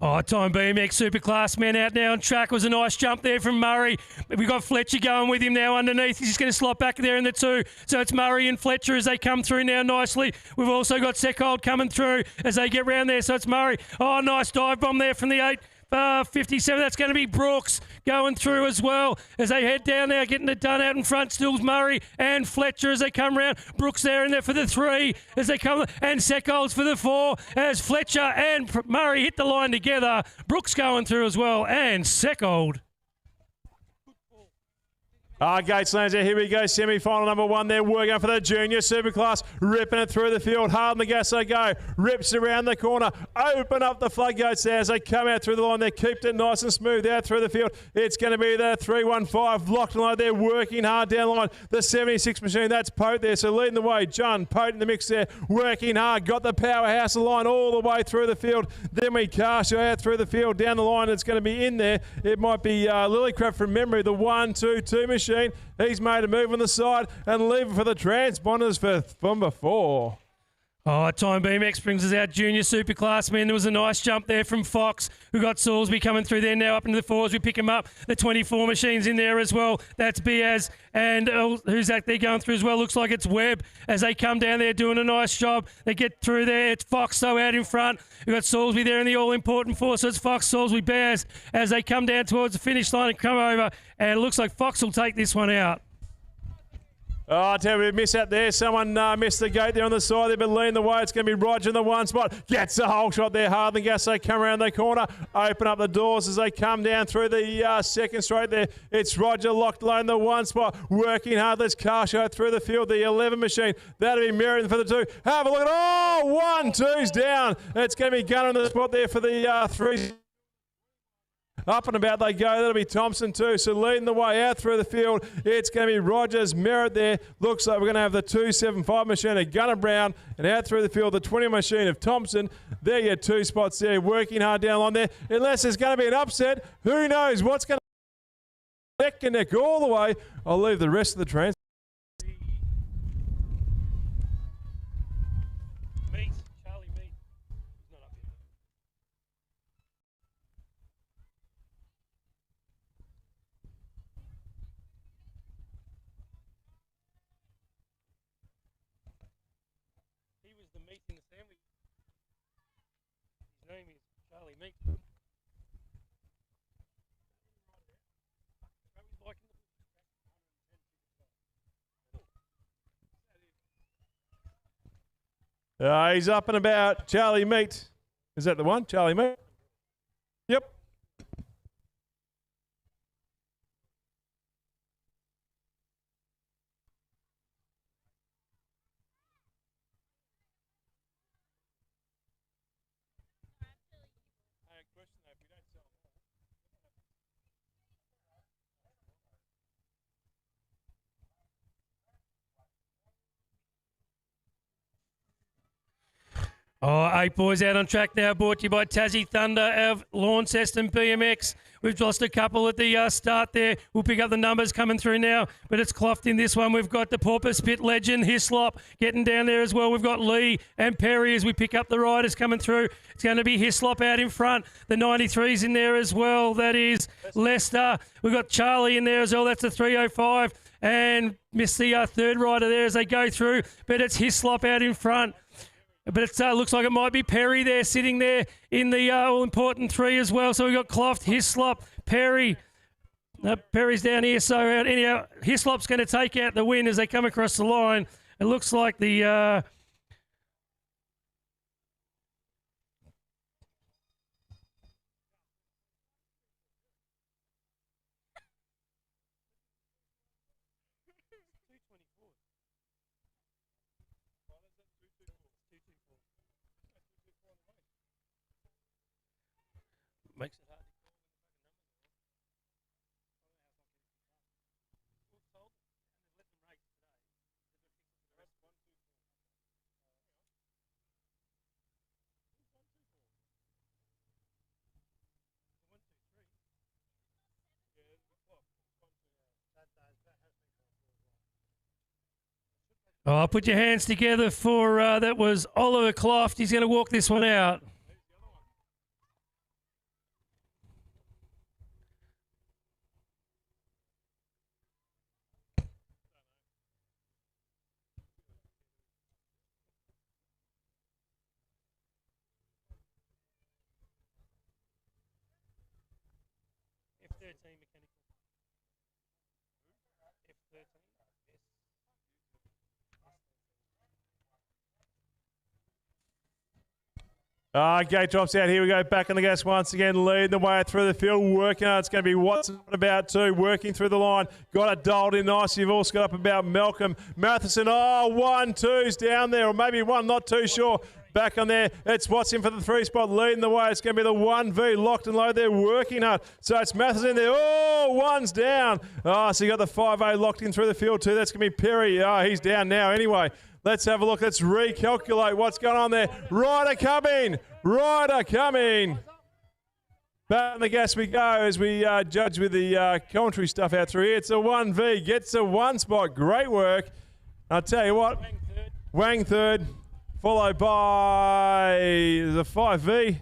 Oh, Time BMX Superclass men out now on track. Was a nice jump there from Murray. We've got Fletcher going with him now underneath. He's just going to slot back there in the 2. So it's Murray and Fletcher as they come through now nicely. We've also got Seckold coming through as they get round there. So it's Murray. Oh, nice dive bomb there from the 8. 57, that's going to be Brooks going through as well as they head down now, getting it done out in front. Stills Murray and Fletcher as they come round. Brooks there in there for the 3 as they come, and Seckolds for the 4 as Fletcher and Murray hit the line together. Brooks going through as well, and Seckold. Gates lands there. Here we go. Semi-final number 1 there. Working for the junior Superclass. Ripping it through the field. Hard on the gas they go. Rips around the corner. Open up the floodgates there as they come out through the line. They kept it nice and smooth out through the field. It's going to be the 315. Locked and loaded there. Working hard down the line. The 76 machine. That's Pote there. So leading the way. John Pote in the mix there. Working hard. Got the powerhouse of the line all the way through the field. Then we cast you out through the field. Down the line. It's going to be in there. It might be Lilycraft from memory. The 1-2-2 machine. He's made a move on the side and leaving for the transponders for number 4. Oh, Time BMX brings us out junior Superclass men. There was a nice jump there from Fox. We've got Salisbury coming through there now up into the 4s. We pick him up. The 24 machine's in there as well. That's Biaz. And who's that there going through as well? Looks like it's Webb as they come down there doing a nice job. They get through there. It's Fox though out in front. We've got Salisbury there in the all-important 4. So it's Fox, Salisbury, Biaz as they come down towards the finish line and come over. And it looks like Fox will take this one out. Oh, I tell you, we miss out there. Someone missed the gate there on the side. They've been leading the way. It's going to be Roger in the 1 spot. Gets the whole shot there. Hard than gas. They come around the corner. Open up the doors as they come down through the second straight there. It's Roger locked low in the 1 spot. Working hard. Let's car show through the field. The 11 machine. That'll be Merritt for the 2. Have a look at oh, 1-2's down. It's going to be Gunner in the spot there for the 3. Up and about they go. That'll be Thompson too. So leading the way out through the field, it's going to be Rogers, Merritt there. Looks like we're going to have the 275 machine of Gunner Brown, and out through the field, the 20 machine of Thompson. There you 2 spots there, working hard down on there. Unless there's going to be an upset, who knows what's going to neck and neck all the way. I'll leave the rest of the transfer. His name is Charlie Meek. He's up and about. Charlie Meat. Is that the one? Charlie Meat? Yep. Oh, 8 boys out on track now, brought to you by Tassie Thunder of Launceston BMX. We've lost a couple at the start there. We'll pick up the numbers coming through now, but it's clothed in this one. We've got the Porpoise Pit legend, Hislop, getting down there as well. We've got Lee and Perry as we pick up the riders coming through. It's going to be Hislop out in front. The 93's in there as well. That is Lester. We've got Charlie in there as well. That's a 305. And missed the third rider there as they go through, but it's Hislop out in front. But it looks like it might be Perry there, sitting there in the all-important 3 as well. So we've got Cloft, Hislop, Perry. Perry's down here. So anyhow, Hislop's going to take out the win as they come across the line. It looks like the... Makes it hard. Oh, put your hands together for that was Oliver Cloft. He's going to walk this one out. Gate drops out. Here we go. Back on the gas once again. Leading the way through the field. Working on. It's going to be Watson about 2. Working through the line. Got it dialed in nice. You've also got up about Malcolm. Matheson. 1, 2's down there. Or maybe 1. Not too sure. Back on there. It's Watson for the 3 spot. Leading the way. It's going to be the 1V. Locked and low there. Working hard. So it's Matheson there. 1's down. So you got the 5A locked in through the field too. That's going to be Perry. He's down now anyway. Let's have a look. Let's recalculate what's going on there. Ryder coming. Ryder coming. Back on the gas we go as we judge with the commentary stuff out through here. It's a 1V. Gets a 1 spot. Great work. I'll tell you what. Wang third. Followed by the 5V.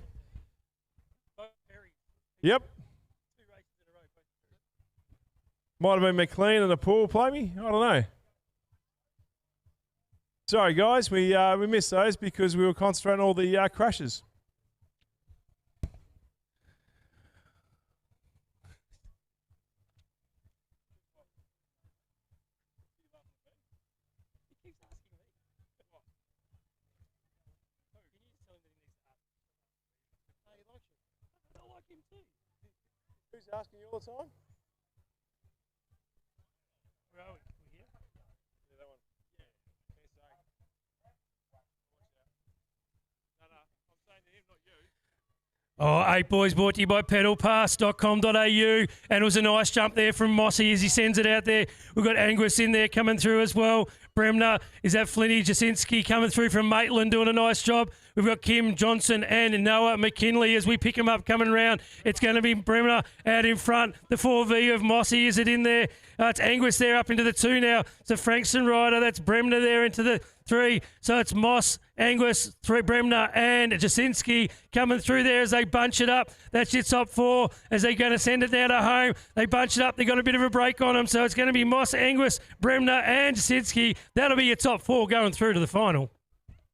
Yep. Might have been McLean and the pool play me. I don't know. Sorry, guys, we missed those because we were concentrating on all the crashes. Who's asking you all the time? Where are we? We're here? Yeah, that one. Oh, 8 boys brought to you by pedalpass.com.au, and it was a nice jump there from Mossy as he sends it out there. We've got Angus in there coming through as well. Bremner, is that Flinty Jasinski coming through from Maitland doing a nice job. We've got Kim Johnson and Noah McKinley as we pick them up coming round. It's going to be Bremner out in front. The 4V of Mossy, is it in there? It's Angus there up into the 2 now. It's a Frankston rider. That's Bremner there into the 3. So it's Moss, Angus, 3, Bremner and Jasinski coming through there as they bunch it up. That's your top 4 as they're going to send it down to home. They bunch it up. They got a bit of a break on them. So it's going to be Moss, Angus, Bremner and Jasinski. That'll be your top 4 going through to the final.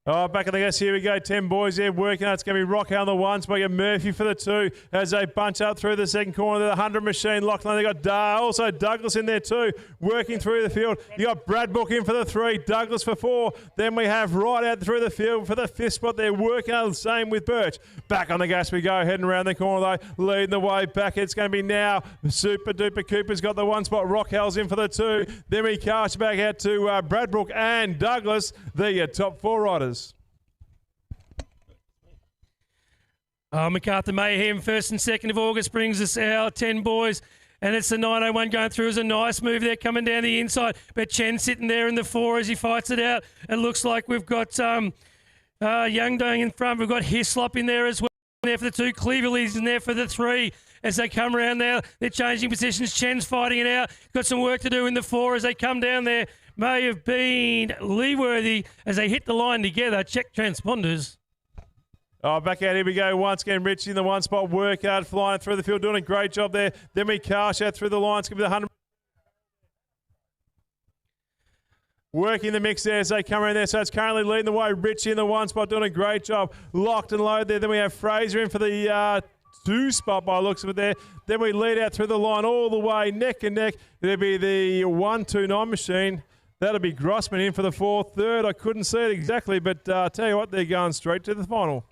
Oh, back of the gas, here we go. 10 boys there working out. It's going to be Rocco on the one spot. You got Murphy for the two as they bunch up through the second corner. The 100 machine locked on. They got also Douglas in there too, working through the field. You got Bradbrook in for the three, Douglas for four. Then we have right out through the field for the fifth spot. They're working out the same with Birch. Back on the gas we go, heading around the corner though, leading the way back. It's going to be now Super Duper Cooper's got the one spot. Rockwell's in for the two. Then we cast back out to Bradbrook and Douglas, the top four riders. MacArthur Mayhem, 1st and 2nd of August brings us our 10 boys. And it's the 901 going through as a nice move there coming down the inside. But Chen sitting there in the 4 as he fights it out. It looks like we've got Young Dong in front. We've got Hislop in there as well. There for the 2. Cleaverley's in there for the 3. As they come around now, they're changing positions. Chen's fighting it out. Got some work to do in the 4 as they come down there. May have been Leeworthy as they hit the line together. Check transponders. Oh, back out, here we go. Once again, Richie in the one spot. Work out, flying through the field, doing a great job there. Then we cast out through the line. It's going to be the 100. Working the mix there as they come around there. So it's currently leading the way. Richie in the one spot, doing a great job. Locked and loaded there. Then we have Fraser in for the 2 spot by the looks of it there. Then we lead out through the line all the way, neck and neck. It'll be the 129 machine. That'll be Grossman in for the 4th. 3rd, I couldn't see it exactly, but tell you what, they're going straight to the final.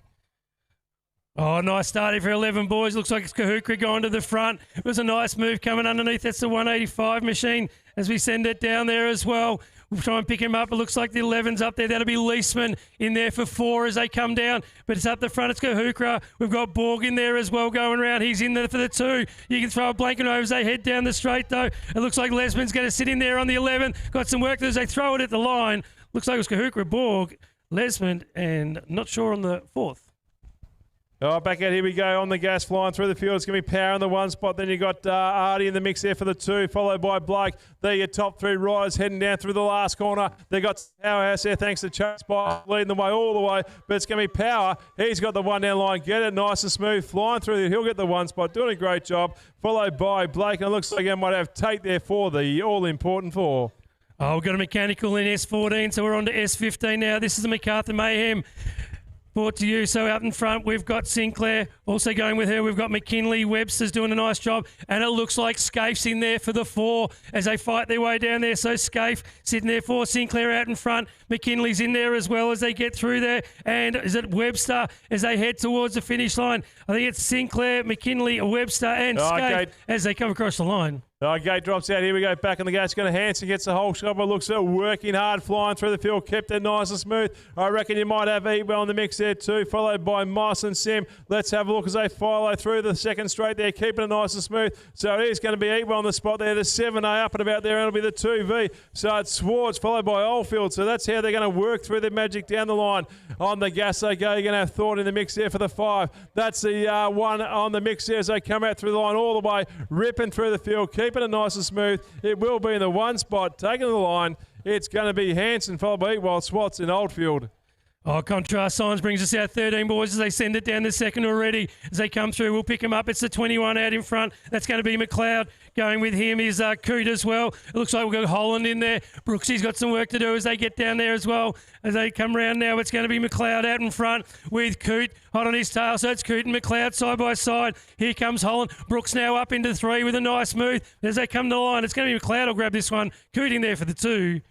Oh, nice starting for 11 boys. Looks like it's Kahukra going to the front. It was a nice move coming underneath. That's the 185 machine as we send it down there as well. We'll try and pick him up. It looks like the 11's up there. That'll be Leisman in there for 4 as they come down. But it's up the front. It's Kahukra. We've got Borg in there as well going around. He's in there for the 2. You can throw a blanket over as they head down the straight, though. It looks like Lesman's going to sit in there on the 11. Got some work as they throw it at the line. Looks like it was Kahukra, Borg, Lesman, and not sure on the 4th. Oh, back out, here we go on the gas, flying through the field. It's going to be Power in the one spot. Then you got Artie in the mix there for the 2, followed by Blake. There your top 3 riders heading down through the last corner. They got Powerhouse there thanks to Chase Spot leading the way all the way. But it's going to be Power. He's got the one down line. Get it nice and smooth. Flying through. He'll get the one spot. Doing a great job. Followed by Blake. And it looks like I might have Tate there for the all-important 4. Oh, we've got a mechanical in S14, so we're on to S15 now. This is the MacArthur Mayhem. Brought to you. So out in front, we've got Sinclair. Also going with her, we've got McKinley. Webster's doing a nice job. And it looks like Scaife's in there for the 4 as they fight their way down there. So Scaife sitting there for Sinclair out in front. McKinley's in there as well as they get through there. And is it Webster as they head towards the finish line? I think it's Sinclair, McKinley, Webster and Scaife as they come across the line. Gate drops out. Here we go. Back on the gas. Going to Hanson. Gets the whole shot. But looks at working hard, flying through the field. Kept it nice and smooth. I reckon you might have Ebel in the mix there too, followed by Moss and Sim. Let's have a look as they follow through the second straight there, keeping it nice and smooth. So it is going to be Ebel on the spot there. The 7A up and about there, and it'll be the 2V. So it's Swartz, followed by Oldfield. So that's how they're going to work through the magic down the line. On the gas they go. You're going to have Thornton in the mix there for the 5. That's the one on the mix there as they come out through the line all the way, ripping through the field, keeping it nice and smooth. It will be in the one spot, taking the line. It's going to be Hanson, followed by Eatwell, Swats in Oldfield. Oh, Contrast Signs brings us out 13 boys as they send it down the second already. As they come through, we'll pick them up. It's the 21 out in front. That's going to be McLeod. Going with him is Coote as well. It looks like we've got Holland in there. Brooksy's got some work to do as they get down there as well. As they come around now, it's going to be McLeod out in front with Coote hot on his tail. So it's Coote and McLeod side by side. Here comes Holland. Brooks now up into 3 with a nice move. As they come to the line, it's going to be McLeod will grab this one. Coote in there for the 2.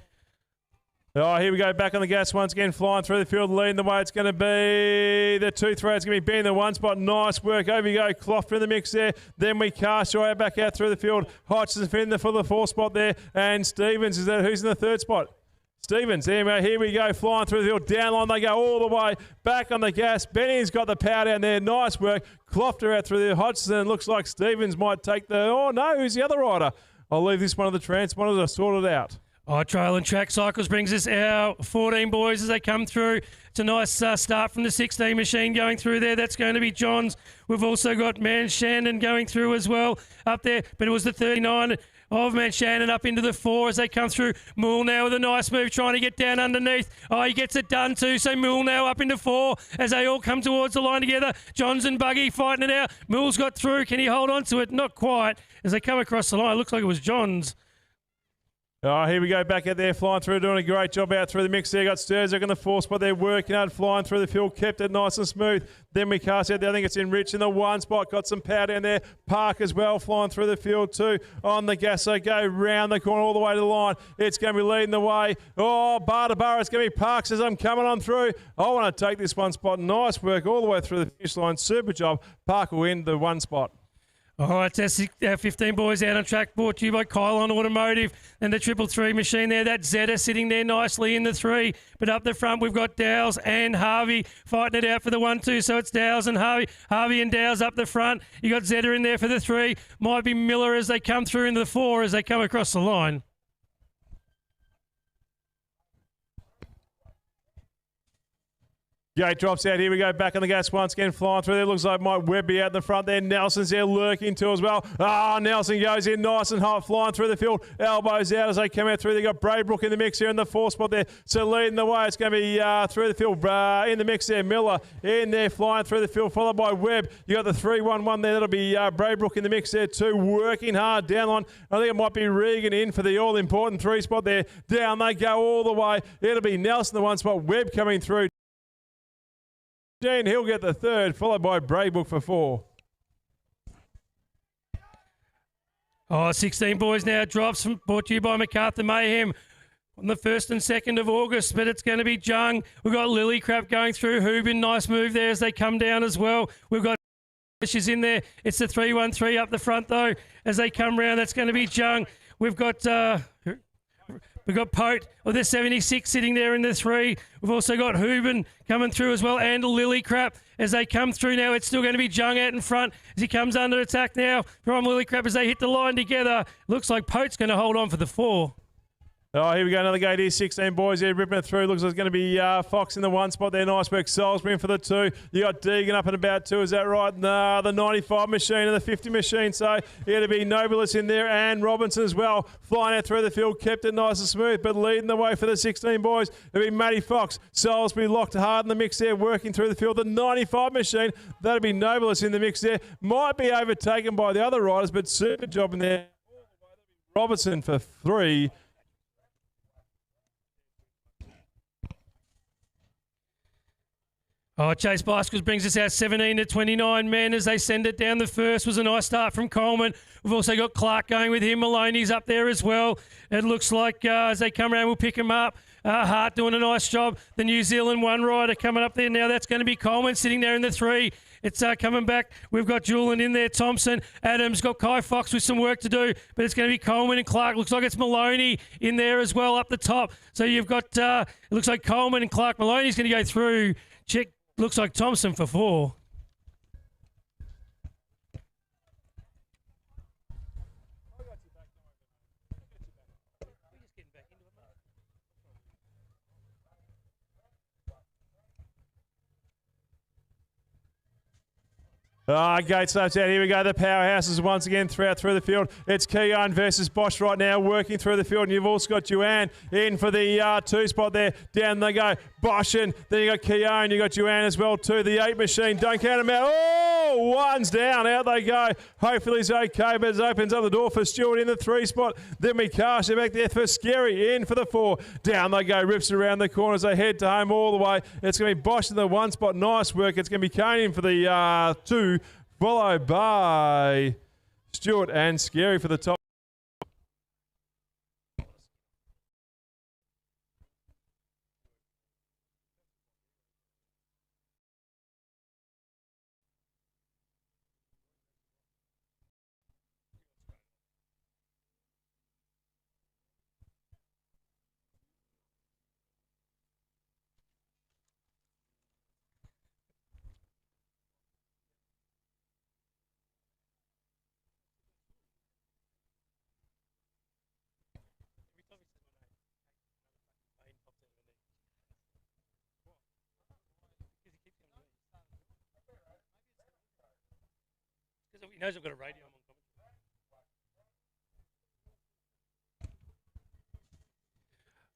Oh, here we go, back on the gas once again, flying through the field, leading the way. It's going to be the 2 throw. It's going to be Ben in the one spot. Nice work. Over you go, Clough in the mix there. Then we cast your way back out through the field. Hodgson in for the 4 spot there. And Stevens, is that who's in the 3rd spot? Stevens, anyway, here we go, flying through the field. Down line they go all the way. Back on the gas. Benny's got the power down there. Nice work. Clofter out through the Hodgson. Looks like Stevens might take the... Oh, no, who's the other rider? I'll leave this one of the transponders. I sorted it out. Oh, Trail and Track Cycles brings us our 14 boys as they come through. It's a nice start from the 16 machine going through there. That's going to be Johns. We've also got Man Shannon going through as well up there. But it was the 39 of Man Shannon up into the 4 as they come through. Moole now with a nice move trying to get down underneath. Oh, he gets it done too. So Moole now up into 4 as they all come towards the line together. Johns and Buggy fighting it out. Moole's got through. Can he hold on to it? Not quite. As they come across the line, it looks like it was Johns. Oh, here we go, back out there, flying through, doing a great job out through the mix there. Got Sturzak in the 4 spot there, working hard, flying through the field, kept it nice and smooth. Then we cast out there, I think it's Enrich in the 1 spot, got some power down there. Park as well, flying through the field too. On the gas, so go round the corner all the way to the line. It's going to be leading the way. Oh, bar to bar, it's going to be Parks as I'm coming on through. I want to take this 1 spot. Nice work all the way through the finish line. Super job. Park will win the 1 spot. All right, that's our 15 boys out on track, brought to you by Kylon Automotive and the 333 machine there. That's Zeta sitting there nicely in the 3. But up the front, we've got Dowles and Harvey fighting it out for the 1-2. So it's Dowles and Harvey. Harvey and Dowles up the front. You got Zeta in there for the 3. Might be Miller as they come through into the 4 as they come across the line. Gate drops out. Here we go. Back on the gas once again. Flying through there. Looks like Mike Webby out in the front there. Nelson's there lurking too as well. Nelson goes in nice and hot. Flying through the field. Elbows out as they come out through. They got Braybrook in the mix here in the 4 spot there. So leading the way. It's going to be through the field. In the mix there. Miller in there flying through the field. Followed by Webb. You got the 3-1-1 there. That'll be Braybrook in the mix there too. Working hard down on. I think it might be Regan in for the all-important 3 spot there. Down they go all the way. It'll be Nelson the 1 spot. Webb coming through. He'll get the 3rd, followed by Braybrook for 4. 16 boys now drops, brought to you by MacArthur Mayhem on the 1st and 2nd of August, but it's going to be Jung. We've got Lilycrap going through. Hubin, nice move there as they come down as well. We've got She's in there. It's the 3-1-3 up the front though as they come round. That's going to be Jung. We've got Pote of the 76 sitting there in the 3. We've also got Hubin coming through as well, and Lilycrap as they come through now. It's still going to be Jung out in front as he comes under attack now from Lilycrap as they hit the line together. Looks like Pote's going to hold on for the 4. Oh, here we go. Another gate here. 16 boys here ripping it through. Looks like it's going to be Fox in the 1 spot there. Nice work. Salisbury in for the 2. You got Deegan up and about 2. Is that right? Nah, the 95 machine and the 50 machine. So it'll be Nobilis in there and Robinson as well. Flying out through the field. Kept it nice and smooth, but leading the way for the 16 boys. It'll be Matty Fox. Salisbury locked hard in the mix there, working through the field. The 95 machine. That'll be Nobilis in the mix there. Might be overtaken by the other riders, but super job in there. Robinson for 3. Chase Bicycles brings us out 17 to 29 men as they send it down. The first was a nice start from Coleman. We've also got Clark going with him. Maloney's up there as well. It looks like as they come around, we'll pick him up. Hart doing a nice job. The New Zealand one rider coming up there now. That's going to be Coleman sitting there in the 3. It's coming back. We've got Julian in there. Thompson, Adams, got Kai Fox with some work to do, but it's going to be Coleman and Clark. Looks like it's Maloney in there as well up the top. So you've got, it looks like Coleman and Clark. Maloney's going to go through. Check. Looks like Thompson for 4. Gate starts out. Here we go. The powerhouses once again throughout through the field. It's Keown versus Bosch right now, working through the field. And you've also got Joanne in for the 2 spot there. Down they go. Bosch and then you got Keown. You got Joanne as well too. The 8 machine. Don't count them out. Oh, one's down. Out they go. Hopefully he's okay, but it opens up the door for Stewart in the 3 spot. Then we cast it back there for Scary in for the 4. Down they go. Rips around the corners. They head to home all the way. It's going to be Bosch in the 1 spot. Nice work. It's going to be Kane in for the 2. Followed by Stewart and Scary for the top. He knows I've got a radio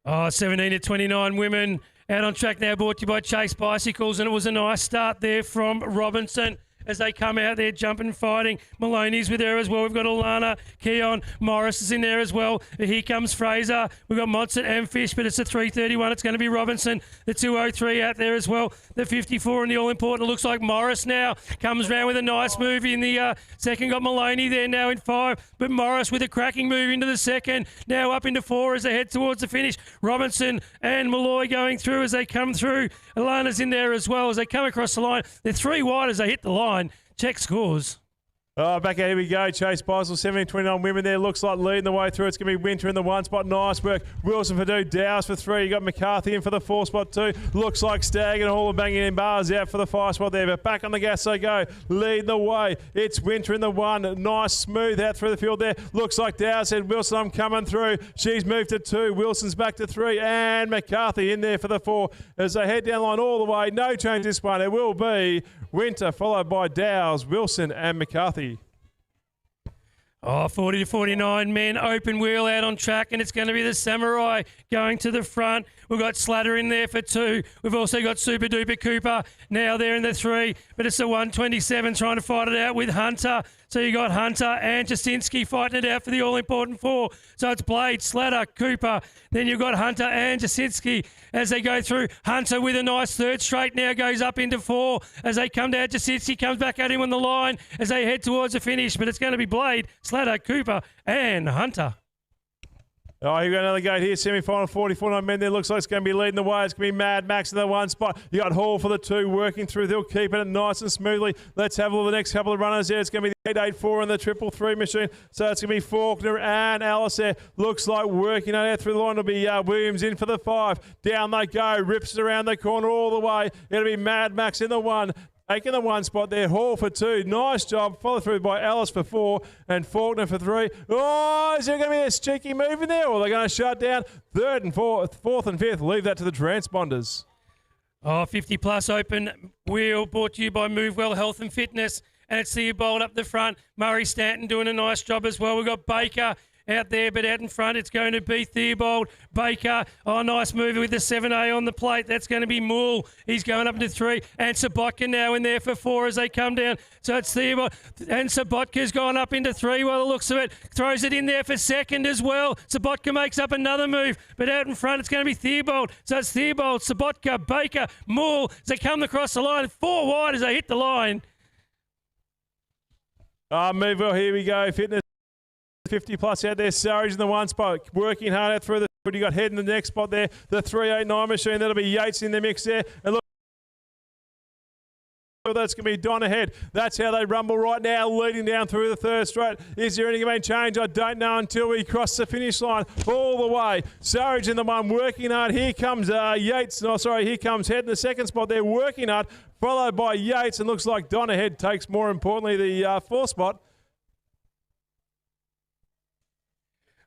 on. 17 to 29 women out on track now, brought to you by Chase Bicycles, and it was a nice start there from Robinson as they come out there jumping and fighting. Maloney's with there as well. We've got Alana, Keon, Morris is in there as well. Here comes Fraser. We've got Monsett and Fish, but it's a 3:31. It's going to be Robinson. The 2:03 out there as well. The 54 and the all-important looks like Morris now comes round with a nice move in the second. Got Maloney there now in 5, but Morris with a cracking move into the second. Now up into 4 as they head towards the finish. Robinson and Malloy going through as they come through. Alana's in there as well as they come across the line. They're 3 wide as they hit the line. Check scores. Oh, back here we go. Chase Beisel, 17-29 women there. Looks like leading the way through. It's going to be Winter in the 1 spot. Nice work. Wilson for 2. Dowes for 3. You got McCarthy in for the 4 spot too. Looks like Stagg and Hall are banging in bars out for the 5 spot there. But back on the gas they go. Lead the way. It's Winter in the 1. Nice smooth out through the field there. Looks like Dowes said, Wilson, I'm coming through. She's moved to 2. Wilson's back to 3. And McCarthy in there for the 4. As they head down the line all the way. No change this one. It will be Winter followed by Dowes, Wilson and McCarthy. Oh, 40-49 men, open wheel out on track, and it's going to be the Samurai going to the front. We've got Slatter in there for 2. We've also got Super Duper Cooper now there in the 3, but it's the 127 trying to fight it out with Hunter. So you got Hunter and Jasinski fighting it out for the all-important 4. So it's Blade, Slatter, Cooper. Then you've got Hunter and Jasinski as they go through. Hunter with a nice third straight now goes up into 4. As they come down, Jasinski comes back at him on the line as they head towards the finish. But it's going to be Blade, Slatter, Cooper and Hunter. Oh, you got another gate here. Semi-final, 44.9 men there. Looks like it's going to be leading the way. It's going to be Mad Max in the 1 spot. You got Hall for the 2 working through. They'll keep it nice and smoothly. Let's have a look at the next couple of runners there. It's going to be the 884 and the 333 machine. So it's going to be Faulkner and Alice there. Looks like working on out through the line. It'll be Williams in for the 5. Down they go. Rips it around the corner all the way. It'll be Mad Max in the 1. Taking the 1 spot there, Hall for 2. Nice job. Followed through by Alice for 4 and Faulkner for 3. Oh, is there going to be a cheeky move in there? Or are they going to shut down 3rd and 4th and 5th? Leave that to the transponders. Oh, 50 plus open wheel brought to you by Movewell Health and Fitness. And it's Theobald up the front. Murray Stanton doing a nice job as well. We've got Baker out there, but out in front it's going to be Theobald. Baker, oh, nice move with the 7A on the plate. That's going to be Moole. He's going up into 3. And Sabotka now in there for 4 as they come down. So it's Theobald. And Sabotka's gone up into 3 by the looks of it. Throws it in there for 2nd as well. Sabotka makes up another move. But out in front it's going to be Theobald. So it's Theobald, Sabotka, Baker, Moole as they come across the line. 4 wide as they hit the line. Movewell, here we go. Fitness 50 plus out there. Sarge in the 1 spot. Working hard out through the... You got Head in the next spot there. The 389 machine. That'll be Yates in the mix there. And look, that's going to be Don ahead. That's how they rumble right now, leading down through the 3rd straight. Is there any main change? I don't know until we cross the finish line all the way. Sarge in the 1, working hard. Here comes Yates. No, sorry, here comes Head in the 2nd spot. They're working hard, followed by Yates. And looks like Don ahead takes, more importantly, the 4th spot.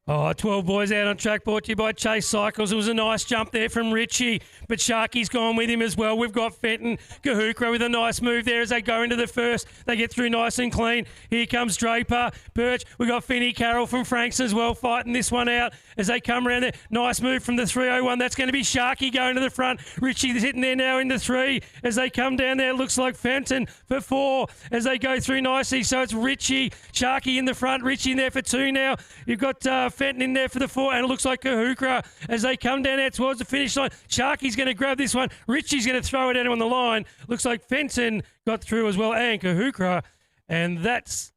Oh, 12 boys out on track, brought to you by Chase Cycles. It was a nice jump there from Richie, but Sharky's gone with him as well. We've got Fenton, Kahukra with a nice move there as they go into the first. They get through nice and clean. Here comes Draper, Birch. We've got Finney Carroll from Frankston as well fighting this one out as they come around there. Nice move from the 301. That's going to be Sharky going to the front. Richie's hitting there now into 3 as they come down there. It looks like Fenton for 4 as they go through nicely. So it's Richie, Sharky in the front, Richie in there for 2 now. You've got Fenton in there for the 4, and it looks like Kahukra as they come down there towards the finish line. Sharky's going to grab this one. Richie's going to throw it at him on the line. Looks like Fenton got through as well, and Kahukra, and that's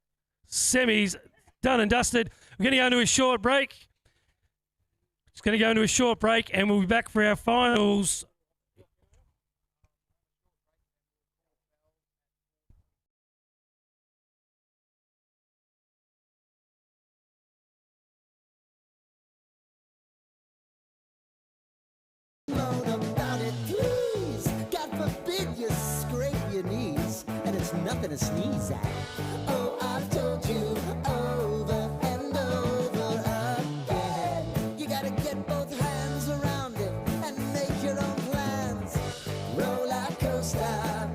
semis done and dusted. We're going to go into a short break. It's going to go into a short break, and we'll be back for our finals. Moan about it, please. God forbid you scrape your knees, and it's nothing to sneeze at. Oh, I've told you over and over again. You gotta get both hands around it and make your own plans. Roller coaster,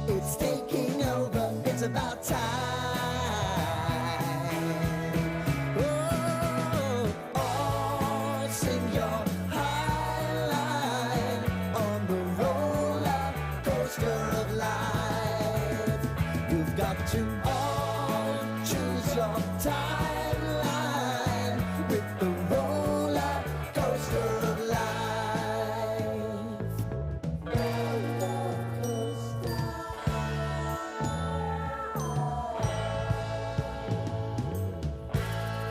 it's taking over. It's about time. Oh, sing your on the roller coaster of life. You've to all choose your timeline with the roller coaster of life. Roller coaster.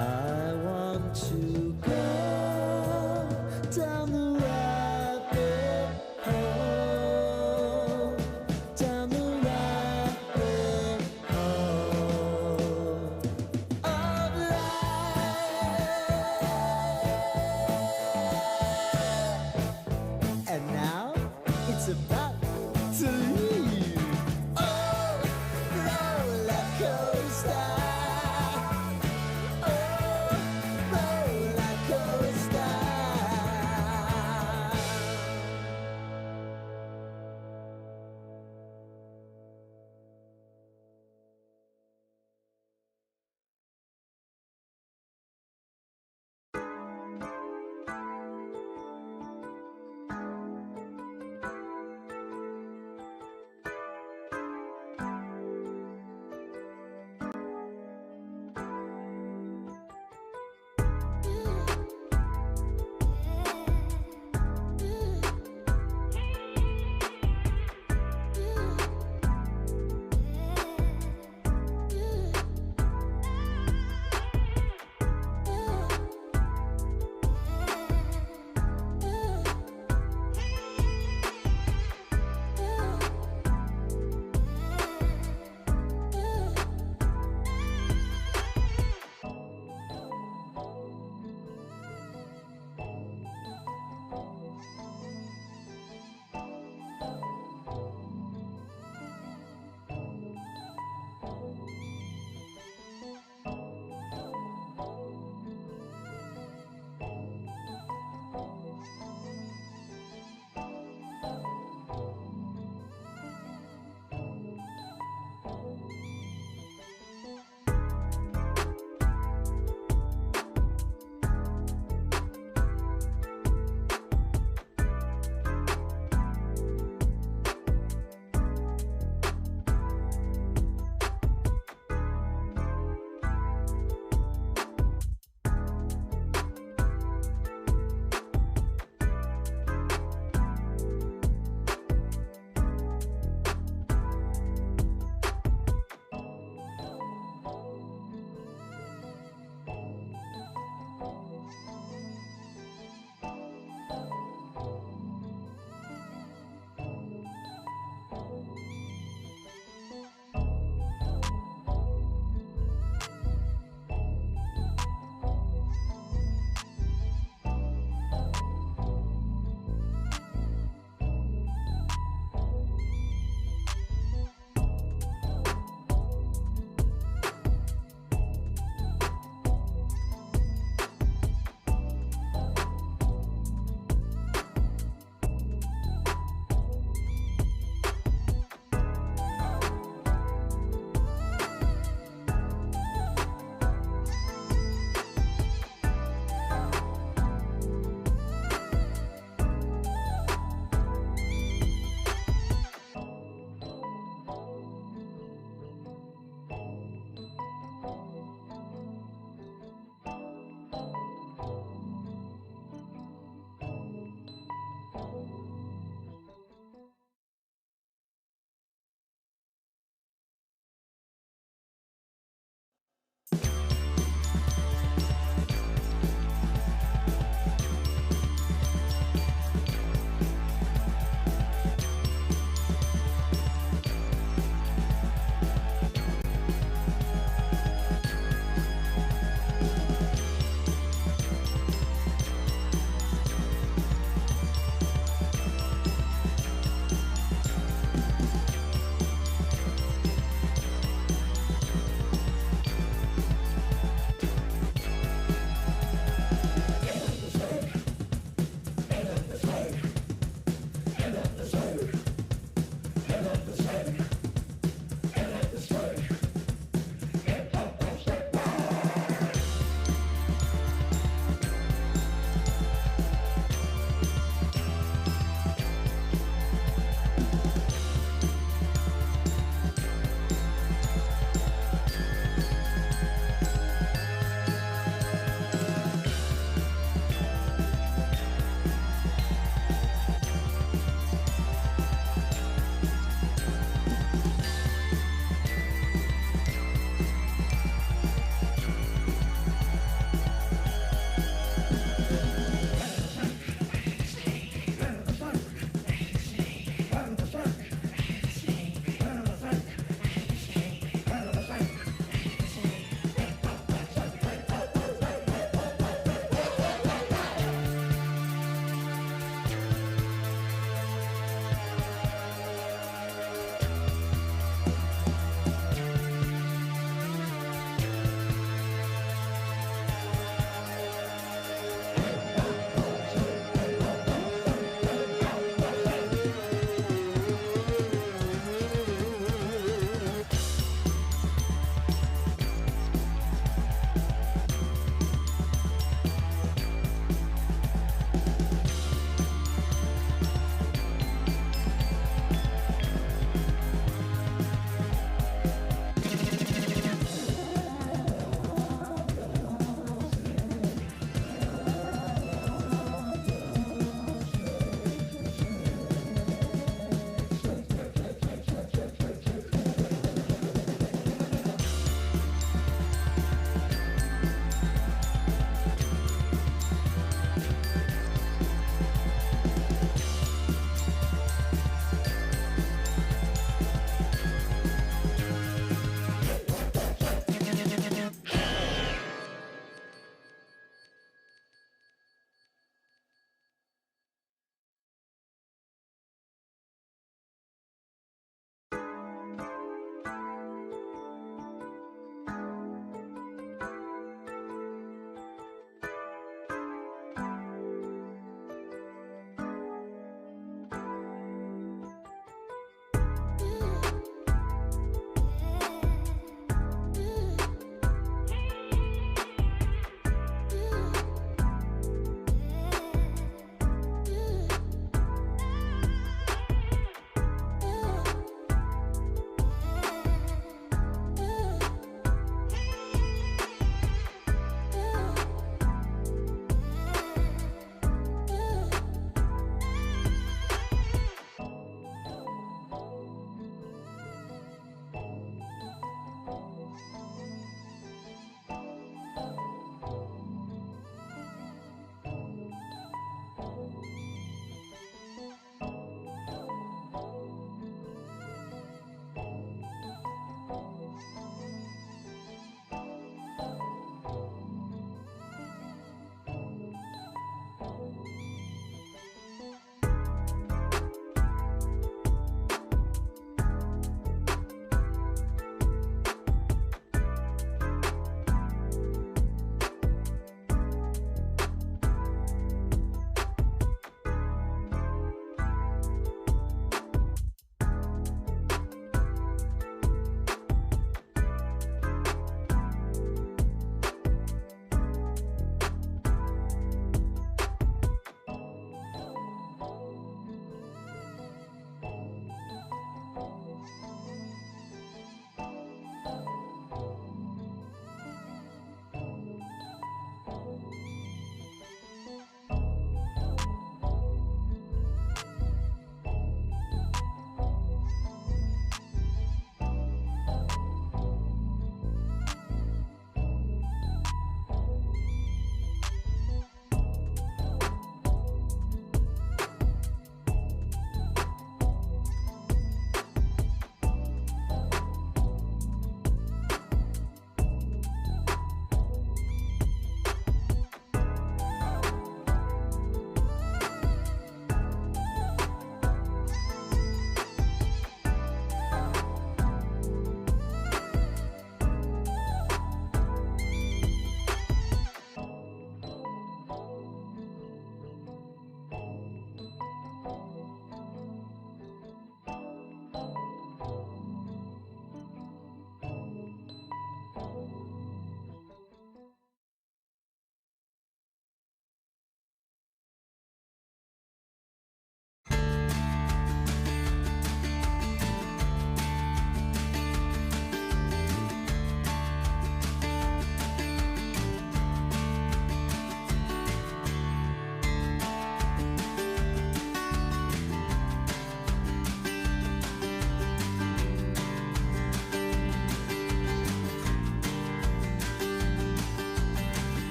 I want to go down the rabbit hole, down the rabbit hole of life. And now it's about to leave. Oh, roller coaster.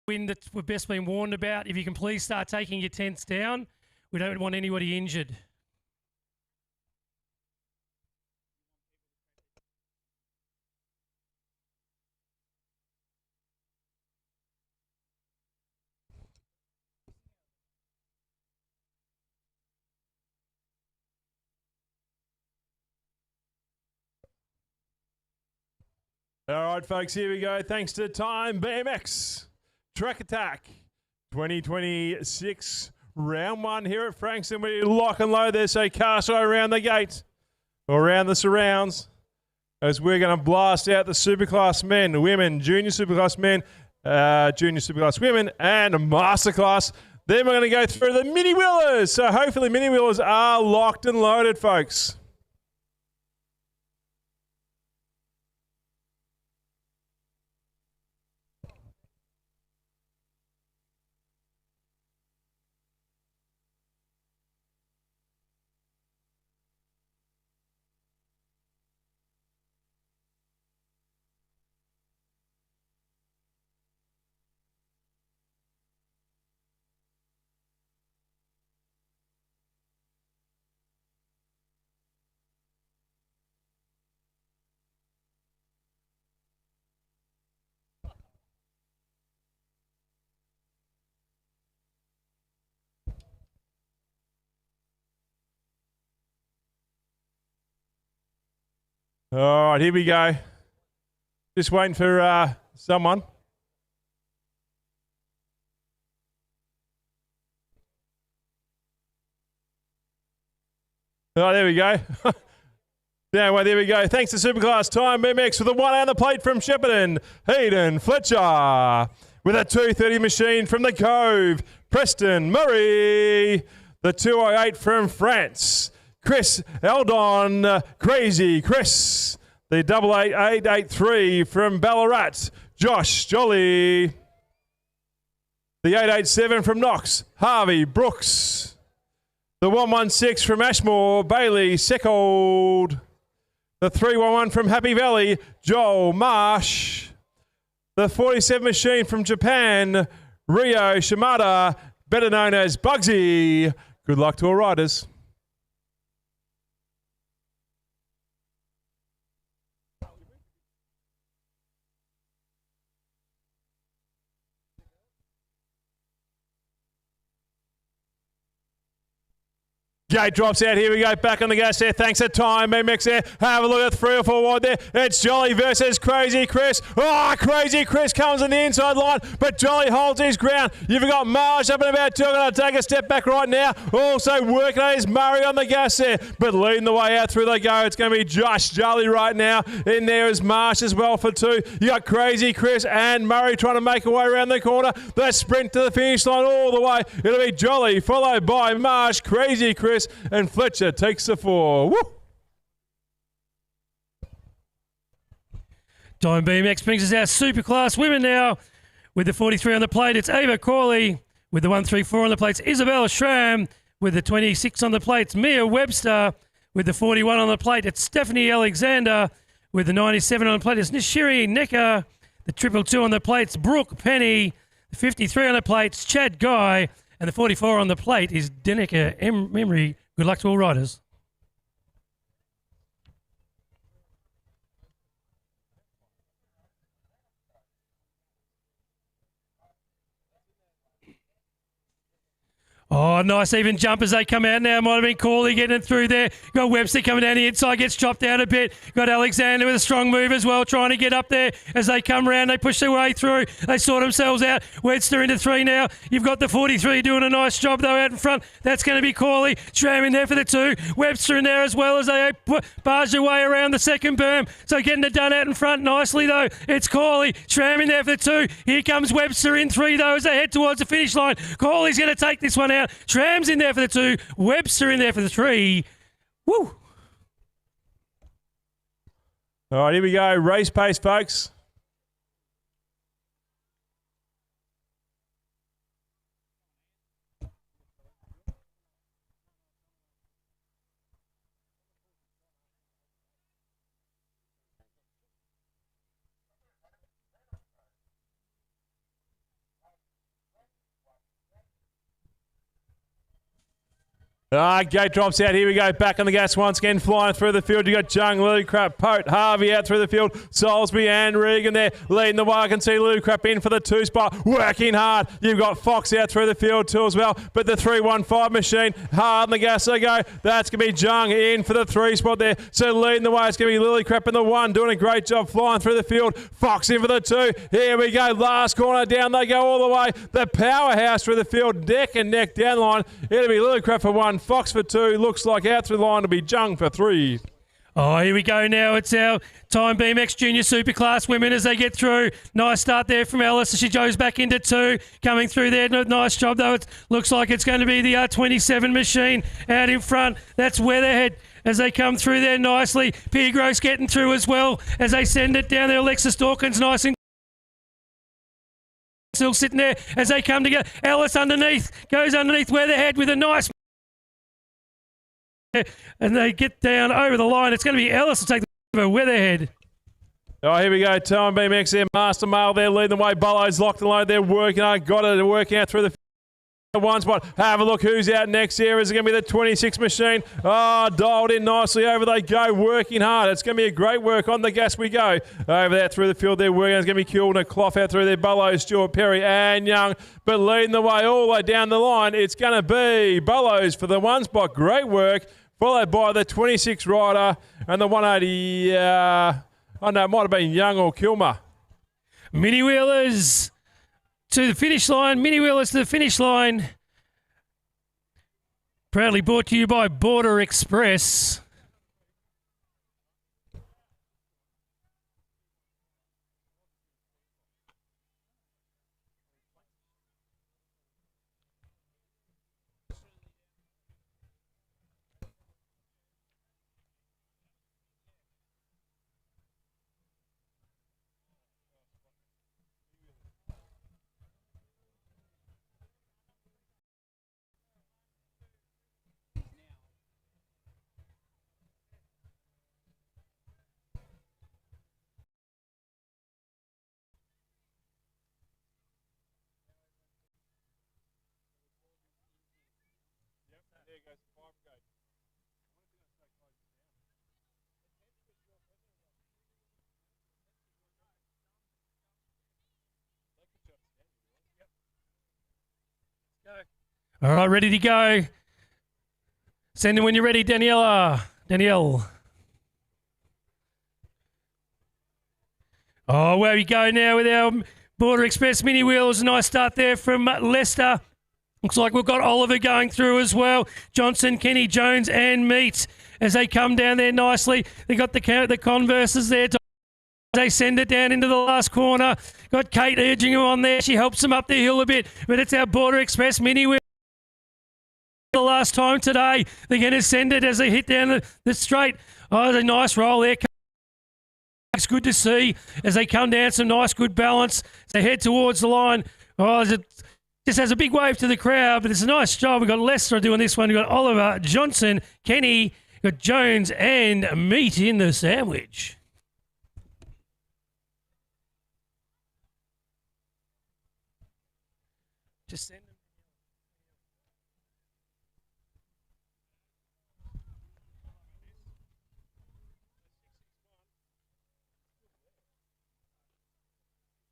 wind that we've best been warned about. If you can please start taking your tents down. We don't want anybody injured. All right, folks, here we go. Thanks to Time BMX Track Attack 2026 round one here at Frankston. We lock and load there, so cast around the gate or around the surrounds as we're going to blast out the Superclass men, women, Junior Superclass men, Junior Superclass women, and Masterclass. Then we're going to go through the mini wheelers. So hopefully mini wheelers are locked and loaded, folks. All right, here we go. Just waiting for someone. Oh, there we go. Yeah, well, there we go. Thanks to Superclass Time BMX with a 1 on the plate from Shepparton. Hayden Fletcher with a 230 machine from the Cove. Preston Murray. The 208 from France. Chris Eldon, Crazy Chris. The 88883 from Ballarat, Josh Jolly. The 887 from Knox, Harvey Brooks. The 116 from Ashmore, Bailey Seckold. The 311 from Happy Valley, Joel Marsh. The 47 machine from Japan, Rio Shimada, better known as Bugsy. Good luck to all riders. Gate drops out. Here we go. Back on the gas there. Thanks to Time BMX there. Have a look at 3 or 4 wide there. It's Jolly versus Crazy Chris. Oh, Crazy Chris comes on the inside line, but Jolly holds his ground. You've got Marsh up and about 2. Going to take a step back right now. Also working on his Murray on the gas there, but leading the way out through the go. It's going to be Josh Jolly right now. In there is Marsh as well for 2. You got Crazy Chris and Murray trying to make a way around the corner. The sprint to the finish line all the way. It'll be Jolly followed by Marsh, Crazy Chris, and Fletcher takes the 4. Woo! Time BMX brings us our Superclass women now with the 43 on the plate. It's Ava Corley with the 134 on the plates. Isabella Schramm with the 26 on the plates. Mia Webster with the 41 on the plate. It's Stephanie Alexander with the 97 on the plate. It's Nishiri Necker, the 222 on the plates. Brooke Penny, the 53 on the plates. Chad Guy, and the 44 on the plate is Denica Emery. Good luck to all riders. Oh, nice even jump as they come out now. Might have been Corley getting it through there. Got Webster coming down the inside, gets chopped out a bit. Got Alexander with a strong move as well, trying to get up there as they come round. They push their way through. They sort themselves out. Webster into 3 now. You've got the 43 doing a nice job, though, out in front. That's going to be Corley. Schramm in there for the 2. Webster in there as well as they barge their way around the second berm. So getting it done out in front nicely, though. It's Corley. Schramm in there for the 2. Here comes Webster in 3, though, as they head towards the finish line. Corley's going to take this one out. Schramm's in there for the 2. Webster in there for the 3. Woo! All right, here we go. Race pace, folks. Gate drops out. Here we go. Back on the gas once again. Flying through the field. You got Jung, Lilydale, Pote, Harvey out through the field. Salisbury and Regan there leading the way. I can see Lilydale in for the 2 spot. Working hard. You've got Fox out through the field too as well. But the 3-1-5 machine. Hard on the gas they go. That's going to be Jung in for the 3 spot there. So leading the way. It's going to be Lilydale in the 1. Doing a great job flying through the field. Fox in for the 2. Here we go. Last corner down. They go all the way. The powerhouse through the field. Neck and neck down the line. It'll be Lilydale for 1. Fox for 2, looks like out through the line to be Jung for 3. Oh, here we go now. It's our Time BMX Junior Superclass women as they get through. Nice start there from Alice. She goes back into 2. Coming through there. Nice job, though. It looks like it's going to be the 27 machine out in front. That's Weatherhead as they come through there nicely. Piergross getting through as well as they send it down there. Alexis Dawkins nice and still sitting there as they come together. Alice underneath. Goes underneath Weatherhead with a nice... And they get down over the line. It's going to be Ellis to take the Weatherhead. Oh, here we go. Time BMX there. Master Mail there leading the way. Bullow's locked and loaded. They're working on. Got it. Working out through the 1 spot. Have a look who's out next here. Is it going to be the 26 machine? Oh, dialed in nicely. Over they go. Working hard. It's going to be a great work. On the gas we go. Over there through the field. They're working. It's going to be Kuhl and a Clough out through there. Bullows, Stewart, Perry and Young. But leading the way all the way down the line, it's going to be Bullows for the 1 spot. Great work. Followed by the 26 rider and the 180. Oh no, it might have been Young or Kilmer. Mini Wheelers to the finish line. Mini Wheelers to the finish line. Proudly brought to you by Border Express. All right, ready to go. Send in when you're ready, Danielle. Oh, where we go now with our Border Express mini wheels. Nice start there from Leicester. Looks like we've got Oliver going through as well. Johnson, Kenny, Jones and Meats as they come down there nicely. They got the Converses there. They send it down into the last corner. Got Kate urging them on there. She helps them up the hill a bit. But it's our Border Express mini wheel. The last time today. They're going to send it as they hit down the straight. Oh, there's a nice roll there. It's good to see as they come down. Some nice, good balance. As they head towards the line. Oh, it just has a big wave to the crowd, but it's a nice job. We've got Leicester doing this one. We've got Oliver, Johnson, Kenny, we've got Jones and Meat in the sandwich. Just send them.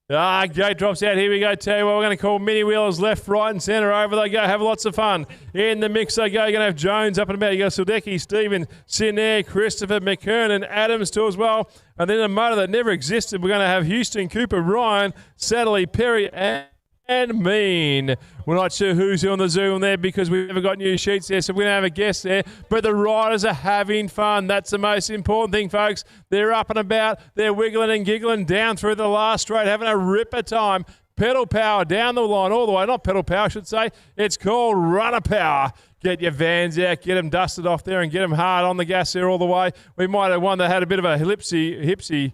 Gate drops out. Here we go. Tell you what, we're going to call mini wheelers left, right and centre. Over they go. Have lots of fun. In the mix they go. You're going to have Jones up and about. You got Sildecki, Stephen, Sinner, Christopher, McKernan, Adams too as well. And then a motor that never existed. We're going to have Houston, Cooper, Ryan, Satterley, Perry and Mean. We're not sure who's on the Zoom there because we've never got new sheets there, so we're going to have a guest there. But the riders are having fun. That's the most important thing, folks. They're up and about. They're wiggling and giggling down through the last straight, having a ripper time. Pedal power down the line all the way. Not pedal power, I should say. It's called runner power. Get your vans out, get them dusted off there and get them hard on the gas there all the way. We might have one that had a bit of a hipsy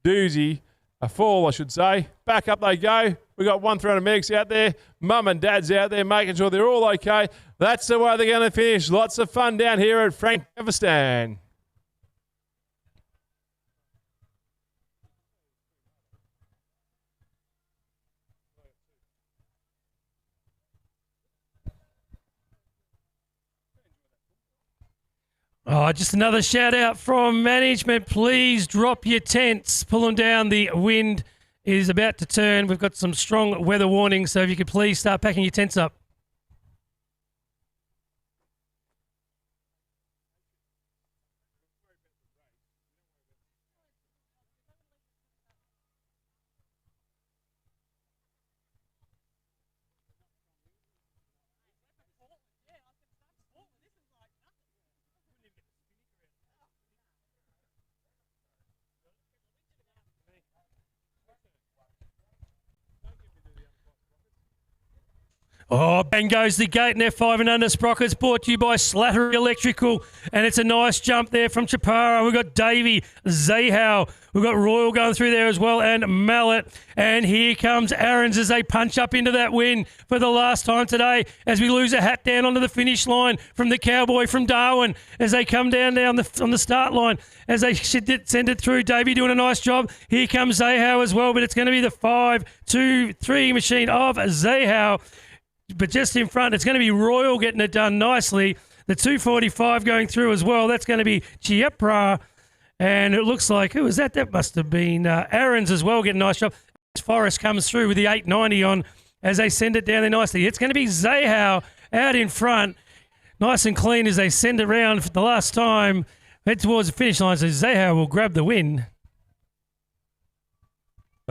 doozy. A fall, I should say. Back up they go. We've got 1,300 megs out there. Mum and Dad's out there making sure they're all okay. That's the way they're going to finish. Lots of fun down here at Frankston. Oh, just another shout out from management. Please drop your tents. Pull them down. The wind is about to turn. We've got some strong weather warnings, so if you could please start packing your tents up. Oh, bang goes the gate, and F5 and under sprockets brought to you by Slattery Electrical. And it's a nice jump there from Chapara. We've got Davey, Zahau. We've got Royal going through there as well, and Mallet. And here comes Aaron's as they punch up into that win for the last time today as we lose a hat down onto the finish line from the Cowboy from Darwin as they come down on the start line as they send it through. Davey doing a nice job. Here comes Zahau as well, but it's going to be the 5-2-3 machine of Zahau. But just in front, it's going to be Royal getting it done nicely. The 245 going through as well. That's going to be Chiepra. And it looks like, who was that? That must have been Aaron's as well, getting a nice job. Forrest comes through with the 890 on as they send it down there nicely. It's going to be Zahau out in front. Nice and clean as they send it around for the last time. Head towards the finish line, so Zahau will grab the win.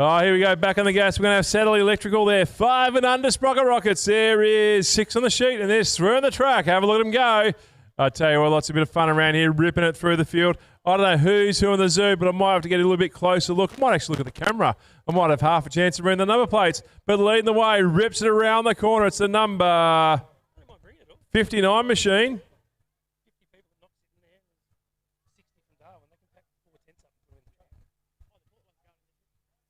Oh, here we go, back on the gas. We're going to have Satellite Electrical there. 5 and under Sprocket Rockets. There is 6 on the sheet, and there's 3 on the track. Have a look at them go. I tell you what, lots of bit of fun around here, ripping it through the field. I don't know who's who in the zoo, but I might have to get a little bit closer look. I might actually look at the camera. I might have half a chance to read the number plates. But leading the way, rips it around the corner. It's the number 59 machine.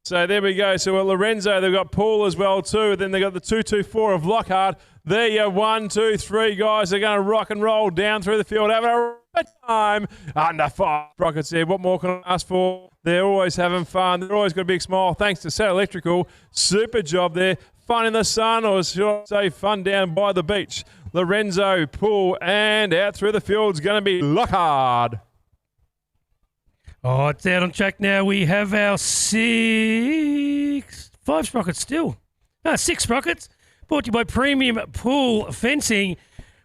So there we go. So at Lorenzo, they've got Paul as well too. Then they've got the 224 of Lockhart. There you go. 1, 2, 3 guys. They're going to rock and roll down through the field. Having a time. Under 5 Sprockets there. What more can I ask for? They're always having fun. They're always got a big smile. Thanks to Sat Electrical. Super job there. Fun in the sun, or should I say fun down by the beach. Lorenzo, Paul, and out through the field is going to be Lockhart. Oh, it's out on track now. We have our 5 sprockets still. 6 sprockets. Brought to you by Premium Pool Fencing.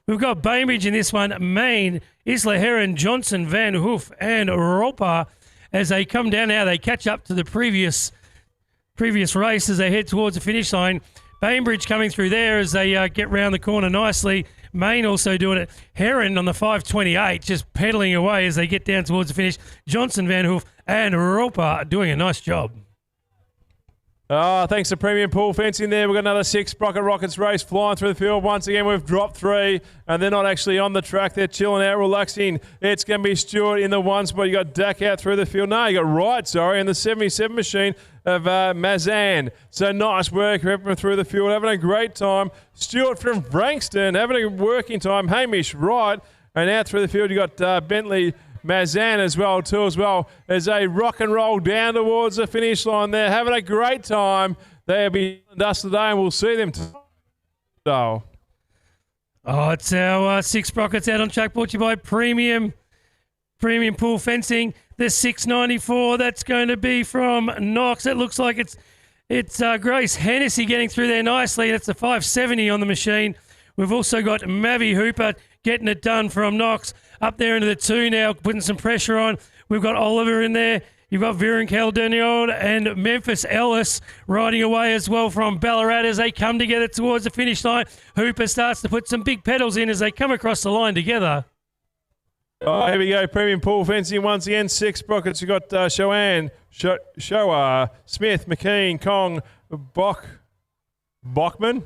We've got Bainbridge in this one, Maine, Isla Heron, Johnson, Van Hoof, and Roper. As they come down now, they catch up to the previous race as they head towards the finish line. Bainbridge coming through there as they get round the corner nicely. Maine also doing it. Heron on the 528, just pedaling away as they get down towards the finish. Johnson, Van Hoof, and Roper doing a nice job. Oh, thanks to Premium Pool Fencing there. We've got another 6 Sprocket Rockets race flying through the field. Once again, we've dropped 3, and they're not actually on the track. They're chilling out, relaxing. It's going to be Stewart in the 1 spot. You got Dak out through the field. No, you got Wright, sorry, and the 77 machine of Mazan. So nice work ripping through the field, having a great time. Stewart from Frankston having a working time. Hamish, Wright, and out through the field you got Bentley, Mazan as well as they rock and roll down towards the finish line. They're having a great time. They'll be dust today, and we'll see them tomorrow. Oh, it's our 6 sprockets out on track, brought to you by Premium Pool Fencing. The 694, that's going to be from Knox. It looks like it's Grace Hennessy getting through there nicely. That's the 570 on the machine. We've also got Mavi Hooper getting it done from Knox. Up there into the 2 now, putting some pressure on. We've got Oliver in there. You've got Viren Caldeniod and Memphis Ellis riding away as well from Ballarat as they come together towards the finish line. Hooper starts to put some big pedals in as they come across the line together. Oh, here we go. Premium Pool Fencing once again. 6 sprockets. You've got Shoan, Shoa, Smith, McKean, Kong, Bachman,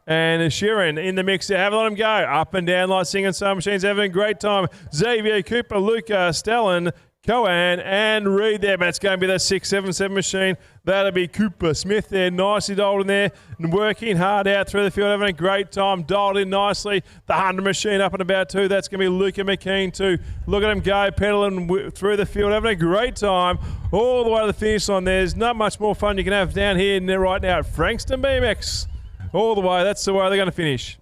and Sheeran in the mix there. Have a let them go. Up and down like singing Star Machines. Having a great time. Xavier, Cooper, Luca, Stellan, Coan, and Reed there. But it's going to be that 677 machine. That'll be Cooper Smith there. Nicely dialed in there. And working hard out through the field. Having a great time. Dialed in nicely. The 100 machine up and about too. That's going to be Luca McKean too. Look at him go. Pedaling through the field. Having a great time. All the way to the finish line. There's not much more fun you can have down here right now at Frankston BMX. All the way. That's the way they're going to finish.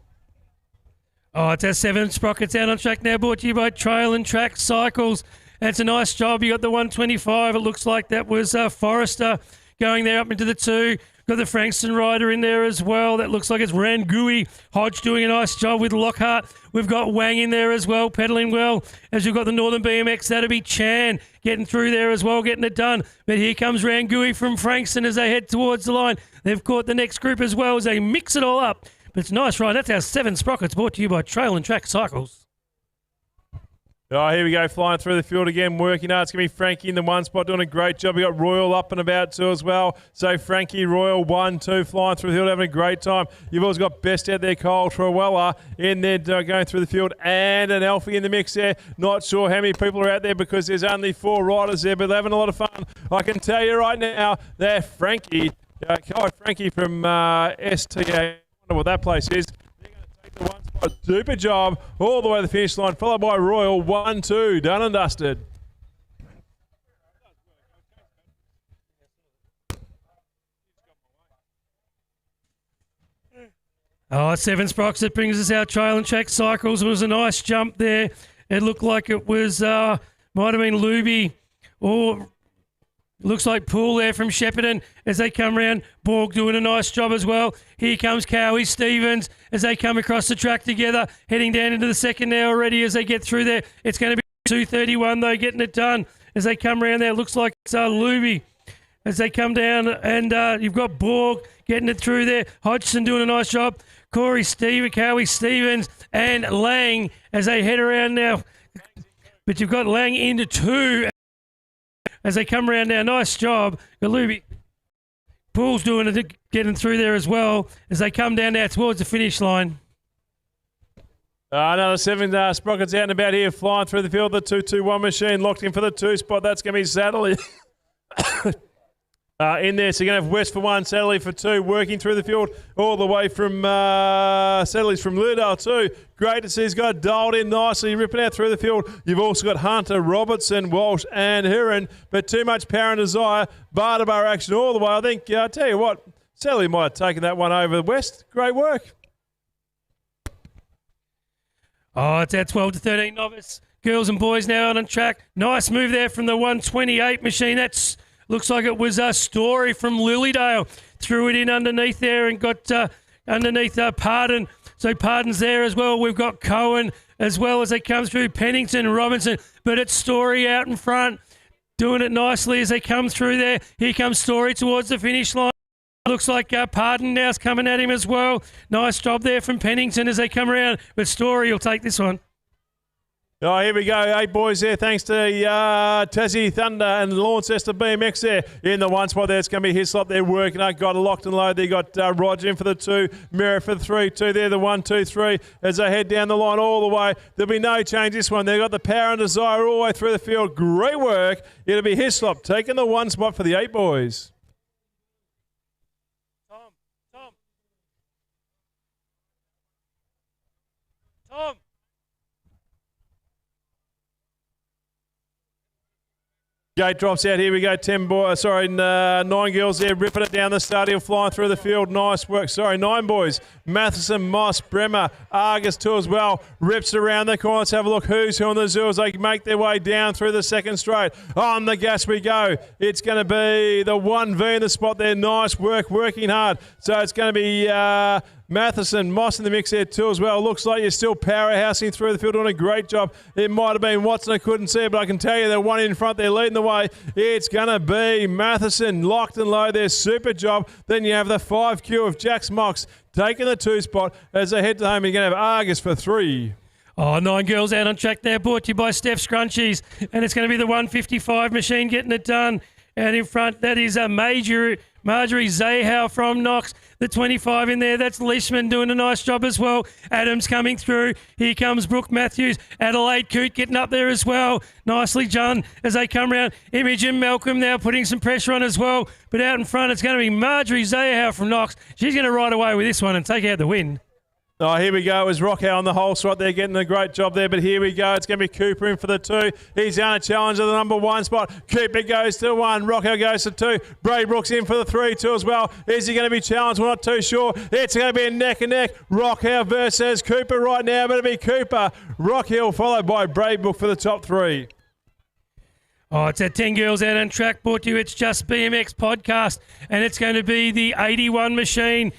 Oh, it's our 7 sprockets out on track now, brought to you by Trail and Track Cycles. That's a nice job. You got the 125. It looks like that was Forrester going there up into the 2. Got the Frankston rider in there as well. That looks like it's Rangui. Hodge doing a nice job with Lockhart. We've got Wang in there as well, pedaling well. As you've got the Northern BMX, that'll be Chan getting through there as well, getting it done. But here comes Rangui from Frankston as they head towards the line. They've caught the next group as well as they mix it all up. But it's nice, right? That's our 7 sprockets brought to you by Trail and Track Cycles. Oh, here we go, flying through the field again, working hard. It's going to be Frankie in the 1 spot, doing a great job. We got Royal up and about too as well. So Frankie, Royal, 1, 2, flying through the field, having a great time. You've also got Best out there, Cole Trewella in there going through the field, and an Alfie in the mix there. Not sure how many people are out there because there's only 4 riders there, but they're having a lot of fun. I can tell you right now, they're Frankie from STA. I wonder what that place is. The 1 spot, super job, all the way to the finish line, followed by Royal, 1, 2, done and dusted. Oh, 7 sprockets, that brings us out Trail and Track Cycles. It was a nice jump there. It looked like it was, might have been Luby, or looks like Poole there from Shepparton as they come around. Borg doing a nice job as well. Here comes Cowie Stevens as they come across the track together, heading down into the second now already as they get through there. It's going to be 2:31 though, getting it done as they come around there. It looks like it's Luby as they come down, and you've got Borg getting it through there. Hodgson doing a nice job. Cowie Stevens and Lang as they head around now. But you've got Lang into 2 as they come around now. Nice job. Galubi. Poole's doing it, getting through there as well as they come down now towards the finish line. Another 7 sprockets out and about here, flying through the field. The 2-2-1 machine locked in for the 2 spot. That's going to be Satterley. In there, so you're going to have West for 1, Satterley for 2, working through the field all the way from Satterley's from Lilydale too. Great to see he's got dialed in nicely, ripping out through the field. You've also got Hunter, Robertson, Walsh and Heron, but too much power and desire. Bardabar action all the way. I think, I tell you what, Satterley might have taken that one over West. Great work. Oh, it's our 12 to 13 novice. Girls and boys now out on track. Nice move there from the 128 machine. That's looks like it was a Story from Lilydale. Threw it in underneath there and got underneath Pardon. So Pardon's there as well. We've got Cohen as well as they come through. Pennington, Robinson. But it's Story out in front. Doing it nicely as they come through there. Here comes Story towards the finish line. Looks like Pardon now's coming at him as well. Nice job there from Pennington as they come around. But Story will take this one. Oh, here we go. 8 boys there, thanks to Tassie Thunder and Launceston BMX there in the 1 spot there. It's going to be Hislop there working. I got a locked and load. They got Roger in for the 2, Merritt for the 3, 2 there, the 1, 2, 3 as they head down the line all the way. There'll be no change this one. They've got the power and desire all the way through the field. Great work. It'll be Hislop taking the 1 spot for the 8 boys. Tom. Gate drops out. Here we go. 9 girls there ripping it down the stadium, flying through the field. Nice work. 9 boys. Matheson, Moss, Bremer, Argus too as well. Rips around the corner. Let's have a look who's who on the zoo as they make their way down through the second straight. On the gas we go. It's going to be the 1V in the spot there. Nice work, working hard. So it's going to be Matheson, Moss in the mix there too as well. Looks like you're still powerhousing through the field, doing a great job. It might have been Watson, I couldn't see it, but I can tell you the one in front there leading the way. It's going to be Matheson, locked and low there, super job. Then you have the 5Q of Jax Mox taking the 2 spot as they head to home. You're going to have Argus for 3. Oh, 9 girls out on track there, brought to you by Steph Scrunchies. And it's going to be the 155 machine getting it done. Out in front, that is a Marjorie Zahau from Knox. The 25 in there, that's Leishman doing a nice job as well. Adams coming through. Here comes Brooke Matthews. Adelaide Coote getting up there as well. Nicely done as they come around. Imogen Malcolm now putting some pressure on as well. But out in front, it's going to be Marjorie Zahau from Knox. She's going to ride away with this one and take out the win. Oh, here we go. It was Rocco on the whole slot there, getting a great job there. But here we go. It's going to be Cooper in for the 2. He's going to challenge at the number 1 spot. Cooper goes to 1. Rocco goes to 2. Brooks in for the 3-2 as well. Is he going to be challenged? We're not too sure. It's going to be a neck and neck. Rocco versus Cooper right now. But it'll be Cooper. Rockhill followed by Braybook for the top 3. Oh, it's at 10 Girls Out on Track, brought to you. It's Just BMX podcast, and it's going to be the 81 machine.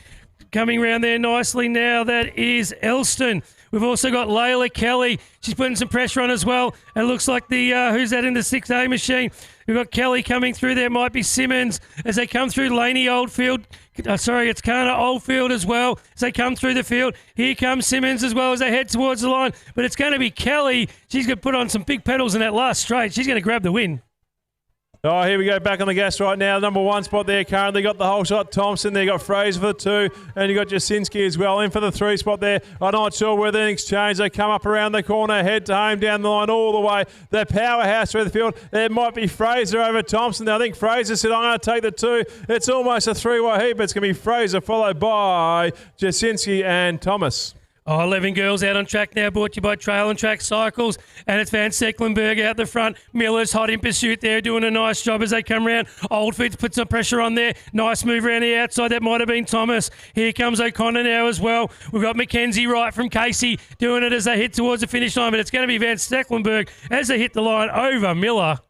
Coming round there nicely now, that is Elston. We've also got Layla Kelly. She's putting some pressure on as well. And it looks like the, who's that in the 6A machine? We've got Kelly coming through there. Might be Simmons as they come through Laney Oldfield. It's Kana Oldfield as well as they come through the field. Here comes Simmons as well as they head towards the line. But it's going to be Kelly. She's going to put on some big pedals in that last straight. She's going to grab the win. Oh, here we go, back on the gas right now. Number 1 spot there currently got the whole shot. Thompson there, got Fraser for the 2, and you got Jasinski as well in for the 3 spot there. I'm not sure whether anything's changed. They come up around the corner, head to home, down the line all the way. The powerhouse through the field. It might be Fraser over Thompson. I think Fraser said, I'm going to take the 2. It's almost a 3-way heat, but it's going to be Fraser followed by Jasinski and Thomas. Oh, 11 Girls Out on Track now, brought to you by Trail and Track Cycles. And it's Van Stecklenberg out the front. Miller's hot in pursuit there, doing a nice job as they come round. Oldfield's put some pressure on there. Nice move around the outside. That might have been Thomas. Here comes O'Connor now as well. We've got Mackenzie right from Casey doing it as they hit towards the finish line. But it's going to be Van Stecklenberg as they hit the line over Miller.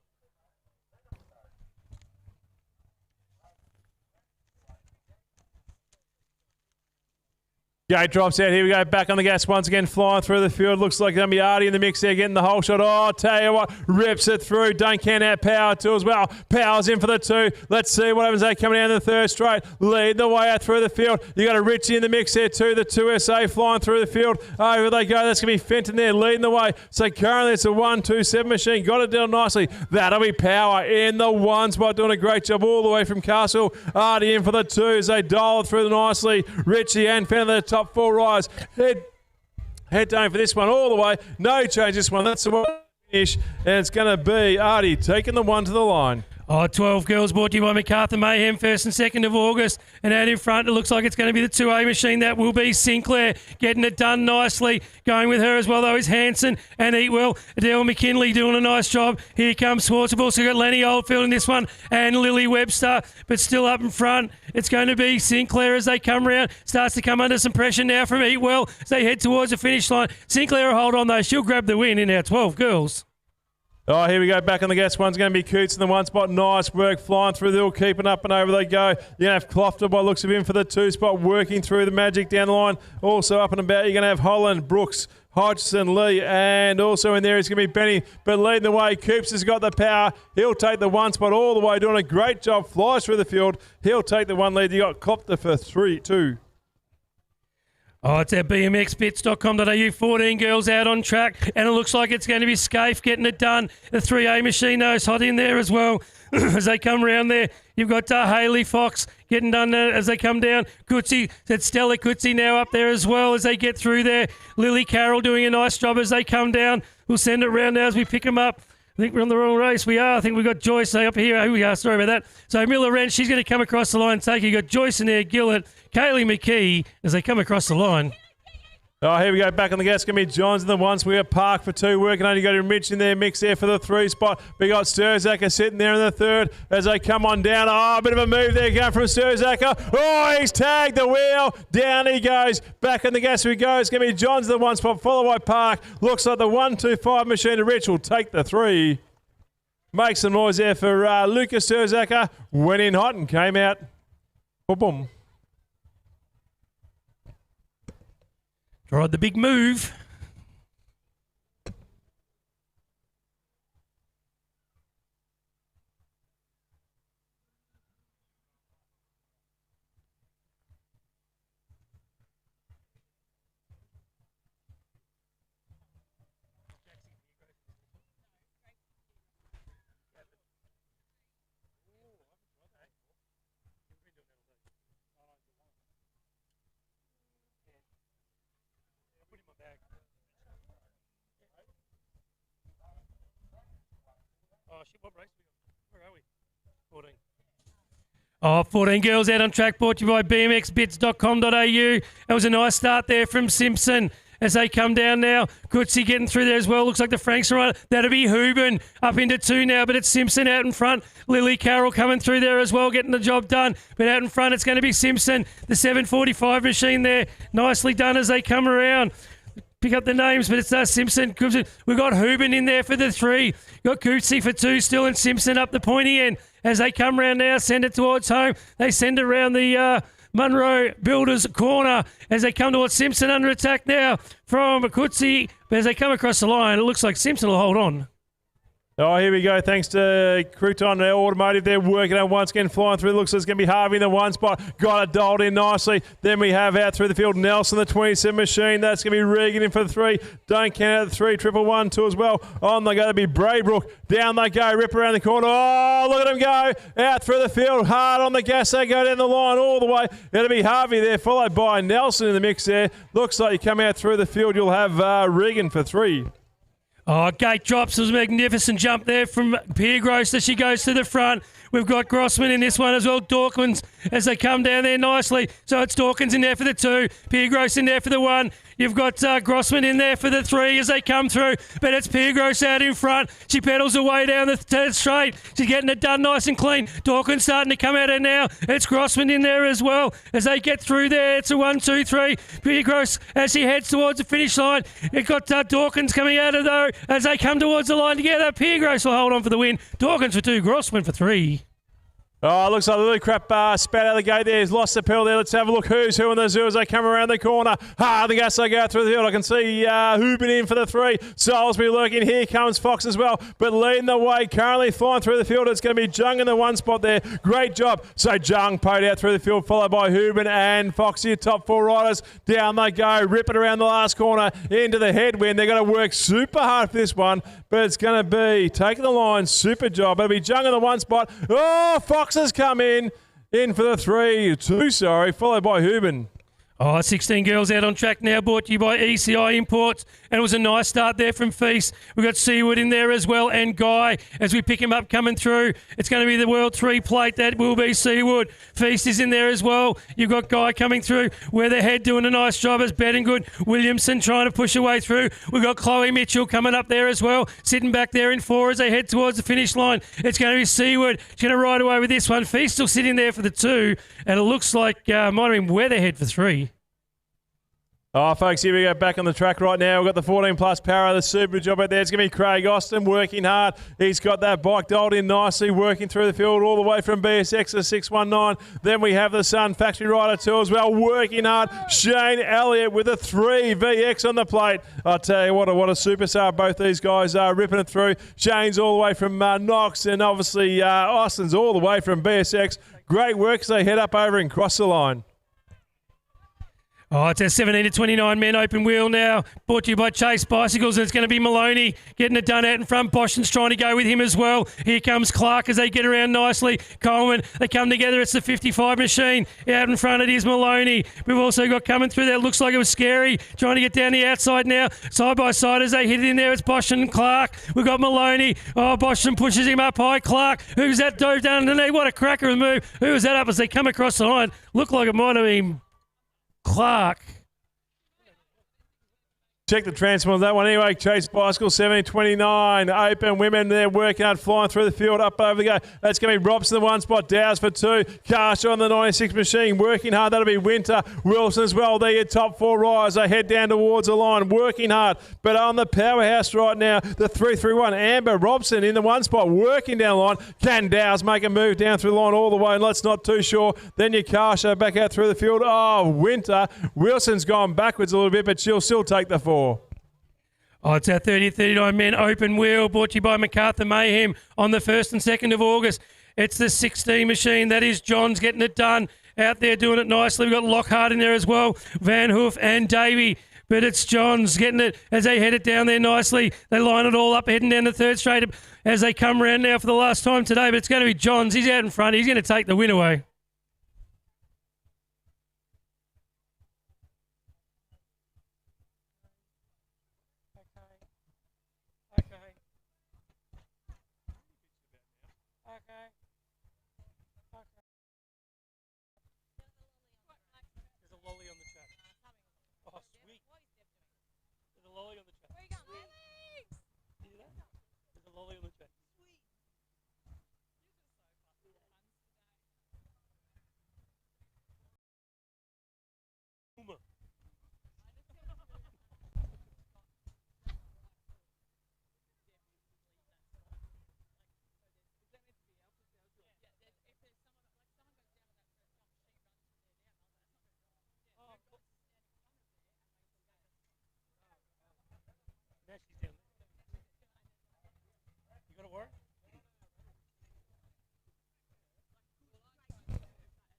Gate drops out. Here we go. Back on the gas once again. Flying through the field. Looks like going to be Artie in the mix there. Getting the whole shot. Oh, I'll tell you what. Rips it through. Duncan out power too as well. Power's in for the 2. Let's see what happens. They coming down the 3rd straight. Lead the way out through the field. You got a Richie in the mix there too. The 2SA flying through the field. Over they go. That's going to be Fenton there leading the way. So currently it's a 1-2-7 machine. Got it down nicely. That'll be Power in the 1 spot. Doing a great job all the way from Castle. Artie in for the 2 as they dial it through nicely. Richie and Fenton the top 4 rise. Head down for this one all the way. No change this one. That's the one finish. And it's going to be Artie taking the 1 to the line. Oh, 12 Girls brought to you by MacArthur Mayhem, 1st and 2nd of August. And out in front, it looks like it's going to be the 2A machine. That will be Sinclair getting it done nicely. Going with her as well, though, is Hanson and Eatwell. Adele McKinley doing a nice job. Here comes Swartz. We've also got Lenny Oldfield in this one and Lily Webster, but still up in front. It's going to be Sinclair as they come round. Starts to come under some pressure now from Eatwell as they head towards the finish line. Sinclair will hold on, though. She'll grab the win in our 12 Girls. Oh, here we go. Back on the gas. One's going to be Coots in the 1 spot. Nice work flying through the hill, keeping up and over they go. You're going to have Clofter by looks of him for the 2 spot, working through the magic down the line. Also up and about, you're going to have Holland, Brooks, Hodgson, Lee, and also in there is going to be Benny. But leading the way, Coops has got the power. He'll take the 1 spot all the way, doing a great job. Flies through the field. He'll take the 1 lead. You got Clofter for 3-2. Oh, it's at bmxbits.com.au, 14 Girls Out on Track, and it looks like it's going to be Scaife getting it done. The 3A machine, though, is hot in there as well. As they come around there, you've got Haley Fox getting done as they come down. Coetzee, that's Stella Coetzee now up there as well as they get through there. Lily Carroll doing a nice job as they come down. We'll send it around now as we pick them up. I think we're on the wrong race. We are. I think we've got Joyce up here. Here we are. Sorry about that. So Miller Wrench, she's going to come across the line and take it. You've got Joyce in there, Gillett, Kaylee McKee as they come across the line. Oh, here we go. Back on the gas. Going to be Johns in the 1. So we got Park for 2. Working on. You got Rich in there. Mix there for the 3 spot. We got Sturzaker sitting there in the 3rd as they come on down. Oh, a bit of a move there going from Sturzaker. Oh, he's tagged the wheel. Down he goes. Back on the gas we go. It's going to be Johns in the 1 spot, followed by Park. Looks like the 1-2-5 machine to Rich will take the 3. Make some noise there for Lucas Sturzaker. Went in hot and came out. Boom, boom. Tried the big move. Oh, 14 girls out on track, brought to you by bmxbits.com.au. That was a nice start there from Simpson as they come down now. Coetzee getting through there as well. Looks like the Franks are on it. That'll be Hooben up into 2 now, but it's Simpson out in front. Lily Carroll coming through there as well, getting the job done. But out in front, it's going to be Simpson. The 745 machine there. Nicely done as they come around. Pick up the names, but it's Simpson. We've got Hooben in there for the 3. Got Coetzee for 2 still, and Simpson up the pointy end. As they come around now, send it towards home. They send it around the Munro Builders corner as they come towards Simpson under attack now from Coetzee. But as they come across the line, it looks like Simpson will hold on. Oh, here we go. Thanks to Crouton Automotive. They're working on once again, flying through. Looks like it's going to be Harvey in the 1 spot. Got it dialed in nicely. Then we have out through the field Nelson, the 27 machine. That's going to be Regan in for the 3. Don't count out the 3. 111 2 as well. On they go to be Braybrook. Down they go. Rip around the corner. Oh, look at them go. Out through the field. Hard on the gas. They go down the line all the way. It'll be Harvey there, followed by Nelson in the mix there. Looks like you come out through the field. You'll have Regan for 3. Oh, Gate drops. It was a magnificent jump there from Piergross as she goes to the front. We've got Grossman in this one as well. Dawkins as they come down there nicely. So it's Dawkins in there for the 2. Piergross in there for the 1. You've got Grossman in there for the 3 as they come through. But it's Piergross out in front. She pedals her way down the third straight. She's getting it done nice and clean. Dawkins starting to come out of now. It's Grossman in there as well as they get through there. It's a 1, 2, 3. Piergross as she heads towards the finish line. It got Dawkins coming out of though as they come towards the line together. Piergross will hold on for the win. Dawkins for 2. Grossman for 3. Oh, it looks like a little crap spat out of the gate there. He's lost the pedal there. Let's have a look who's who in the zoo as they come around the corner. The gas they go through the field. I can see Hooben in for the 3. Salisbury lurking. Here comes Fox as well. But leading the way, currently flying through the field, it's going to be Jung in the 1 spot there. Great job. So Jung poked out through the field, followed by Hooben and Fox here. Top 4 riders. Down they go. Rip it around the last corner into the headwind. They're going to work super hard for this one. But it's going to be taking the line. Super job. It'll be Jung in the 1 spot. Oh, Fox has come in for the 3, 2, followed by Hooben. Oh, 16 girls out on track now, brought to you by ECI Imports. And it was a nice start there from Feast. We've got Seaward in there as well, and Guy as we pick him up coming through. It's going to be the World 3 plate. That will be Seaward. Feast is in there as well. You've got Guy coming through. Weatherhead doing a nice job as Bettinggood. Williamson trying to push her way through. We've got Chloe Mitchell coming up there as well, sitting back there in 4 as they head towards the finish line. It's going to be Seaward. She's going to ride away with this one. Feast still sitting there for the 2, and it looks like might have been Weatherhead for 3. Oh, folks, here we go back on the track right now. We've got the 14 plus power, the super job out there. It's going to be Craig Austin working hard. He's got that bike dialed in nicely, working through the field all the way from BSX to 619. Then we have the Sun Factory Rider 2 as well, working hard. Shane Elliott with a 3 VX on the plate. I'll tell you what a superstar both these guys are, ripping it through. Shane's all the way from Knox, and obviously Austin's all the way from BSX. Great work as they head up over and cross the line. Oh, it's a 17 to 29 men open wheel now. Brought to you by Chase Bicycles, and it's going to be Maloney getting it done out in front. Boston's trying to go with him as well. Here comes Clark as they get around nicely. Coleman, they come together. It's the 55 machine. Out in front it is Maloney. We've also got coming through there. Looks like it was Scary. Trying to get down the outside now. Side by side as they hit it in there. It's Boston and Clark. We've got Maloney. Oh, Boston pushes him up high. Clark, who's that dove down underneath? What a cracker of a move. Who was that up as they come across the line? Looked like it might have been Clark. Check the transfer on that one anyway. Chase Bicycle 1729. Open women, they're working hard, flying through the field, up over the go. That's going to be Robson in the 1 spot. Dow's for 2. Carsha on the 96 machine, working hard. That'll be Winter. Wilson as well. They're your top 4 riders. They head down towards the line, working hard. But on the powerhouse right now, the 331. Amber Robson in the 1 spot, working down the line. Can Dow's make a move down through the line all the way, and let's not too sure. Then your Carsha back out through the field. Oh, Winter. Wilson's gone backwards a little bit, but she'll still take the 4. Oh, it's our 30-39 men open wheel, brought to you by MacArthur Mayhem on the 1st and 2nd of August. It's the 16 machine. That is John's getting it done out there, doing it nicely. We've got Lockhart in there as well, Van Hoof and Davey. But it's John's getting it as they head it down there nicely. They line it all up, heading down the 3rd straight as they come around now for the last time today. But it's going to be John's. He's out in front. He's going to take the win away.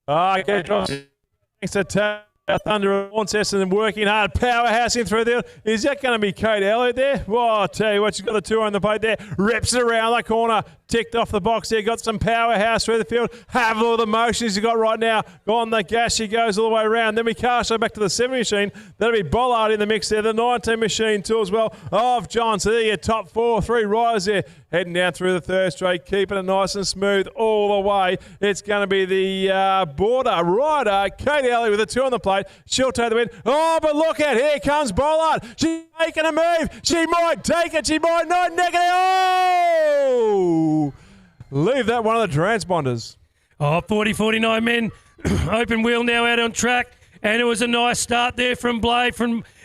Okay, drops. Thanks to Thunder Launceston and working hard. Powerhouse in through there. Is that going to be Kate Elliott there? Well, I'll tell you what, she's got the two on the plate there. Reps it around the corner. Ticked off the box there. Got some powerhouse through the field. Have all the motion she's got right now. Go on the gas. She goes all the way around. Then we cast her back to the 7 machine. That'll be Bollard in the mix there. The 19 machine too as well of John. So there you top 4, 3 riders there. Heading down through the third straight. Keeping it nice and smooth all the way. It's going to be the border rider, Kate Elliott with the 2 on the plate. She'll take the win. Oh, but look out. Here comes Bollard. She's making a move. She might take it. She might not. Negative. Oh! Leave that one of the transponders. Oh, 40-49 men. Open wheel now out on track. And it was a nice start there from Blade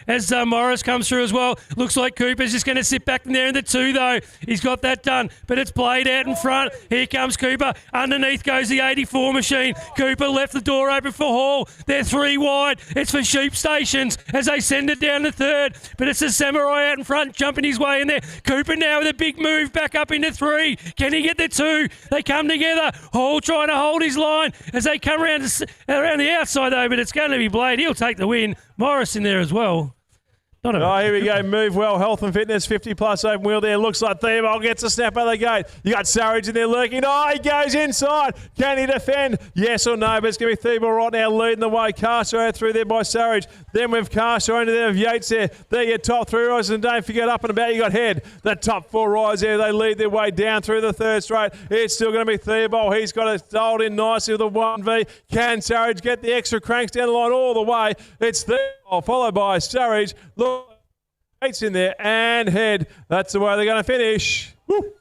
as Morris comes through as well. Looks like Cooper's just going to sit back in there in the 2, though. He's got that done, but it's Blade out in front. Here comes Cooper. Underneath goes the 84 machine. Cooper left the door open for Hall. They're 3 wide. It's for Sheep Stations as they send it down to 3rd, but it's a Samurai out in front, jumping his way in there. Cooper now with a big move back up into 3. Can he get the 2? They come together. Hall trying to hold his line as they come around the outside, though, but it's going to be Blade. He'll take the win. Morris in there as well. Here we go. Move well. Health and fitness. 50+ open wheel there. Looks like Theobald gets a snap out of the gate. You got Sarridge in there lurking. Oh, he goes inside. Can he defend? Yes or no? But it's going to be Theobald right now leading the way. Castro out through there by Sarridge. Then we've Castro into there of Yates there. There you top 3 riders. And don't forget up and about. You got Head. The top 4 riders there. They lead their way down through the third straight. It's still going to be Theobald. He's got it stoled in nicely with a 1V. Can Sarridge get the extra cranks down the line all the way? It's Theobald followed by Sarridge. Look. Yates in there and Head. That's the way they're going to finish. Woo.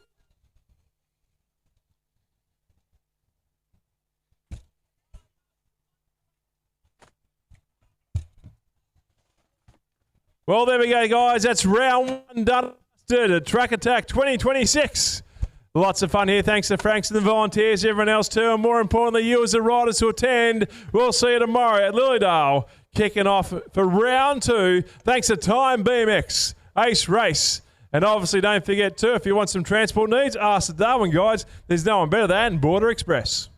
Well, there we go, guys. That's round 1 done. Track Attack 2026. Lots of fun here. Thanks to Frankston and the volunteers, everyone else too, and more importantly, you as the riders who attend. We'll see you tomorrow at Lilydale. Kicking off for round 2, thanks to Time BMX, Ace Race. And obviously don't forget too, if you want some transport needs, ask the Darwin guys. There's no one better than Border Express.